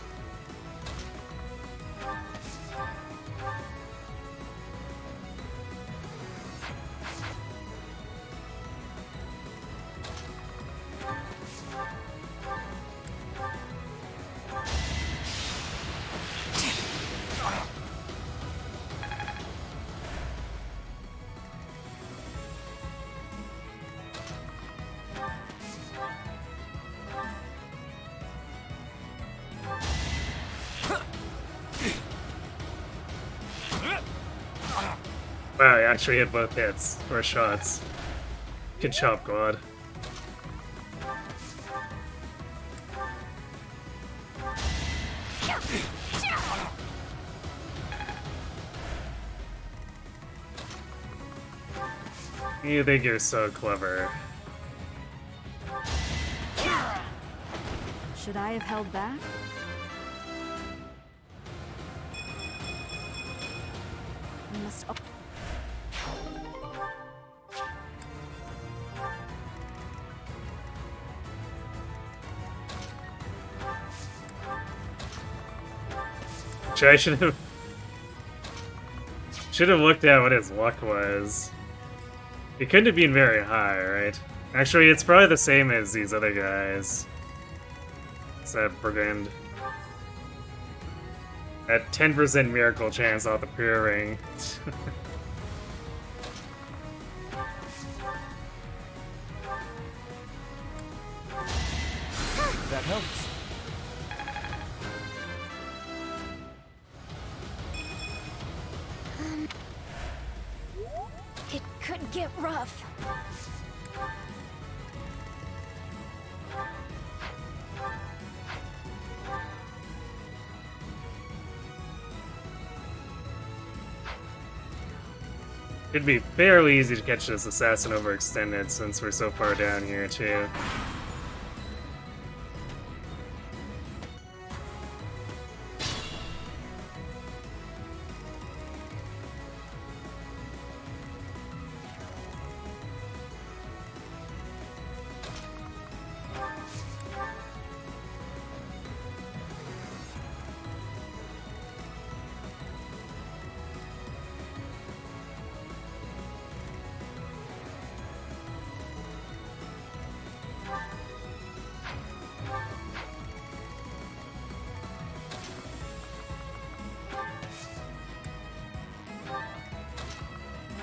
Wow, he actually hit both hits, or shots. Good job, God. You think you're so clever. Should I have held back? I must. I should have looked at what his luck was. It couldn't have been very high, right? Actually, it's probably the same as these other guys. Except Brigand. At 10% miracle chance off the pure ring. That helps. It could get rough. It'd be fairly easy to catch this assassin overextended since we're so far down here, too.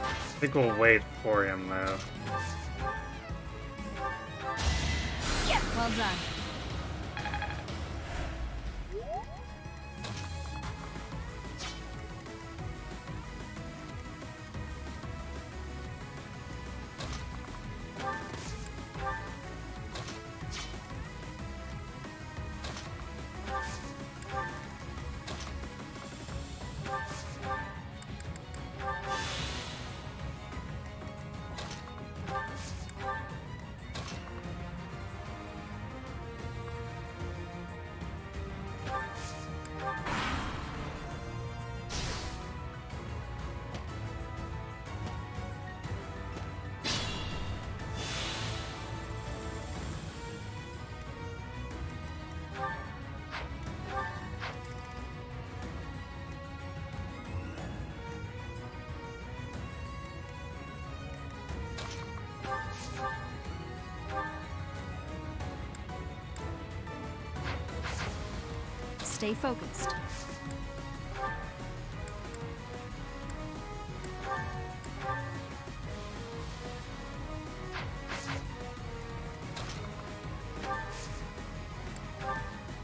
I think we'll wait for him, though. Well done. Stay focused.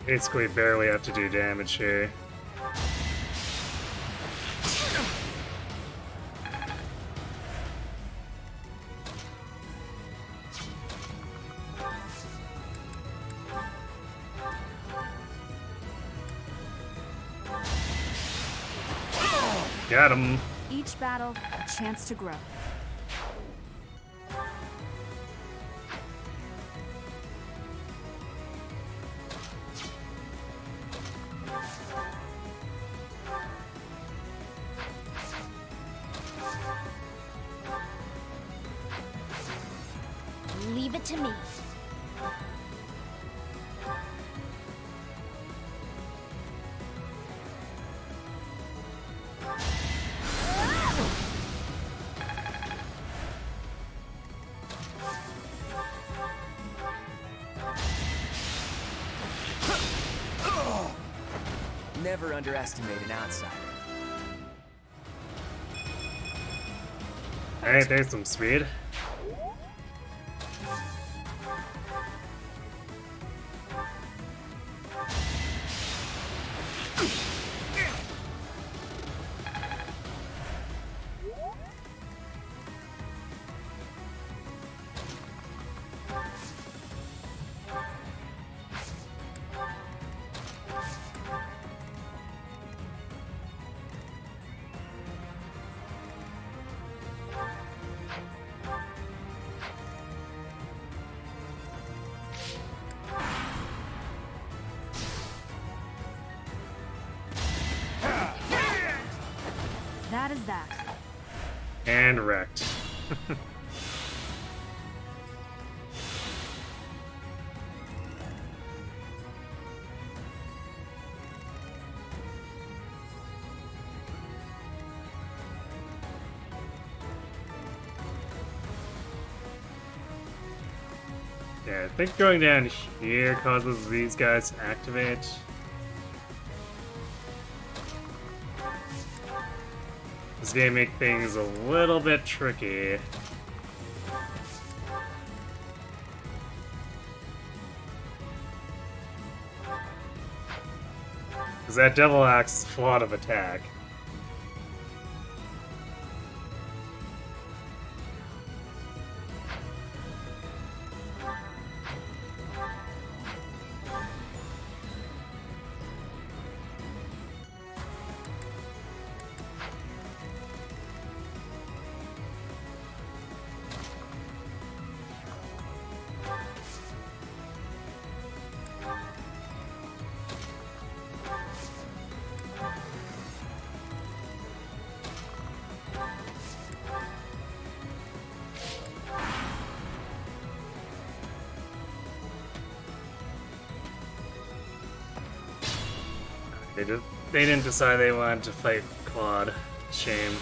Basically barely have to do damage here. Got him. Each battle, a chance to grow. Leave it to me. never underestimate an outsider. Alright, there's some speed. That is that. And wrecked. Yeah, I think going down here causes these guys to activate. This game make things a little bit tricky. Because that Devil Axe is a lot of attack. They didn't decide they wanted to fight Claude. Shame.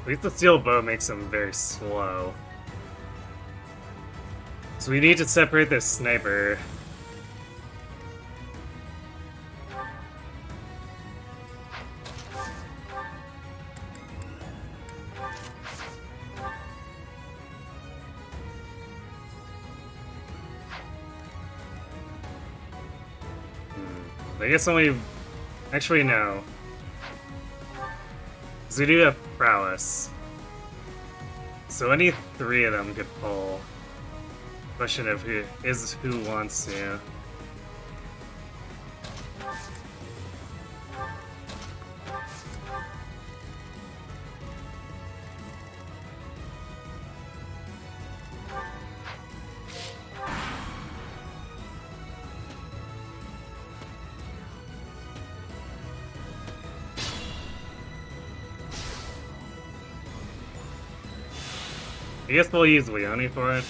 At least the steel bow makes them very slow. So we need to separate this sniper. I guess only... Actually, no. Because we do have prowess. So any three of them could pull. Question of who wants to. I guess we'll use Leone for it.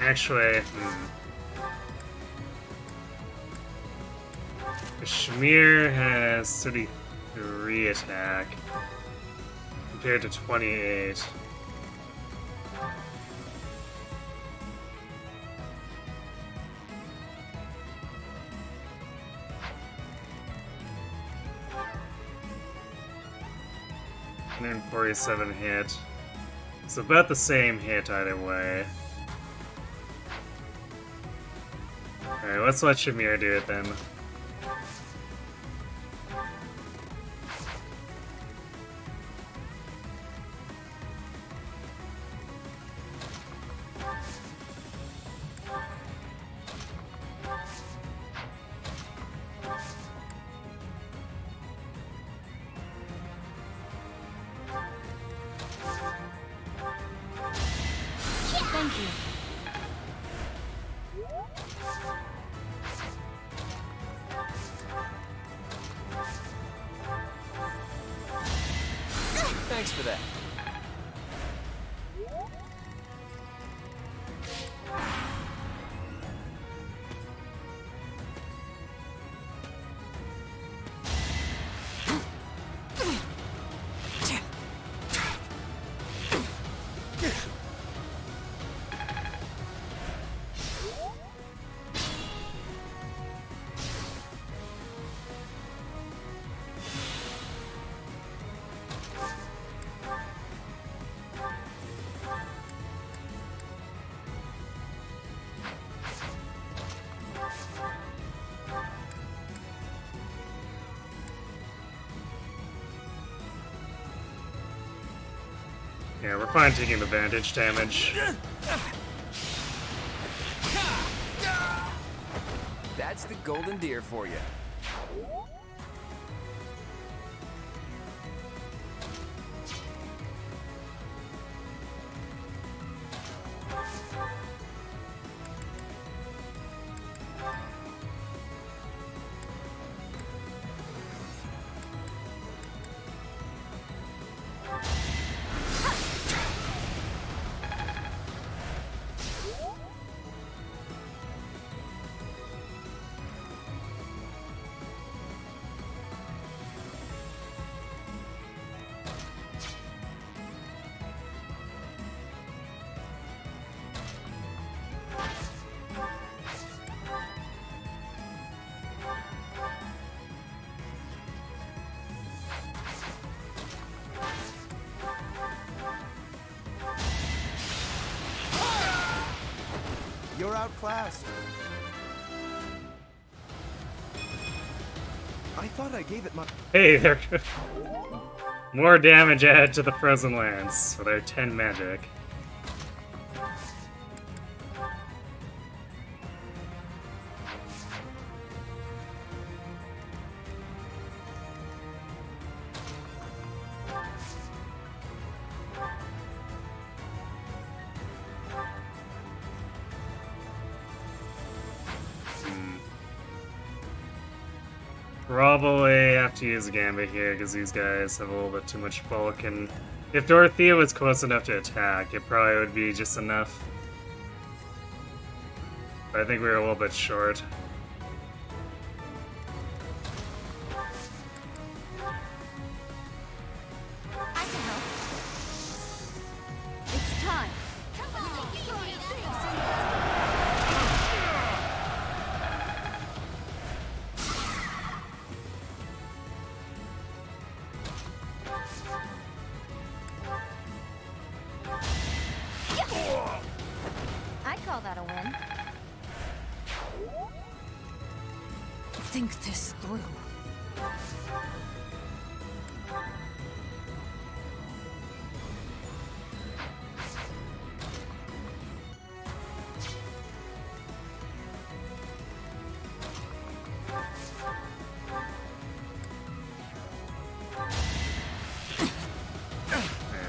Actually, Shamir has 33 attack compared to 28. And 47 hit. It's about the same hit either way. Alright, let's let Shamir do it then. Thank you. Thanks for that. Yeah, we're fine taking the vantage damage. That's the golden deer for you. You're outclassed. I thought I gave it my... Hey, they're more damage added to the Frozen Lands with our 10 magic. Probably have to use a Gambit here because these guys have a little bit too much bulk, and if Dorothea was close enough to attack, it probably would be just enough. But I think we were a little bit short. I can help. It's time. I call that a win. Think this through.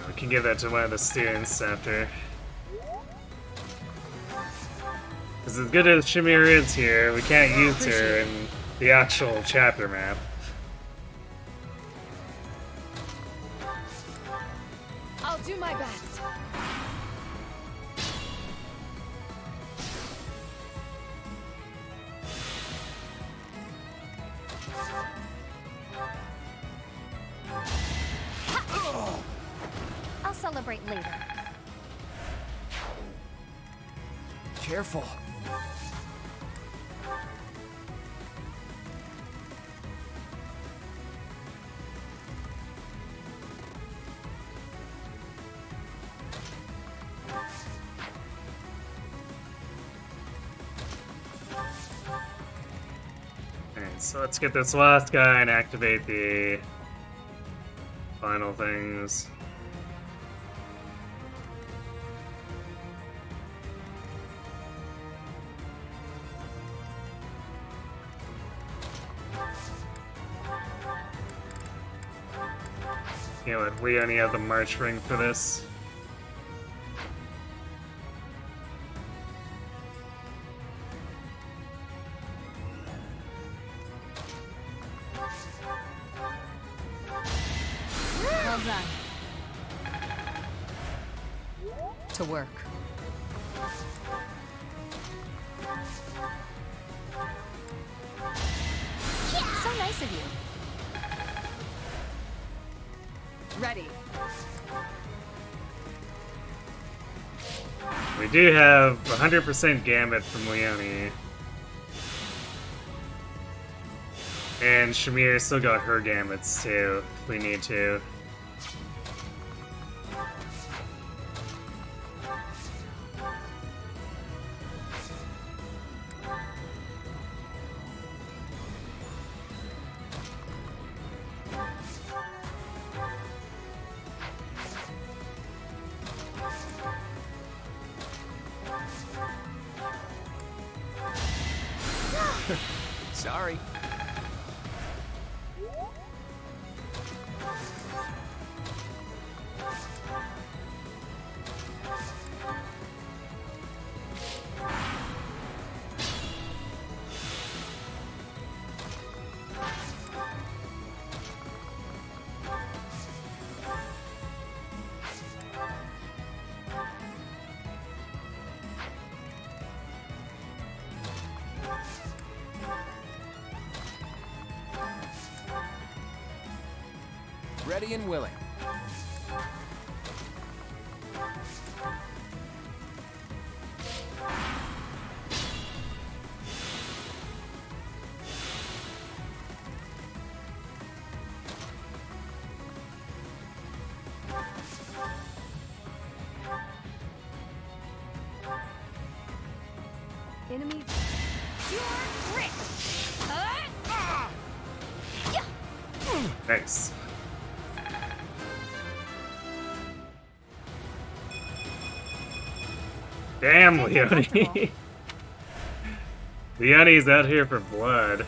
We can give that to one of the students after. Because as good as Shamir is here, we can't use her in the actual chapter map. I'll do my best. I'll celebrate later. Careful. So let's get this last guy and activate the final things. You know what, we only have the March ring for this. Well done. To work. So nice of you. Ready. We do have 100% Gambit from Leone. And Shamir still got her Gambits too, if we need to. Sorry. Ready and willing. Enemy. Pure grit. Nice. Damn, Leone. Leone's out here for blood.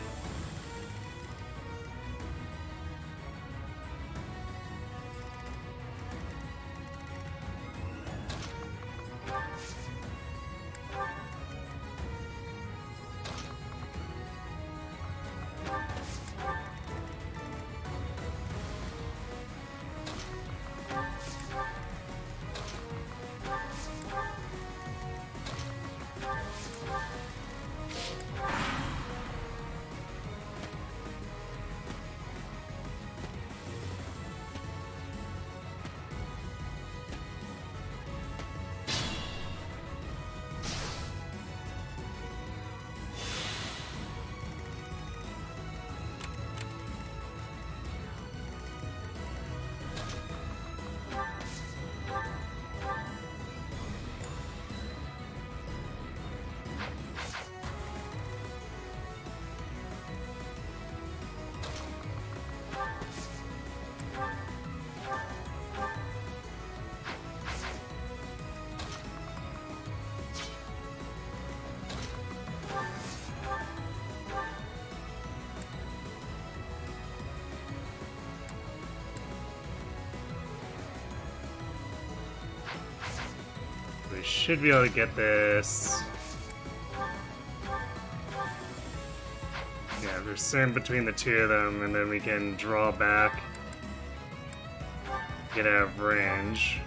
We should be able to get this. Yeah, there's certain between the two of them, and then we can draw back, get out of range.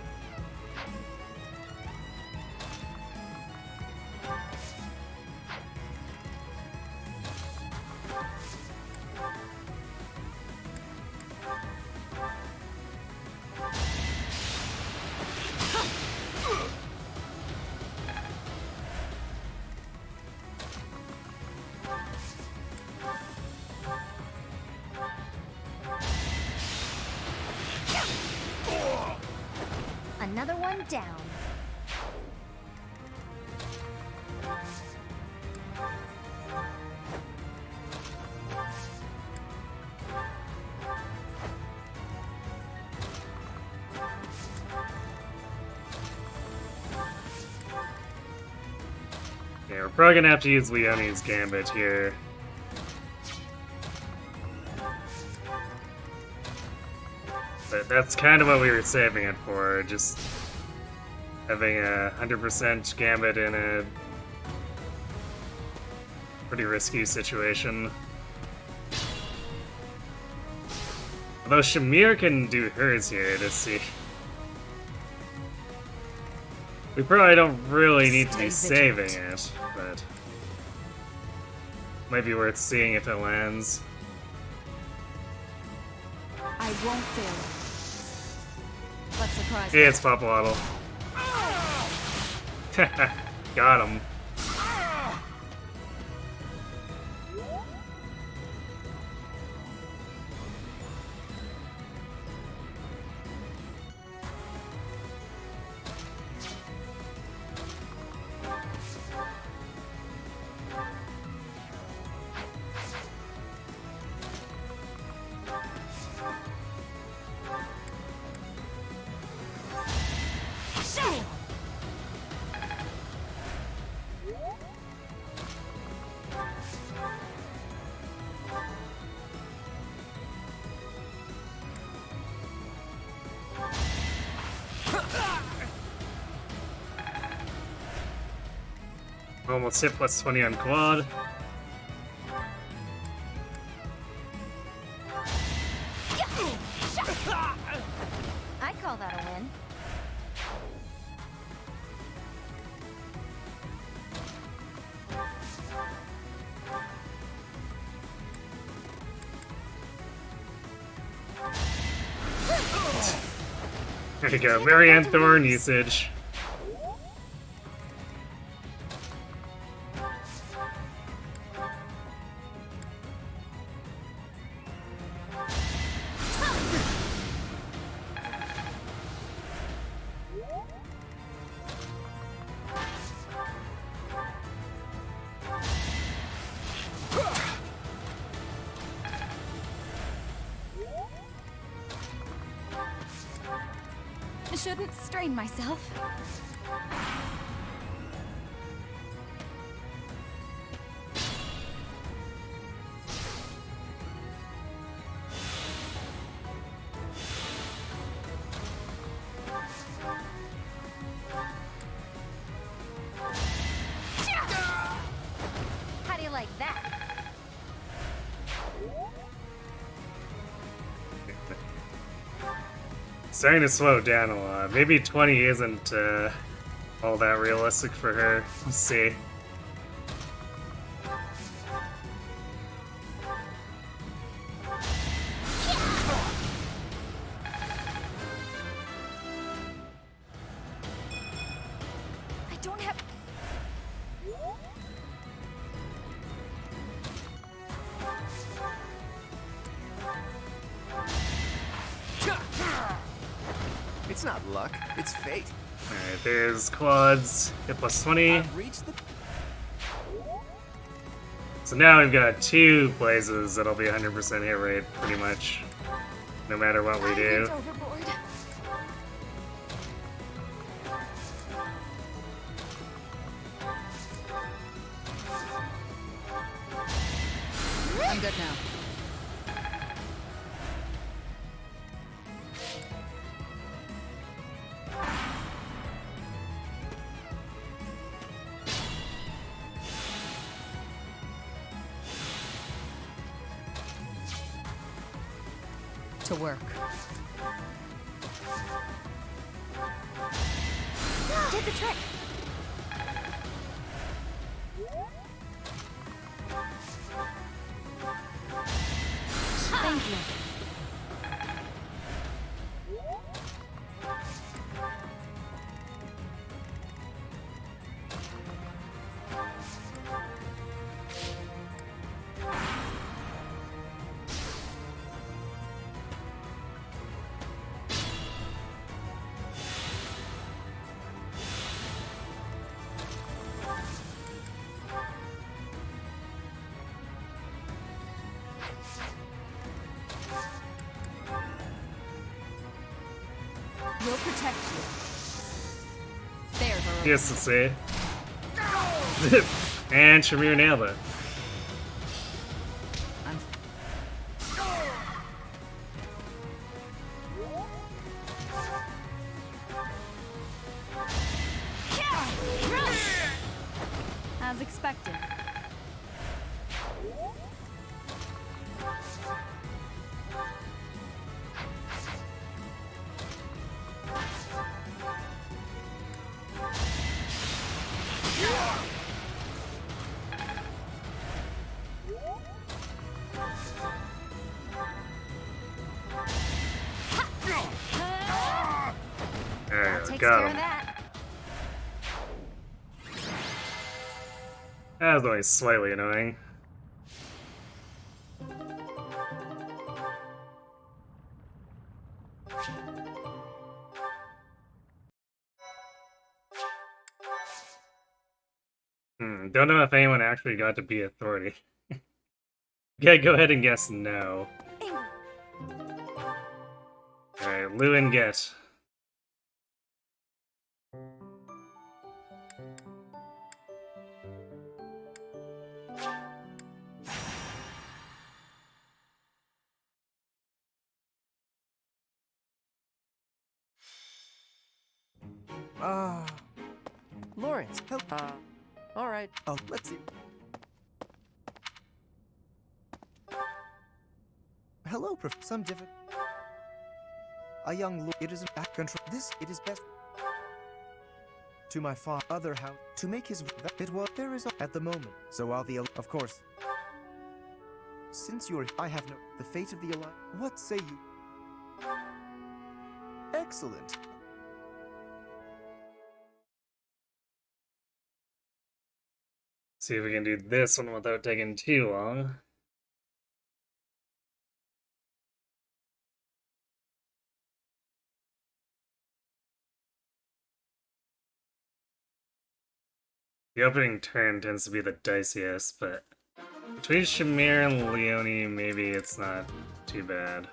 Another one down. Okay, we're probably gonna have to use Leonie's Gambit here. But that's kind of what we were saving it for, just having a 100% Gambit in a pretty risky situation. Although Shamir can do hers here to see. We probably don't really need to be saving it, but might be worth seeing if it lands. I won't fail. Let's surprise Hey, it's Pop Waddle. Got him. Almost hit plus 20 on quad. I call that a win. There you go, Marianne Thorn usage. I shouldn't strain myself. How do you like that? Starting to slow down a lot. Maybe 20 isn't all that realistic for her. Let's see. I don't have. It's not luck, it's fate. Alright, there's quads. Hit plus 20. So now we've got 2 places that'll be 100% hit rate, pretty much. No matter what we do. Overboard. I'm good now. To work. Did the trick. Thank you. We'll protect you. There's our Yes to say. And Shamir nailed it. As expected. There you go, Takes got care of him. that. That was only slightly annoying. Don't know if anyone actually got to be authority. Okay, go ahead and guess no. Alright, Lou and Get. Lawrence. All right. Oh, let's see. Hello, some different. A young lord. It is an act control. This it is best. To my other house to make his it was there is at the moment. So while the of course. Since you're I have no the fate of the alliance. What say you? Excellent. See if we can do this one without taking too long. The opening turn tends to be the diciest, but between Shamir and Leone, maybe it's not too bad.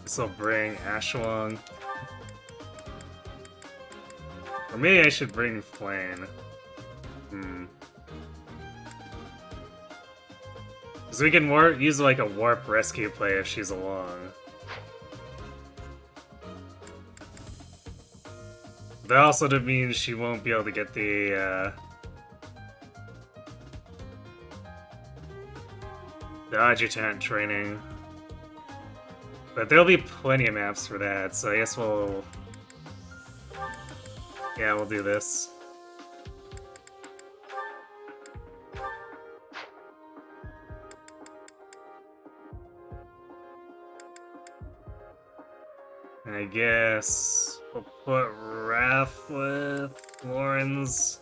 This will bring Ashwang. Or maybe I should bring Flame. Because we can use like a warp rescue play if she's along. That also means she won't be able to get the adjutant training. But there'll be plenty of maps for that, so I guess we'll... Yeah, we'll do this. I guess we'll put Wrath with Lauren's.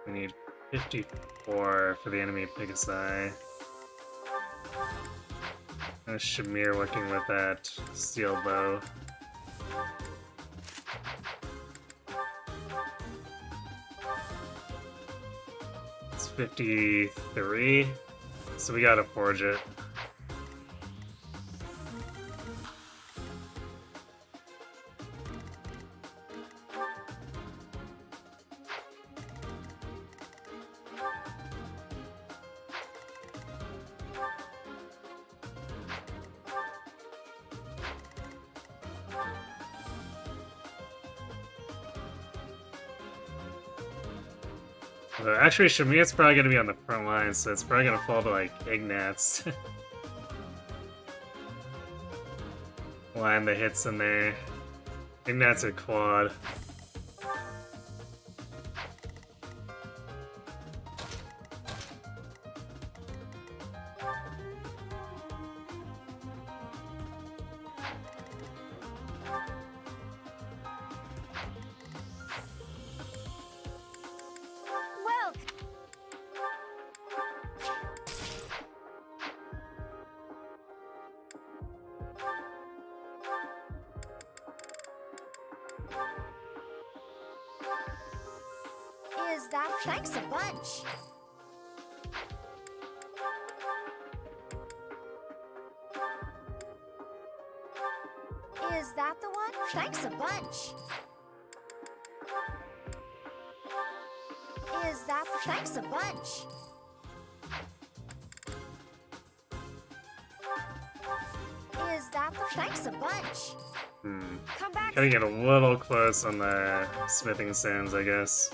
We need 54 for the enemy Pegasi. Shamir working with that steel bow. It's 53, so we gotta forge it. Actually, Shamir's probably gonna be on the front line, so it's probably gonna fall to like Ignat's. Line the hits in there. Ignat's a quad. Thanks a bunch. Is that the one? Thanks a bunch. Is that the... Thanks a bunch. Is that the... Thanks a bunch. Come back. Gotta get a little close on the smithing sands, I guess.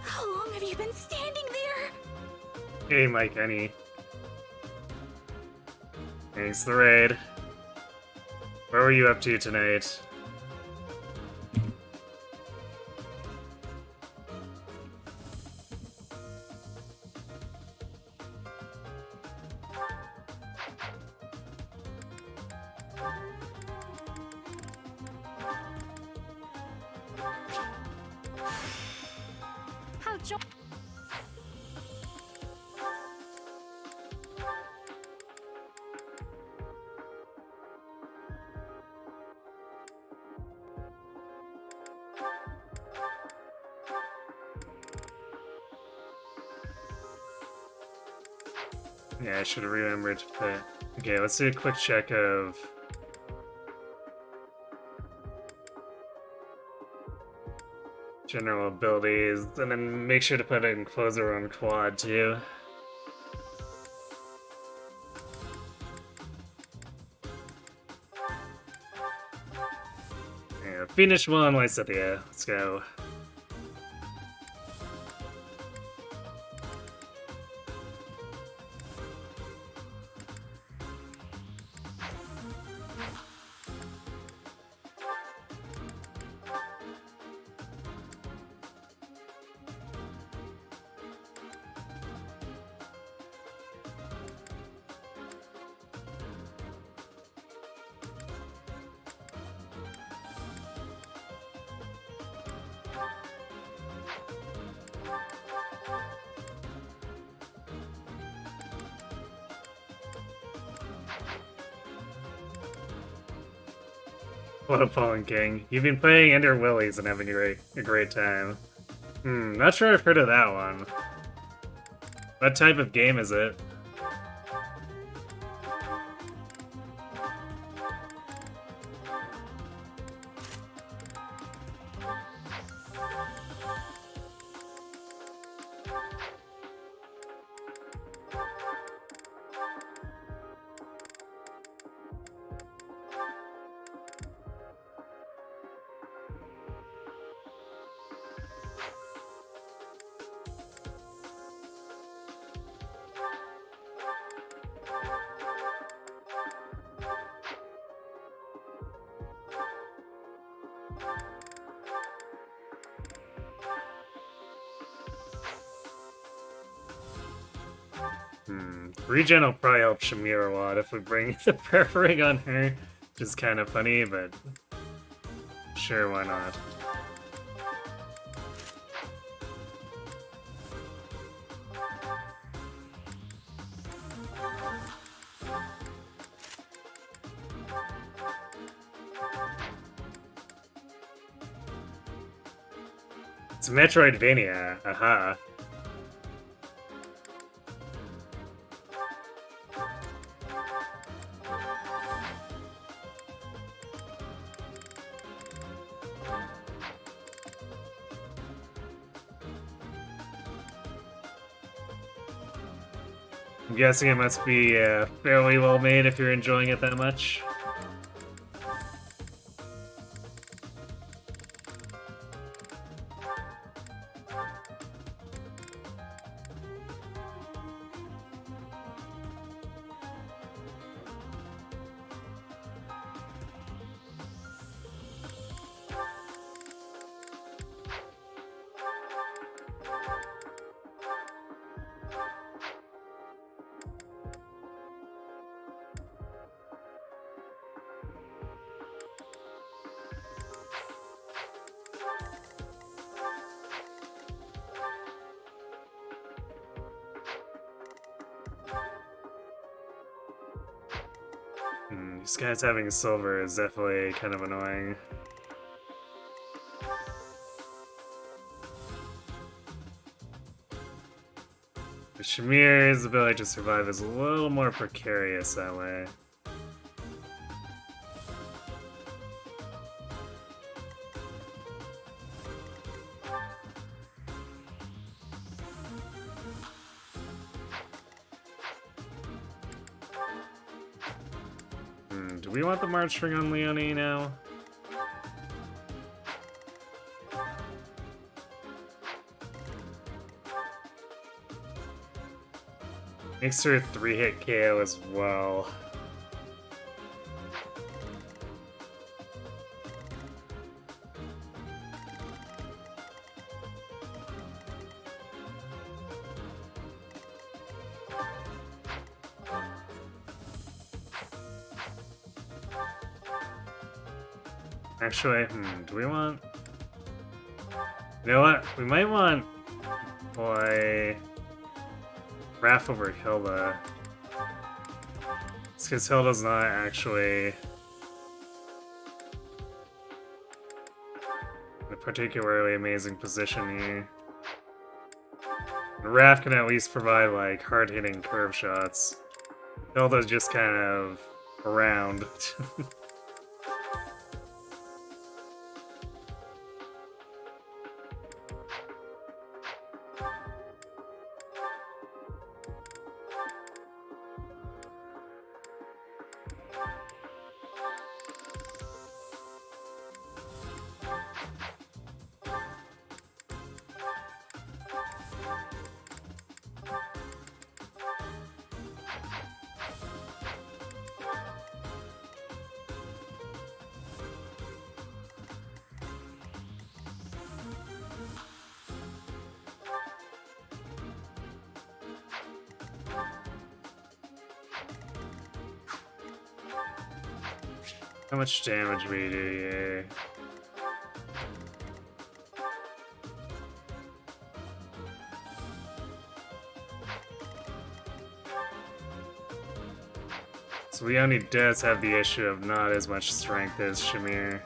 How long have you been standing there? Hey, Mike, Kenny. Thanks for the raid. What were you up to tonight? How jo... Yeah, I should have remembered to put... Okay, let's do a quick check of... general abilities, and then make sure to put in closer on quad, too. Yeah, finish one, Lysithia. Let's go. What a Fallen King. You've been playing Ender Willies and having a great time. Not sure I've heard of that one. What type of game is it? Regen will probably help Shamir a lot if we bring the preferring on her, which is kind of funny, but sure, why not? It's Metroidvania, aha. I'm guessing it must be fairly well made if you're enjoying it that much. These guys having silver is definitely kind of annoying. But Shamir's ability to survive is a little more precarious that way. Do we want the March Ring on Leonie now? Makes her 3-hit KO as well. Actually, do we want... You know what? We might want... Play... Raph over Hilda. It's because Hilda's not actually... in a particularly amazing position here. Raph can at least provide, like, hard-hitting curve shots. Hilda's just kind of... around. How much damage we do here? So Leonie does have the issue of not as much strength as Shamir.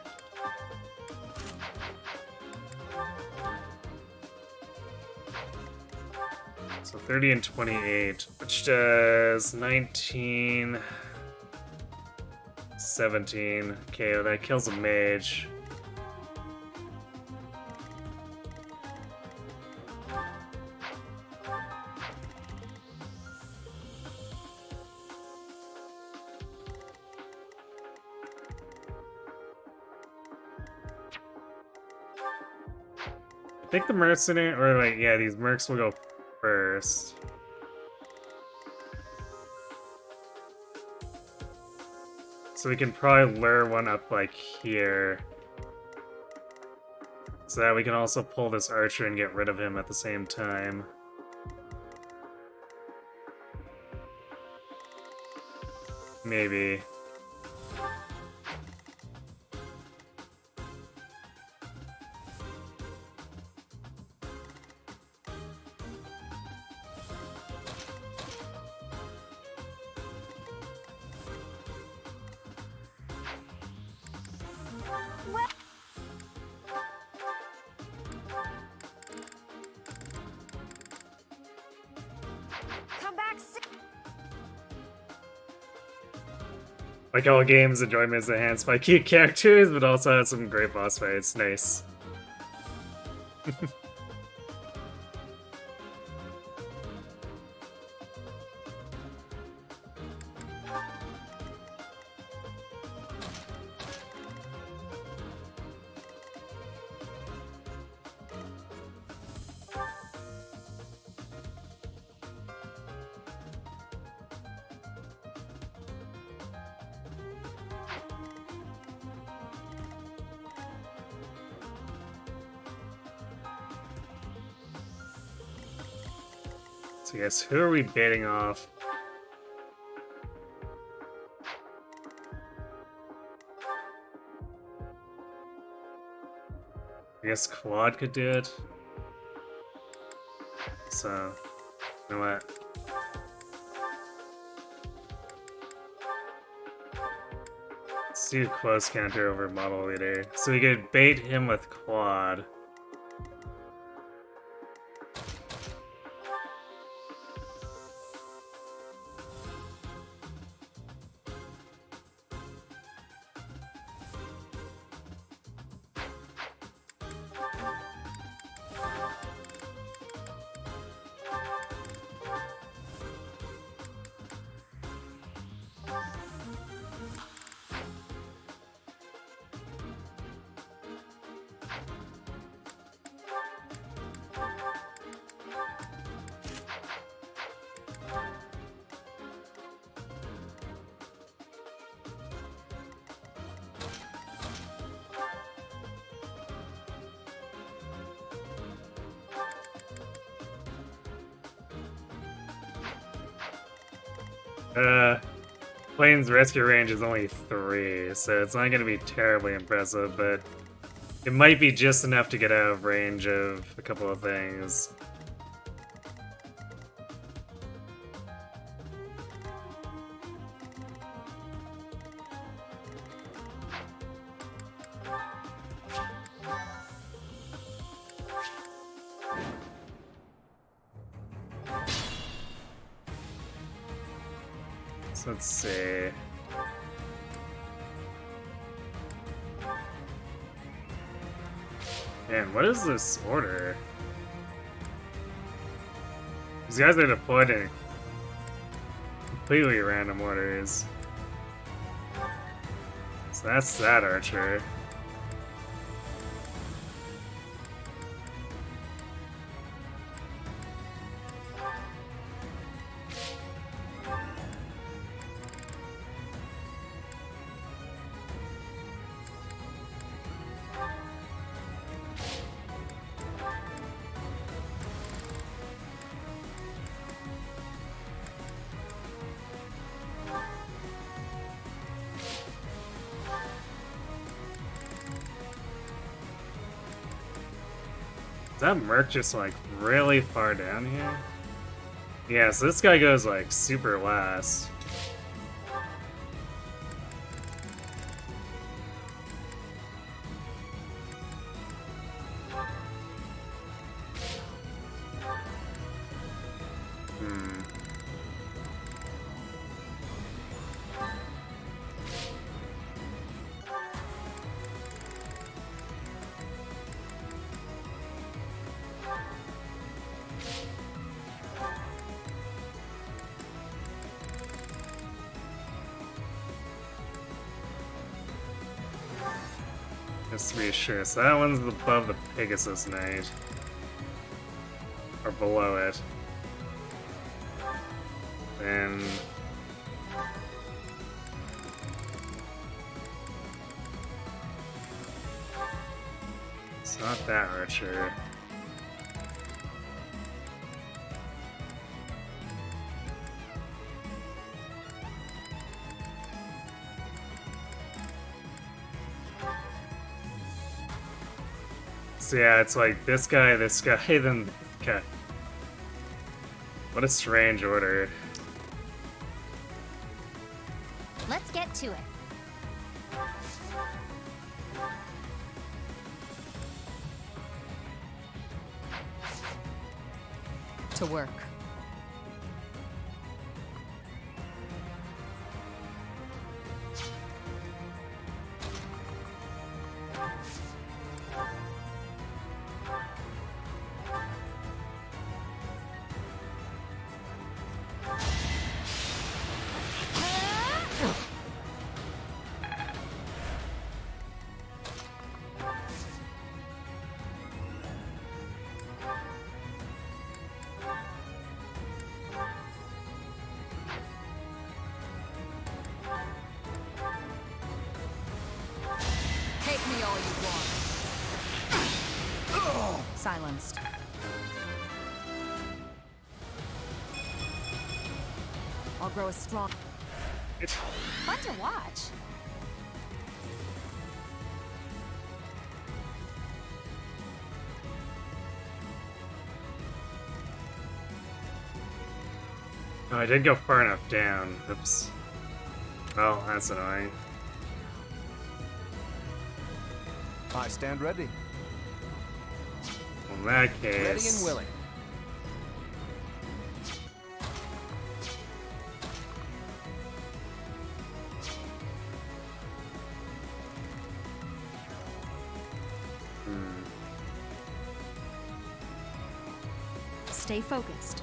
So 30 and 28, which does 19... 17 KO. That kills a mage. I think the mercenary, or like, yeah, these mercs will go first. So we can probably lure one up like here. So that we can also pull this archer and get rid of him at the same time. Maybe. Like all games, enjoyment is enhanced by key characters, but also has some great boss fights. Nice. So yes, who are we baiting off? I guess Claude could do it. So, you know what? do close counter over model leader. So we could bait him with quad. Plane's rescue range is only 3, so it's not going to be terribly impressive, but it might be just enough to get out of range of a couple of things. So let's see. Man, what is this order? These guys are deployed in completely random orders. So that's that archer. Is that Merc just like really far down here? Yeah, so this guy goes like super last. Just to be sure, so that one's above the Pegasus Knight. Or below it. Then... it's not that archer. So yeah, it's like this guy, then... okay. What a strange order. Let's get to it. To work. Take me all you want. Silenced. I'll grow a strong. Fun to watch. Oh, I did go far enough down. Oops. Well, that's annoying. I stand ready. In that case... Ready and willing. Stay focused.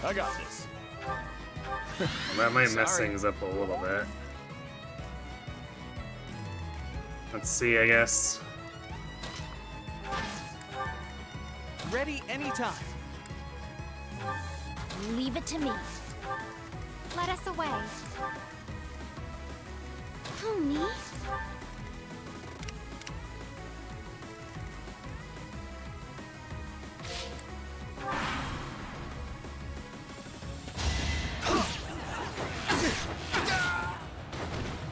I got this. That might mess Sorry. things up a little bit. Let's see, I guess. Ready anytime. Leave it to me. Let us away. Pony?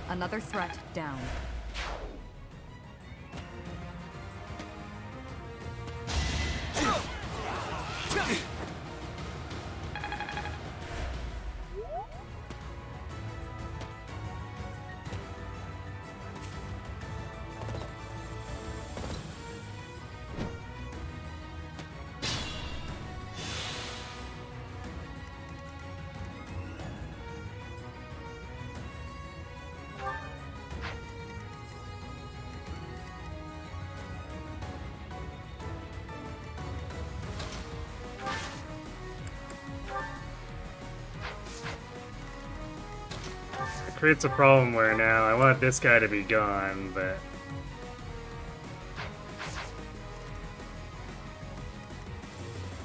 Another threat down. It creates a problem where now I want this guy to be gone, but...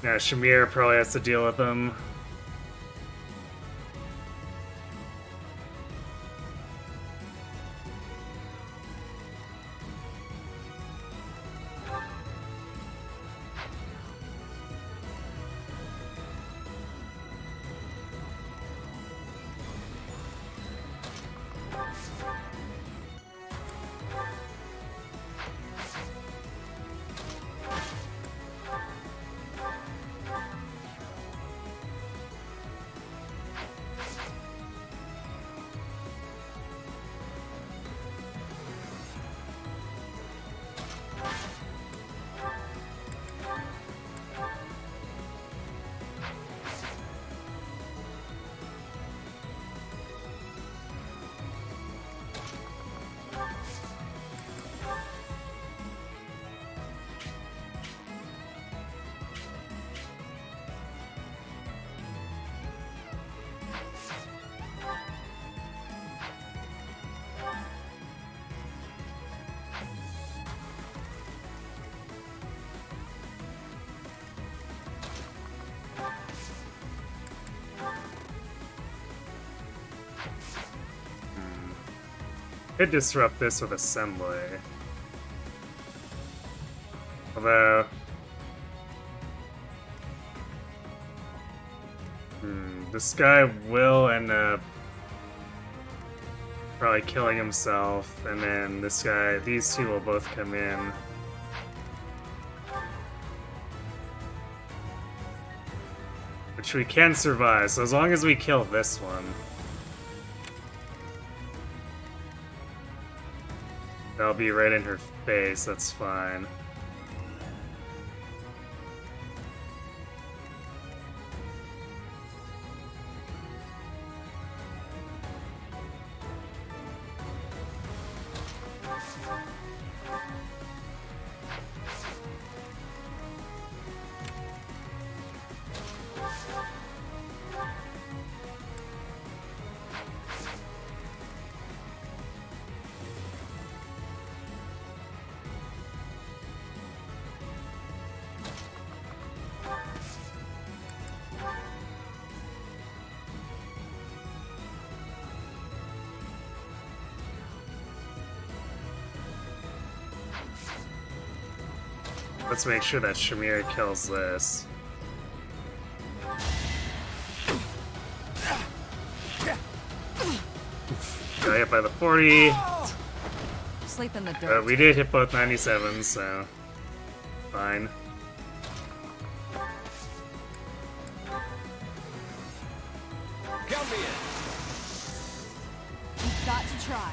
Now Shamir probably has to deal with him. Could disrupt this with assembly. Although... this guy will end up probably killing himself, and then this guy, these two will both come in. Which we can survive, so as long as we kill this one. That'll be right in her face, that's fine. Let's make sure that Shamir kills this. Got hit by the 40. sleep in the dirt. We did hit both 97s, so fine. Count me in. You've got to try.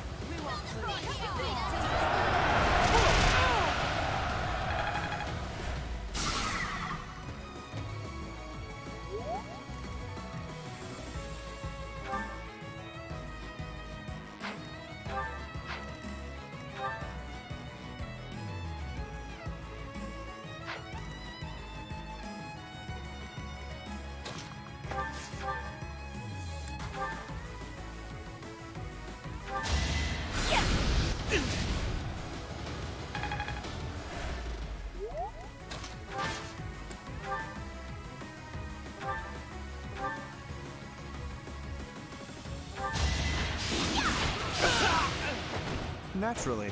Naturally.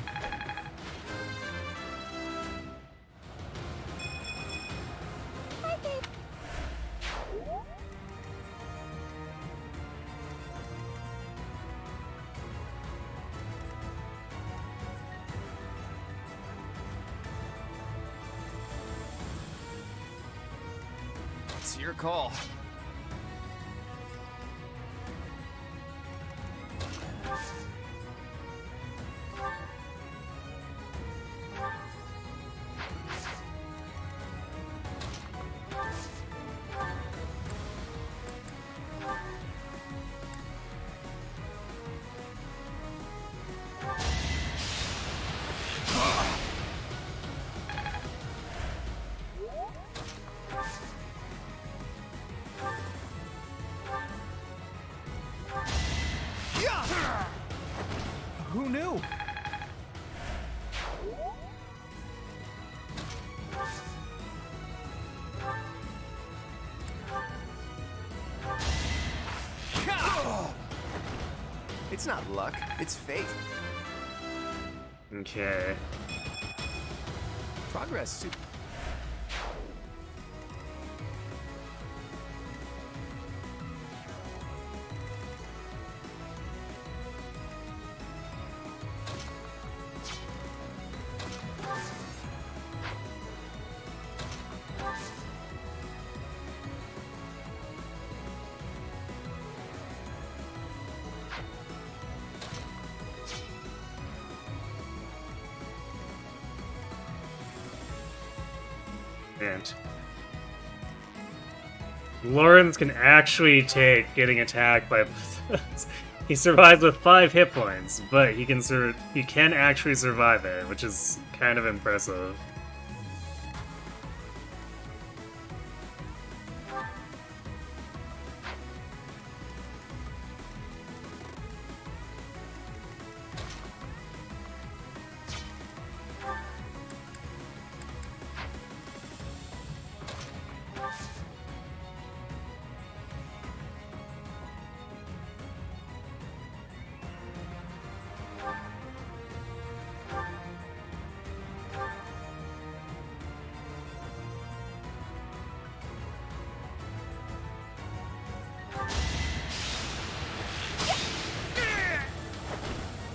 It's your call. Who knew? It's not luck, it's fate. Okay. Progress. And Lawrence can actually take getting attacked by he survives with 5 hit points, but he can actually survive it, which is kind of impressive.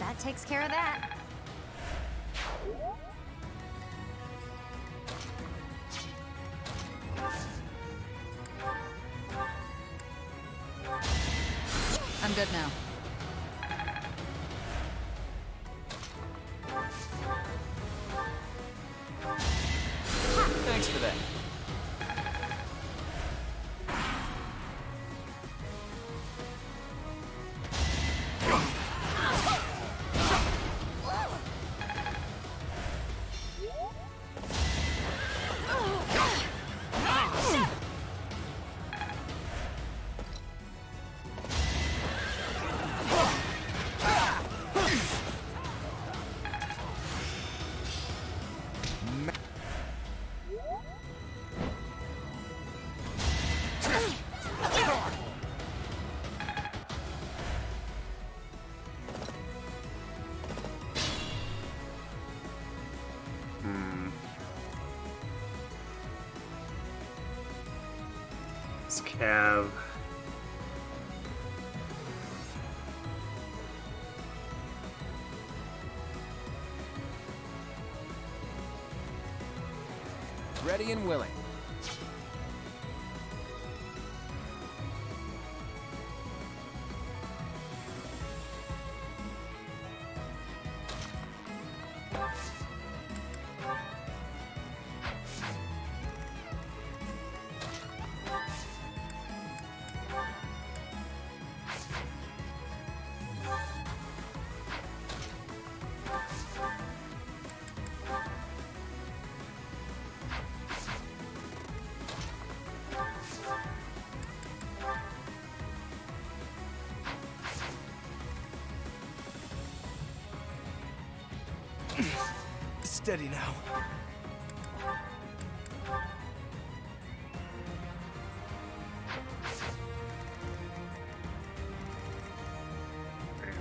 That takes care of that. I'm good now. Thanks for that. Cav. Ready and willing. Steady now.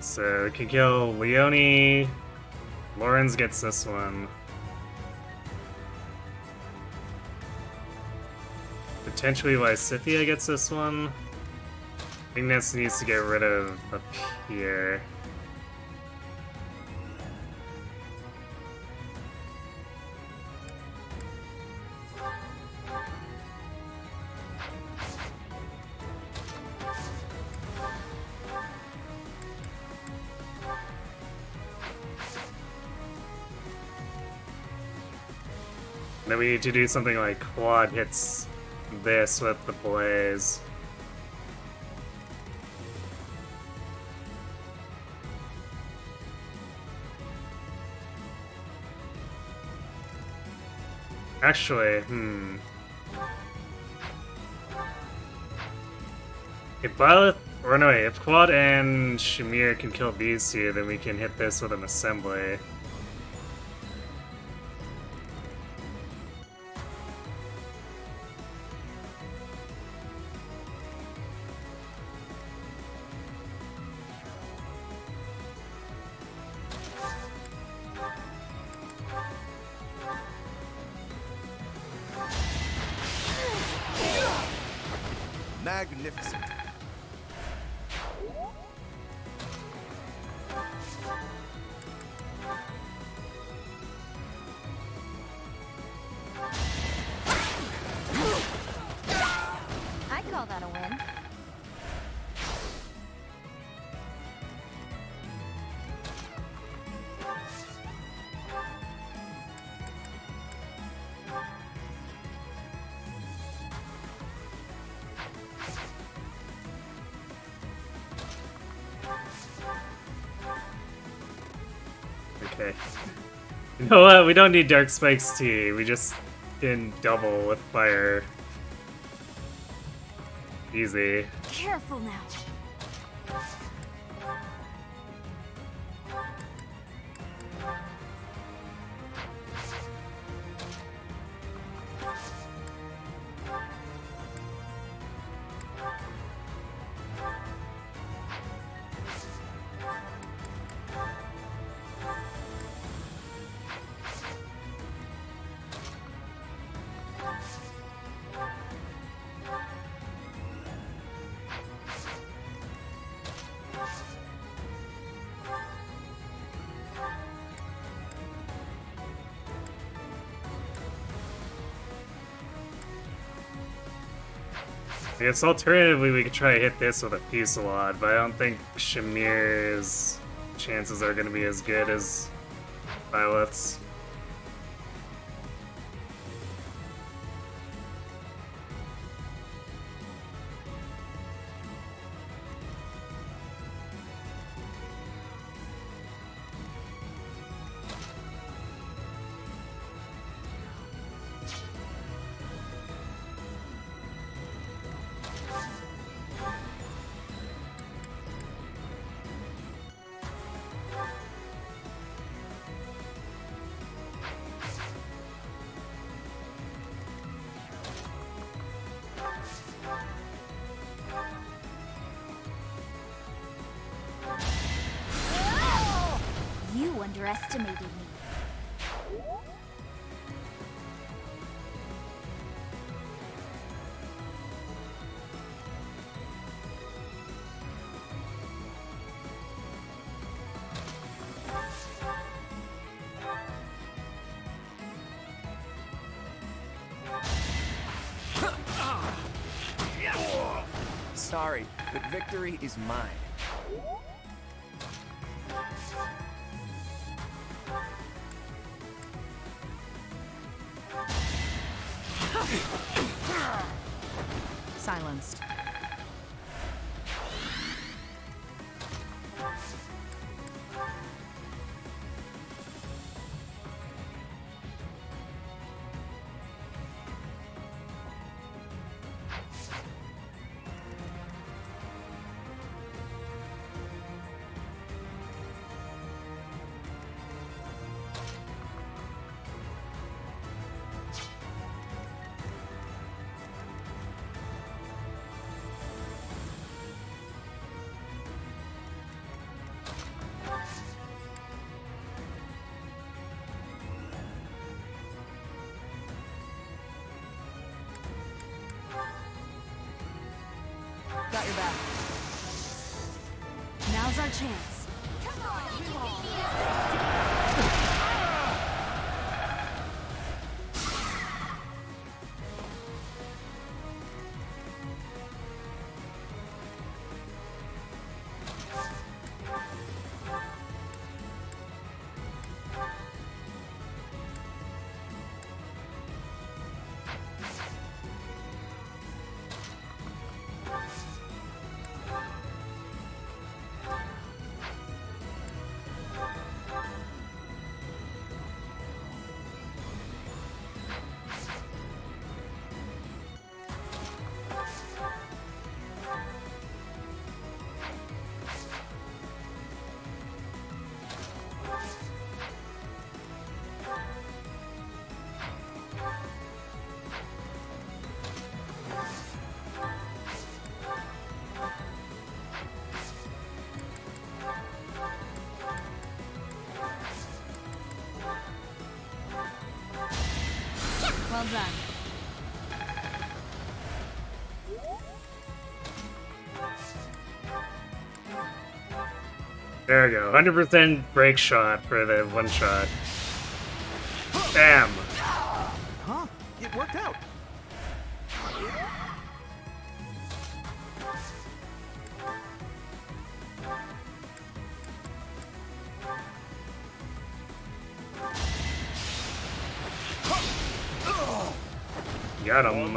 So we can kill Leone. Lawrence gets this one. Potentially Lysithia gets this one. Ignis needs to get rid of up here. Then we need to do something like quad hits this with the blaze. Actually, if Violet, or no wait, if Quad and Shamir can kill these two, then we can hit this with an assembly. Magnificent. I call that a win. Okay. You know what? We don't need Dark Spike's tea. We just can double with fire. Easy. Careful now. I guess alternatively we could try to hit this with a Fusillade, but I don't think Shamir's chances are going to be as good as Violet's. You underestimated me. sorry, but victory is mine. Silenced. Got your back. Now's our chance. Come on, you can beat Well done. There we go. 100% break shot for the one shot. Bam! Huh? It worked out. Got him.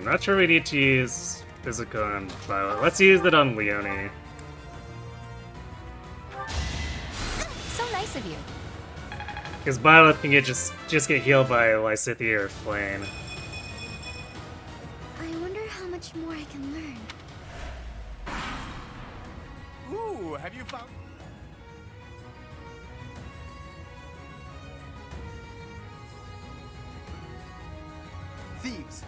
Not sure we need to use physical on Violet. Let's use it on Leonie. So nice of you. Because Violet can just get healed by Lysithea or Flame. I wonder how much more I can learn. Ooh, have you found... Thieves.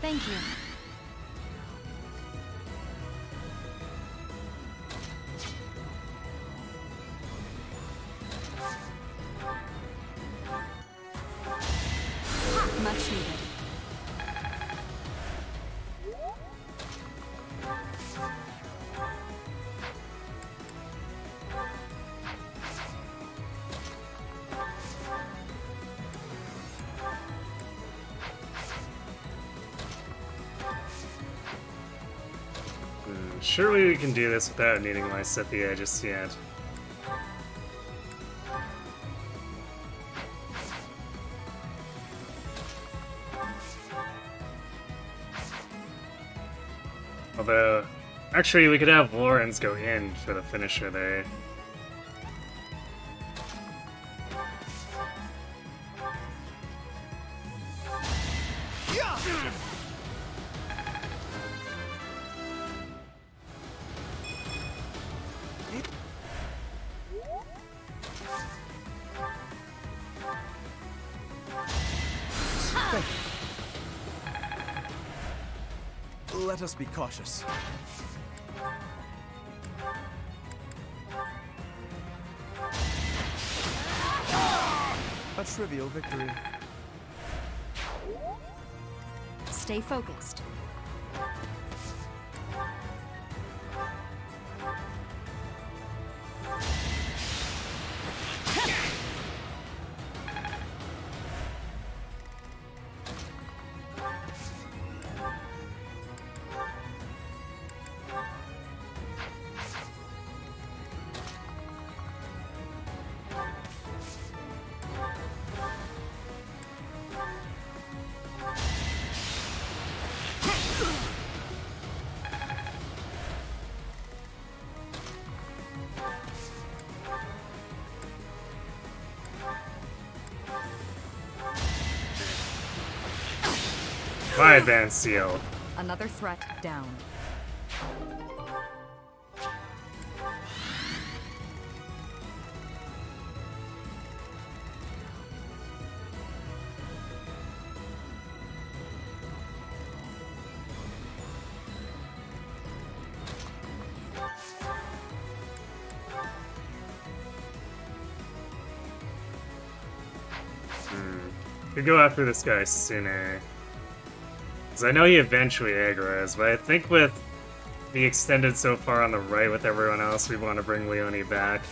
Thank you. Much needed. Surely we can do this without needing Lysithea just yet. Although, actually we could have Lawrence go in for the finisher there. Let us be cautious. A trivial victory. Stay focused. My advanced seal. Another threat down. Could go after this guy sooner. Because I know he eventually aggroes, but I think with the extended so far on the right with everyone else, we want to bring Leone back.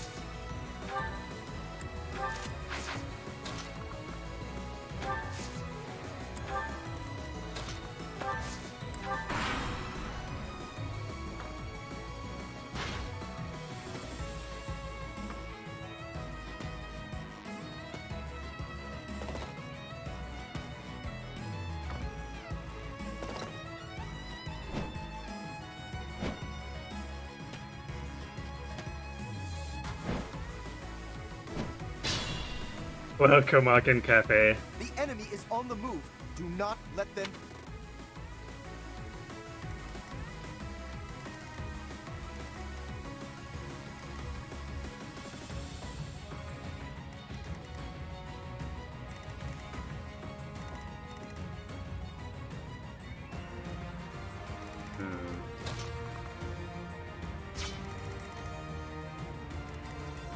Welcome, Akin Cafe. The enemy is on the move. Do not let them.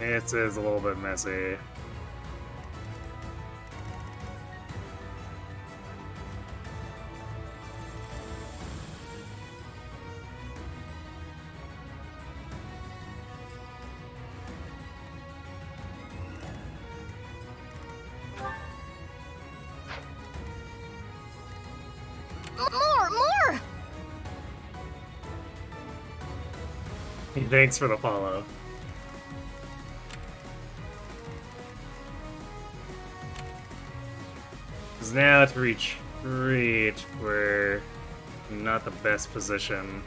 It is a little bit messy. More! Thanks for the follow. Because now to retreat, we're not the best position.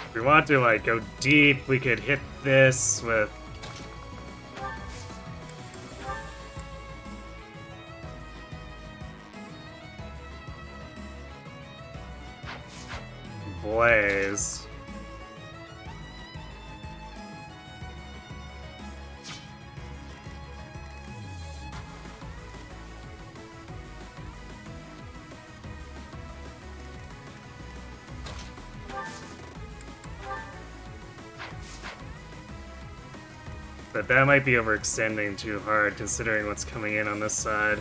If we want to, like, go deep, we could hit this with... Blaze. But that might be overextending too hard, considering what's coming in on this side.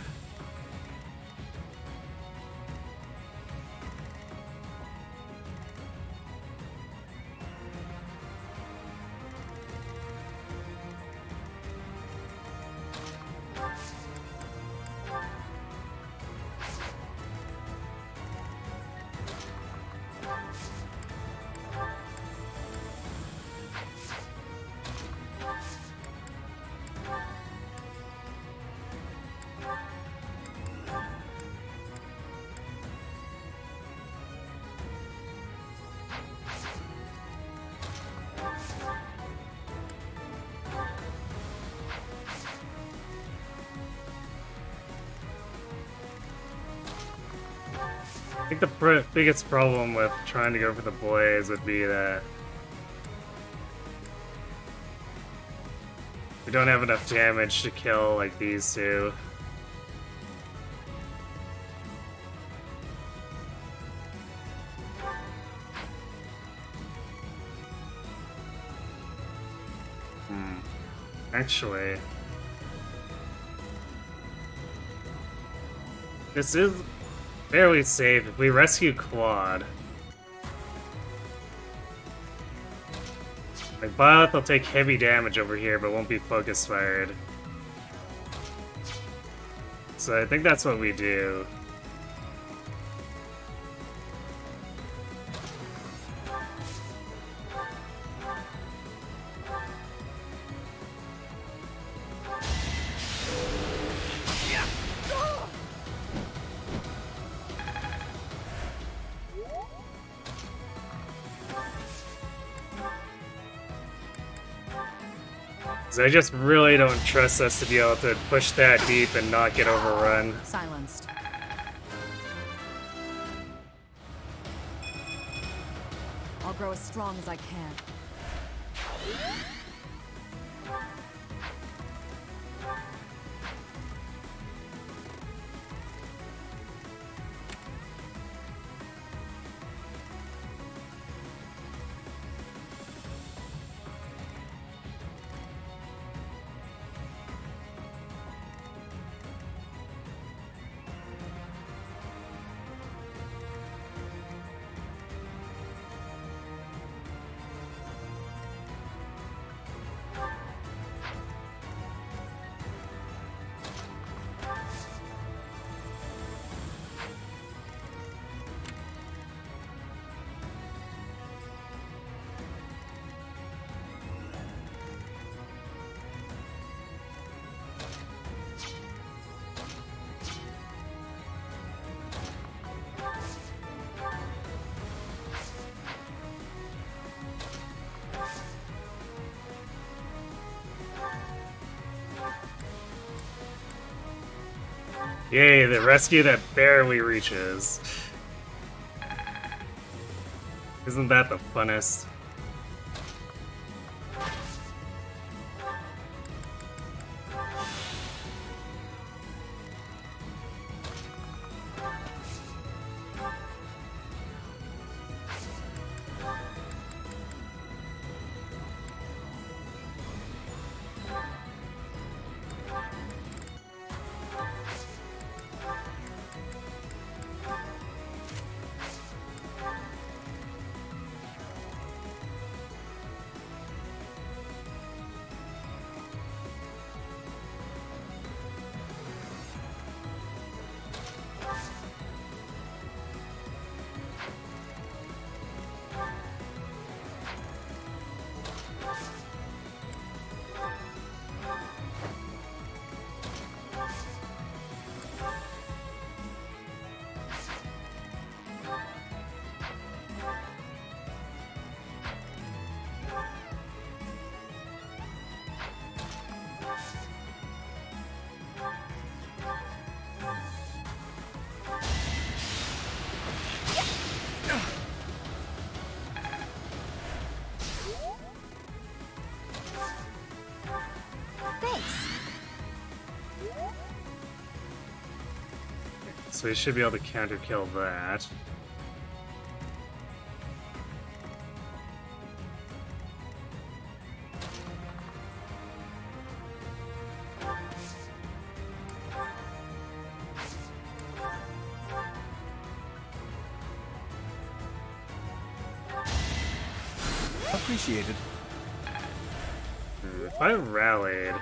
I think the biggest problem with trying to go for the blaze would be that we don't have enough damage to kill like these two. Actually, this is fairly safe if we rescue Claude. Like, Byleth will take heavy damage over here, but won't be focus fired. So I think that's what we do. I just really don't trust us to be able to push that deep and not get overrun. Silenced. I'll grow as strong as I can. Yay, the rescue that barely reaches. Isn't that the funnest? So we should be able to counter kill that. Appreciated. If I rallied...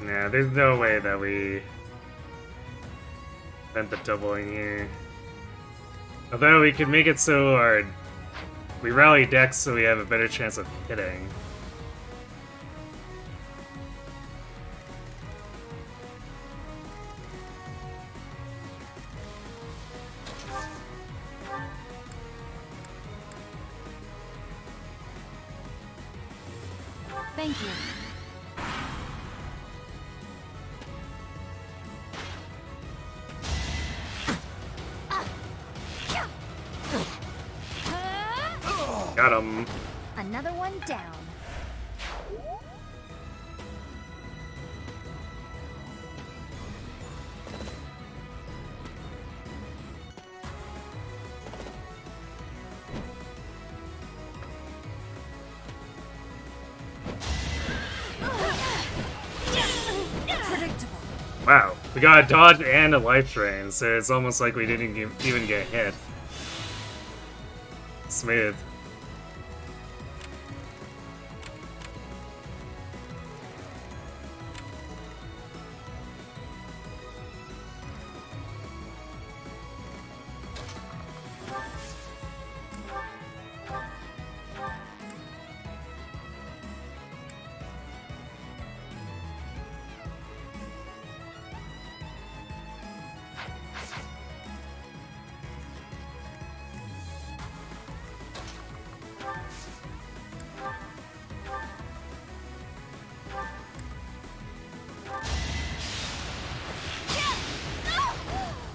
Nah, there's no way that we spent the doubling here. Although we could make it so we rally Dex so we have a better chance of hitting. Thank you. Got him. Another one down. Predictable. Wow, we got a dodge and a life drain, so it's almost like we didn't even get hit. Smooth.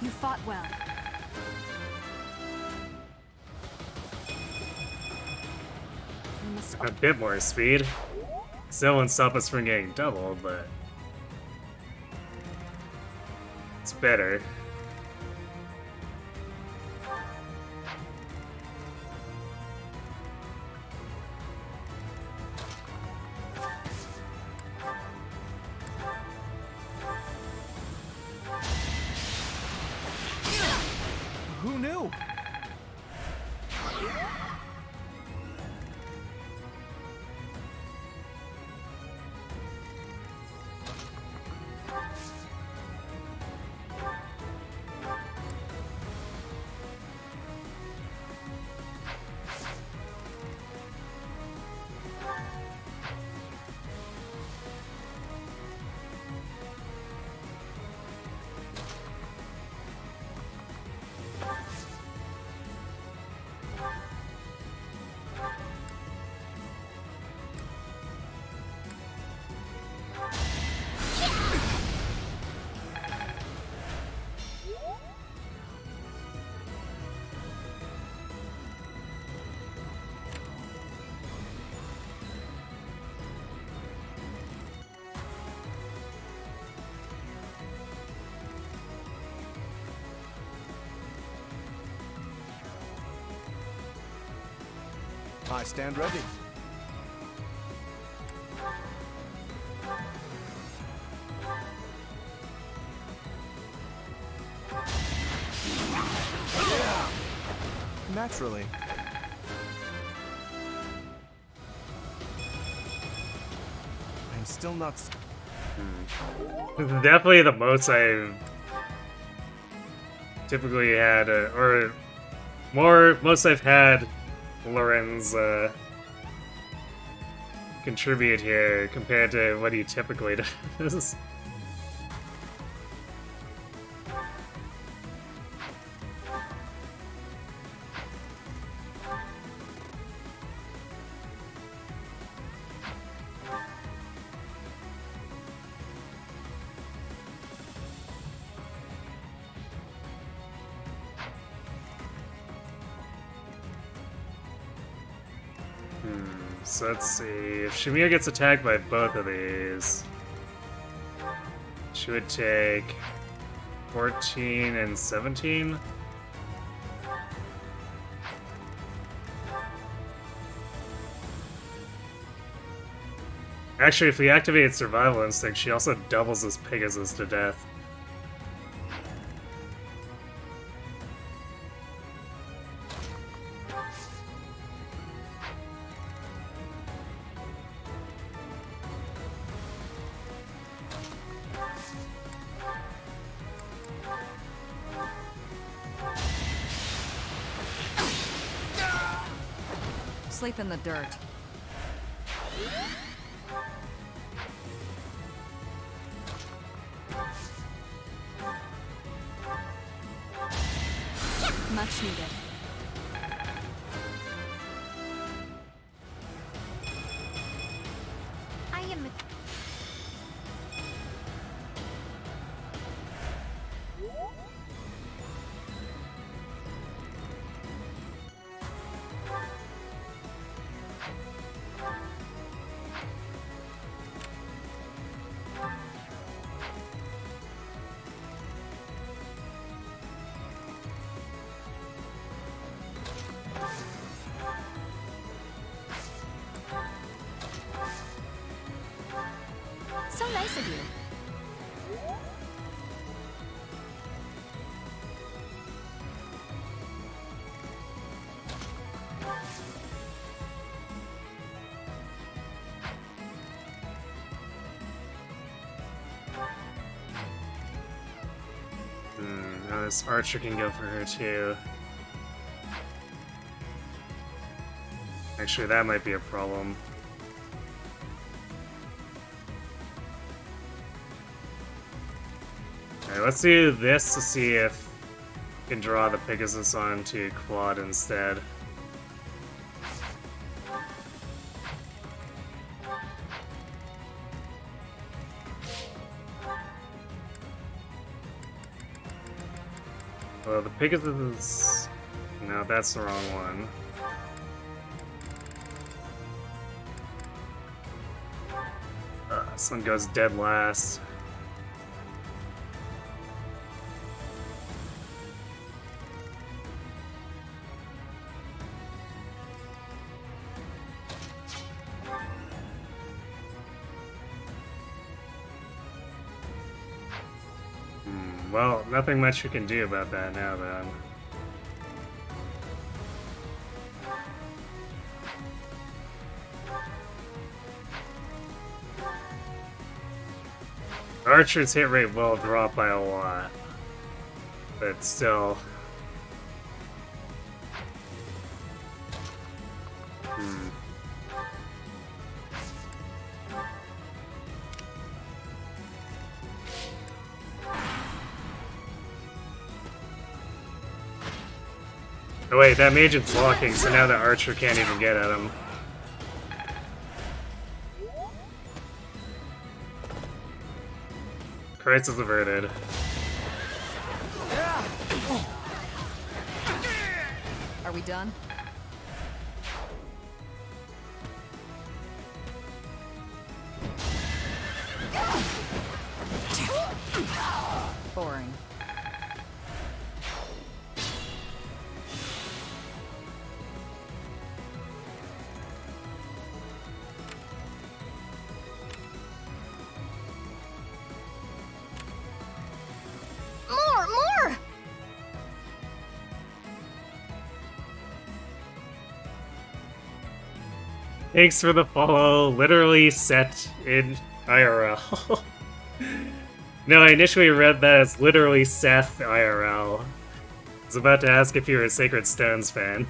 You fought well. We must. A bit more speed. Still won't stop us from getting doubled, but it's better. Who knew? I stand ready. Naturally. I'm still not. This is definitely the most I've typically had, or most I've had Lorenz contribute here compared to what he typically does. So let's see, if Shamiya gets attacked by both of these, she would take 14 and 17. Actually, if we activate Survival Instinct, she also doubles this Pegasus to death. Sleep in the dirt. Much needed. I am. nice of you. Now this archer can go for her too. Actually, that might be a problem. Alright, let's do this to see if we can draw the Pegasus onto Quad instead. Well, the Pegasus is... No, that's the wrong one. This one goes dead last. Well, nothing much you can do about that now, then. Archer's hit rate will drop by a lot, but still. Oh wait, that mage is blocking, so now the archer can't even get at him. Crisis averted. Are we done? Boring. More! Thanks for the follow. Literally set in IRL. No, I initially read that as literally Seth IRL. I was about to ask if you were a Sacred Stones fan.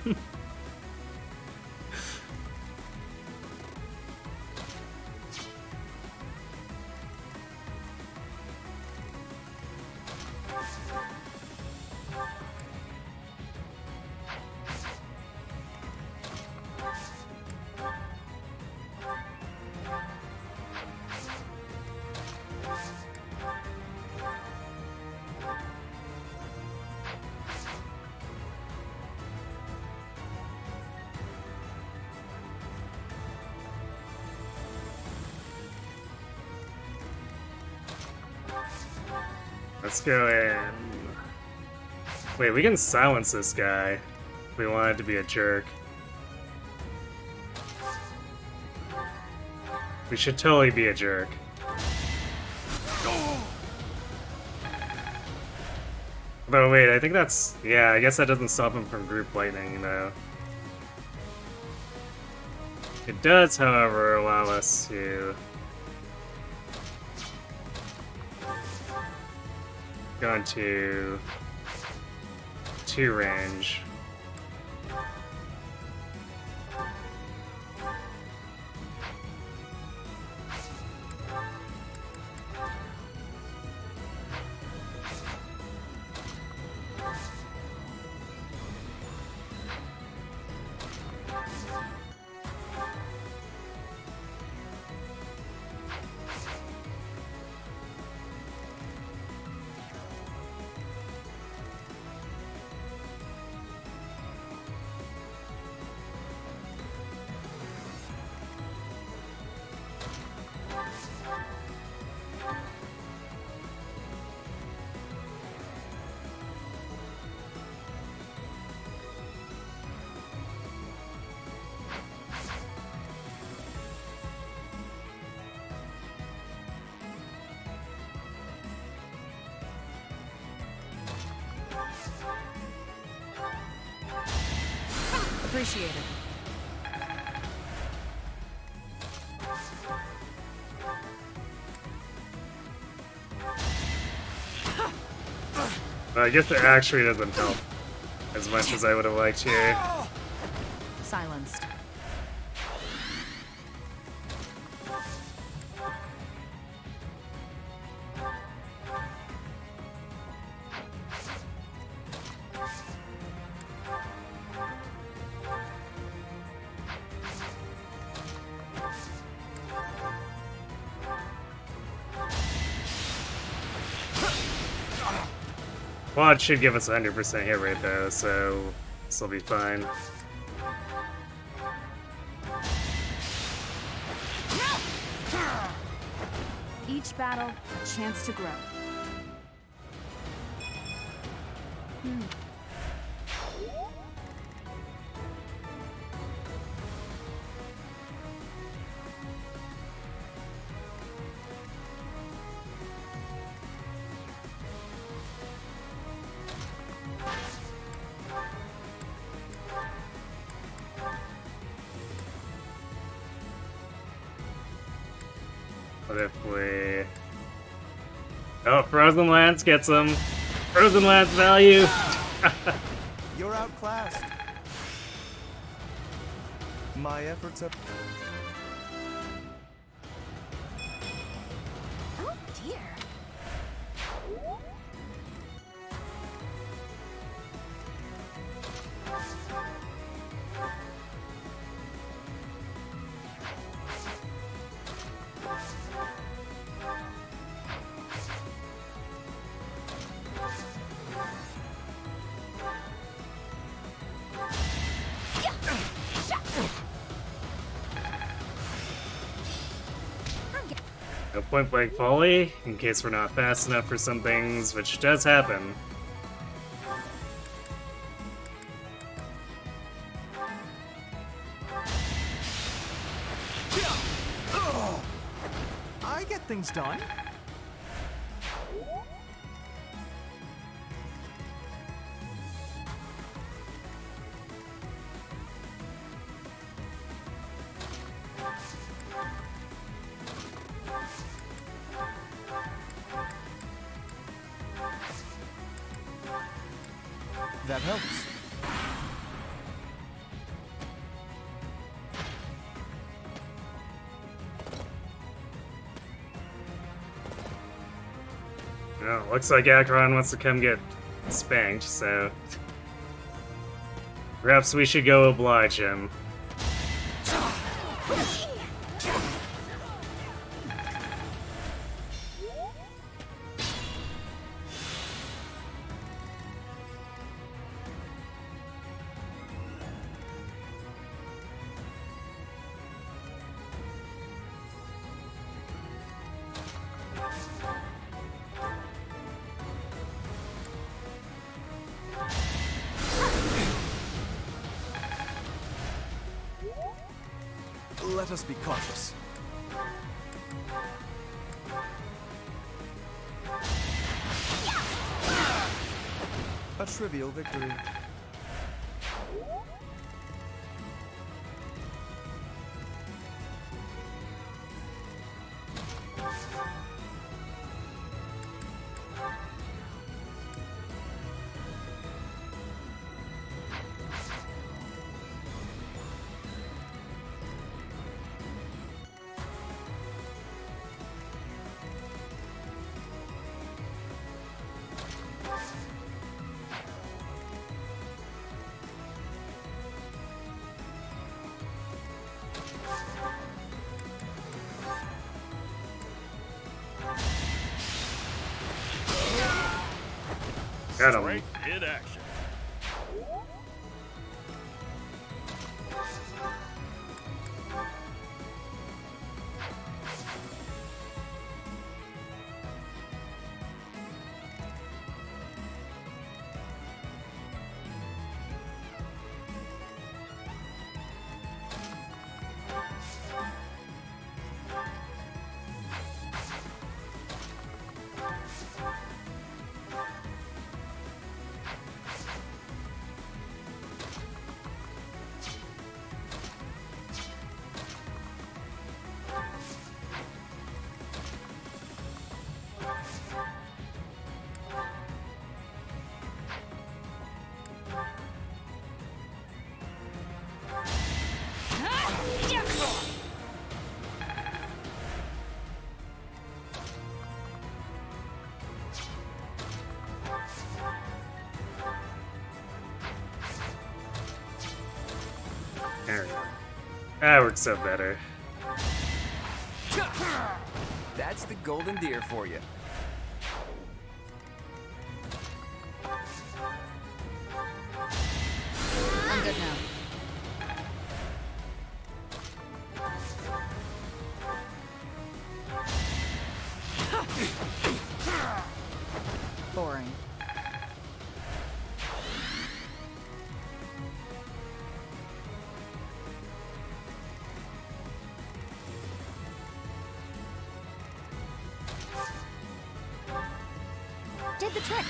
Let's go in. Wait, we can silence this guy if we wanted to be a jerk. We should totally be a jerk. But wait, I think that's... Yeah, I guess that doesn't stop him from group lightning, though. It does, however, allow us to... go into 2 range. Appreciate it. I guess it actually doesn't help as much as I would have liked here. Silenced. Quad should give us a 100% hit rate though, so this will be fine. Each battle, a chance to grow. What if we... Oh, Frozen Lance gets him. Frozen Lance value! You're outclassed. My efforts have... Oh dear. No point blank volley, in case we're not fast enough for some things, which does happen. I get things done. That helps. Well, looks like Acheron wants to come get spanked, so... Perhaps we should go oblige him. Let us be cautious. A trivial victory. Got him. Straight in action. That works out better. That's the golden deer for you. I'm good now. Boring. Did the trick.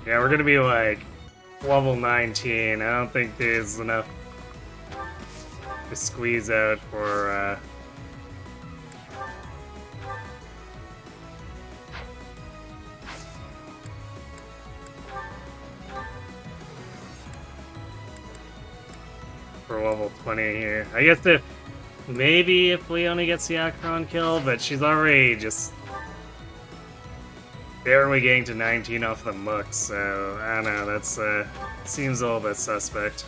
Yeah, we're gonna be like level 19. I don't think there's enough to squeeze out for level 20 here. I guess maybe if Leona gets the Acheron kill, but she's already just barely getting to 19 off the Mook, so I don't know, that's seems a little bit suspect.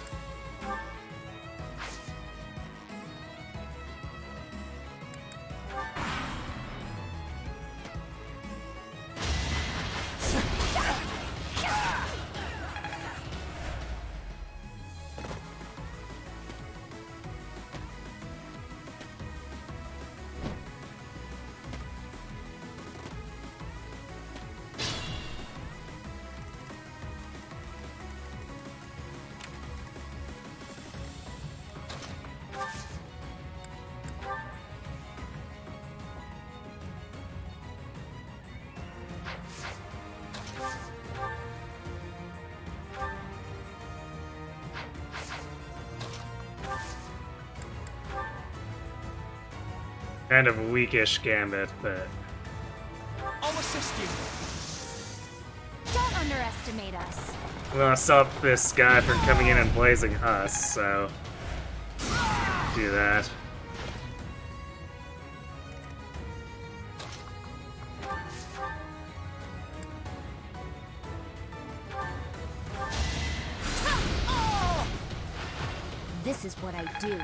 Kind of a weakish gambit, but I'll assist you. Don't underestimate us. we want to stop this guy from coming in and blazing us, so do that. This is what I do.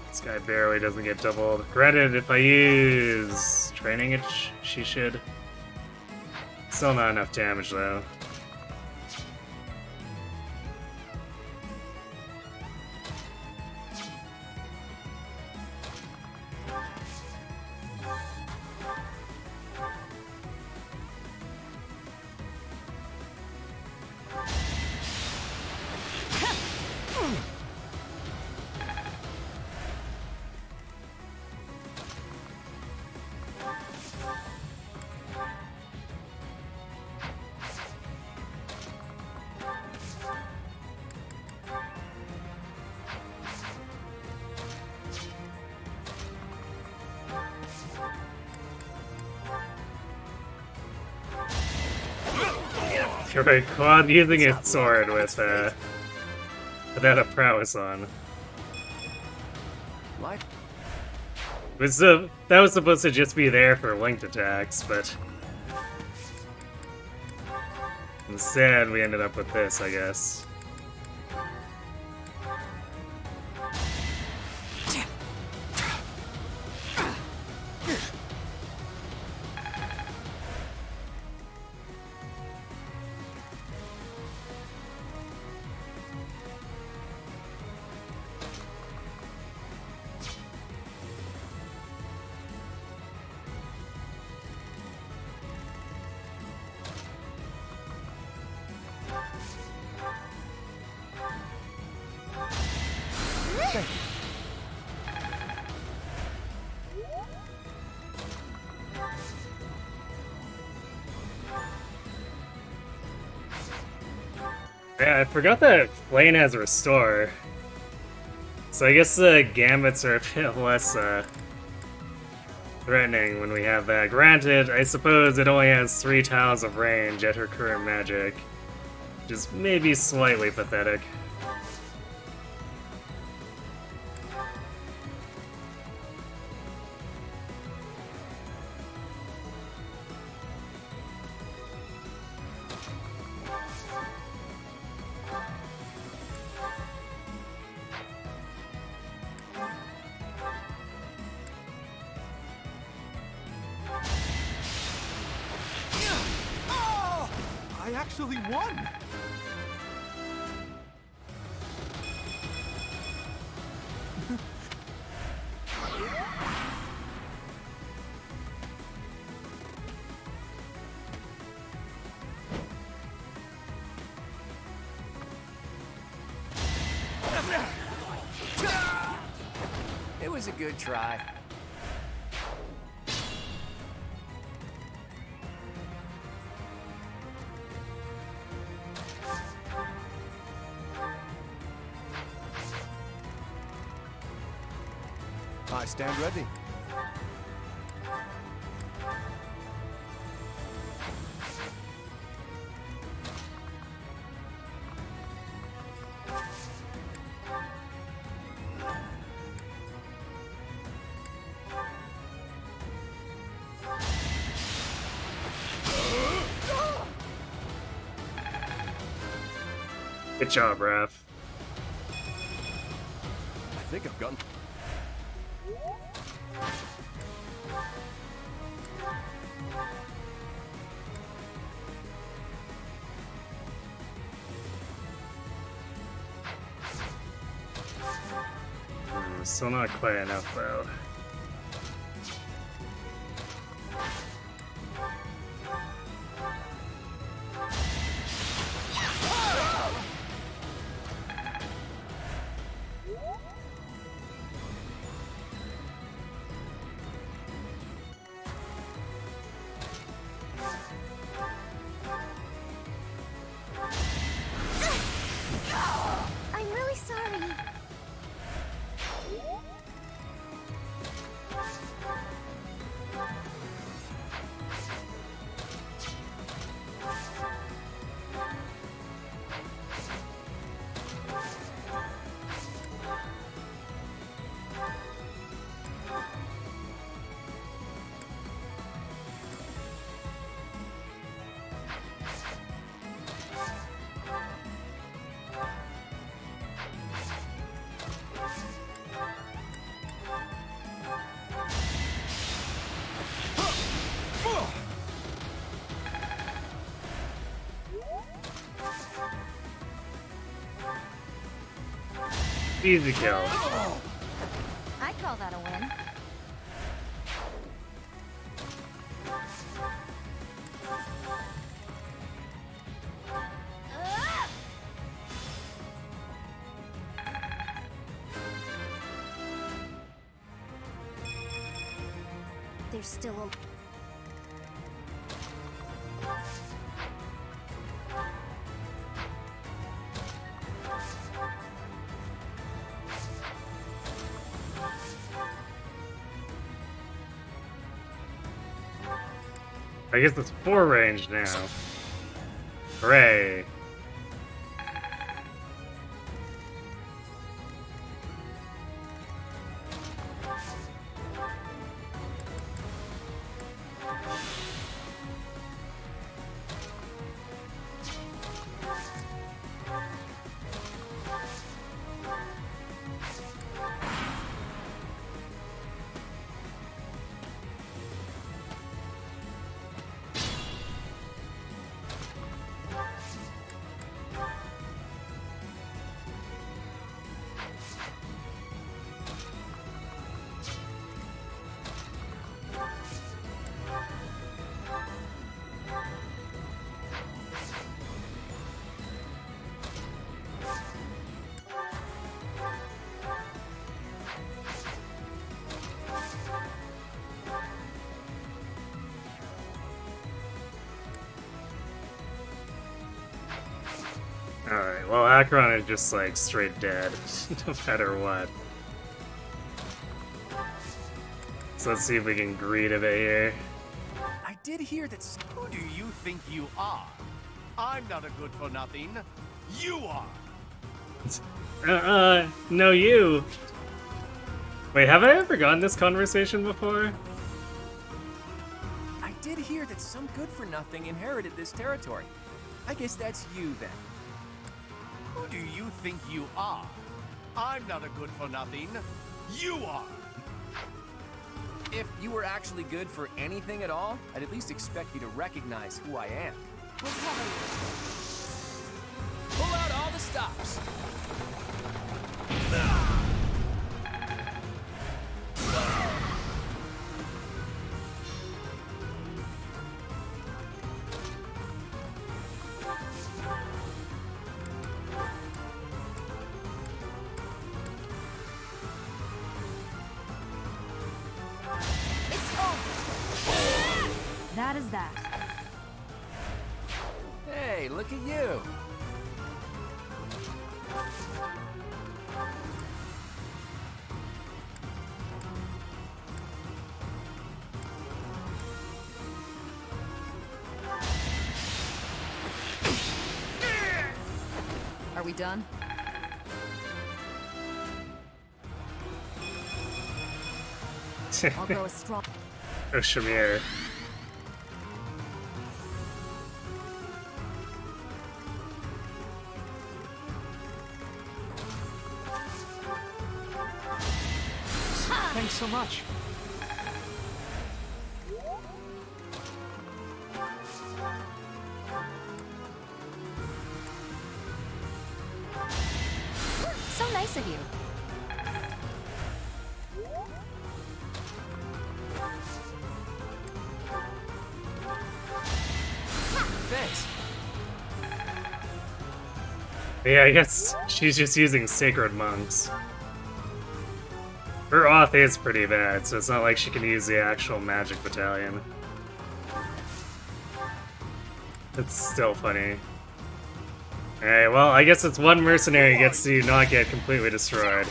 This guy barely doesn't get doubled. Granted, if I use training it, she should. Still not enough damage though. You're right, Quad using his sword with without a prowess on. What? That was supposed to just be there for linked attacks, but instead we ended up with this, I guess. Thank you. Yeah, I forgot that Flame has Restore. So I guess the Gambits are a bit less threatening when we have that. Granted, I suppose it only has 3 tiles of range at her current magic, which is maybe slightly pathetic. I actually won! It was a good try. I stand ready. Good job, Raph. I think I've gotten... Still not quite enough, though. I'm really sorry. Easy kill. I call that a win. There's still a... I guess it's 4 range now. Hooray! Alright, well, Acheron is just, like, straight dead, no matter what. So let's see if we can greed a bit here. I did hear that. Who do you think you are? I'm not a good for nothing. You are. No, you. Wait, have I ever gotten this conversation before? I did hear that some good for nothing inherited this territory. I guess that's you then. Who do you think you are? I'm not a good for nothing. You are. If you were actually good for anything at all, I'd at least expect you to recognize who I am. Pull out all the stops. That is that. Hey, look at you. Are we done? I'll grow a strong. Oh, Shamir. Thanks so much. So nice of you. Thanks. Yeah, I guess she's just using Sacred Monks. Her auth is pretty bad, so it's not like she can use the actual magic battalion. It's still funny. Alright, well, I guess it's one mercenary gets to not get completely destroyed.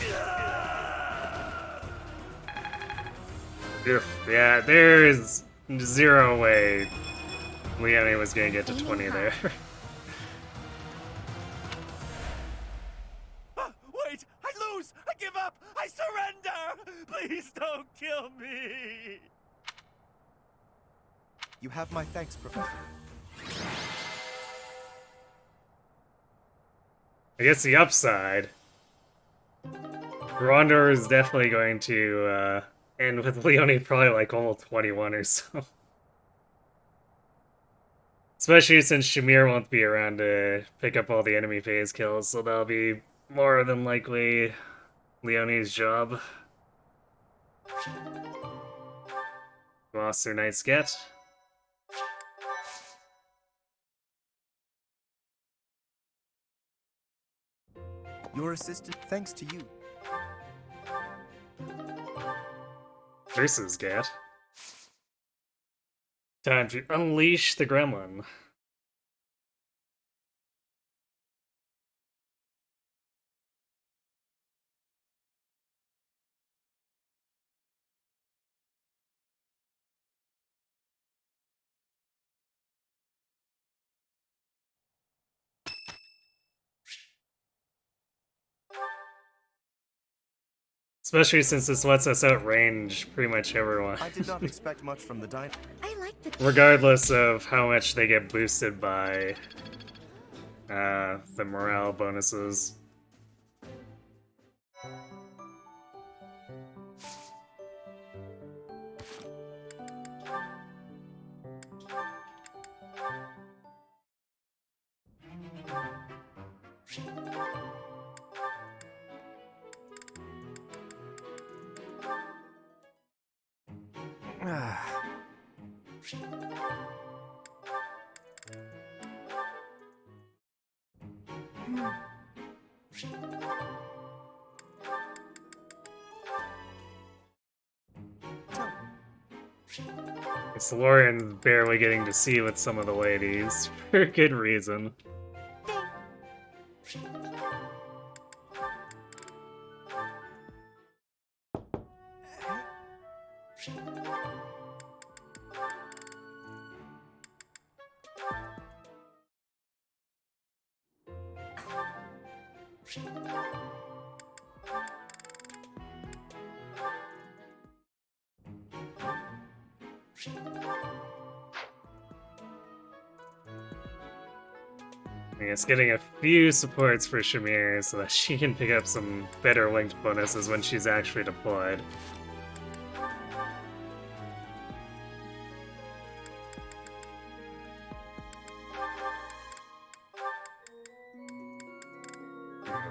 Oof, yeah, there's zero way Leonie was gonna get to 20 there. Wait, I lose! I give up! I surrender! Please don't kill me! You have my thanks, Professor. I guess the upside, Rondor is definitely going to end with Leonie probably like almost 21 or so. Especially since Shamir won't be around to pick up all the enemy phase kills, so that'll be more than likely Leonie's job. Lost their nice get. Your assistant, thanks to you. Versus get. Time to unleash the gremlin. Especially since this lets us outrange pretty much everyone. I did not expect much from the dino. I like the Regardless of how much they get boosted by the morale bonuses. It's Lauren barely getting to see with some of the ladies, for good reason. I guess getting a few supports for Shamir so that she can pick up some better linked bonuses when she's actually deployed.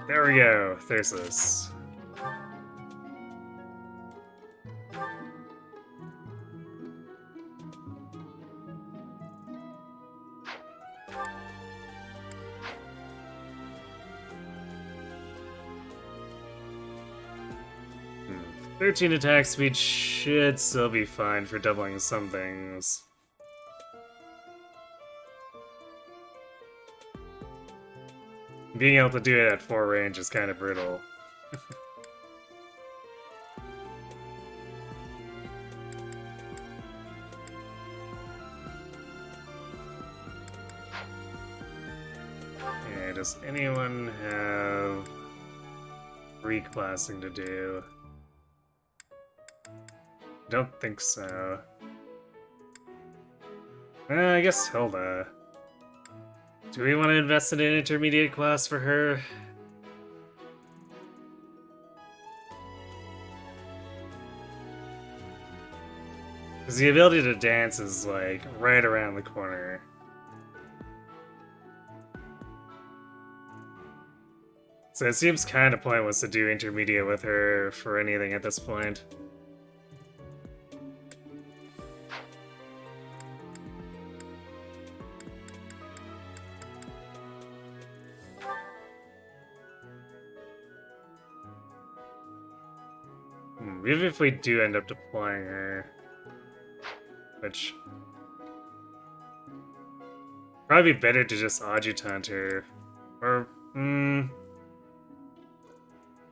There we go, Thyrsus. Hmm. 13 attack speed should still be fine for doubling some things. Being able to do it at 4 range is kind of brutal. Okay, does anyone have reclassing to do? Don't think so. I guess Hilda. Do we want to invest in an intermediate class for her? Because the ability to dance is, like, right around the corner. So it seems kind of pointless to do intermediate with her for anything at this point. Even if we do end up deploying her, which probably be better to just adjutant her, or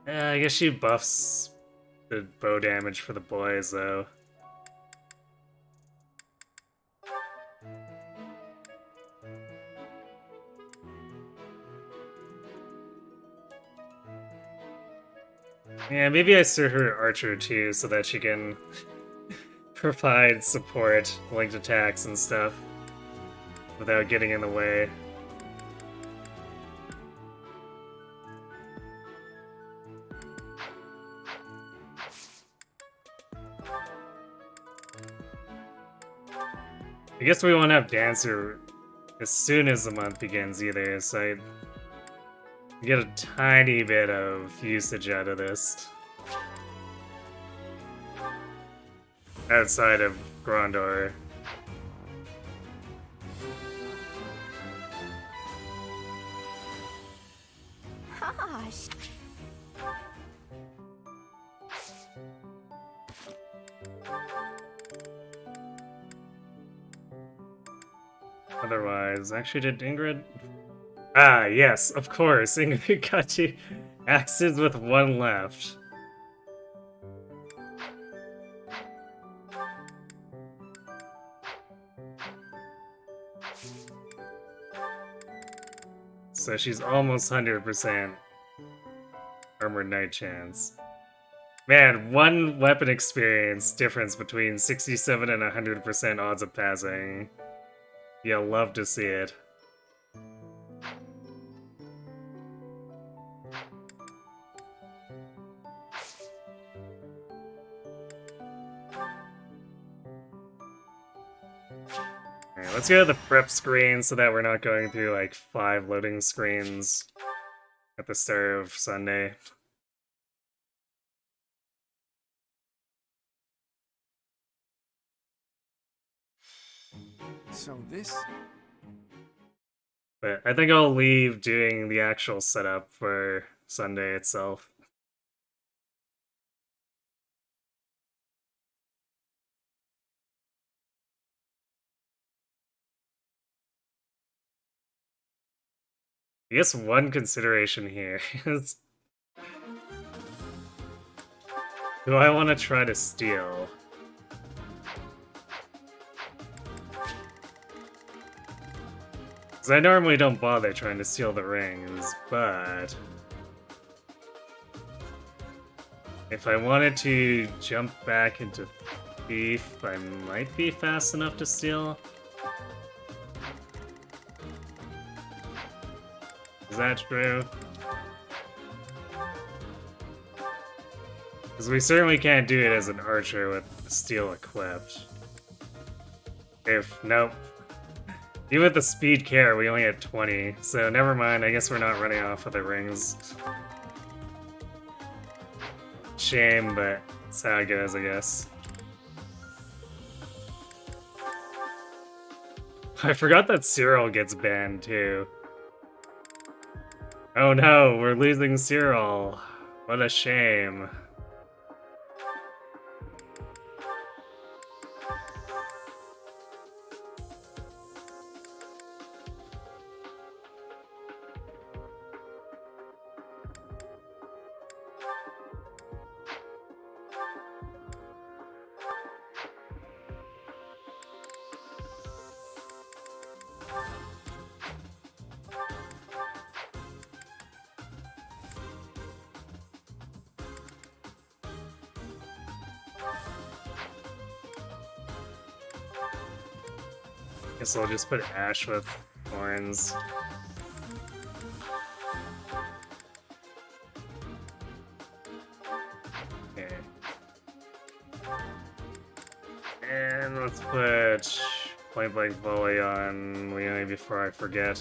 yeah, I guess she buffs the bow damage for the boys though. Yeah, maybe I start her Archer too, so that she can provide support, linked attacks and stuff, without getting in the way. I guess we won't have Dancer as soon as the month begins either, so I get a tiny bit of usage out of this. Outside of Grandor. Gosh. Otherwise, actually, did Ingrid? Ah, yes, of course. Ingrid got you axes with 1 left. So she's almost 100% Armored Knight chance. Man, 1 weapon experience difference between 67 and 100% odds of passing. You'll love to see it. Alright, let's go to the prep screen so that we're not going through like 5 loading screens at the start of Sunday. So this... But I think I'll leave doing the actual setup for Sunday itself. I guess one consideration here is... do I want to try to steal? Because I normally don't bother trying to steal the rings, but... if I wanted to jump back into Thief, I might be fast enough to steal. Is that true? Because we certainly can't do it as an archer with steel equipped. Nope. Even with the speed care, we only had 20, so never mind, I guess we're not running off with the rings. Shame, but that's how it goes, I guess. I forgot that Cyril gets banned, too. Oh no, we're losing Cyril. What a shame. Guess I'll just put Ash with horns. Okay. And let's put point blank volley on Leone before I forget.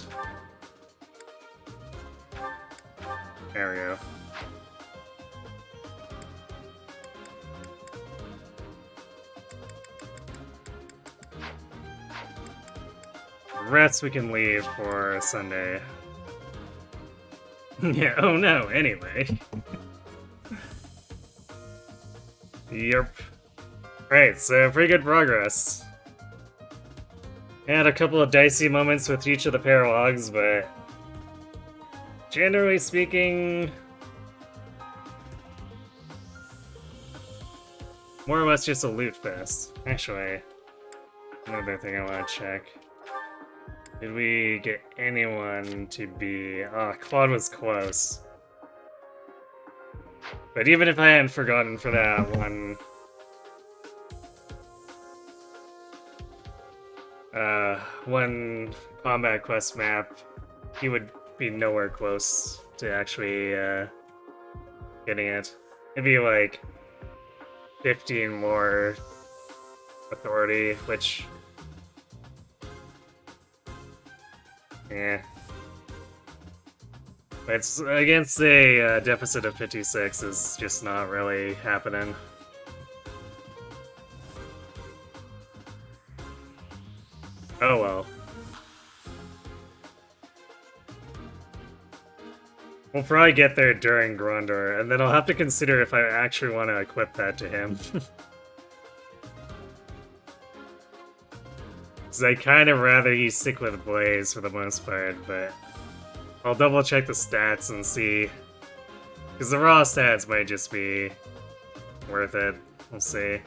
There we go. Rest we can leave for Sunday. Yeah, oh no, anyway. Yep. Right, so pretty good progress. Had a couple of dicey moments with each of the paralogs, but generally speaking, more or less just a loot fest. Actually, another thing I want to check. Did we get anyone to be... oh, Claude was close. But even if I hadn't forgotten for that one combat quest map, he would be nowhere close to actually getting it. It'd be like 15 more authority, which... yeah. It's against a deficit of 56 is just not really happening. Oh well. We'll probably get there during Grondor, and then I'll have to consider if I actually want to equip that to him. Because I'd kind of rather he stick with Blaze for the most part, but I'll double check the stats and see. Because the raw stats might just be worth it. We'll see.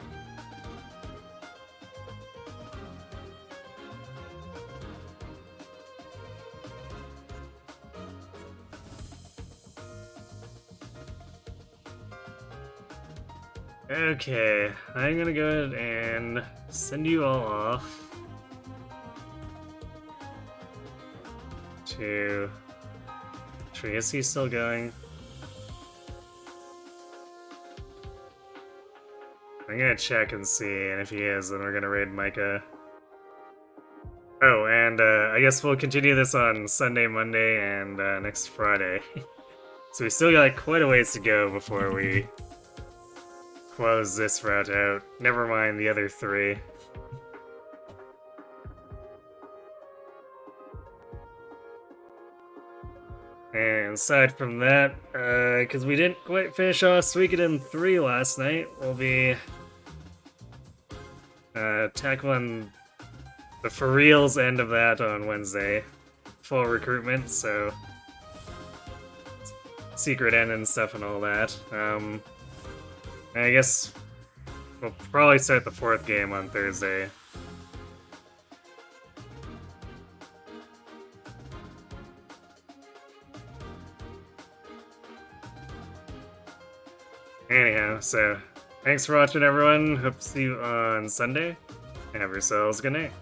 Okay, I'm gonna go ahead and send you all off to... actually, is he still going? I'm gonna check and see, and if he is, then we're gonna raid Micah. Oh, and I guess we'll continue this on Sunday, Monday, and next Friday. So we still got quite a ways to go before we close this route out. Never mind the other 3. And aside from that, because we didn't quite finish off Suikoden 3 last night, we'll be tackling the for reals end of that on Wednesday. Full recruitment, so secret end and stuff and all that. I guess we'll probably start the 4th game on Thursday. Anyhow, so thanks for watching, everyone. Hope to see you on Sunday. Have yourselves a good night.